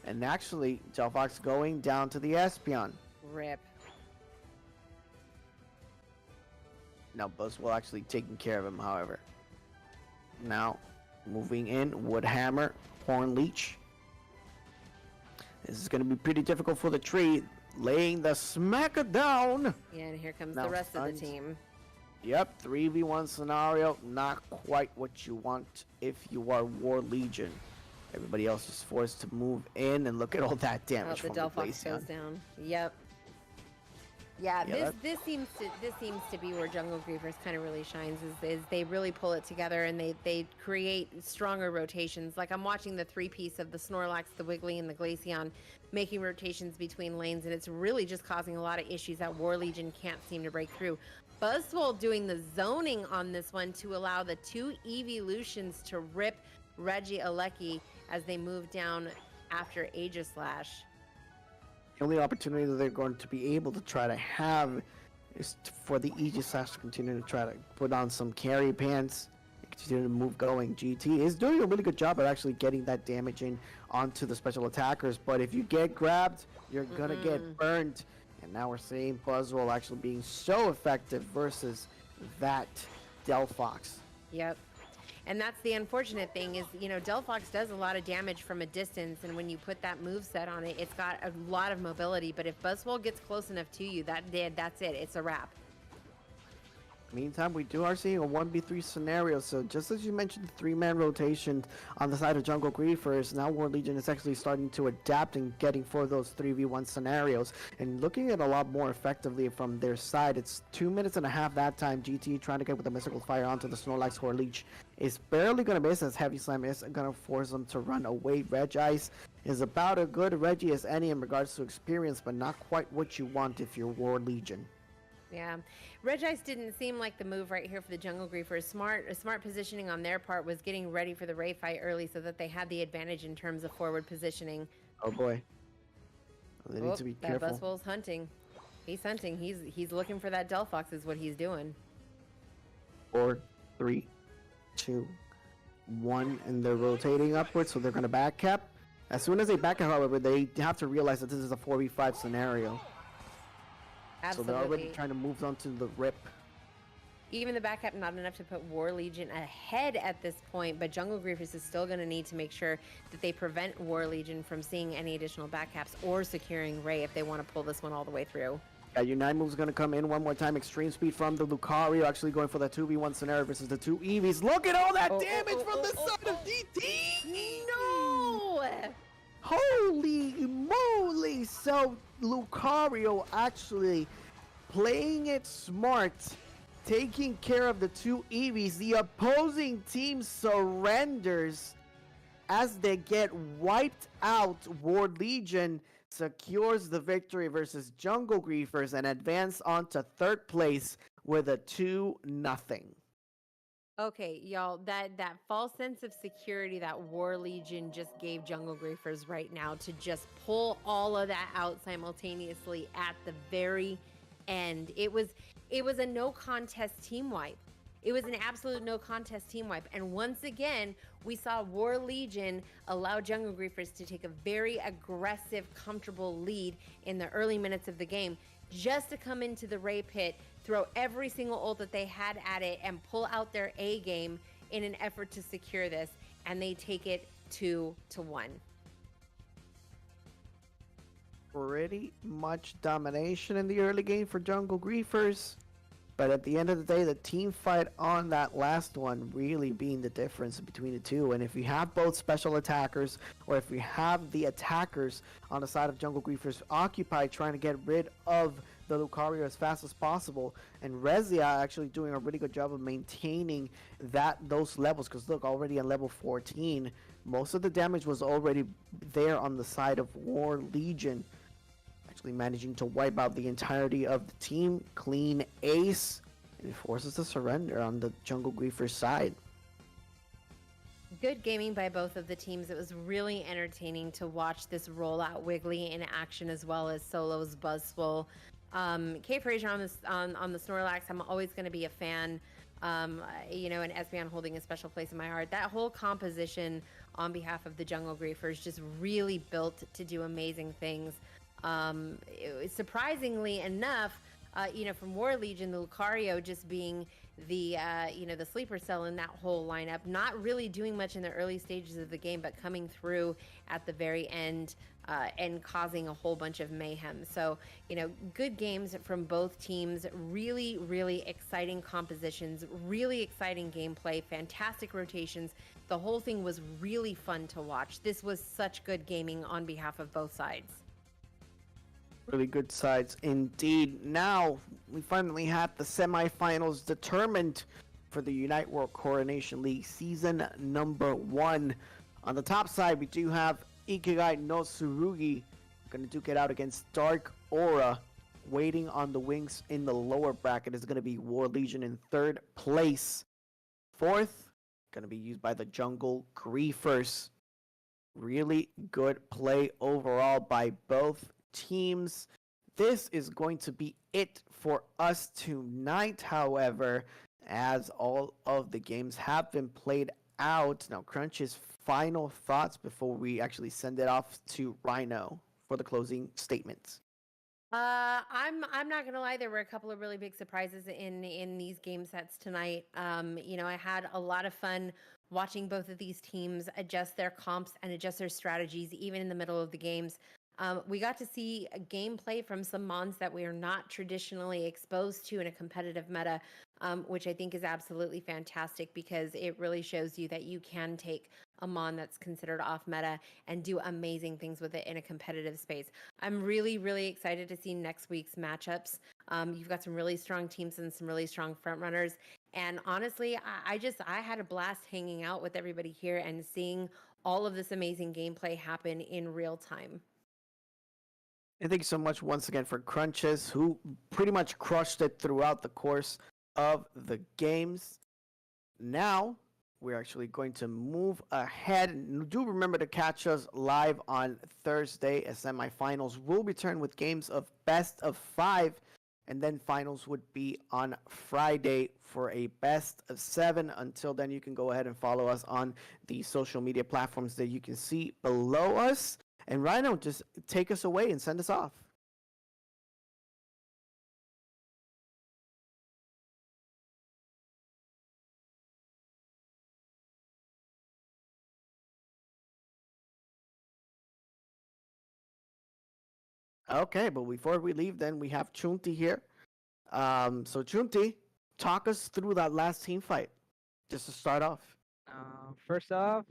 And actually, Delphox going down to the Espeon. Rip. Now Buzzwole actually taking care of him, however. Now, moving in, Wood Hammer, Horn Leech. This is going to be pretty difficult for the tree. Laying the smacker down. Yeah, and here comes Now the rest of the stuns. team. Yep, 3v1 scenario. Not quite what you want if you are War Legion. Everybody else is forced to move in, and look at all that Oh, damage the from Delphox Glaceon. goes down. Yep. Yeah, Yeah, this seems to be where Jungle Griefers kind of really shines is they really pull it together and they create stronger rotations. Like I'm watching the three-piece of the Snorlax, the Wiggly, and the Glaceon making rotations between lanes, and it's really just causing a lot of issues that War Legion can't seem to break through. Buzzwole doing the zoning on this one to allow the two Evolutions to rip Regieleki as they move down after Aegislash. The only opportunity that they're going to be able to try to have is for the Aegislash to continue to try to put on some carry pants and continue to move going. GT is doing a really good job of actually getting that damage in onto the special attackers, but if you get grabbed, you're gonna get burned. And now we're seeing Buzzwole actually being so effective versus that Delphox. Yep. And that's the unfortunate thing is, you know, Delphox does a lot of damage from a distance, and when you put that move set on it, it's got a lot of mobility. But if Buzzwole gets close enough to you, that's it. It's a wrap. Meantime, we are seeing a 1v3 scenario, so just as you mentioned the 3-man rotation on the side of Jungle Griefers, now War Legion is actually starting to adapt and getting for those 3v1 scenarios and looking at a lot more effectively from their side. It's 2 minutes and a half that time. GT trying to get with the Mystical Fire onto the Snorlax Horn Leech is barely going to miss, as Heavy Slam is going to force them to run away. Regice is about a good Reggie as any in regards to experience, but not quite what you want if you're War Legion. Yeah, Regice didn't seem like the move right here for the Jungle Griefers. Smart positioning on their part was getting ready for the Ray fight early so that they had the advantage in terms of forward positioning. Oh boy. They need to be careful. That Buzzwole's hunting. He's hunting. He's looking for that Delphox is what he's doing. 4, 3, 2, 1, and they're rotating upwards, so they're going to back cap. As soon as they back cap, however, they have to realize that this is a 4v5 scenario. Absolutely. So they're already trying to move on to the rip. Even the back cap, not enough to put War Legion ahead at this point, but Jungle Griefers is still going to need to make sure that they prevent War Legion from seeing any additional back caps or securing Ray if they want to pull this one all the way through. Unite move's going to come in one more time. Extreme speed from the Lucario, actually going for the 2v1 scenario versus the two Eevees. Look at all that damage from the side of DT! No! Holy moly! So Lucario actually playing it smart, taking care of the two Eevees. The opposing team surrenders as they get wiped out. War Legion secures the victory versus Jungle Griefers and advance on to third place with a 2-0. Okay, y'all, that false sense of security that War Legion just gave Jungle Griefers right now to just pull all of that out simultaneously at the very end. It was a no contest team wipe. It was an absolute no contest team wipe. And once again, we saw War Legion allow Jungle Griefers to take a very aggressive, comfortable lead in the early minutes of the game, just to come into the Ray pit, throw every single ult that they had at it, and pull out their A game in an effort to secure this. And they take it 2-1. Pretty much domination in the early game for Jungle Griefers. But at the end of the day, the team fight on that last one really being the difference between the two. And if you have both special attackers, or if you have the attackers on the side of Jungle Griefers occupied trying to get rid of the Lucario as fast as possible, and Rezia actually doing a really good job of maintaining those levels, because look, already on level 14, most of the damage was already there on the side of War Legion. Actually managing to wipe out the entirety of the team. Clean ace, and it forces a surrender on the Jungle Griefers side. Good gaming by both of the teams. It was really entertaining to watch this rollout Wiggly in action, as well as Solo's Buzzwole. Kay Frazier on the Snorlax, I'm always going to be a fan And Espeon holding a special place in my heart. That whole composition on behalf of the Jungle Griefers just really built to do amazing things. Surprisingly enough, from War Legion, the Lucario just being the sleeper cell in that whole lineup, not really doing much in the early stages of the game, but coming through at the very end and causing a whole bunch of mayhem. So, good games from both teams, really, really exciting compositions, really exciting gameplay, fantastic rotations. The whole thing was really fun to watch. This was such good gaming on behalf of both sides. Really good sides indeed. Now we finally have the semifinals determined for the Unite World Coronation League season number 1. On the top side, we do have Ikigai no Tsurugi going to duke it out against Dark Aura. Waiting on the wings in the lower bracket is going to be War Legion in 3rd place. 4th, going to be used by the Jungle Griefers. Really good play overall by both teams. This is going to be it for us tonight, however, as all of the games have been played out. Now, Crunch's final thoughts before we actually send it off to Rhino for the closing statements. I'm not gonna lie. There were a couple of really big surprises in these game sets tonight. I had a lot of fun watching both of these teams adjust their comps and adjust their strategies, even in the middle of the games. We got to see a gameplay from some mons that we are not traditionally exposed to in a competitive meta, which I think is absolutely fantastic because it really shows you that you can take a mon that's considered off meta and do amazing things with it in a competitive space. I'm really, really excited to see next week's matchups. You've got some really strong teams and some really strong front runners. And honestly, I had a blast hanging out with everybody here and seeing all of this amazing gameplay happen in real time. And thank you so much once again for Crunches, who pretty much crushed it throughout the course of the games. Now, we're actually going to move ahead. Do remember to catch us live on Thursday as semifinals will return with games of best of 5. And then finals would be on Friday for a best of 7. Until then, you can go ahead and follow us on the social media platforms that you can see below us. And Rhino, just take us away and send us off. Okay, but before we leave, then we have Chunti here. So Chunti, talk us through that last team fight, just to start off. First off,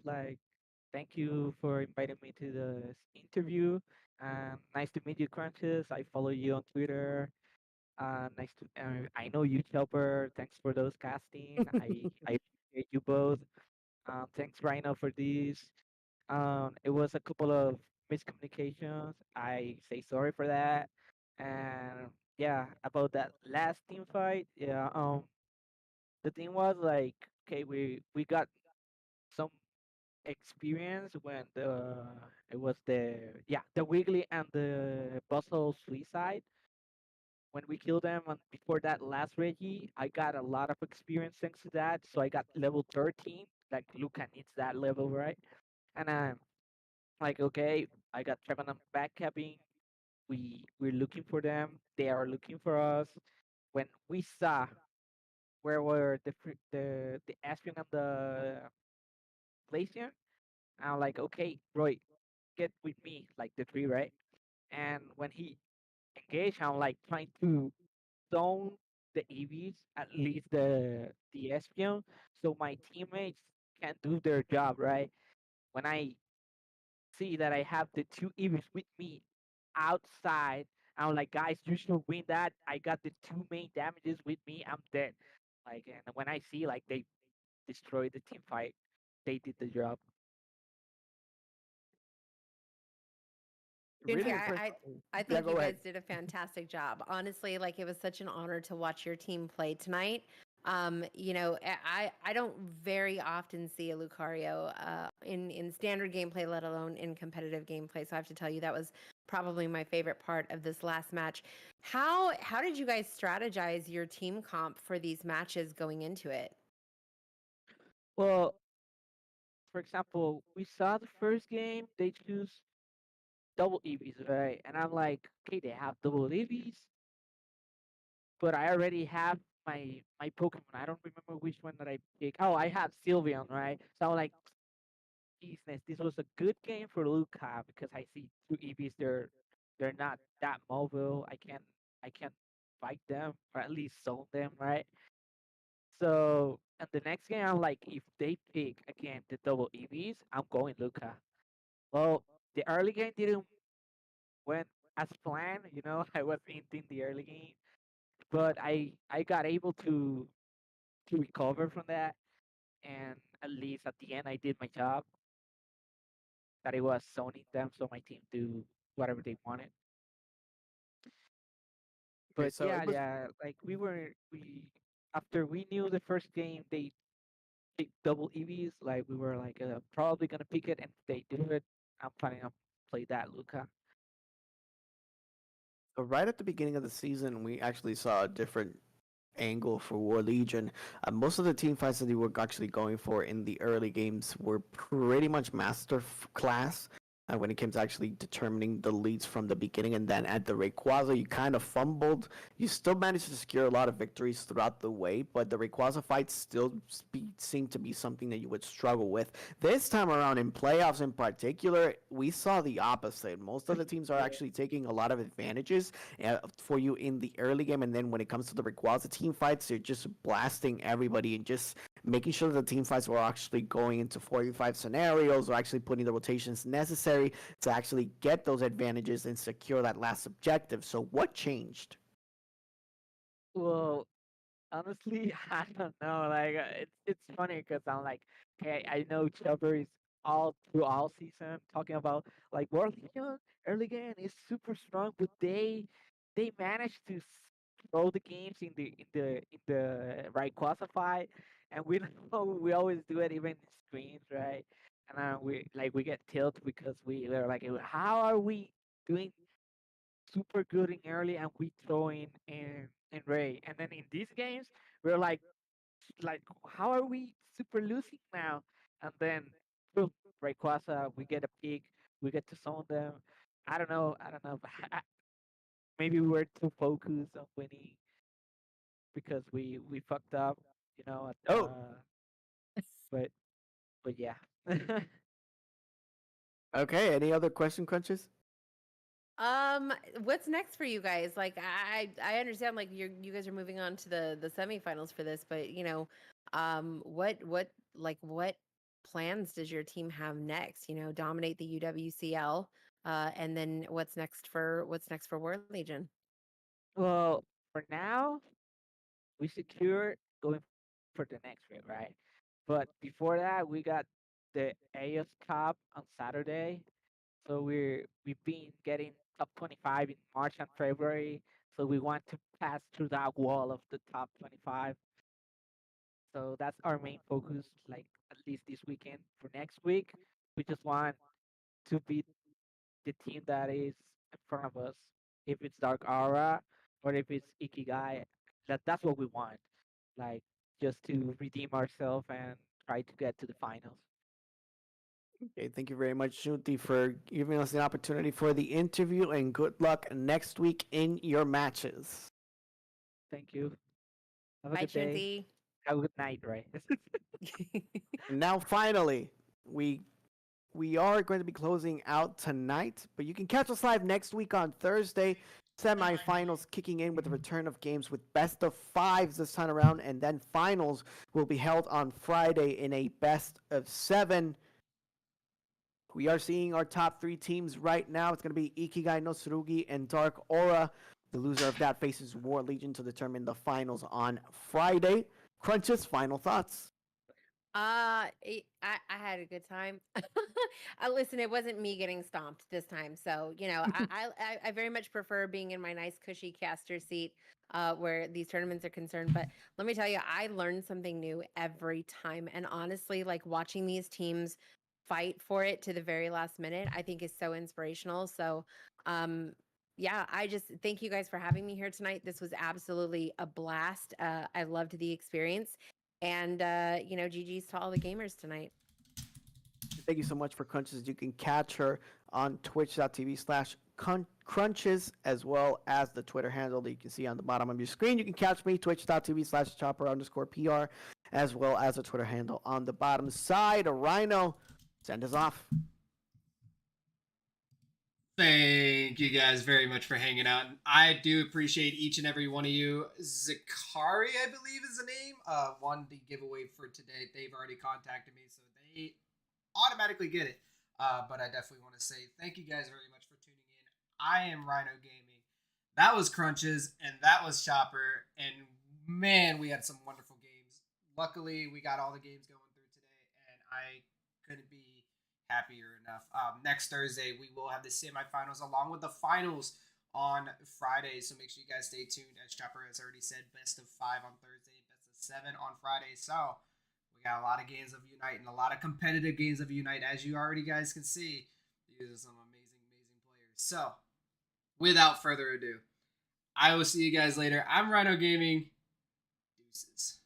thank you for inviting me to this interview. Nice to meet you, Crunches. I follow you on Twitter. I know you, Chopper. Thanks for those casting. I appreciate you both. Thanks, Rhino, for this. It was a couple of miscommunications. I say sorry for that. And yeah, about that last team fight, yeah. The thing was like, okay, we got some experience when it was the Wiggly and the Bustle Suicide. When we killed them and before that last Reggie, I got a lot of experience thanks to that. So I got level 13. Like Luca needs that level, right? And I'm like, okay, I got Trevor backcapping. We're looking for them. They are looking for us. When we saw where were the Aspen and the Glacier, I'm like, okay, Roy, get with me, like the tree, right? And when he engaged, I'm like trying to zone the EVs, at least the Espion, so my teammates can do their job, right? When I see that I have the two EVs with me outside, I'm like, guys, you should win that. I got the two main damages with me. I'm dead. Like, and when I see like they destroyed the team fight, they did the job. Junti, Really impressed. I Yeah, think go you ahead. guys did a fantastic job. Honestly, like it was such an honor to watch your team play tonight. I don't very often see a Lucario in standard gameplay, let alone in competitive gameplay. So I have to tell you that was probably my favorite part of this last match. How did you guys strategize your team comp for these matches going into it? Well, for example, we saw the first game, they choose double EVs, right? And I'm like, okay, they have double EVs, but I already have my Pokemon. I don't remember which one that I picked. Oh, I have Sylveon, right? So I'm like, business. This was a good game for Luca because I see two EVs. They're not that mobile. I can fight them or at least zone them, right? So and the next game, I'm like, if they pick again the double EVs, I'm going Luca. Well, the early game didn't went as planned. I was hinting the early game, but I got able to recover from that, and at least at the end, I did my job. That it was zoning them so my team do whatever they wanted. Okay, But so yeah, it was yeah, like we after we knew the first game they picked double EVs, like we were like probably gonna pick it, and if they do it, I'm planning on play that Luca. so right at the beginning of the season, we actually saw a different angle for War Legion. Most of the team fights that they were actually going for in the early games were pretty much class. When it came to actually determining the leads from the beginning, and then at the Rayquaza, you kind of fumbled. You still managed to secure a lot of victories throughout the way, but the Rayquaza fights still seemed to be something that you would struggle with. This time around, in playoffs in particular, we saw the opposite. Most of the teams are actually taking a lot of advantages for you in the early game, and then when it comes to the Rayquaza team fights, they're just blasting everybody and just making sure that the team fights were actually going into 45 scenarios or actually putting the rotations necessary to actually get those advantages and secure that last objective. So what changed? Well, honestly, I don't know. Like, it's funny because I'm like, okay, I know Chubber is all through all season talking about like World Legion early game is super strong, but they managed to throw the games in the right classify, and we know we always do it even in screens, right? And we get tilted because we're like, how are we doing super good in early and we throw in Ray. And then in these games, we're like how are we super losing now? And then boom, Rayquaza, we get a pick, we get to zone them. I don't know. But maybe we were too focused on winning because we fucked up, Oh, but yeah. okay. Any other question crunches? What's next for you guys? Like, I understand like you guys are moving on to the semifinals for this, but what plans does your team have next? Dominate the UWCL, and then what's next for War Legion? Well, for now, we secure going for the next week, right? But before that, we got the AS Cup on Saturday. So we've been getting top 25 in March and February. So we want to pass through that wall of the top 25. So that's our main focus, like at least this weekend. For next week, we just want to beat the team that is in front of us. If it's Dark Aura or if it's Ikigai, that's what we want. Like just to redeem ourselves and try to get to the finals. Okay, thank you very much, Shunti, for giving us the opportunity for the interview, and good luck next week in your matches. Thank you. Have a Bye, good day. Chunti. Have a good night, right? And now, finally, we are going to be closing out tonight, but you can catch us live next week on Thursday. Semifinals kicking in with the return of games with best of fives this time around, and then finals will be held on Friday in a best of seven. We are seeing our top three teams right now. It's going to be Ikigai no Tsurugi and Dark Aura. The loser of that faces War Legion to determine the finals on Friday. Crunches, final thoughts. I had a good time. Listen, it wasn't me getting stomped this time, so I very much prefer being in my nice cushy caster seat where these tournaments are concerned. But let me tell you, I learned something new every time, and honestly, like watching these teams fight for it to the very last minute, I think is so inspirational. So Yeah, I just thank you guys for having me here tonight. This was absolutely a blast. I loved the experience. And, GG's to all the gamers tonight. Thank you so much for Crunches. You can catch her on twitch.tv/crunches, as well as the Twitter handle that you can see on the bottom of your screen. You can catch me, twitch.tv/chopper_PR, as well as the Twitter handle on the bottom side. Rhino, send us off. Thank you guys very much for hanging out. I do appreciate each and every one of you. Zakari, I believe is the name, won the giveaway for today. They've already contacted me, so they automatically get it. But I definitely want to say thank you guys very much for tuning in. I am Rhino Gaming. That was Crunches, and that was Chopper. And man, we had some wonderful games. Luckily, we got all the games going through today, and I couldn't be happier enough. Next Thursday, we will have the semifinals along with the finals on Friday. So make sure you guys stay tuned. As Chopper has already said, best of 5 on Thursday, best of 7 on Friday. So we got a lot of games of Unite and a lot of competitive games of Unite, as you already guys can see. These are some amazing, amazing players. So without further ado, I will see you guys later. I'm Rhino Gaming. Deuces.